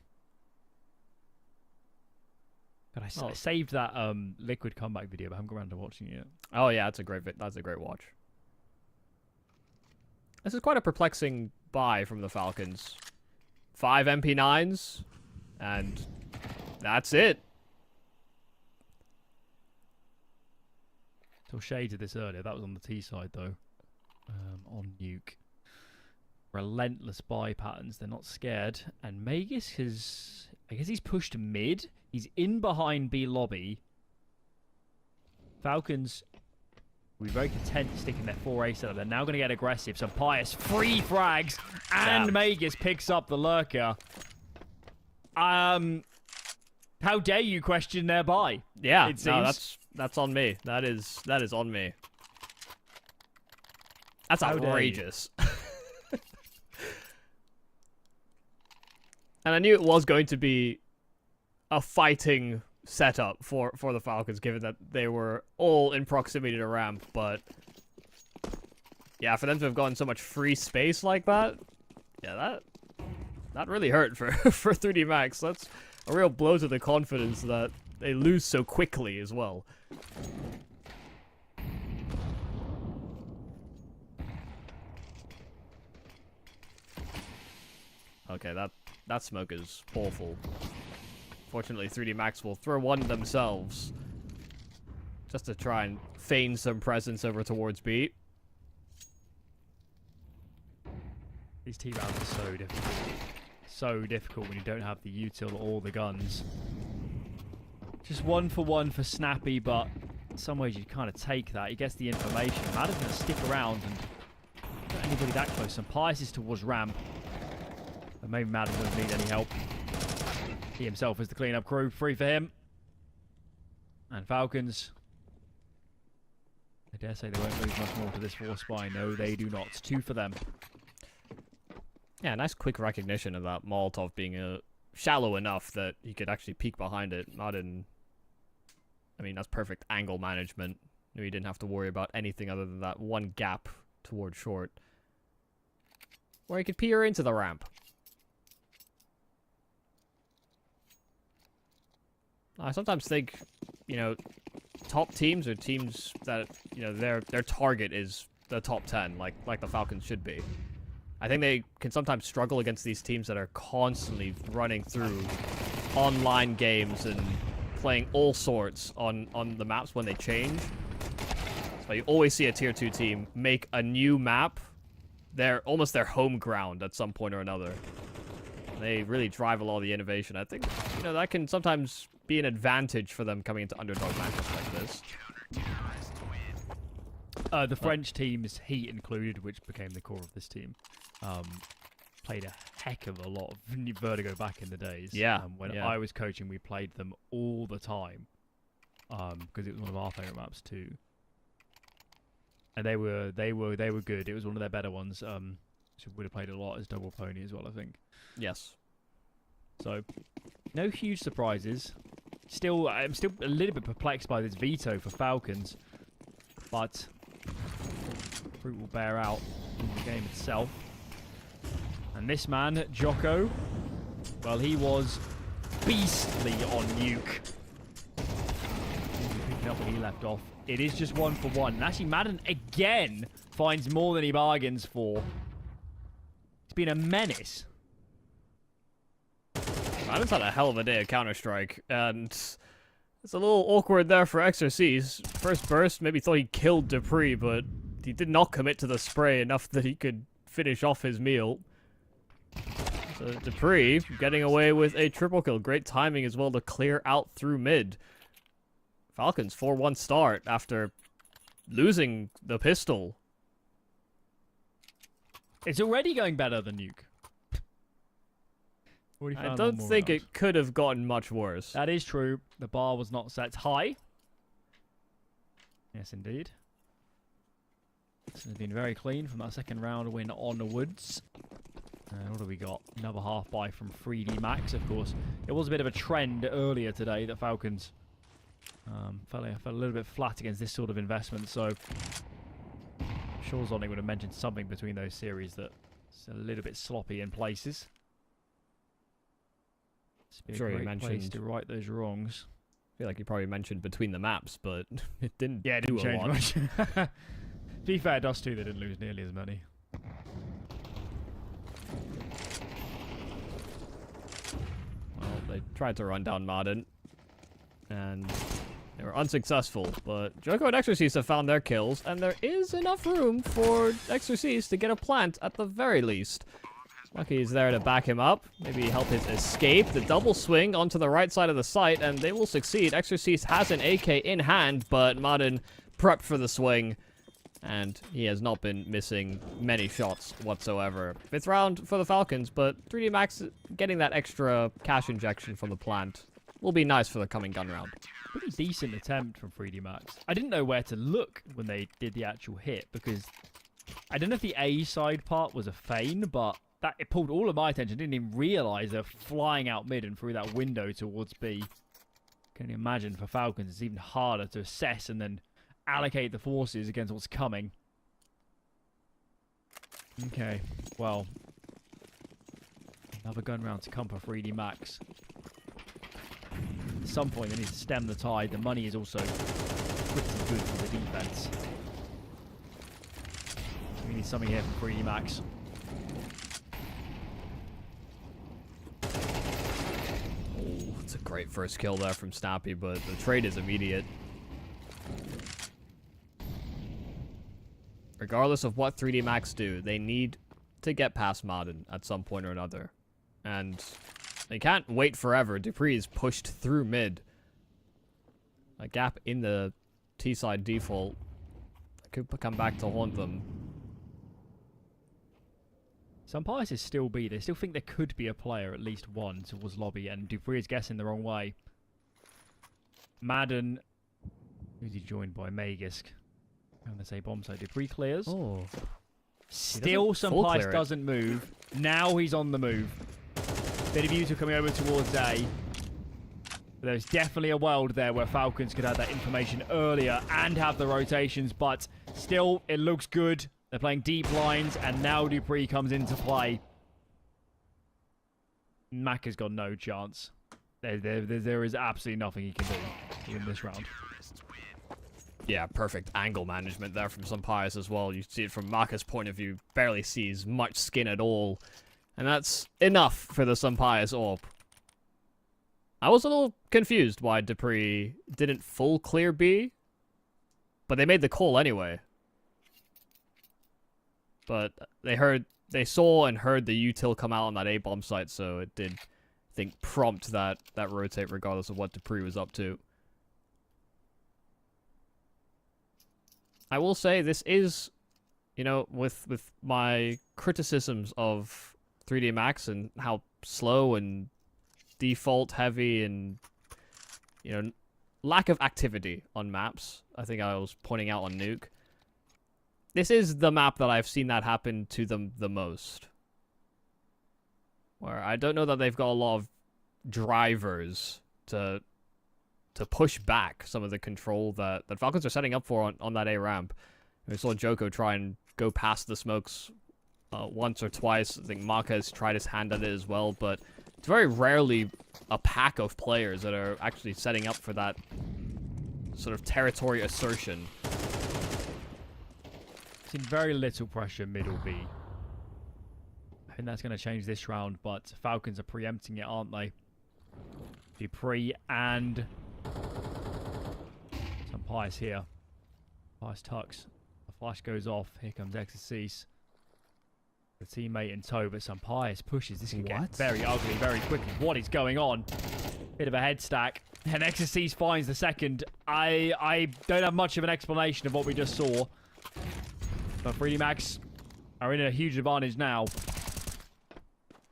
But I saved that Liquid comeback video, but I haven't got around to watching it yet. Oh yeah, that's a great watch. This is quite a perplexing buy from the Falcons. 5 MP9s, and that's it. So shades of this earlier. That was on the T side, though. On Nuke. Relentless buy patterns. They're not scared. And Magus has... I guess he's pushed mid. He's in behind B lobby. Falcons will be very content sticking their 4A setup. They're now going to get aggressive. So Pius, 3 frags. And Magus picks up the lurker. How dare you question their buy? Yeah, it seems. No, that's on me. That is on me. That's outrageous. And I knew it was going to be a fighting setup for the Falcons, given that they were all in proximity to ramp, but yeah, for them to have gotten so much free space like that, yeah, that really hurt for 3D Max. That's a real blow to the confidence that they lose so quickly as well. Okay, that smoke is awful. Fortunately, 3D Max will throw one themselves. Just to try and feign some presence over towards B. These team rounds are so difficult. So difficult when you don't have the util or the guns. Just 1-for-1 for Snappy, but in some ways you kind of take that. He gets the information. Madden's going to stick around and not anybody that close. And Pius is towards ramp. But maybe Madden doesn't need any help. He himself is the cleanup crew. Free for him. And Falcons. I dare say they won't lose much more to this 4 spy. No, they do not. 2 for them. Yeah, nice quick recognition of that Molotov being shallow enough that he could actually peek behind it. Not in... I mean, that's perfect angle management. Knew he didn't have to worry about anything other than that one gap towards short. Where he could peer into the ramp. I sometimes think, you know, top teams are teams that, you know, their target is the top 10, like the Falcons should be. I think they can sometimes struggle against these teams that are constantly running through online games and playing all sorts on the maps when they change. So you always see a tier 2 team make a new map almost their home ground at some point or another. They really drive a lot of the innovation. I think, you know, that can sometimes be an advantage for them coming into underdog matches like this. The French teams, Heat included, which became the core of this team, played a heck of a lot of Vertigo back in the days. Yeah. When I was coaching, we played them all the time, because it was one of our favorite maps too. And they were good. It was one of their better ones. So we would have played a lot as Double Pony as well, I think. Yes. So, no huge surprises. I'm still a little bit perplexed by this veto for Falcons, but fruit will bear out in the game itself. And this man, Jocko, well, he was beastly on Nuke. Picking up where he left off. It is just 1-for-1. And actually, Madden again finds more than he bargains for. It's been a menace. Madden's had a hell of a day at Counter-Strike, and it's a little awkward there for XRCs. First burst, maybe thought he killed Dupree, but he did not commit to the spray enough that he could finish off his meal. So Dupree getting away with a triple kill. Great timing as well to clear out through mid. Falcons 4-1 start after losing the pistol. It's already going better than Nuke. I don't think it could have gotten much worse. That is true. The bar was not set high. Yes, indeed. This has been very clean from that second round win onwards. And what have we got? Another half buy from 3D Max, of course. It was a bit of a trend earlier today that Falcons fell a little bit flat against this sort of investment. So, I'm sure Zonic would have mentioned something between those series that's a little bit sloppy in places. It's been a great place to right those wrongs. I feel like he probably mentioned between the maps, but it didn't. Yeah, it didn't do change a lot. much. To be fair, Dust 2, they didn't lose nearly as many. Well, they tried to run down Marden, and they were unsuccessful. But Joko and Exorcist have found their kills, and there is enough room for Exorcist to get a plant at the very least. Lucky's there to back him up, maybe help his escape. The double swing onto the right side of the site, and they will succeed. Exorcist has an AK in hand, but Marden prepped for the swing, and he has not been missing many shots whatsoever. 5th round for the Falcons, but 3D Max getting that extra cash injection from the plant will be nice for the coming gun round. Pretty decent attempt from 3D Max. I didn't know where to look when they did the actual hit, because I don't know if the A side part was a feign, but it pulled all of my attention. Didn't even realise they're flying out mid and through that window towards B. Can you imagine for Falcons, it's even harder to assess and then allocate the forces against what's coming. Okay, well, another gun round to come for 3D Max. some point they need to stem the tide. The money is also pretty good for the defense. We need something here from 3D Max. Oh, it's a great first kill there from Snappy, but the trade is immediate. Regardless of what 3D Max do, they need to get past Madden at some point or another. And they can't wait forever. Dupree is pushed through mid. A gap in the T-side default could come back to haunt them. Some biases still be. They still think there could be a player, at least one, towards lobby, and Dupree is guessing the wrong way. Madden, who's he joined by? Magisk. I'm going to say bomb site. Dupree clears. Oh. Still, some bias doesn't move. Now he's on the move. Bit of Utah coming over towards A. There's definitely a world there where Falcons could have that information earlier and have the rotations, but still, it looks good. They're playing deep lines, and now Dupree comes into play. Mac has got no chance. There is absolutely nothing he can do in this round. Yeah, perfect angle management there from Sampaius as well. You see it from Maka's point of view. Barely sees much skin at all. And that's enough for the Sampaius AWP. I was a little confused why Dupree didn't full clear B. But they made the call anyway. But they saw and heard the util come out on that A bomb site, so it did, I think, prompt that rotate regardless of what Dupree was up to. I will say this is, you know, with my criticisms of 3D Max and how slow and default heavy and, you know, lack of activity on maps. I think I was pointing out on Nuke. This is the map that I've seen that happen to them the most. Where I don't know that they've got a lot of drivers to push back some of the control that Falcons are setting up for on that A ramp. We saw Joko try and go past the smokes once or twice. I think Maka has tried his hand at it as well, but it's very rarely a pack of players that are actually setting up for that sort of territory assertion. Seen very little pressure middle B. I think that's going to change this round, but Falcons are preempting it, aren't they? Dupree and some Pies here. Pies tucks. The flash goes off. Here comes Exorcise. The teammate in tow, but some Pies pushes. This can get very ugly very quickly. What is going on? Bit of a head stack. And Exorcise finds the second. I don't have much of an explanation of what we just saw. But 3D Max are in a huge advantage now.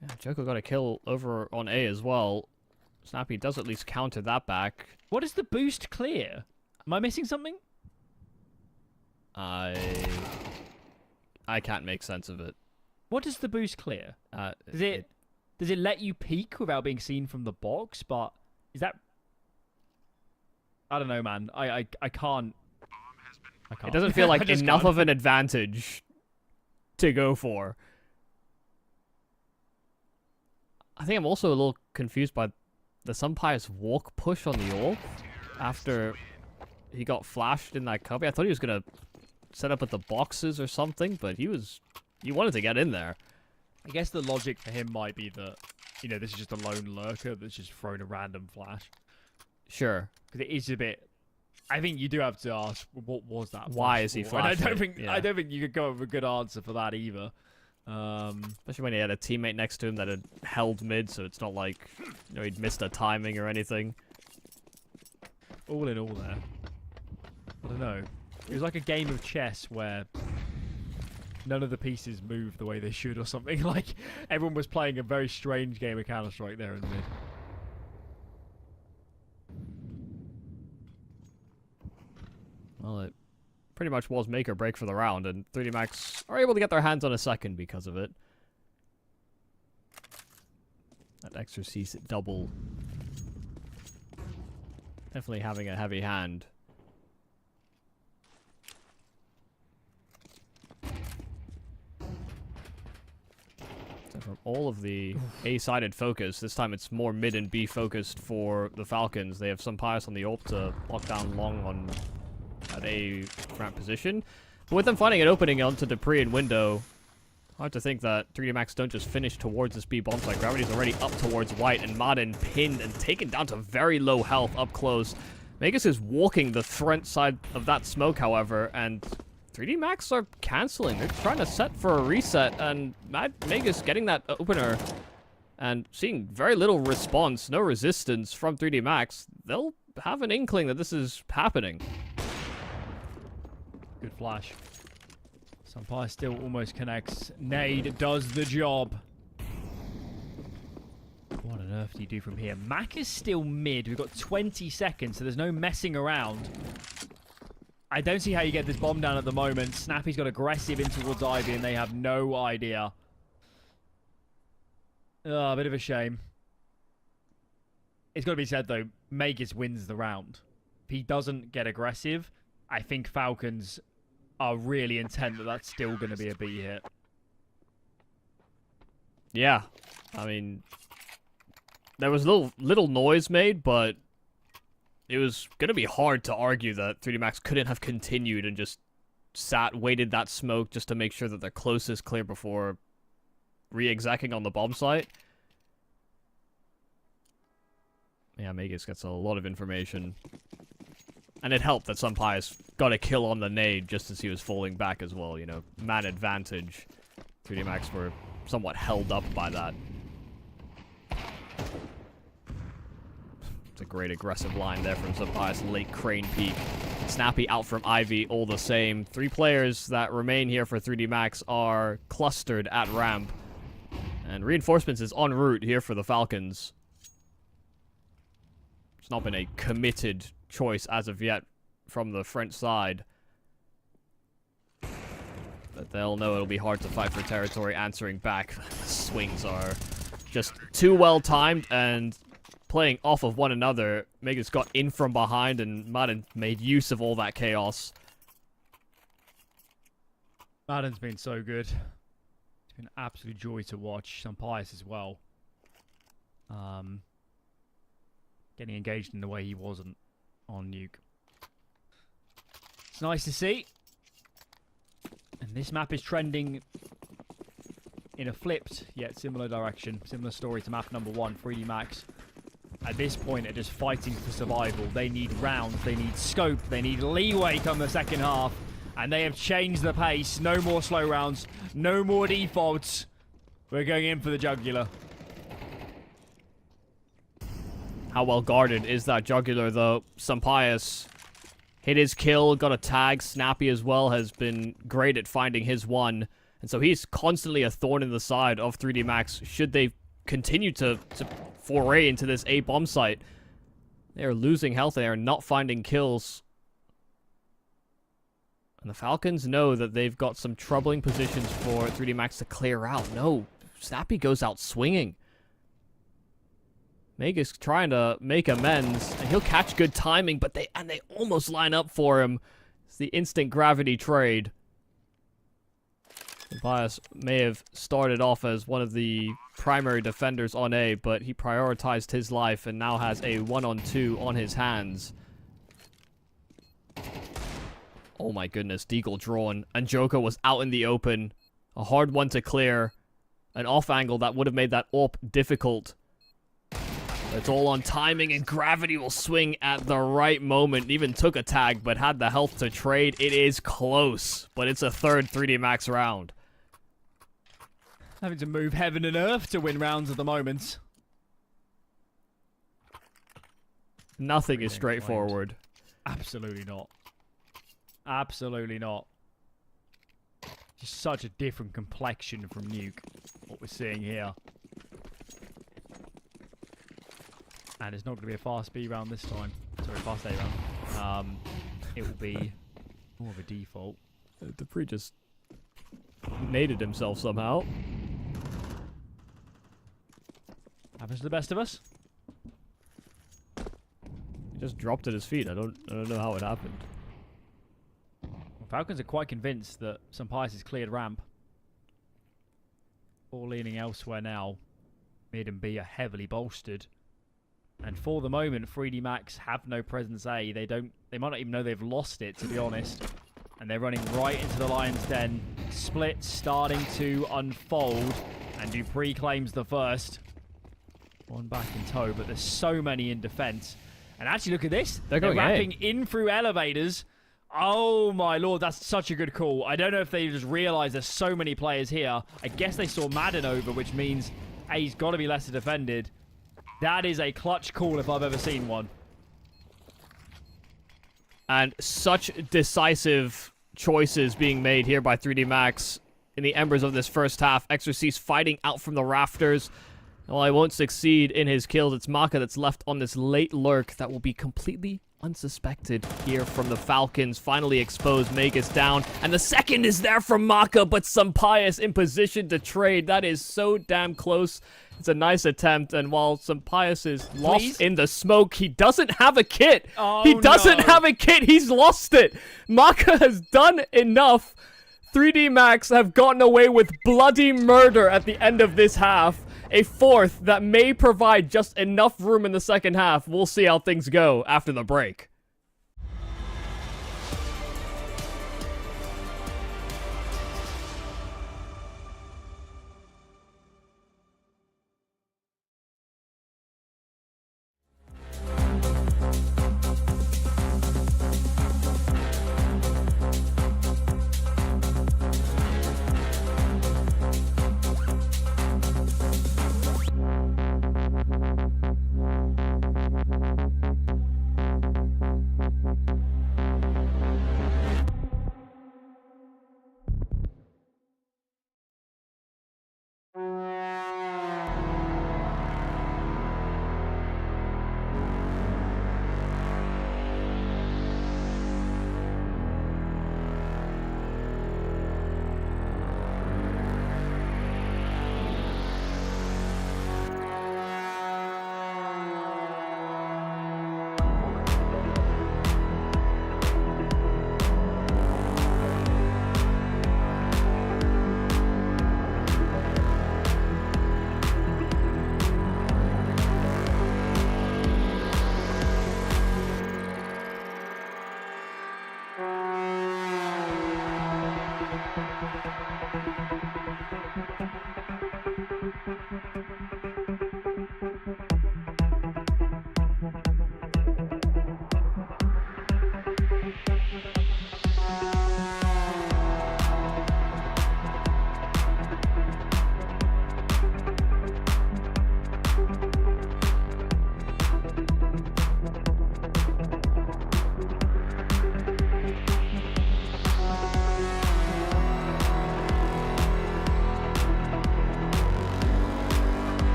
Yeah, Joko got a kill over on A as well. Snappy does at least counter that back. What is the boost clear? Am I missing something? I can't make sense of it. What does the boost clear? Does it let you peek without being seen from the box? But is that... I don't know, man. I can't. It doesn't feel like enough of an advantage to go for. I think I'm also a little confused by the Sunpire's walk push on the AWP after he got flashed in that cubby. I thought he was going to set up at the boxes or something, but he wanted to get in there. I guess the logic for him might be that, you know, this is just a lone lurker that's just thrown a random flash. Sure. Because it is a bit... I think you do have to ask, what was that? Why is he flashing? I don't think you could go with a good answer for that either. Especially when he had a teammate next to him that had held mid, so it's not like, you know, he'd missed a timing or anything. All in all there. I don't know. It was like a game of chess where none of the pieces moved the way they should or something. Like, everyone was playing a very strange game of Counter-Strike there in mid. Well, it pretty much was make or break for the round, and 3D Max are able to get their hands on a second because of it. That Exorcise double. Definitely having a heavy hand. All of the A-sided focus. This time it's more mid and B focused for the Falcons. They have some pious on the AWP to lock down long on at A ramp position. But with them finding an opening onto Dupree and window, hard to think that 3D Max don't just finish towards this B bomb site. Gravity's already up towards white, and Madden pinned and taken down to very low health up close. Magus is walking the front side of that smoke, however, and 3D Max are canceling. They're trying to set for a reset, and Magus getting that opener and seeing very little response, no resistance from 3D Max. They'll have an inkling that this is happening. Good flash. Sampire still almost connects. Nade does the job. What on earth do you do from here? Mac is still mid. We've got 20 seconds, so there's no messing around. I don't see how you get this bomb down at the moment. Snappy's got aggressive in towards Ivy, and they have no idea. A bit of a shame. It's got to be said, though, Magus wins the round. If he doesn't get aggressive, I think Falcons are really intent that that's still going to be a B hit. Yeah. I mean, there was little noise made, but it was going to be hard to argue that 3D Max couldn't have continued and just waited that smoke just to make sure that their closest clear before re-execing on the bomb site. Yeah, Magus gets a lot of information. And it helped that Sunpius got a kill on the nade just as he was falling back as well, you know. Man advantage. 3D Max were somewhat held up by that. It's a great aggressive line there from Sunpius. Late crane peek. Snappy out from Ivy, all the same. 3 players that remain here for 3D Max are clustered at ramp. And reinforcements is en route here for the Falcons. It's not been a committed choice as of yet from the French side. But they'll know it'll be hard to fight for territory answering back. Swings are just too well timed and playing off of one another. Magus got in from behind and Madden made use of all that chaos. Madden's been so good. It's been an absolute joy to watch. Sunpius as well. Getting engaged in the way he wasn't on Nuke. It's nice to see. And this map is trending in a flipped yet similar direction. Similar story to map number 1, 3D Max. At this point, they're just fighting for survival. They need rounds, they need scope, they need leeway come the second half. And they have changed the pace. No more slow rounds, no more defaults. We're going in for the jugular. How well guarded is that jugular, though? Sunpius hit his kill, got a tag. Snappy as well has been great at finding his one. And so he's constantly a thorn in the side of 3D Max should they continue to foray into this A bomb site. They are losing health. They are not finding kills. And the Falcons know that they've got some troubling positions for 3D Max to clear out. No, Snappy goes out swinging. Magus trying to make amends, and he'll catch good timing, but they almost line up for him. It's the instant gravity trade. Tobias may have started off as one of the primary defenders on A, but he prioritized his life and now has a 1-on-2 on his hands. Oh my goodness, Deagle drawn, and Joker was out in the open. A hard one to clear. An off angle that would have made that AWP difficult. It's all on timing, and Gravity will swing at the right moment. Even took a tag, but had the health to trade. It is close, but it's a third 3D Max round. Having to move heaven and earth to win rounds at the moment. Nothing is straightforward. Absolutely not. Absolutely not. Just such a different complexion from Nuke, what we're seeing here. And it's not going to be a fast B round this time. Sorry, fast A round. It will be more of a default. Dupree just naded himself somehow. Happens to the best of us. He just dropped at his feet. I don't know how it happened. Well, Falcons are quite convinced that Sunpius has cleared ramp. All leaning elsewhere now. Mid and B are heavily bolstered. And for the moment, 3D Max have no presence A. They might not even know they've lost it, to be honest. And they're running right into the Lion's Den. Split starting to unfold. And Dupree claims the first. One back in tow, but there's so many in defense. And actually, look at this. They're wrapping in through elevators. Oh, my lord. That's such a good call. I don't know if they just realized there's so many players here. I guess they saw Madden over, which means A's got to be lesser defended. That is a clutch call if I've ever seen one. And such decisive choices being made here by 3D Max in the embers of this first half. Exorcist fighting out from the rafters. While he won't succeed in his kills, it's Maka that's left on this late lurk that will be completely unsuspected here from the Falcons. Finally exposed, Magus down. And the second is there from Maka, but Sampaio in position to trade. That is so damn close. It's a nice attempt, and while Sampaio is lost in the smoke, he doesn't have a kit. Oh, he doesn't have a kit. He's lost it. Maka has done enough. 3D Max have gotten away with bloody murder at the end of this half. A fourth that may provide just enough room in the second half. We'll see how things go after the break.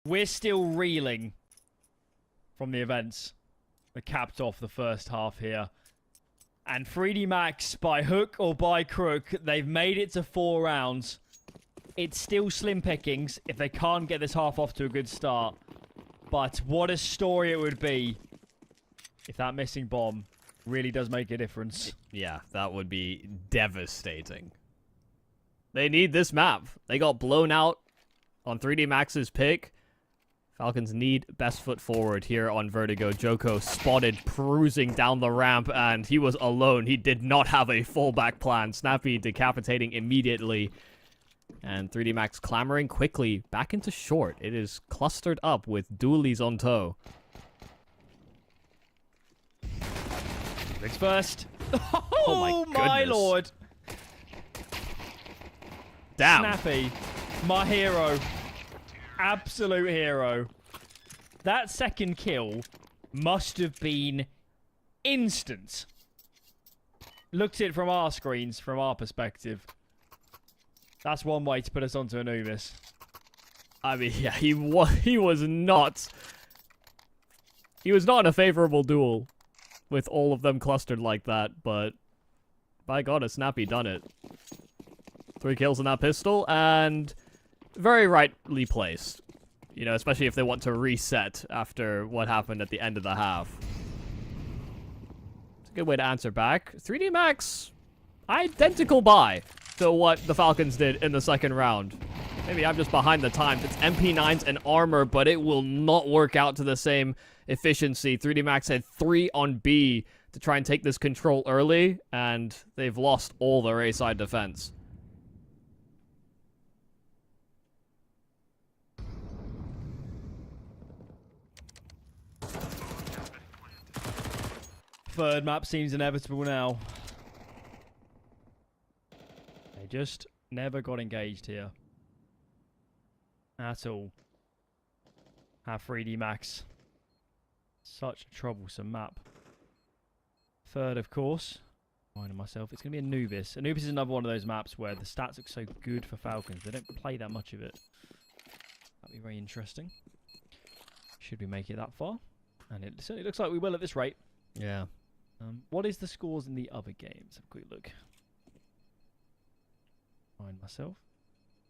We're still reeling from the events that capped off the first half here. And 3D Max, by hook or by crook, they've made it to 4 rounds. It's still slim pickings if they can't get this half off to a good start. But what a story it would be if that missing bomb really does make a difference. Yeah, that would be devastating. They need this map. They got blown out on 3D Max's pick. Falcons need best foot forward here on Vertigo. Joko spotted cruising down the ramp, and he was alone. He did not have a fallback plan. Snappy decapitating immediately. And 3D Max clambering quickly back into short. It is clustered up with dualies on toe. Rigs first. Oh my goodness. lord. Damn. Snappy, my hero. Absolute hero. That second kill must have been instant. Looked at it from our screens, from our perspective. That's one way to put us onto Anubis. I mean, yeah, he was not in a favorable duel with all of them clustered like that, but by God, has Snappy done it. 3 kills in that pistol, and very rightly placed. You know, especially if they want to reset after what happened at the end of the half. It's a good way to answer back. 3D Max, identical buy to what the Falcons did in the second round. Maybe I'm just behind the times. It's MP9s and armor, but it will not work out to the same efficiency. 3D Max had 3 on B to try and take this control early, and they've lost all their A-side defense. Third map seems inevitable now. They just never got engaged here. At all. Have 3D Max. Such a troublesome map. Third, of course. Reminding myself, it's going to be Anubis. Anubis is another one of those maps where the stats look so good for Falcons. They don't play that much of it. That'd be very interesting. Should we make it that far? And it certainly looks like we will at this rate. Yeah. What is the scores in the other games? Have a quick look. Find myself.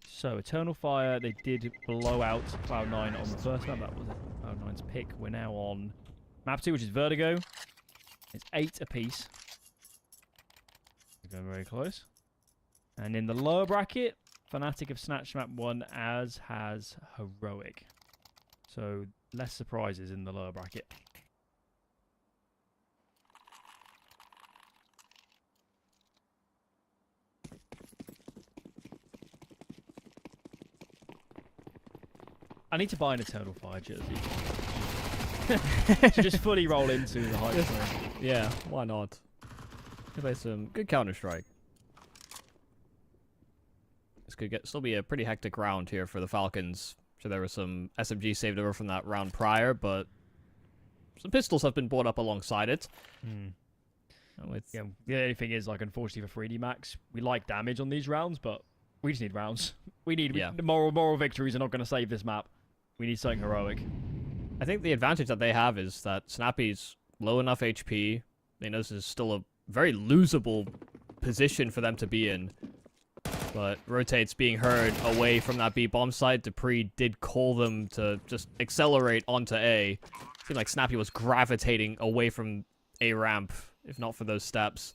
So, Eternal Fire, they did blow out Cloud9 on the first map. That was Cloud9's pick. We're now on map 2, which is Vertigo. It's 8 apiece. We're going very close. And in the lower bracket, Fnatic have snatched map 1, as has Heroic. So, less surprises in the lower bracket. I need to buy an Eternal Fire jersey. To just fully roll into the hype train. Yeah, why not? Play some good Counter-Strike. This could still be a pretty hectic round here for the Falcons. So there was some SMG saved over from that round prior, but some pistols have been brought up alongside it. Yeah, the only thing is, like, unfortunately for 3D Max, we like damage on these rounds, but we just need rounds. We need moral victories are not going to save this map. We need something heroic. I think the advantage that they have is that Snappy's low enough HP. They know this is still a very losable position for them to be in. But Rotate's being heard away from that B bomb site. Dupree did call them to just accelerate onto A. Seemed like Snappy was gravitating away from A ramp, if not for those steps.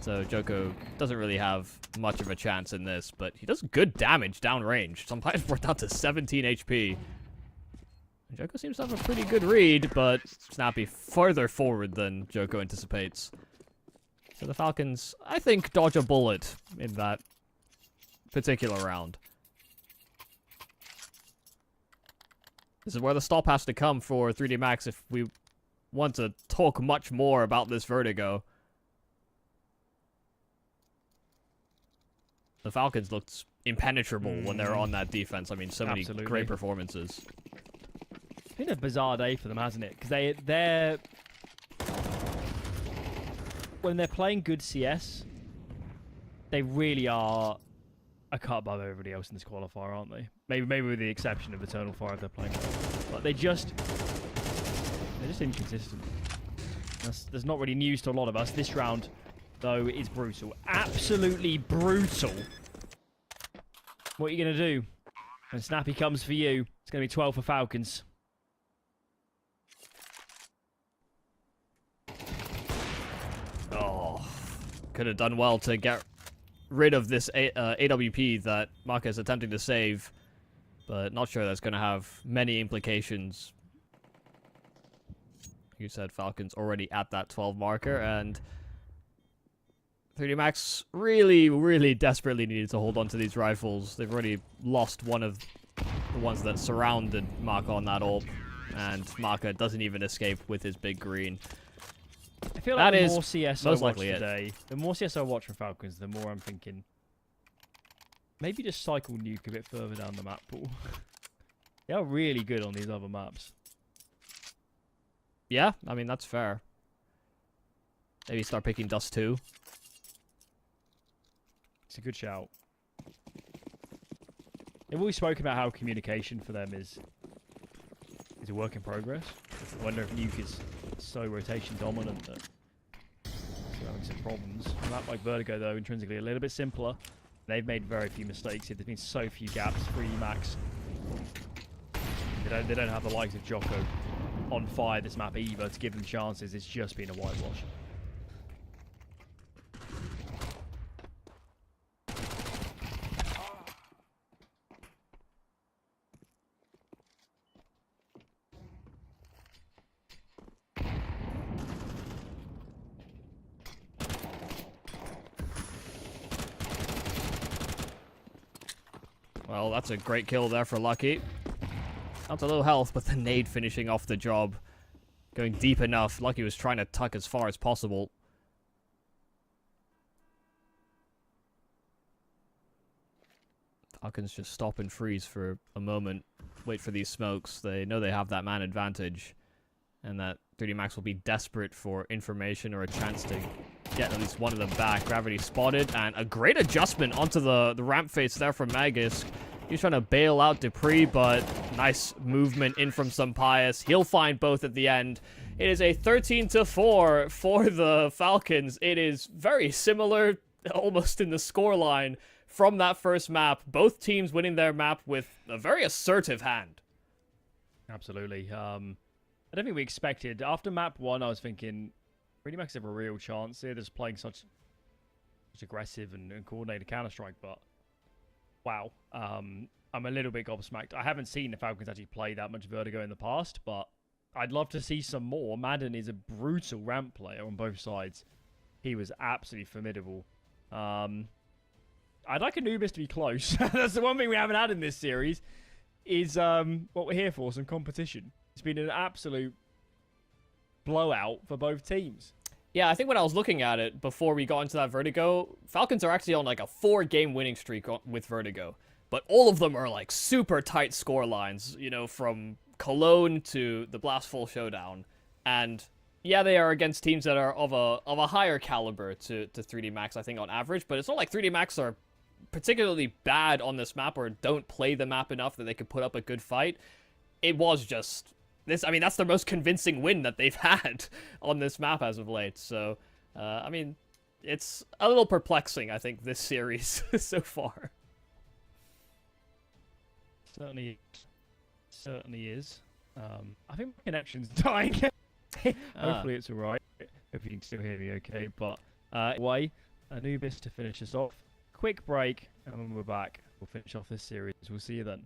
So Joko doesn't really have much of a chance in this, but he does good damage downrange. Sometimes we're down to 17 HP. Joko seems to have a pretty good read, but Snappy further forward than Joko anticipates. So the Falcons, I think, dodge a bullet in that particular round. This is where the stop has to come for 3D Max if we want to talk much more about this Vertigo. The Falcons looked impenetrable when they were on that defense. I mean, so many great performances. It's been a bizarre day for them, hasn't it? Because they're... When they're playing good CS, they really are a cut above everybody else in this qualifier, aren't they? Maybe with the exception of Eternal Fire if they're playing well. But they're just inconsistent. There's not really news to a lot of us. This round, though, is brutal. Absolutely brutal. What are you going to do? When Snappy comes for you, it's going to be 12 for Falcons. Oh, could have done well to get rid of this AWP that Maka is attempting to save. but not sure that's going to have many implications. You said Falcons already at that 12 marker, and 3D Max really, really desperately needed to hold on to these rifles. They've already lost one of the ones that surrounded Maka on that ult, and Maka doesn't even escape with his big green. I feel That like the is more CS I most watch likely it. today, the more CS I watch from Falcons, the more I'm thinking, maybe just cycle Nuke a bit further down the map pool. They are really good on these other maps. Yeah, I mean, that's fair. Maybe start picking Dust 2. It's a good shout. They've always spoken about how communication for them is a work in progress. I wonder if Nuke is so rotation dominant that they're having some problems. A map like Vertigo, though, intrinsically a little bit simpler. They've made very few mistakes here. There's been so few gaps. 3D Max. They don't have the likes of Jocko on fire this map either to give them chances. It's just been a whitewash. Well, that's a great kill there for Lucky. Not a low health, but the nade finishing off the job. Going deep enough. Lucky was trying to tuck as far as possible. Falcons just stop and freeze for a moment. Wait for these smokes. They know they have that man advantage. And that 3D Max will be desperate for information or a chance to get at least one of them back. Gravity spotted, and a great adjustment onto the ramp face there from Magus. He's trying to bail out Dupree, but nice movement in from Sampaius. He'll find both at the end. It is a 13-4 for the Falcons. It is very similar, almost in the scoreline from that first map. Both teams winning their map with a very assertive hand. Absolutely. I don't think we expected. After map 1, I was thinking, 3D Max have a real chance here. They're just playing such aggressive and coordinated Counter-Strike, but wow. I'm a little bit gobsmacked. I haven't seen the Falcons actually play that much Vertigo in the past, but I'd love to see some more. Madden is a brutal ramp player on both sides. He was absolutely formidable. I'd like Anubis to be close. That's the one thing we haven't had in this series, is what we're here for, some competition. It's been an absolute blowout for both teams. Yeah, I think when I was looking at it before we got into that Vertigo, Falcons are actually on like a 4-game winning streak with Vertigo. But all of them are like super tight score lines, you know, from Cologne to the Blastful Showdown. And yeah, they are against teams that are of a higher caliber to 3D Max, I think, on average. But it's not like 3D Max are particularly bad on this map or don't play the map enough that they could put up a good fight. It was just this. I mean, that's the most convincing win that they've had on this map as of late. So, I mean, it's a little perplexing, I think, this series so far. Certainly is. I think my connection's dying. Hopefully it's alright. Hope you can still hear me okay. But anyway, Anubis to finish us off. Quick break, and when we're back, we'll finish off this series. We'll see you then.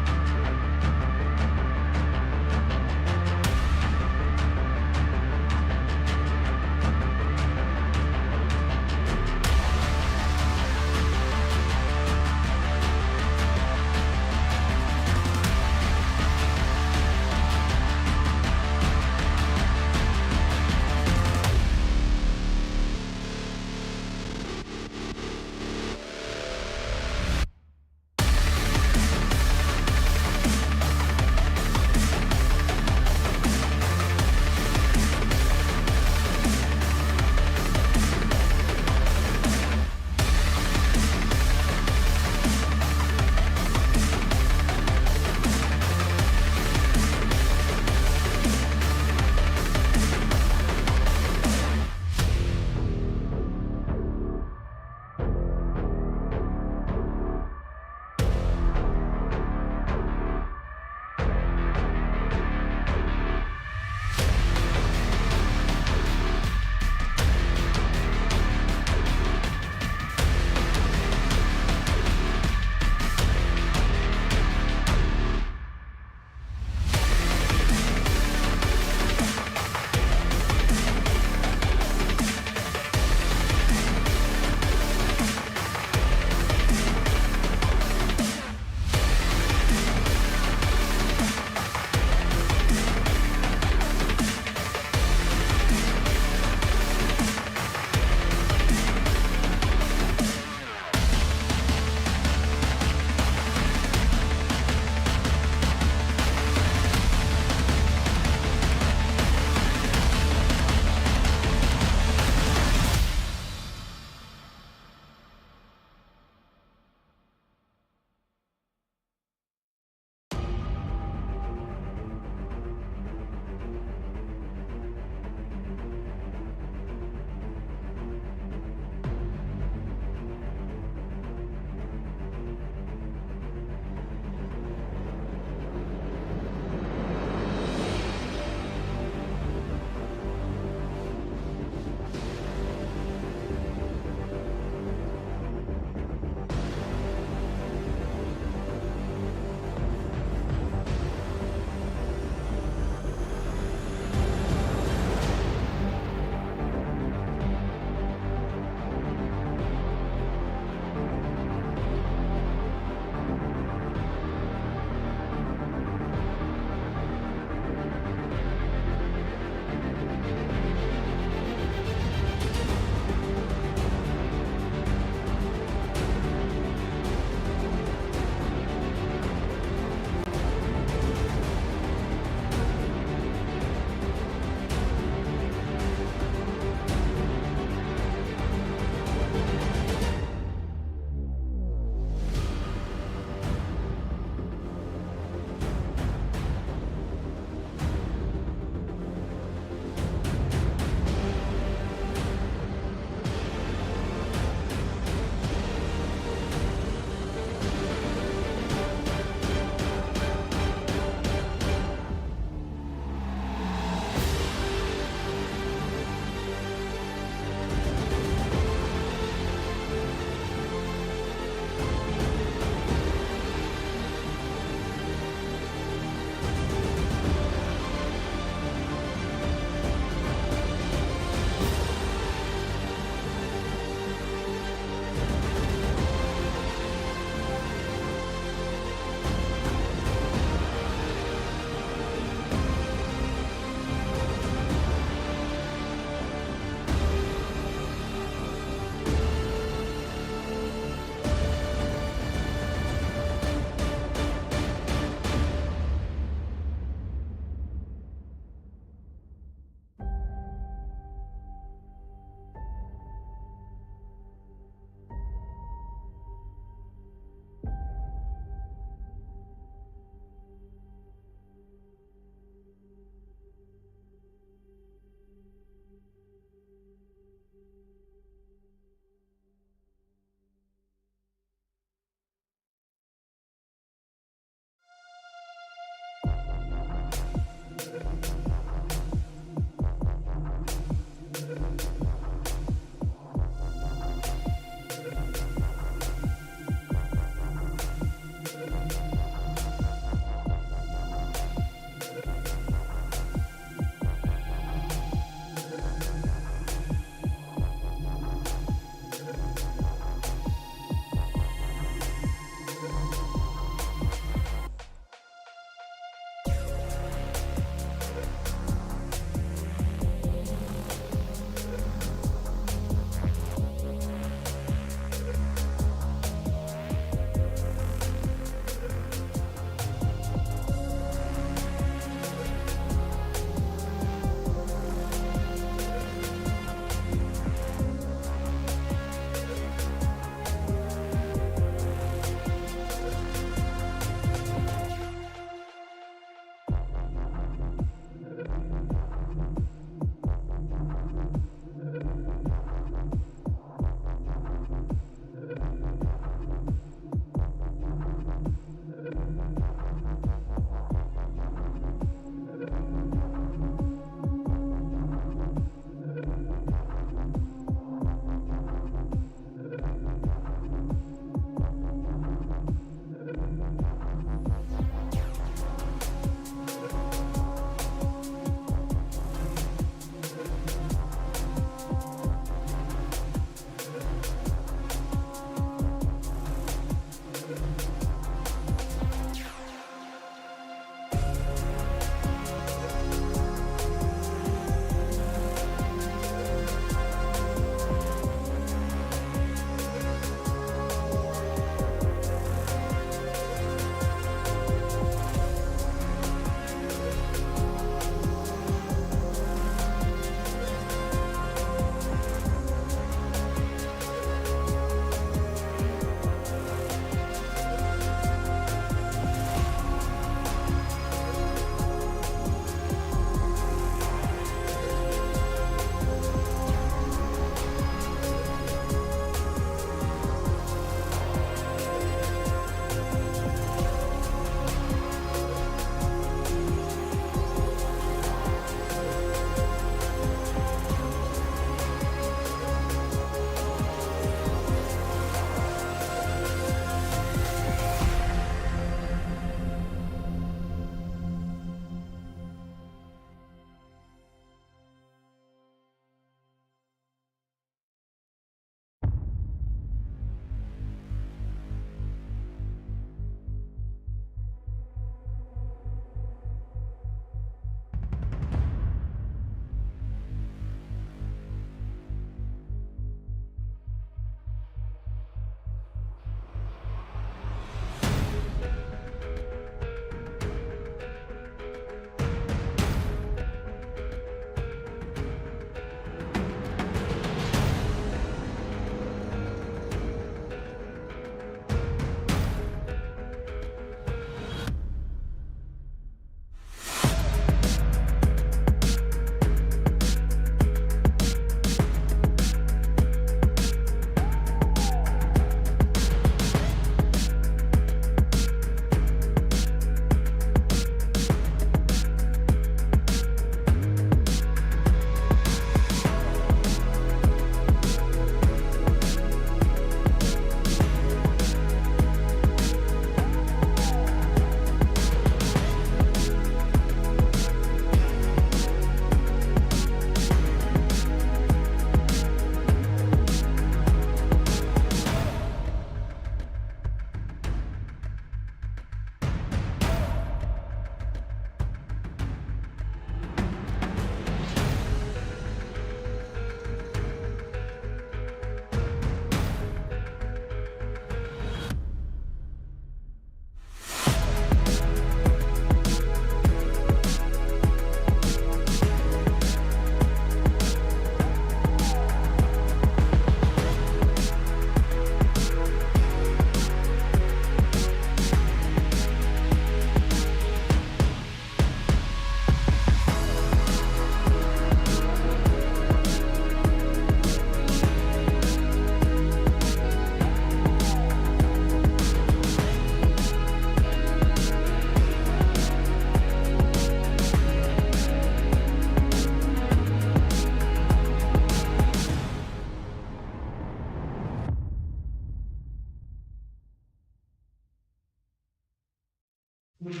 Okay,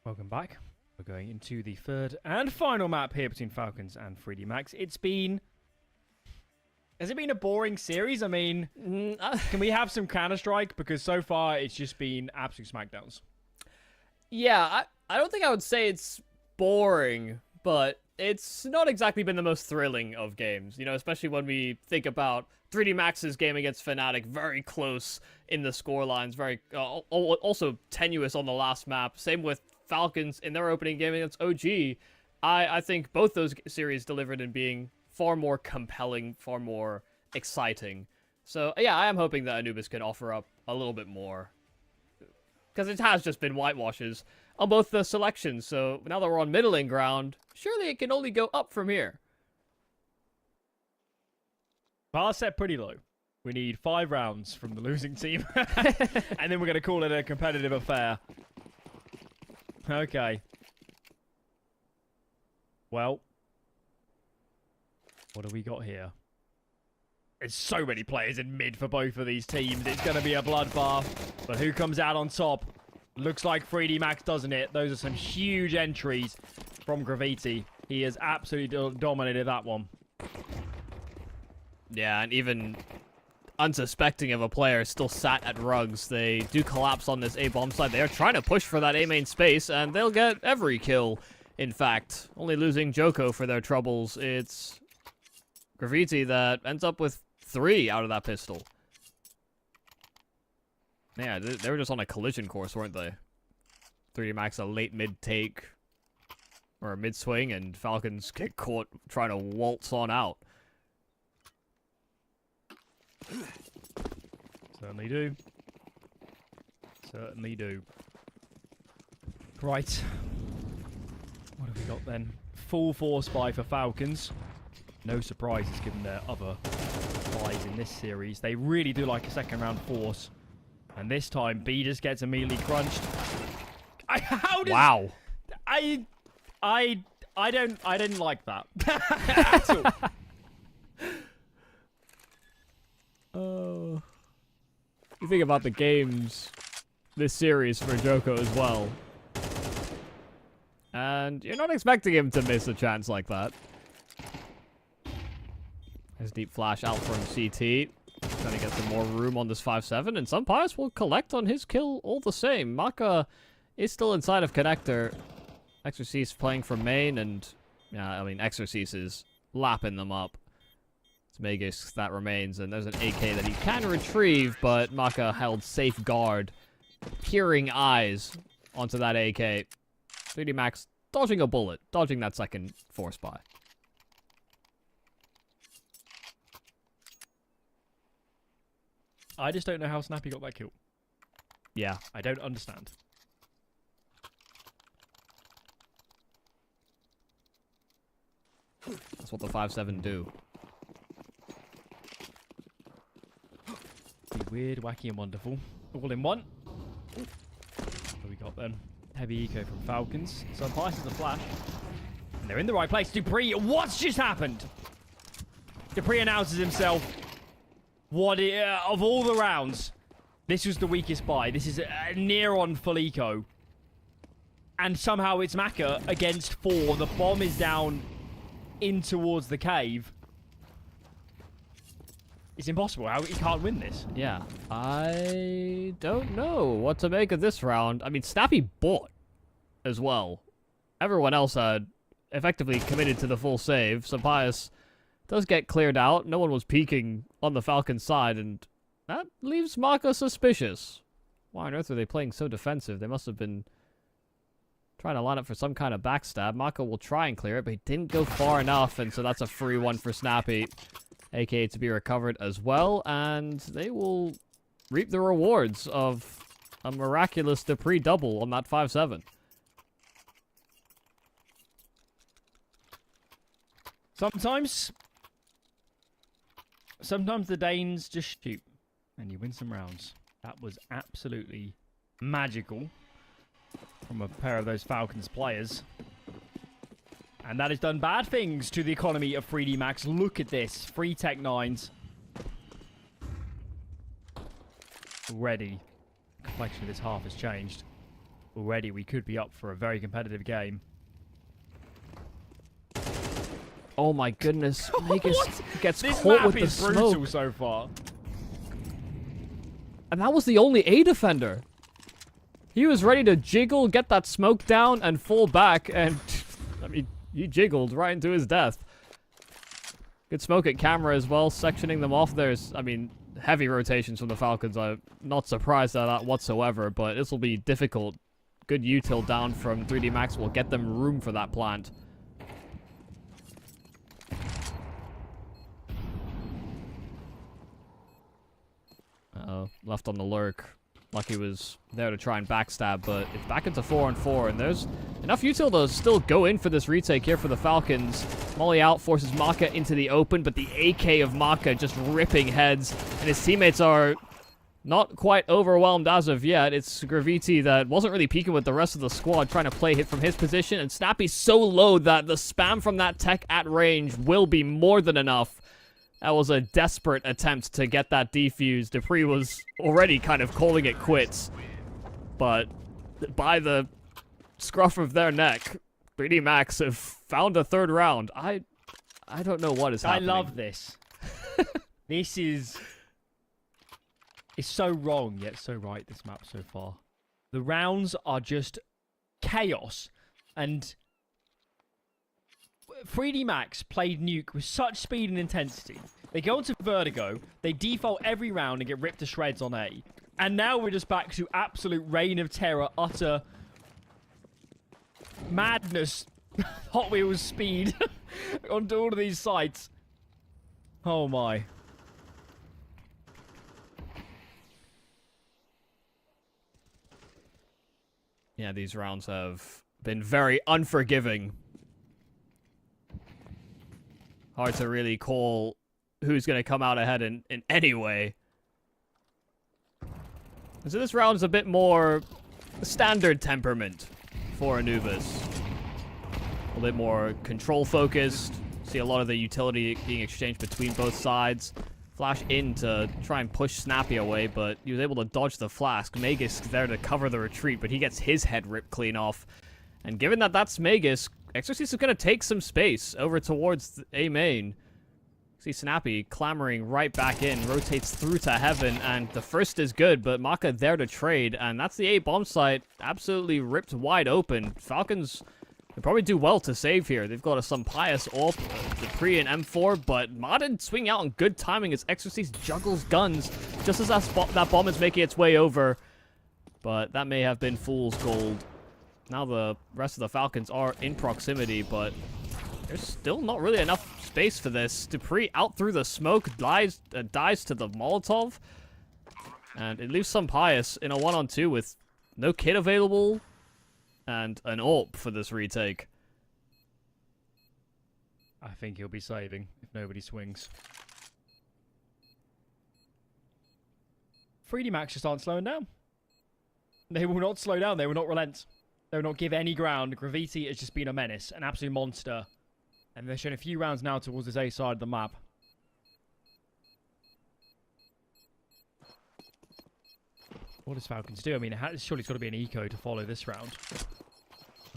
welcome back. We're going into the third and final map here between Falcons and 3D Max. Has it been a boring series? I mean, can we have some Counter-Strike? Because so far it's just been absolute smackdowns. Yeah, I don't think I would say it's boring, but it's not exactly been the most thrilling of games, you know, especially when we think about 3D Max's game against Fnatic, very close in the scorelines, very also tenuous on the last map. Same with Falcons in their opening game against OG. I think both those series delivered in being far more compelling, far more exciting. So yeah, I am hoping that Anubis can offer up a little bit more, because it has just been whitewashes on both the selections. So now that we're on middling ground, surely it can only go up from here. Bar set pretty low. We need 5 rounds from the losing team. And then we're going to call it a competitive affair. Okay. Well. What do we got here? There's so many players in mid for both of these teams. It's going to be a bloodbath. But who comes out on top? Looks like 3D Max, doesn't it? Those are some huge entries from Gravity. He has absolutely dominated that one. Yeah, and even unsuspecting of a player still sat at rugs. They do collapse on this A-bomb side. They are trying to push for that A-main space, and they'll get every kill, in fact. Only losing Joko for their troubles. It's Gravity that ends up with 3 out of that pistol. Yeah, they were just on a collision course, weren't they? 3D Max a late mid-take, or a mid-swing, and Falcons get caught trying to waltz on out. Certainly do. Certainly do. Right. What have we got then? Full force buy for Falcons. No surprises given their other buys in this series. They really do like a second round force. And this time, B just gets immediately crunched. Wow. I didn't like that. At all. You think about the games, this series for Joko as well. And you're not expecting him to miss a chance like that. There's deep flash out from CT. Trying to get some more room on this 5-7. And some Pius will collect on his kill all the same. Maka is still inside of Connector. Exorcise playing from main. And, yeah, I mean, Exorcise is lapping them up. It's Magus that remains. And there's an AK that he can retrieve. But Maka held safe guard. Peering eyes onto that AK. 3D Max dodging a bullet. Dodging that second force buy. I just don't know how Snappy got that kill. Yeah. I don't understand. That's what the 5-7 do. Weird, wacky, and wonderful. All in one. What have we got then? Heavy eco from Falcons. So Pius is a flash. And they're in the right place. Dupree, what's just happened? Dupree announces himself. Of all the rounds, this was the weakest buy. This is near on full eco. And somehow it's Maka against 4. The bomb is down in towards the cave. It's impossible. How he can't win this. Yeah. I don't know what to make of this round. I mean, Snappy bought as well. Everyone else had effectively committed to the full save. So Pius does get cleared out. No one was peeking on the Falcon side, and that leaves Maka suspicious. Why on earth are they playing so defensive? They must have been trying to line up for some kind of backstab. Maka will try and clear it, but he didn't go far enough, and so that's a free one for Snappy. AK to be recovered as well, and they will reap the rewards of a miraculous Dupree double on that 5-7. Sometimes the Danes just shoot and you win some rounds. That was absolutely magical. from a pair of those Falcons players. And that has done bad things to the economy of 3D Max. Look at this. 3 Tech 9s. Already, the complexion of this half has changed. Already, we could be up for a very competitive game. Oh my goodness. Magus gets This caught map with the is brutal smoke. so far. And that was the only A defender. He was ready to jiggle, get that smoke down, and fall back, and I mean, he jiggled right into his death. Good smoke at camera as well, sectioning them off. There's, I mean, heavy rotations from the Falcons. I'm not surprised at that whatsoever, but this will be difficult. Good util down from 3D Max will get them room for that plant. Left on the lurk. Lucky was there to try and backstab, but it's back into 4-on-4, and there's enough util to still go in for this retake here for the Falcons. Molly out, forces Maka into the open, but the AK of Maka just ripping heads, and his teammates are not quite overwhelmed as of yet. It's Graviti that wasn't really peeking with the rest of the squad, trying to play hit from his position, and Snappy's so low that the spam from that tech at range will be more than enough. That was a desperate attempt to get that defused. Dupree was already kind of calling it quits. But by the scruff of their neck, 3D Max have found a third round. I don't know what is happening. I love this. This is... It's so wrong, yet so right, this map so far. The rounds are just chaos. And 3D Max played Nuke with such speed and intensity. They go into Vertigo, they default every round and get ripped to shreds on A. And now we're just back to absolute reign of terror, utter madness, Hot Wheels speed onto all of these sites. Oh my. Yeah, these rounds have been very unforgiving. Hard to really call who's going to come out ahead in any way. And so this round is a bit more standard temperament for Anubis. A little bit more control focused. See a lot of the utility being exchanged between both sides. Flash in to try and push Snappy away, but he was able to dodge the flask. Magus there to cover the retreat, but he gets his head ripped clean off. And given that that's Magus, Exorcist is going to take some space over towards A main. See Snappy clamoring right back in, rotates through to heaven, and the first is good, but Maka there to trade, and that's the A bomb site absolutely ripped wide open. Falcons would probably do well to save here. They've got some pious AWP, Dupree and M4, but Modern swing out on good timing as Exorcist juggles guns just as that bomb is making its way over. But that may have been fool's gold. Now the rest of the Falcons are in proximity, but there's still not really enough space for this. Dupree out through the smoke, dies to the Molotov, and it leaves some pious in a 1-on-2 with no kit available and an AWP for this retake. I think he'll be saving if nobody swings. 3D Max just aren't slowing down. They will not slow down. They will not relent. They will not give any ground. Graviti has just been a menace, an absolute monster. And they're showing a few rounds now towards this A side of the map. What does Falcons do? I mean, surely it's got to be an eco to follow this round.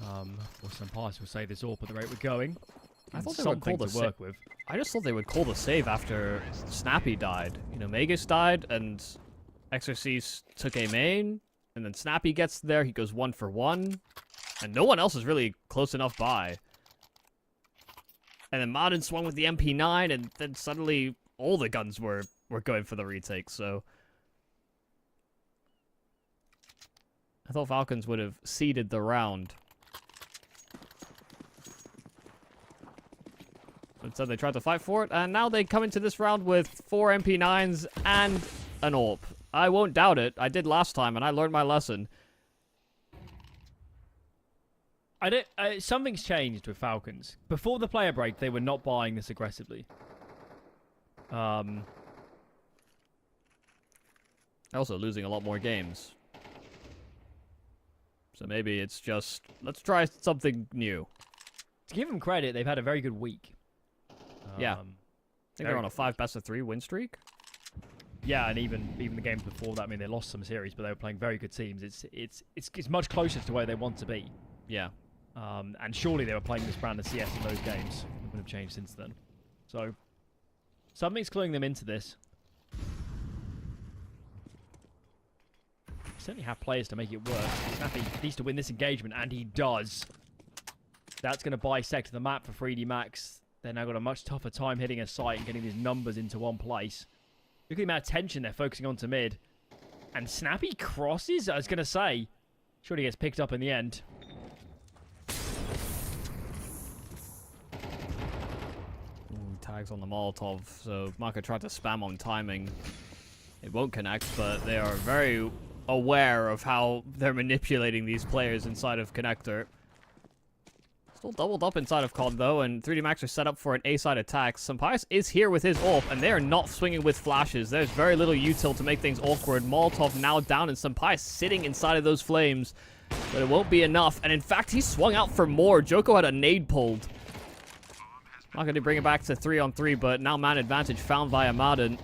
Or some pious will save this AWP at the rate we're going. I thought they would call the work with. I just thought they would call the save after Snappy died. You know, Magus died, and Exorcist took A main, and then Snappy gets there, he goes 1 for 1, and no one else is really close enough by. And then Modern swung with the MP9, and then suddenly all the guns were going for the retake, so I thought Falcons would have ceded the round. Instead, they tried to fight for it, and now they come into this round with 4 MP9s and an AWP. I won't doubt it. I did last time, and I learned my lesson. Something's changed with Falcons. Before the player break, they were not buying this aggressively. Also losing a lot more games. So maybe it's just, let's try something new. To give them credit, they've had a very good week. Yeah. I think they're on a 5 best-of-3 win streak. Yeah, and even the games before that, I mean, they lost some series, but they were playing very good teams. It's much closer to where they want to be. Yeah. And surely they were playing this brand of CS in those games. It would have changed since then. So, something's cluing them into this. Certainly have players to make it work. Snappy needs to win this engagement, and he does. That's going to bisect the map for 3D Max. They've now got a much tougher time hitting a site and getting these numbers into one place. Look at the amount of tension they're focusing on to mid. And Snappy crosses, I was going to say. Surely gets picked up in the end. Tags on the Molotov, so Maka tried to spam on timing. It won't connect, but they are very aware of how they're manipulating these players inside of Connector. Still doubled up inside of COD though, and 3D Max are set up for an A-side attack. Sampaius is here with his AWP, and they are not swinging with flashes. There's very little util to make things awkward. Molotov now down, and Sampaius sitting inside of those flames. But it won't be enough, and in fact, he swung out for more. Joko had a nade pulled. Not going to bring it back to 3-on-3, but now man advantage found via Madden.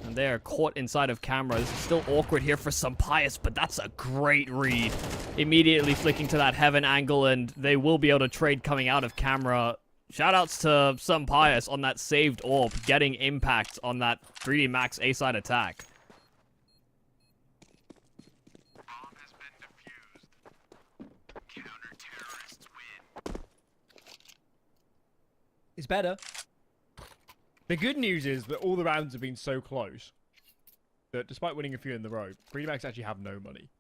And they are caught inside of camera. This is still awkward here for Sampaius, but that's a great read. Immediately flicking to that heaven angle, and they will be able to trade coming out of camera. Shoutouts to Sampaius on that saved AWP, getting impact on that 3D Max A-side attack. It's better. The good news is that all the rounds have been so close that despite winning a few in the row, 3D Max actually have no money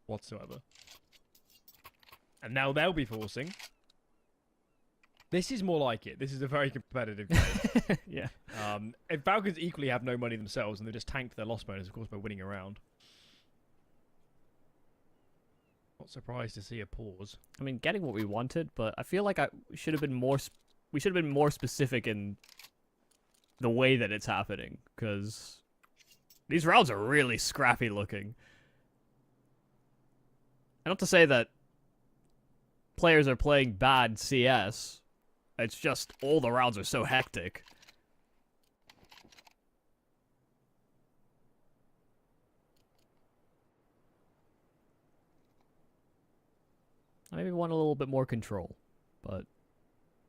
whatsoever. And now they'll be forcing. This is more like it. This is a very competitive game. Yeah. And Falcons equally have no money themselves, and they just tanked their loss bonus, of course, by winning a round. Not surprised to see a pause. I mean, getting what we wanted, but I feel like we should have been more specific in the way that it's happening, because these rounds are really scrappy looking. And not to say that players are playing bad CS, it's just all the rounds are so hectic. I maybe want a little bit more control, but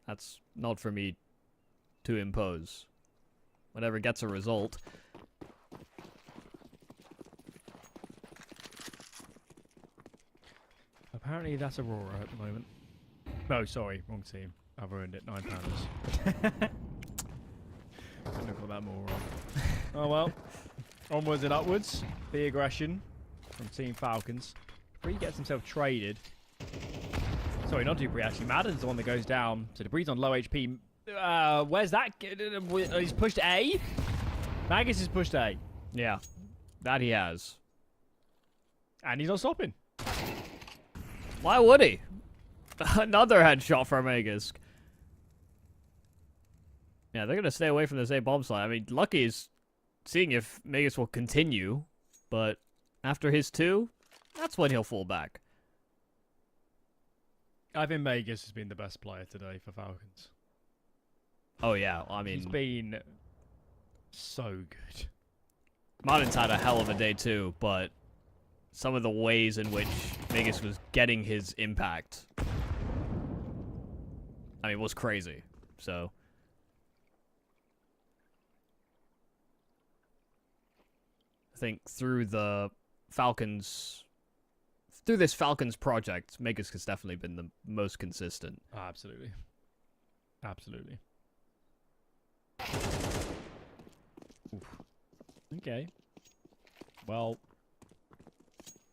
that's not for me to impose. Whatever gets a result. Apparently that's Aurora at the moment. No, sorry, wrong team. I've ruined it. £9. Couldn't have got that more wrong. Oh well. Onwards and upwards. The aggression from Team Falcons. Dupree gets himself traded. Sorry, not Dupree actually. Madden's the one that goes down. So Dupree's on low HP. Where's that? He's pushed A? Magus has pushed A. Yeah, that he has. And he's not stopping. Why would he? Another headshot from Magisk. Yeah, they're going to stay away from this A bomb slide. I mean, Lucky is seeing if Magisk will continue, but after his 2, that's when he'll fall back. I think Magus has been the best player today for Falcons. Oh, yeah. I mean, he's been so good. Martin's had a hell of a day, too, but some of the ways in which Magisk was getting his impact, I mean, was crazy. So I think through this Falcons project, Magisk has definitely been the most consistent. Oh, absolutely. Absolutely. Oof. Okay. Well,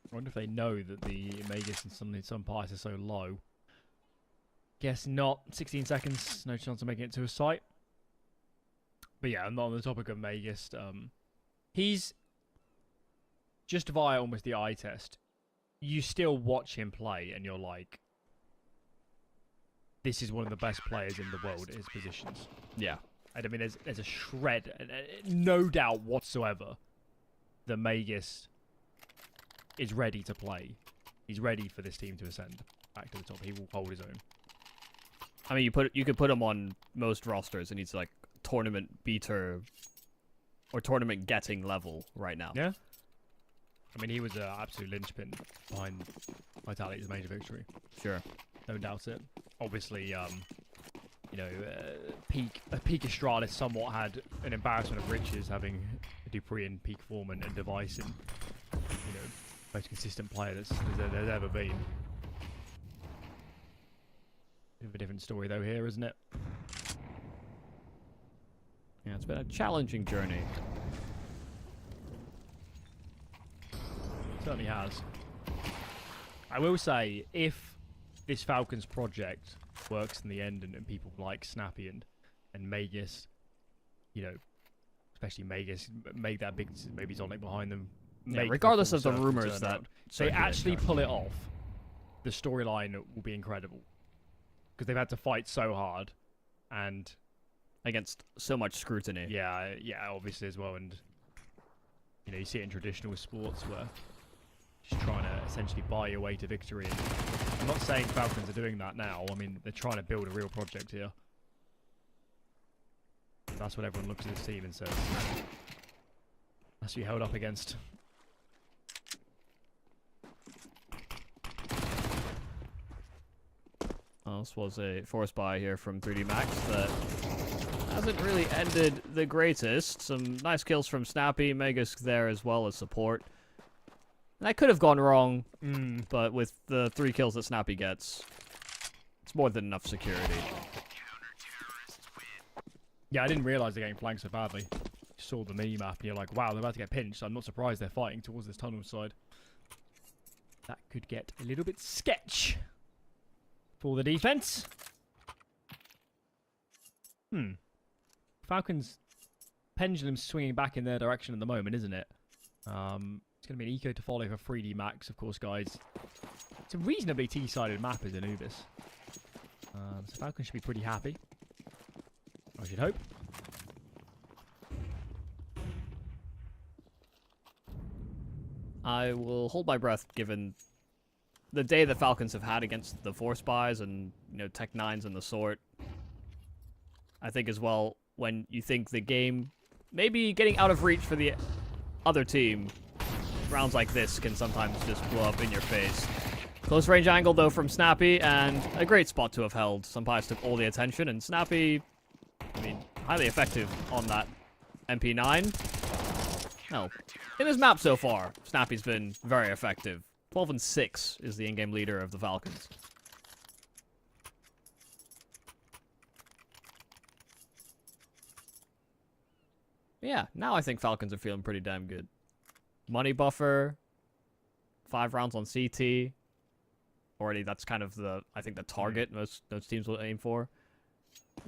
I wonder if they know that the Magus and some parts are so low. Guess not. 16 seconds. No chance of making it to a site. But yeah, not on the topic of Magus. He's just via almost the eye test. You still watch him play and you're like, this is one of the best players in the world at his positions. Yeah. I mean, there's a shred, no doubt whatsoever, that Magus is ready to play He's ready for this team to ascend back to the top. He will hold his own. I mean, you could put him on most rosters, and he's like tournament beater or tournament getting level right now. Yeah. I mean, he was an absolute linchpin behind Vitality's major victory. Sure. No doubt it. Obviously, you know, peak Astralis somewhat had an embarrassment of riches, having Dupree in peak form and Device, and you know, most consistent player there's ever been. Bit of a different story though here, isn't it? Yeah, it's been a challenging journey. Certainly has. I will say, if this Falcons project works in the end, and people like Snappy and Magus, you know, especially Magus, make that big maybe Zonic behind them. Yeah, make regardless full of the circle rumors turn that around. They actually pull it off, the storyline will be incredible. Because they've had to fight so hard, and against so much scrutiny. yeah, obviously as well, and you know, you see it in traditional sports where just trying to essentially buy your way to victory. And I'm not saying Falcons are doing that now. I mean, they're trying to build a real project here. That's what everyone looks at this team and says. That's what you held up against. Well, this was a force buy here from 3D Max that hasn't really ended the greatest. Some nice kills from Snappy, Megas there as well as support. That could have gone wrong, but with the 3 kills that Snappy gets, it's more than enough security. Yeah, I didn't realise they're getting flanked so badly. You saw the mini-map and you're like, wow, they're about to get pinched. I'm not surprised they're fighting towards this tunnel side. That could get a little bit sketch for the defense. Falcons pendulum swinging back in their direction at the moment, isn't it? It's going to be an eco to follow for 3D Max, of course, guys. It's a reasonably T-sided map as Anubis. So Falcons should be pretty happy. I should hope. I will hold my breath given the day the Falcons have had against the force buys and, you know, Tech 9s and the sort. I think as well, when you think the game maybe getting out of reach for the other team, rounds like this can sometimes just blow up in your face. Close range angle though from Snappy, and a great spot to have held. Sampais took all the attention, and Snappy, I mean, highly effective on that MP9. No, in this map so far, Snappy's been very effective. 12-6 is the in-game leader of the Falcons. Yeah, now I think Falcons are feeling pretty damn good. Money buffer, 5 rounds on CT. Already, that's kind of the, I think, the target most teams will aim for. I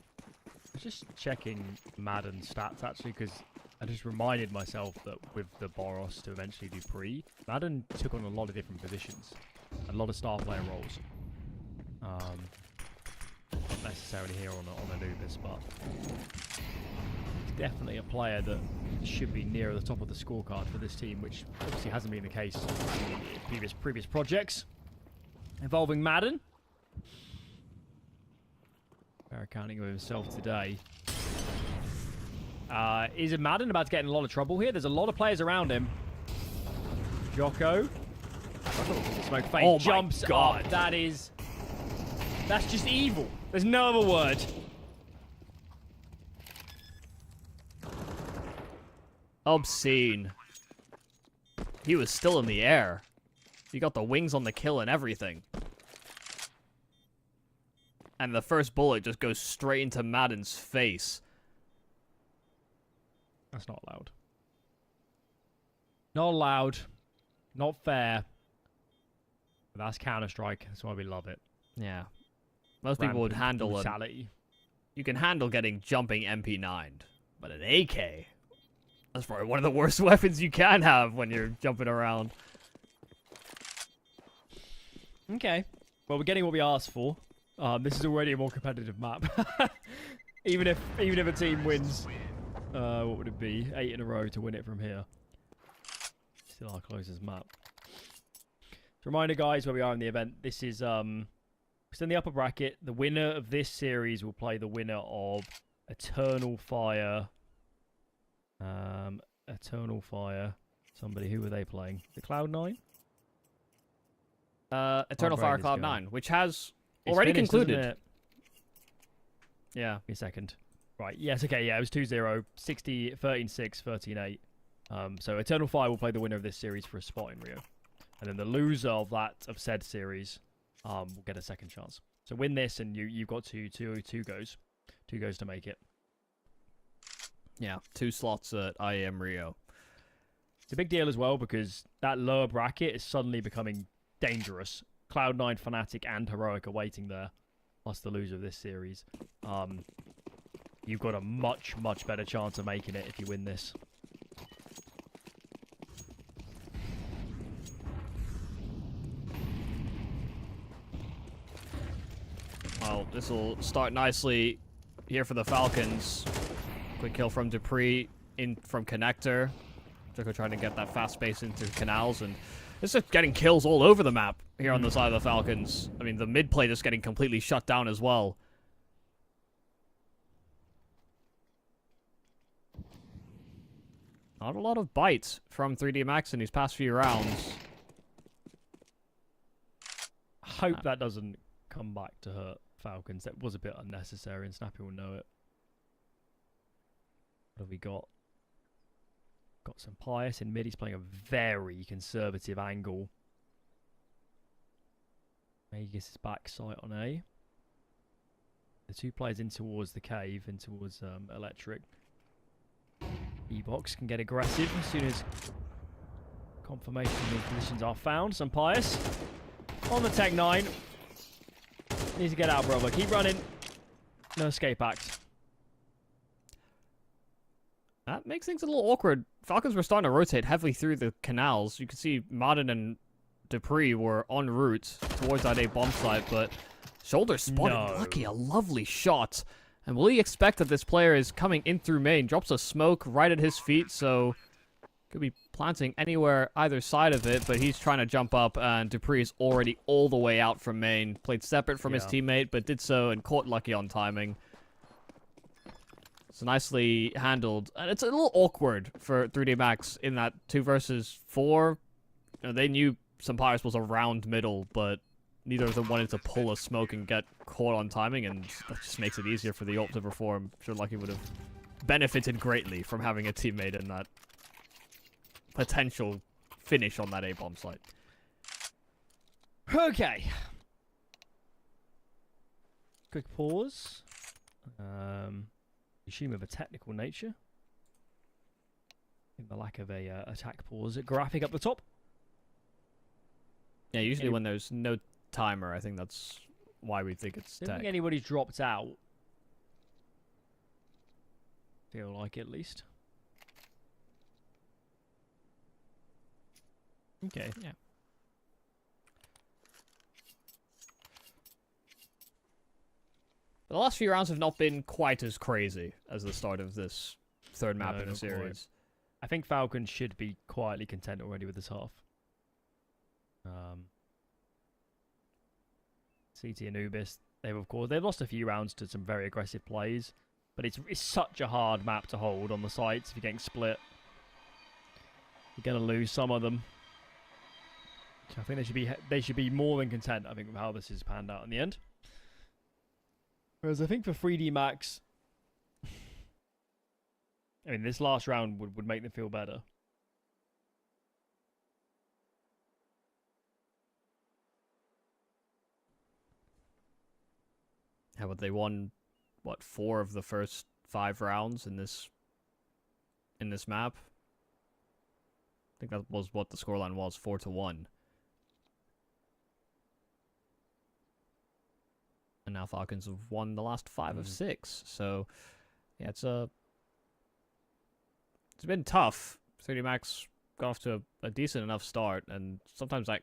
was just checking Madden stats, actually, because I just reminded myself that with the Boros to eventually do pre, Madden took on a lot of different positions. A lot of star player roles. Not necessarily here on Anubis, but it's definitely a player that should be near the top of the scorecard for this team, which obviously hasn't been the case in previous projects involving Madden. Fair accounting of himself today. Is Madden about to get in a lot of trouble here? There's a lot of players around him. Jocko. Smoke face. Oh jumps my God. up. That's just evil. There's no other word. Obscene. He was still in the air. He got the wings on the kill and everything. And the first bullet just goes straight into Madden's face. That's not allowed. Not allowed. Not fair. But that's Counter-Strike. That's why we love it. Yeah. Most people would handle it. Brutality. You can handle getting jumping MP9'd. But an AK? That's probably one of the worst weapons you can have when you're jumping around. Okay. Well, we're getting what we asked for. This is already a more competitive map. even if a team wins, what would it be? 8 in a row to win it from here. Still our closest map. Reminder, guys, where we are in the event. This is it's in the upper bracket. The winner of this series will play the winner of Eternal Fire. Eternal Fire. Somebody, who were they playing? The Cloud9? Eternal Fire brain is going. Cloud9, which has It's already finished, concluded. isn't it? Yeah. Give me a second. Right, yes, okay, yeah, it was 2-0, 60, 13-6, 13-8. So Eternal Fire will play the winner of this series for a spot in Rio. And then the loser of said series will get a second chance. So win this and you've got two goes. 2 goes to make it. Yeah, 2 slots at IEM Rio. It's a big deal as well because that lower bracket is suddenly becoming dangerous. Cloud9, Fnatic, and Heroic are waiting there, plus the loser of this series. You've got a much, much better chance of making it if you win this. Well, this will start nicely here for the Falcons. Quick kill from Dupree in from Connector. Vertigo trying to get that fast space into canals, and this is getting kills all over the map here on the side of the Falcons. I mean, the mid play just getting completely shut down as well. Not a lot of bites from 3D Max in these past few rounds. Hope that doesn't come back to hurt Falcons. That was a bit unnecessary, and Snappy will know it. What have we got? Got some Pious in mid. He's playing a very conservative angle. Magus is back sight on A. The 2 players in towards the cave, in towards Electric. E-Box can get aggressive as soon as confirmation of positions are found. Some Pious on the Tech 9. Needs to get out, brother. Keep running. No escape act. That makes things a little awkward. Falcons were starting to rotate heavily through the canals. You can see Martin and Dupree were en route towards that A bomb site, but Shoulder spotted Lucky, a lovely shot. And will he expect that this player is coming in through main? Drops a smoke right at his feet, so could be planting anywhere either side of it, but he's trying to jump up, and Dupree is already all the way out from main. Played separate from his teammate, but did so and caught Lucky on timing. So nicely handled. And it's a little awkward for 3D Max in that 2 versus 4. You know, they knew Sampires was around middle, but neither of them wanted to pull a smoke and get caught on timing, and that just makes it easier for the ult to perform. I'm sure Lucky would have benefited greatly from having a teammate in that potential finish on that A-bomb site. Okay. Quick pause. Assume of a technical nature. In the lack of a attack pause graphic up the top. Yeah, usually when there's no timer, I think that's why we think it's I don't tech. think anybody's dropped out. Feel like it, at least. Okay. Yeah. The last few rounds have not been quite as crazy as the start of this third map in the series. I think Falcons should be quietly content already with this half. CT Anubis, they've lost a few rounds to some very aggressive plays, but it's such a hard map to hold on the sides if you're getting split. You're gonna lose some of them. So I think they should be more than content, I think, with how this is panned out in the end. Whereas I think for 3D Max, I mean, this last round would make them feel better. How about they won, what, 4 of the first 5 rounds in this map? I think that was what the scoreline was, 4-1. And now Falcons have won the last 5 of 6. So, yeah, it's been tough. 3D Max got off to a decent enough start, and sometimes that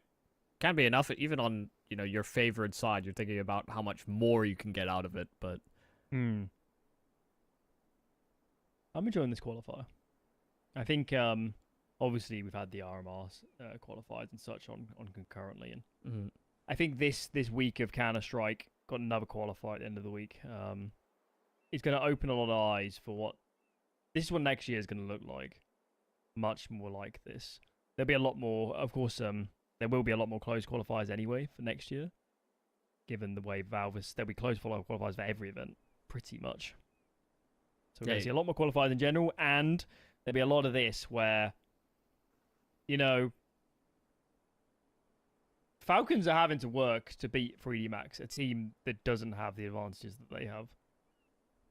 can be enough, even on, you know, your favored side. You're thinking about how much more you can get out of it, but I'm enjoying this qualifier. I think Obviously, we've had the RMR qualifiers and such on concurrently, and Mhm. I think this week of Counter-Strike got another qualifier at the end of the week. It's going to open a lot of eyes for what next year is going to look like. Much more like this. There'll be a lot more, of course. There will be a lot more closed qualifiers anyway for next year, given the way Valve is. There'll be closed qualifiers for every event, pretty much. So we're going to see a lot more qualifiers in general, and there'll be a lot of this where, you know, Falcons are having to work to beat 3D Max, a team that doesn't have the advantages that they have.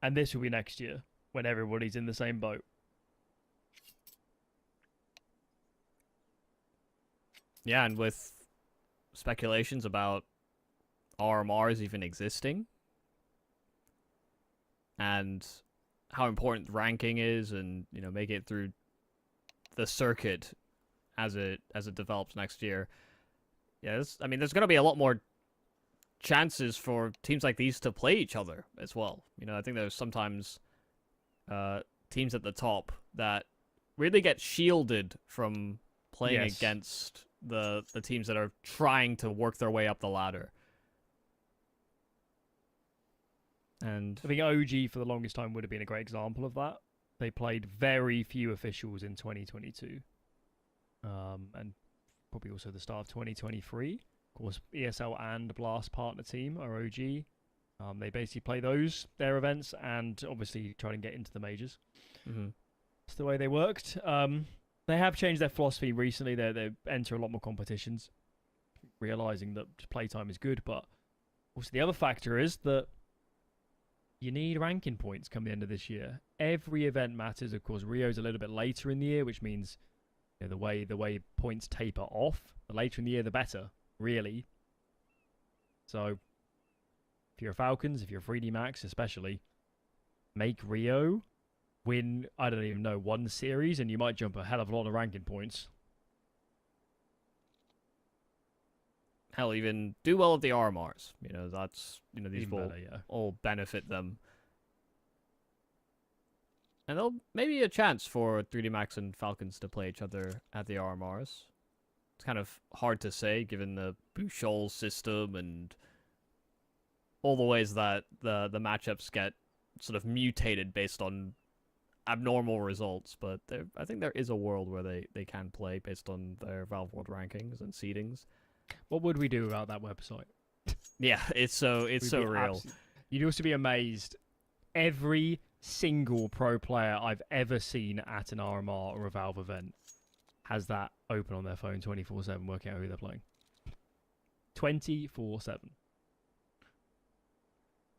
And this will be next year, when everybody's in the same boat. Yeah, and with speculations about RMRs even existing, and how important ranking is, and make it through the circuit as it develops next year. Yeah, there's going to be a lot more chances for teams like these to play each other as well. I think there's sometimes teams at the top that really get shielded from playing against the teams that are trying to work their way up the ladder. And I think OG for the longest time would have been a great example of that. They played very few officials in 2022. And probably also the start of 2023. Of course, ESL and Blast partner team are OG. They basically play their events, and obviously try and get into the majors. Mm-hmm. That's the way they worked. They have changed their philosophy recently. They enter a lot more competitions, realizing that playtime is good. But also the other factor is that you need ranking points come the end of this year. Every event matters. Of course, Rio's a little bit later in the year, which means the way points taper off, the later in the year, the better, really. So if you're a Falcons, if you're a 3D Max especially, make Rio win, I don't even know, one series, and you might jump a hell of a lot of ranking points. Hell, even do well at the RMRs. That's these Even will better, all benefit them. And there'll maybe a chance for 3D Max and Falcons to play each other at the RMRs. It's kind of hard to say given the Bouchol system and all the ways that the matchups get sort of mutated based on abnormal results. But I think there is a world where they can play based on their Valve World rankings and seedings. What would we do about that website? Yeah, it's so real. You'd also be amazed. Every single pro player I've ever seen at an RMR or a Valve event has that open on their phone 24/7, working out who they're playing. 24/7.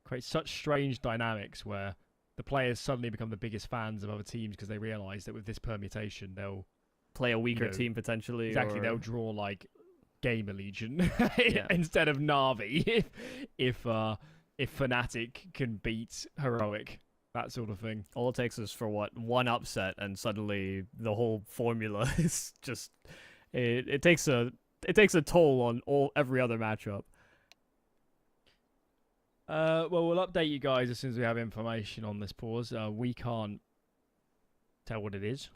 Creates such strange dynamics where the players suddenly become the biggest fans of other teams because they realise that with this permutation they'll play a weaker team potentially. Exactly, they'll draw like Gamer Legion instead of Na'Vi if Fnatic can beat Heroic, that sort of thing. All it takes is for one upset, and suddenly the whole formula is just it takes a toll on every other matchup. Well, we'll update you guys as soon as we have information on this pause. We can't tell what it is.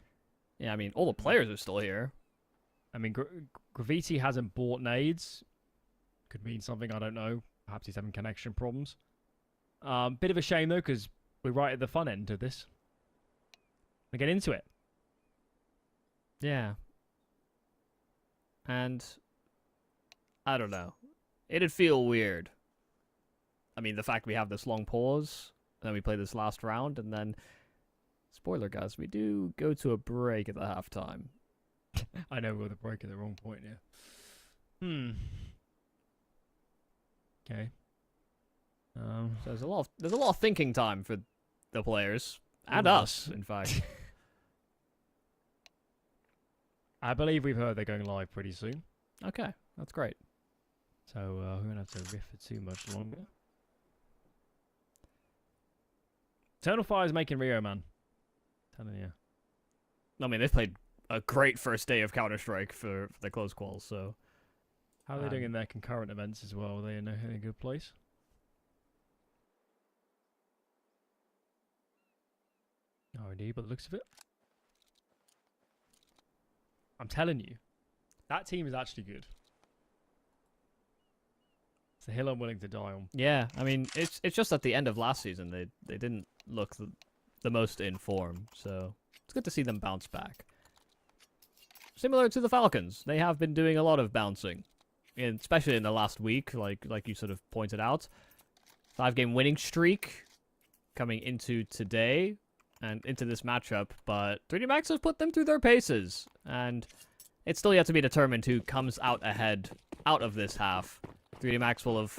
Yeah, I mean, all the players are still here. I mean, Graviti hasn't bought nades. Could mean something, I don't know. Perhaps he's having connection problems. Bit of a shame, though, because we're right at the fun end of this. We get into it. Yeah. And I don't know. It'd feel weird. I mean, the fact we have this long pause, and then we play this last round, and then, spoiler guys, we do go to a break at the halftime. I know we're the break at the wrong point here. Okay. So there's a lot of thinking time for the players and us, in fact. I believe we've heard they're going live pretty soon. Okay, that's great. So we're gonna have to riff for too much longer. Eternal Fire's making Rio, man. Telling you. I mean, they've played a great first day of Counter-Strike for the close quals, so... How are they doing in their concurrent events as well? Are they in a good place? R&D, by the looks of it. I'm telling you, that team is actually good. It's the hill I'm willing to die on. Yeah, I mean, it's just at the end of last season, they didn't look the most in form, so it's good to see them bounce back. Similar to the Falcons, they have been doing a lot of bouncing, especially in the last week, like you sort of pointed out. 5-game winning streak coming into today and into this matchup, but 3D Max have put them through their paces, and it's still yet to be determined who comes out ahead out of this half. 3D Max will have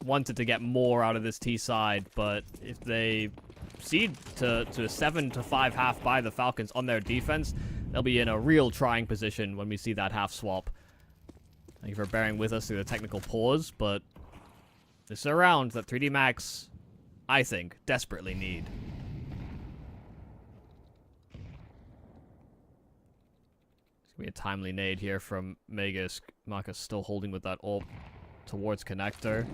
wanted to get more out of this T side, but if they cede to a 7-5 half by the Falcons on their defense, they'll be in a real trying position when we see that half swap. Thank you for bearing with us through the technical pause, but this is a round that 3D Max, I think, desperately need. It's going to be a timely nade here from Magus. Maka's still holding with that ult towards connector.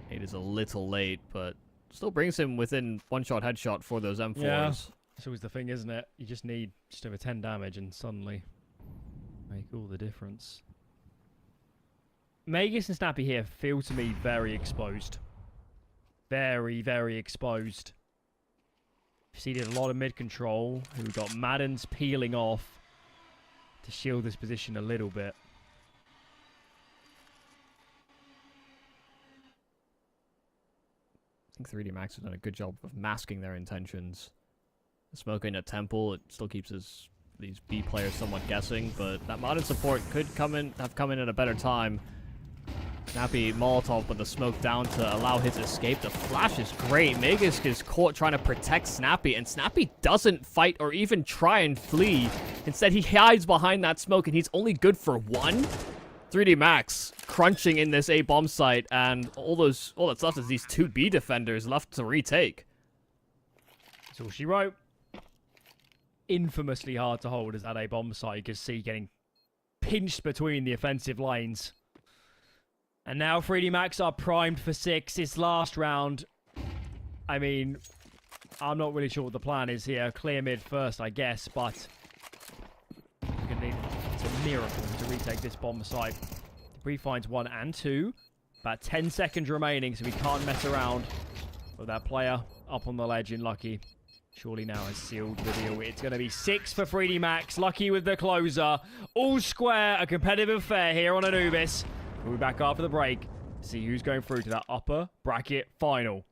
Nade is a little late, but still brings him within one-shot headshot for those M4s. Yeah, that's always the thing, isn't it? You just need just over 10 damage and suddenly make all the difference. Magus and Snappy here feel to me very exposed. Very, very exposed. Seeded a lot of mid-control, who got Madden's peeling off to shield this position a little bit. I think 3D Max has done a good job of masking their intentions. The smoke in at Temple, it still keeps these B players somewhat guessing, but that modern support could have come in at a better time. Snappy Molotov, but the smoke down to allow his escape. The flash is great. Magus is caught trying to protect Snappy, and Snappy doesn't fight or even try and flee. Instead, he hides behind that smoke, and he's only good for one. 3D Max crunching in this A bomb site, and all that's left is these two B defenders left to retake. That's all she wrote. Infamously hard to hold as that A bomb site. You can see getting pinched between the offensive lanes. And now 3D Max are primed for 6. It's last round. I mean, I'm not really sure what the plan is here. Clear mid first, I guess, but you're going to need a miracle to retake this bomb site. Debris finds 1 and 2. About 10 seconds remaining, so we can't mess around with that player up on the ledge in Lucky. Surely now has sealed the deal. It's going to be 6 for 3D Max. Lucky with the closer. All square, a competitive affair here on Anubis. We'll be back after the break to see who's going through to that upper bracket final.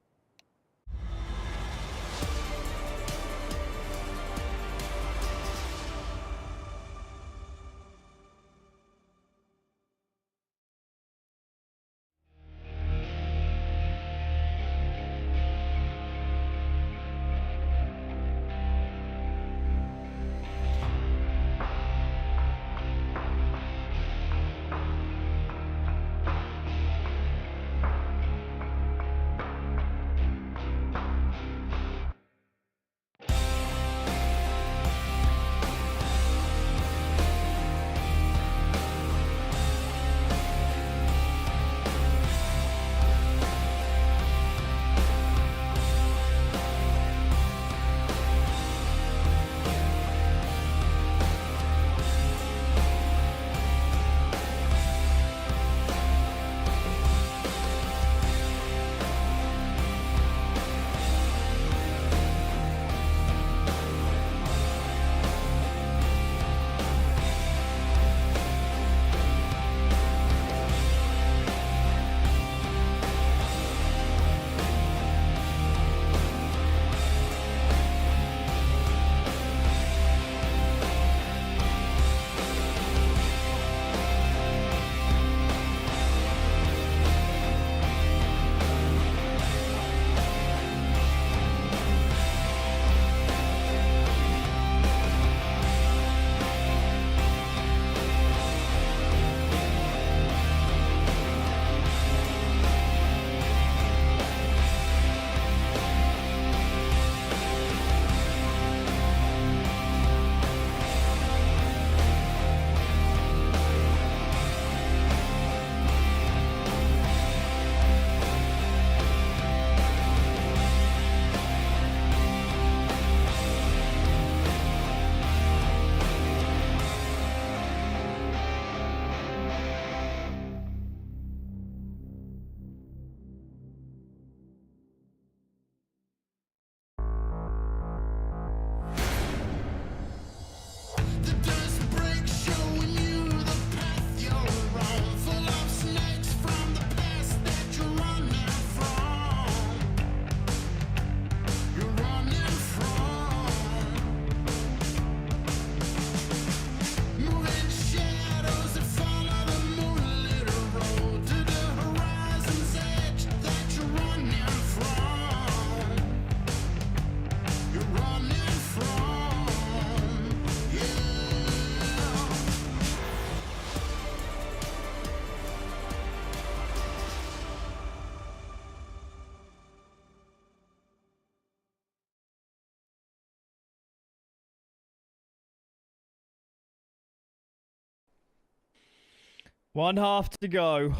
One half to go.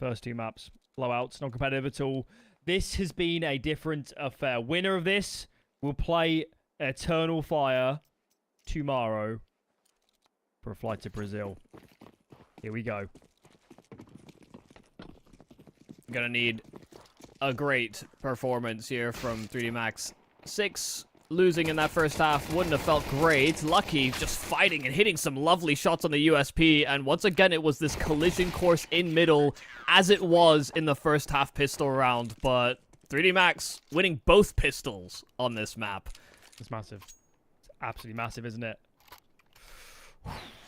First 2 maps. Blowouts, not competitive at all. This has been a different affair. Winner of this will play Eternal Fire tomorrow for a flight to Brazil. Here we go. Gonna need a great performance here from 3D Max. 6 losing in that first half wouldn't have felt great. Lucky just fighting and hitting some lovely shots on the USP. And once again, it was this collision course in middle as it was in the first half pistol round. But 3D Max winning both pistols on this map. It's massive. It's absolutely massive, isn't it?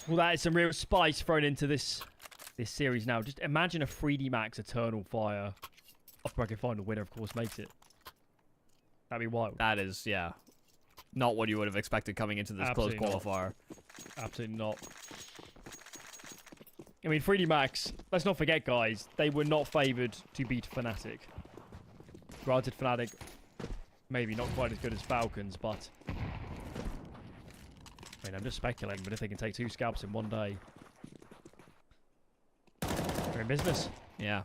Well, that is some real spice thrown into this series now. Just imagine a 3D Max Eternal Fire off bracket final winner, of course, makes it. That'd be wild. That is, yeah, not what you would have expected coming into this Absolutely close not. qualifier. Absolutely not. I mean, 3D Max, let's not forget, guys, they were not favoured to beat Fnatic. Granted, Fnatic, maybe not quite as good as Falcons, but... I mean, I'm just speculating, but if they can take 2 scalps in one day... they're in business. Yeah.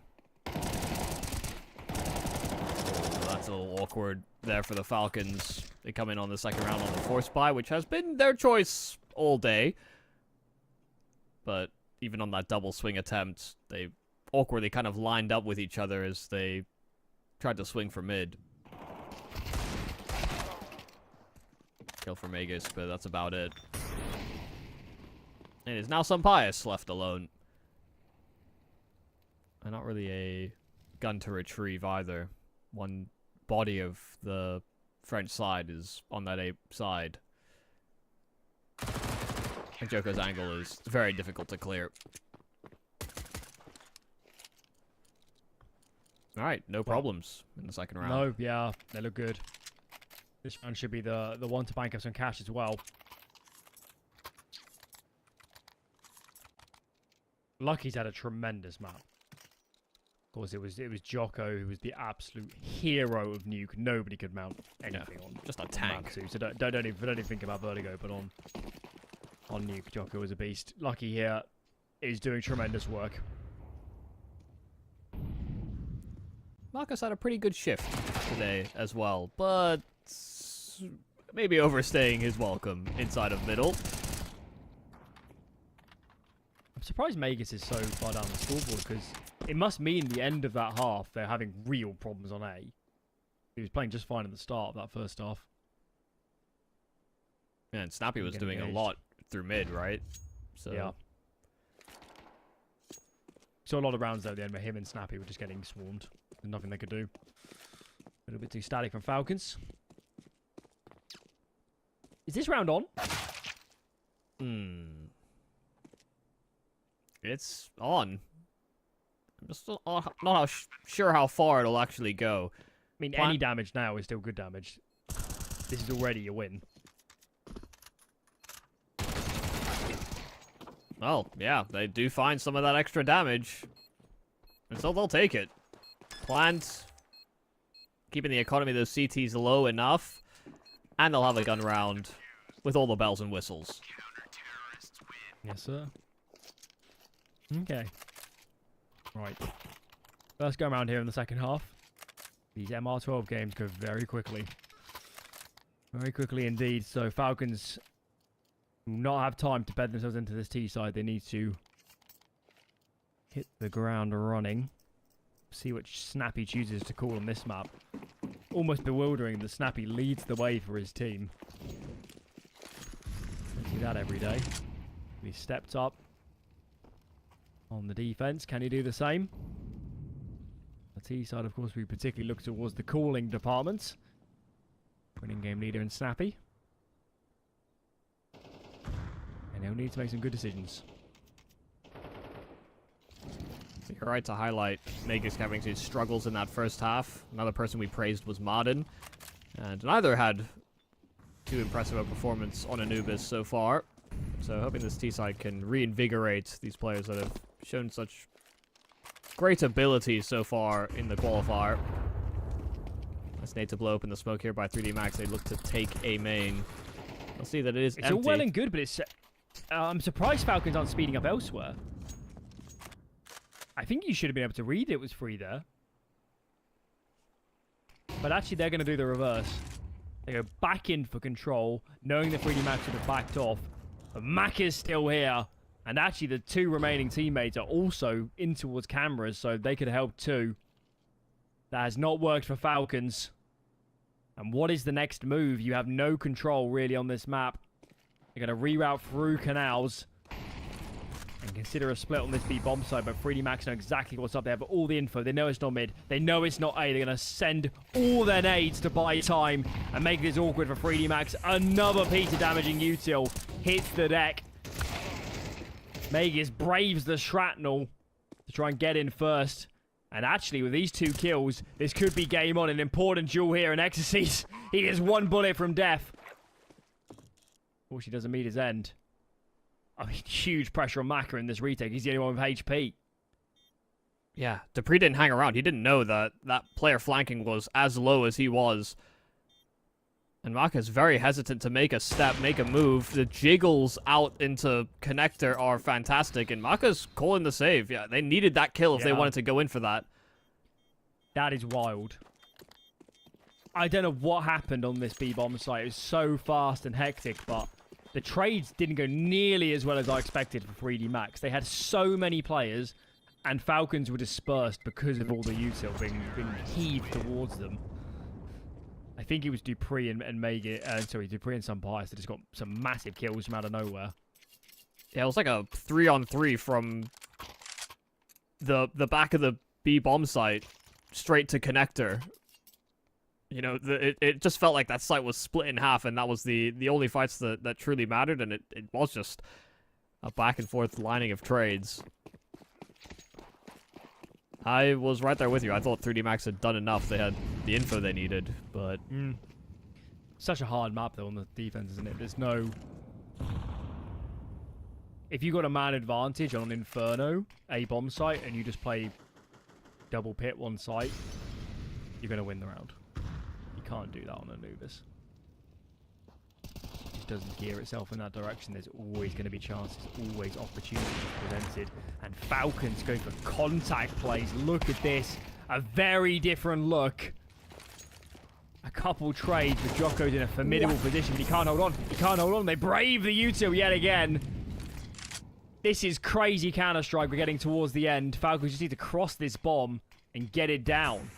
That's a little awkward there for the Falcons. They come in on the second round on the force buy, which has been their choice all day. But even on that double swing attempt, they awkwardly kind of lined up with each other as they tried to swing for mid. Kill for Magus, but that's about it. It is now Sampius left alone. And not really a gun to retrieve either. One body of the French side is on that A side. And Joko's angle is very difficult to clear. Alright, no problems in the second round. No, yeah, they look good. This round should be the one to bank up some cash as well. Lucky's had a tremendous map. Of course, it was Jocko who was the absolute hero of Nuke. Nobody could mount anything on. Just a on tank. map two. So don't even think about Vertigo, but on Nuke, Jocko was a beast. Lucky here is doing tremendous work. Marcus had a pretty good shift today as well, but maybe overstaying his welcome inside of middle. I'm surprised Magus is so far down the scoreboard, because it must mean the end of that half they're having real problems on A. He was playing just fine at the start of that first half. Yeah, and Snappy was doing engaged. a lot through mid, right? So Yeah. So a lot of rounds though, at the end where him and Snappy were just getting swarmed. There's nothing they could do. A little bit too static from Falcons. Is this round on? It's on. I'm just not sure how far it'll actually go. I mean, any damage now is still good damage. This is already a win. Well, yeah, they do find some of that extra damage. And so they'll take it. Plant. Keeping the economy of those CTs low enough. And they'll have a gun round with all the bells and whistles. Yes, sir. Okay. Right. First go around here in the second half. These MR12 games go very quickly. Very quickly indeed. So Falcons will not have time to bed themselves into this T side. They need to hit the ground running. See which Snappy chooses to call on this map. Almost bewildering that Snappy leads the way for his team. Don't see that every day. He stepped up on the defense. Can he do the same? The T side, of course, we particularly look towards the calling department. Winning game leader in Snappy. And he'll need to make some good decisions. You're right to highlight Magus having his struggles in that first half. Another person we praised was Marden. And neither had too impressive a performance on Anubis so far. So hoping this T-side can reinvigorate these players that have shown such great ability so far in the qualifier. Let's need to blow open the smoke here by 3D Max. They look to take A main. We'll see that it is It's empty. all well and good, but it's... I'm surprised Falcons aren't speeding up elsewhere. I think you should have been able to read it was free there. But actually, they're going to do the reverse. They go back in for control, knowing that 3D Max would have backed off. But Mac is still here. And actually, the 2 remaining teammates are also in towards cameras, so they could help too. That has not worked for Falcons. And what is the next move? You have no control, really, on this map. They're going to reroute through canals and consider a split on this B bomb side, but 3D Max know exactly what's up there, but all the info. They know it's not mid. They know it's not A. They're going to send all their nades to buy time and make this awkward for 3D Max. Another piece of damaging util hits the deck. Magus braves the shrapnel to try and get in first. And actually, with these 2 kills, this could be game on. An important duel here in Ecstasies. He is 1 bullet from death. Of course, he doesn't meet his end. I mean, huge pressure on Maka in this retake. He's the only one with HP. Yeah, Dupree didn't hang around. He didn't know that that player flanking was as low as he was. And Maka's very hesitant to make a step, make a move. The jiggles out into connector are fantastic, and Maka's calling the save. Yeah, they needed that kill if they wanted to go in for that. That is wild. I don't know what happened on this B-bomb site. It was so fast and hectic, but the trades didn't go nearly as well as I expected for 3D Max. They had so many players, and Falcons were dispersed because of all the util being heaved towards them. I think it was Dupree and Dupree and some bias that just got some massive kills from out of nowhere. Yeah, it was like a 3-on-3 from the back of the B bomb site straight to connector. You know, it just felt like that site was split in half, and that was the only fights that truly mattered, and it was just a back and forth lining of trades. I was right there with you. I thought 3D Max had done enough. They had the info they needed, but... Such a hard map, though, on the defense, isn't it? There's no... If you got a man advantage on an Inferno, a bomb site, and you just play double pit one site, you're going to win the round. You can't do that on Anubis. It doesn't gear itself in that direction. There's always going to be chances, always opportunities presented. And Falcons go for contact plays. Look at this. A very different look. A couple trades with Jocko's in a formidable position, but he can't hold on. He can't hold on. They brave the util yet again. This is crazy Counter-Strike. We're getting towards the end. Falcons just need to cross this bomb and get it down.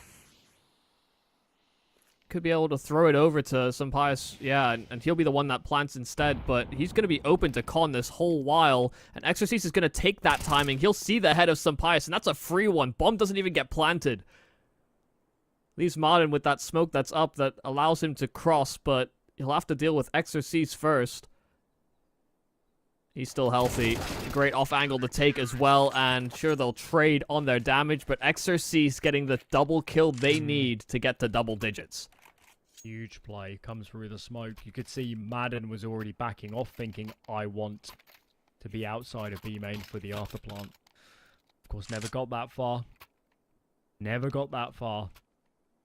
Could be able to throw it over to Sampaius, yeah, and he'll be the one that plants instead, but he's going to be open to con this whole while, and Exorcist is going to take that timing. He'll see the head of Sampaius, and that's a free one. Bomb doesn't even get planted. Leaves Modern with that smoke that's up that allows him to cross, but he'll have to deal with Exorcist first. He's still healthy. Great off angle to take as well, and sure, they'll trade on their damage, but Exorcist getting the double kill they need to get to double digits. Huge play. Comes through the smoke. You could see Madden was already backing off, thinking, I want to be outside of B main for the after plant. Of course, never got that far. Never got that far.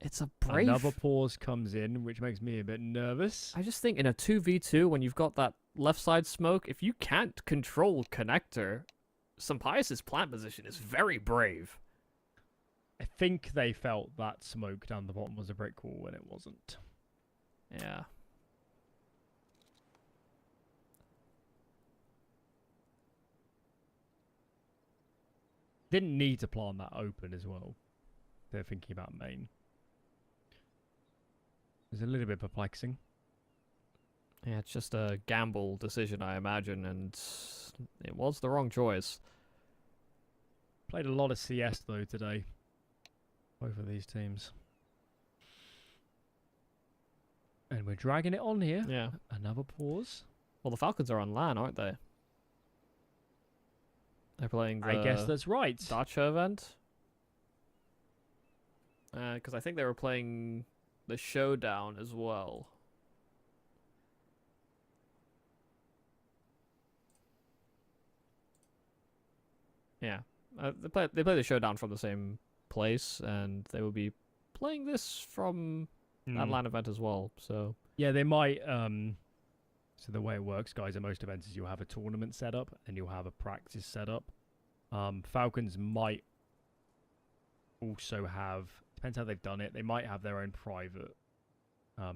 It's a brave... Another pause comes in, which makes me a bit nervous. I just think in a 2v2, when you've got that left side smoke, if you can't control connector, Sampaius' plant position is very brave. I think they felt that smoke down the bottom was a brick wall when it wasn't. Yeah. Didn't need to plant that open as well. They're thinking about main. It's a little bit perplexing. Yeah, it's just a gamble decision, I imagine, and it was the wrong choice. Played a lot of CS, though, today. Both of these teams. And we're dragging it on here. Yeah. Another pause. Well, the Falcons are on LAN, aren't they? They're playing the I guess that's right. Dacha event. Because I think they were playing the Showdown as well. Yeah. They play the Showdown from the same place, and they will be playing this from that LAN event as well. So yeah, they might. So the way it works, guys, at most events is you'll have a tournament set up and you'll have a practice set up. Falcons might also have, depends how they've done it, they might have their own private,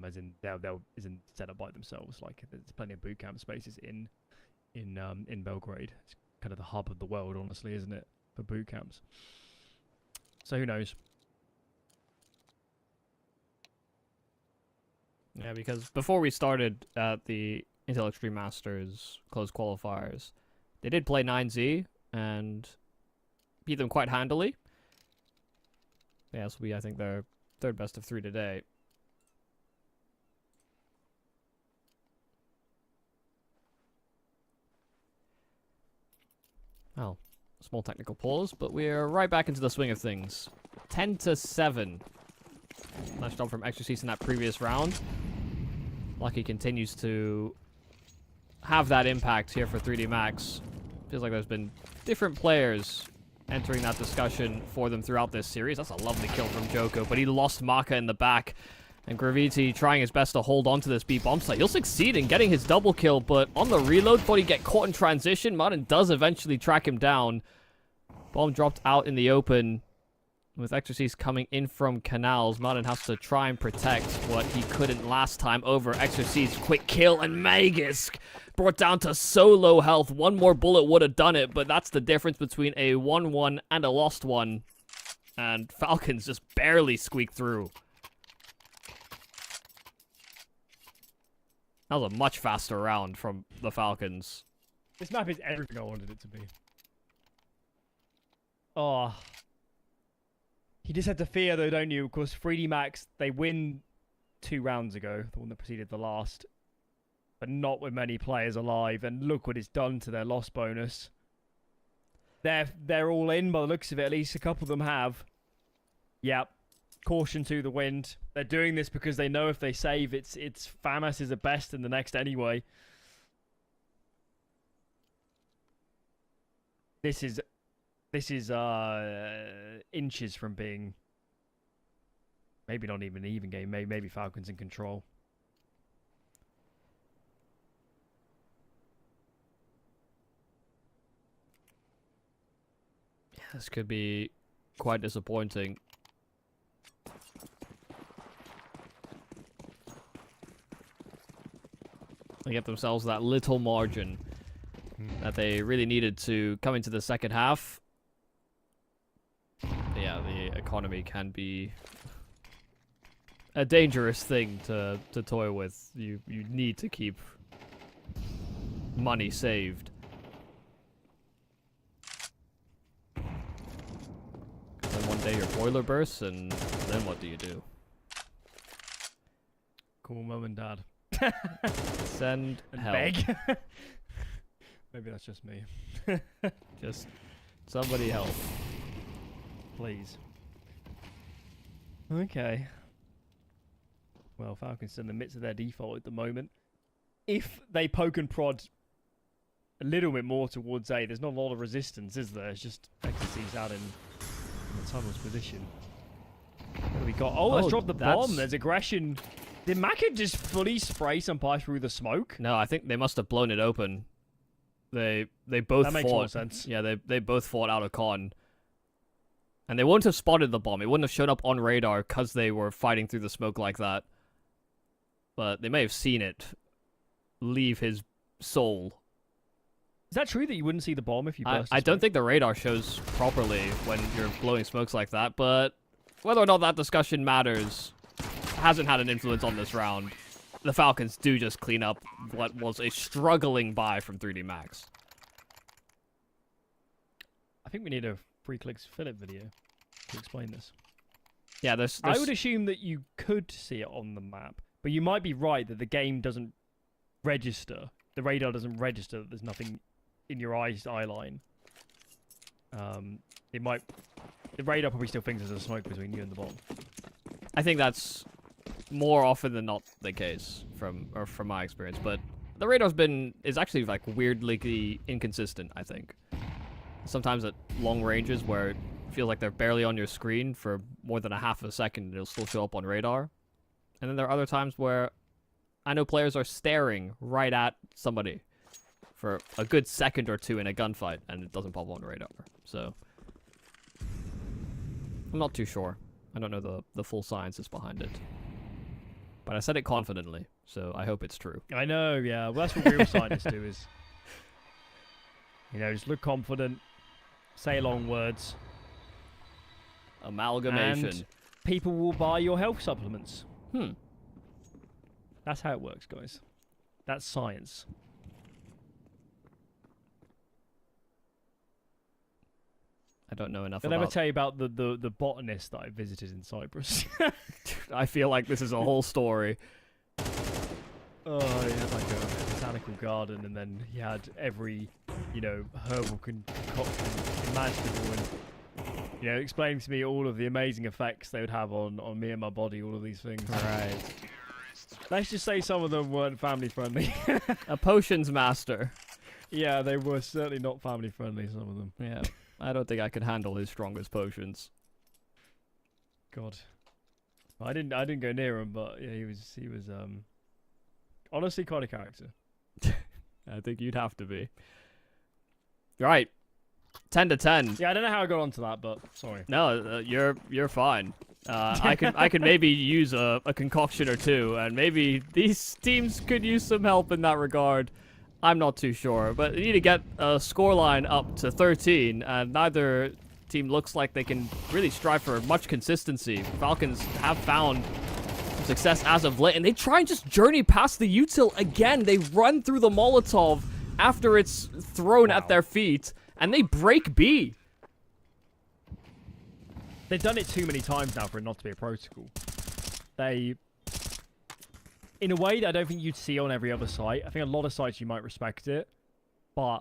as in they'll isn't set up by themselves. Like there's plenty of boot camp spaces in Belgrade. It's kind of the hub of the world, honestly, isn't it, for boot camps? So who knows? Yeah, because before we started at the Intel Extreme Masters closed qualifiers, they did play 9Z and beat them quite handily. Yeah, this will be, I think, their third best of 3 today. Well, small technical pause, but we're right back into the swing of things. 10-7. Nice job from Exorcist in that previous round. Lucky continues to have that impact here for 3D Max. Feels like there's been different players entering that discussion for them throughout this series. That's a lovely kill from Joko, but he lost Maka in the back. And Graviti trying his best to hold on to this B bomb site. He'll succeed in getting his double kill, but on the reload, thought he'd get caught in transition. Martin does eventually track him down. Bomb dropped out in the open. With Exorcist coming in from canals, Martin has to try and protect what he couldn't last time over Exorcist. Quick kill, and Magisk brought down to so low health. One more bullet would have done it, but that's the difference between a 1-1 and a lost one. And Falcons just barely squeaked through. That was a much faster round from the Falcons. This map is everything I wanted it to be. Oh. You just have to fear, though, don't you? Of course, 3D Max, they win 2 rounds ago, the one that preceded the last, but not with many players alive. And look what it's done to their loss bonus. They're all in by the looks of it. At least a couple of them have. Yep. Caution to the wind. They're doing this because they know if they save, it's FAMAS is the best in the next anyway. This is inches from being maybe not even an even game. Maybe Falcons in control. Yeah, this could be quite disappointing. They get themselves that little margin that they really needed to come into the second half. Yeah, the economy can be a dangerous thing to toy with. You need to keep money saved. Then one day your boiler bursts, and then what do you do? Cool mum and dad. Send And help. beg. Maybe that's just me. Just somebody help. Please. Okay. Well, Falcons in the midst of their default at the moment. If they poke and prod a little bit more towards A, there's not a lot of resistance, is there? It's just Exorcist out in the tunnel's position. What do we got? Oh, let's drop the bomb. There's aggression. Did Maka just fully spray some pie through the smoke? No, I think they must have blown it open. They both That fought. makes more sense. Yeah, they both fought out of con. And they wouldn't have spotted the bomb. It wouldn't have showed up on radar because they were fighting through the smoke like that. But they may have seen it leave his soul. Is that true that you wouldn't see the bomb if you burst? I don't think the radar shows properly when you're blowing smokes like that, but whether or not that discussion matters hasn't had an influence on this round. The Falcons do just clean up what was a struggling buy from 3D Max. I think we need a Free Clicks Philip video to explain this. Yeah, there's I would assume that you could see it on the map, but you might be right that the game doesn't register. The radar doesn't register that there's nothing in your eye line. It might. The radar probably still thinks there's a smoke between you and the bomb. I think that's more often than not the case from my experience, but the radar's is actually like weirdly inconsistent, I think. Sometimes at long ranges where it feels like they're barely on your screen for more than a half of a second, it'll still show up on radar. And then there are other times where I know players are staring right at somebody for a good second or two in a gunfight, and it doesn't pop on radar. So I'm not too sure. I don't know the full sciences behind it. But I said it confidently, so I hope it's true. I know, yeah. Well, that's what real scientists do is, just look confident, say long words. Amalgamation. And people will buy your health supplements. Hmm. That's how it works, guys. That's science. I don't know enough Did I about... ever tell you about the botanist that I visited in Cyprus? I feel like this is a whole story. Oh, he had like a botanical garden, and then he had every, herbal concoction imaginable, and, explaining to me all of the amazing effects they would have on me and my body, all of these things. Right. Let's just say some of them weren't family friendly. A potions master. Yeah, they were certainly not family friendly, some of them. Yeah. I don't think I could handle his strongest potions. God. I didn't go near him, but yeah, he was honestly quite a character. I think you'd have to be. Right. 10 to 10. Yeah, I don't know how I got onto that, but sorry. No, you're fine. I could maybe use a concoction or two, and maybe these teams could use some help in that regard. I'm not too sure, but you need to get a scoreline up to 13, and neither team looks like they can really strive for much consistency. Falcons have found some success as of late, and they try and just journey past the util again. They run through the Molotov after it's thrown at their feet, and they break B. They've done it too many times now for it not to be a protocol. In a way that I don't think you'd see on every other site. I think a lot of sites you might respect it, but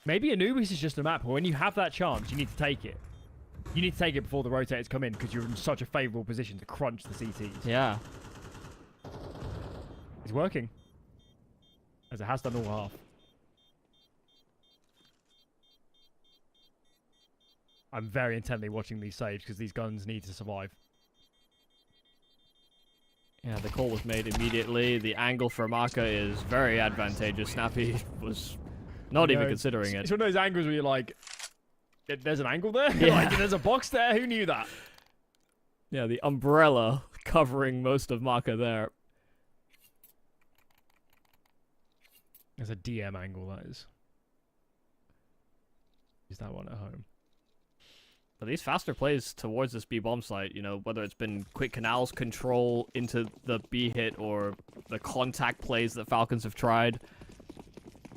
maybe Anubis is just a map, but when you have that chance, you need to take it. You need to take it before the rotators come in, because you're in such a favourable position to crunch the CTs. Yeah. It's working. As it has done all half. I'm very intently watching these saves, because these guns need to survive. Yeah, the call was made immediately. The angle for Maka is very advantageous. Snappy was not even considering it. It's one of those angles where you're like, there's an angle there? Yeah. Like, there's a box there? Who knew that? Yeah, the umbrella covering most of Maka there. There's a DM angle, that is. Use that one at home. But these faster plays towards this B bomb site, whether it's been quick canals control into the B hit or the contact plays that Falcons have tried,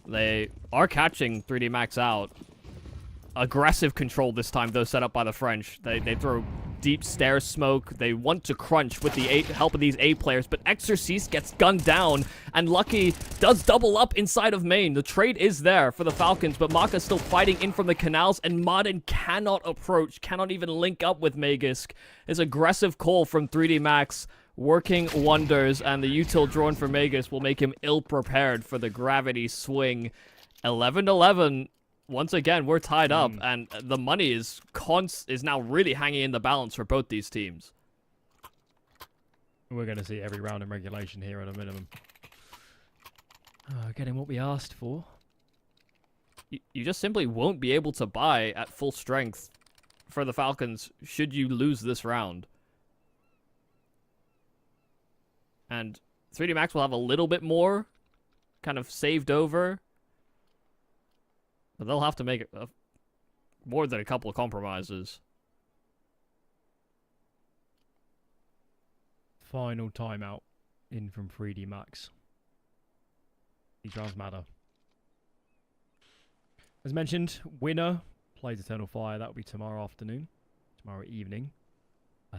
they are catching 3D Max out. Aggressive control this time, though, set up by the French. They throw deep stairs smoke. They want to crunch with the help of these A players, but Exorcist gets gunned down, and Lucky does double up inside of main. The trade is there for the Falcons, but Maka's still fighting in from the canals, and Modern cannot approach, cannot even link up with Magisk. His aggressive call from 3D Max working wonders, and the util drawn for Magisk will make him ill-prepared for the gravity swing. 11-11. Once again, we're tied up, and the money is now really hanging in the balance for both these teams. We're going to see every round in regulation here at a minimum. Getting what we asked for. You just simply won't be able to buy at full strength for the Falcons should you lose this round. And 3D Max will have a little bit more kind of saved over. But they'll have to make more than a couple of compromises. Final timeout in from 3D Max. These rounds matter. As mentioned, winner plays Eternal Fire. That will be tomorrow afternoon. Tomorrow evening.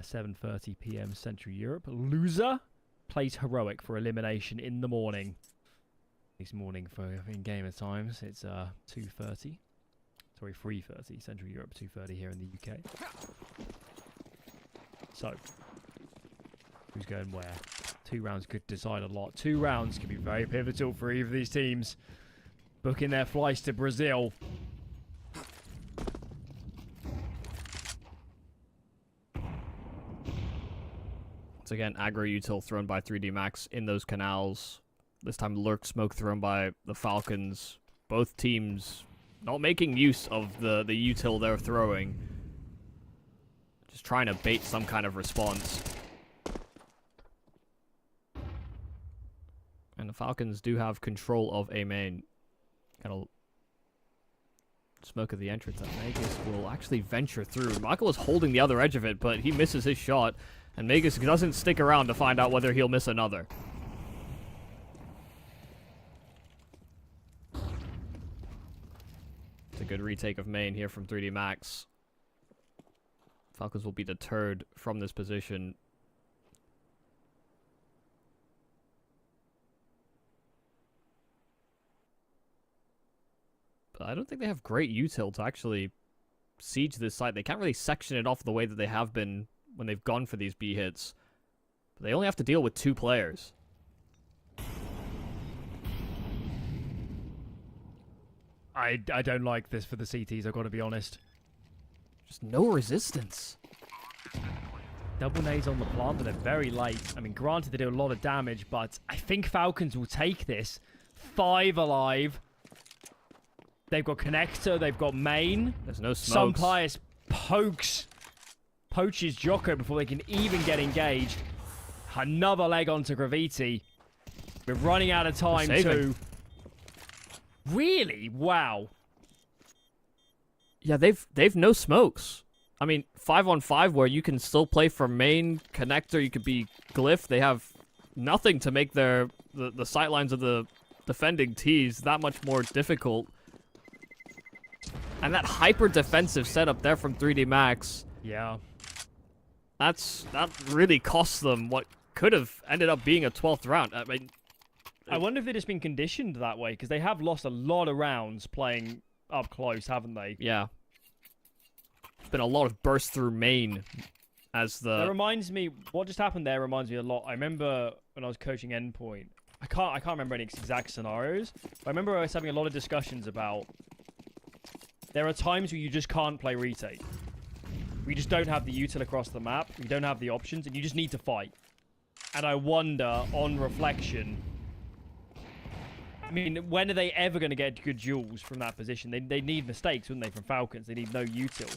7:30 PM Central Europe. Loser plays Heroic for elimination in the morning. This morning for in gamer times, it's 2:30. Sorry, 3:30 Central Europe, 2:30 here in the UK. So, who's going where? 2 rounds could decide a lot. 2 rounds could be very pivotal for either of these teams. Booking their flights to Brazil. Once again, aggro util thrown by 3D Max in those canals. This time lurk smoke thrown by the Falcons. Both teams not making use of the util they're throwing. Just trying to bait some kind of response. And the Falcons do have control of A main. Got a smoke of the entrance that Magus will actually venture through. Michael is holding the other edge of it, but he misses his shot. And Magus doesn't stick around to find out whether he'll miss another. It's a good retake of main here from 3D Max. Falcons will be deterred from this position. But I don't think they have great util to actually siege this site. They can't really section it off the way that they have been when they've gone for these B hits. But they only have to deal with 2 players. I don't like this for the CTs, I've got to be honest. Just no resistance. Double nades on the plant, but they're very late. I mean, granted, they do a lot of damage, but I think Falcons will take this. 5 alive. They've got connector, they've got main. There's no smokes. Some players poaches Jocko before they can even get engaged. Another leg onto Graviti. We're running out of time too. Really? Wow. Yeah, they've no smokes. I mean, 5-on-5 where you can still play for main connector, you could be glyph. They have nothing to make the sightlines of the defending tees that much more difficult. And that hyper defensive setup there from 3D Max. Yeah. That really costs them what could have ended up being a 12th round. I mean, I wonder if they've just been conditioned that way, because they have lost a lot of rounds playing up close, haven't they? Yeah. There's been a lot of burst through main as the... That reminds me, what just happened there reminds me a lot. I remember when I was coaching Endpoint, I can't remember any exact scenarios, but I remember I was having a lot of discussions about there are times where you just can't play retake. We just don't have the util across the map, we don't have the options, and you just need to fight. And I wonder, on reflection, I mean, when are they ever going to get good duels from that position? They need mistakes, wouldn't they, from Falcons? They need no util.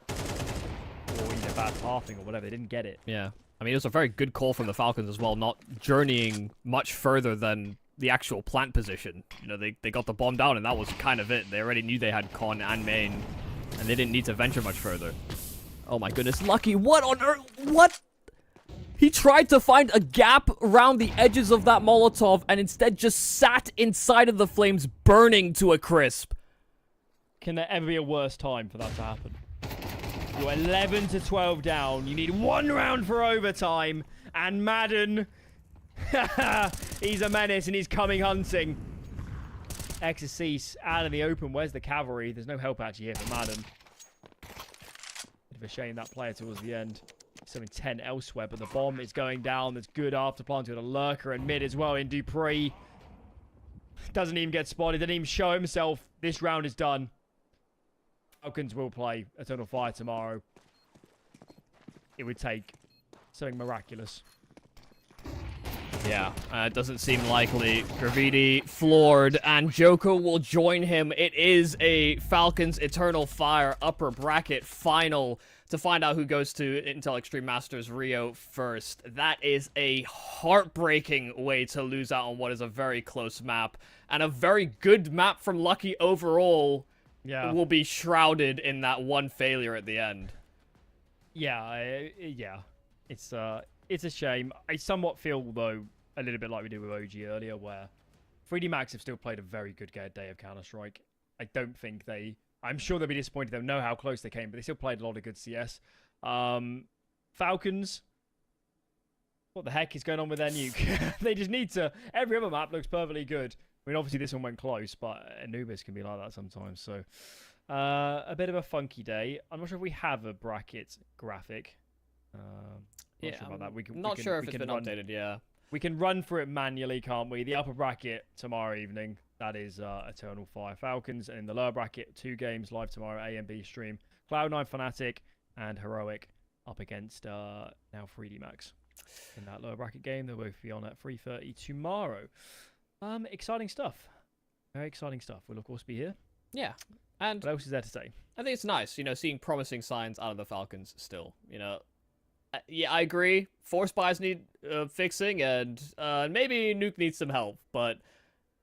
Or, bad pathing or whatever. They didn't get it. Yeah. I mean, it was a very good call from the Falcons as well, not journeying much further than the actual plant position. You know, they got the bomb down, and that was kind of it. They already knew they had con and main, and they didn't need to venture much further. Oh my goodness, Lucky, what on earth? What? He tried to find a gap around the edges of that Molotov and instead just sat inside of the flames, burning to a crisp. Can there ever be a worse time for that to happen? You're 11 to 12 down. You need 1 round for overtime. And Madden, he's a menace and he's coming hunting. Exorcise out of the open. Where's the cavalry? There's no help actually here for Madden. Bit of a shame that player towards the end. Some intent elsewhere, but the bomb is going down. There's good after plant with a lurker and mid as well in Dupree. Doesn't even get spotted. Didn't even show himself. This round is done. Falcons will play Eternal Fire tomorrow. It would take something miraculous. Yeah, it doesn't seem likely. Graviti floored, and Joko will join him. It is a Falcons Eternal Fire upper bracket final to find out who goes to Intel Extreme Masters Rio first. That is a heartbreaking way to lose out on what is a very close map. And a very good map from Lucky overall will be shrouded in that one failure at the end. Yeah, it's a shame. I somewhat feel, though, a little bit like we did with OG earlier, where 3D Max have still played a very good day of Counter-Strike. I don't think they... I'm sure they'll be disappointed. They'll know how close they came, but they still played a lot of good CS. Falcons, what the heck is going on with their nuke? They just need to... Every other map looks perfectly good. I mean, obviously this one went close, but Anubis can be like that sometimes. So, a bit of a funky day. I'm not sure if we have a bracket graphic. Yeah, sure about that. Not sure if it's been updated, yeah. We can run through it manually, can't we? The upper bracket tomorrow evening. That is Eternal Fire Falcons. And in the lower bracket, 2 games live tomorrow, A and B stream. Cloud9 Fnatic and Heroic up against now 3D Max. In that lower bracket game, they'll both be on at 3:30 tomorrow. Exciting stuff. Very exciting stuff. We'll, of course, be here Yeah, and What else is there to say? I think it's nice, seeing promising signs out of the Falcons still. Yeah, I agree. Force buys need fixing, and maybe Nuke needs some help, but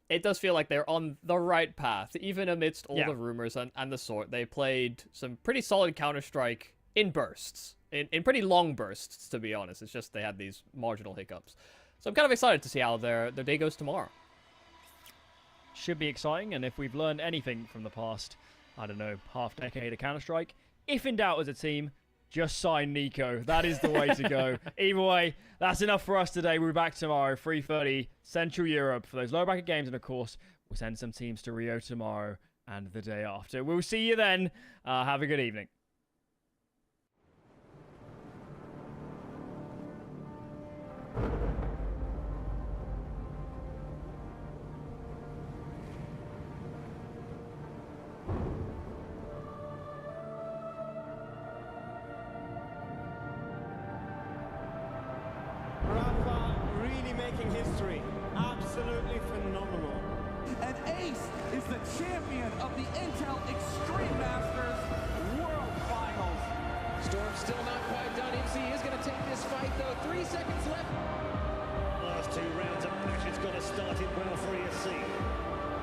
it does feel like they're on the right path, even amidst all the rumors and the sort. They played some pretty solid Counter-Strike in bursts, in pretty long bursts, to be honest. It's just they had these marginal hiccups. So I'm kind of excited to see how their day goes tomorrow. Should be exciting, and if we've learned anything from the past, I don't know, half decade of Counter-Strike, if in doubt as a team, just sign Nico. That is the way to go. Either way, that's enough for us today. We'll be back tomorrow, 3:30 Central Europe for those low bracket games. And of course, we'll send some teams to Rio tomorrow and the day after. We'll see you then. Have a good evening. Making history. Absolutely phenomenal. And Ace is the champion of the Intel Extreme Masters World Finals. Storm's still not quite done. MC is going to take this fight, though. 3 seconds left. Last 2 rounds of passion's got to start it well for ESC.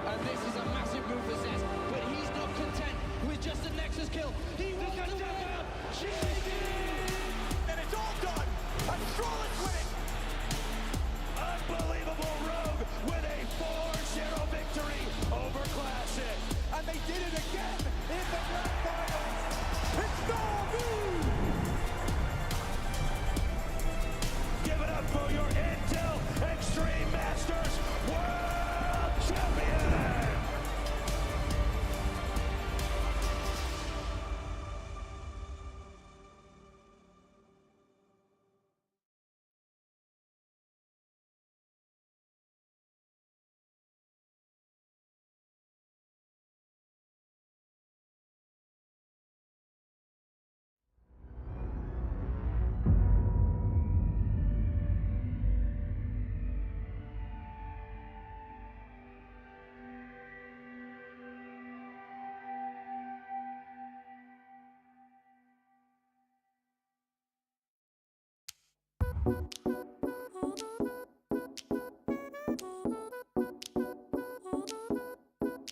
And this is a massive move for Zest, but he's not content with just a Nexus kill. He wants to win.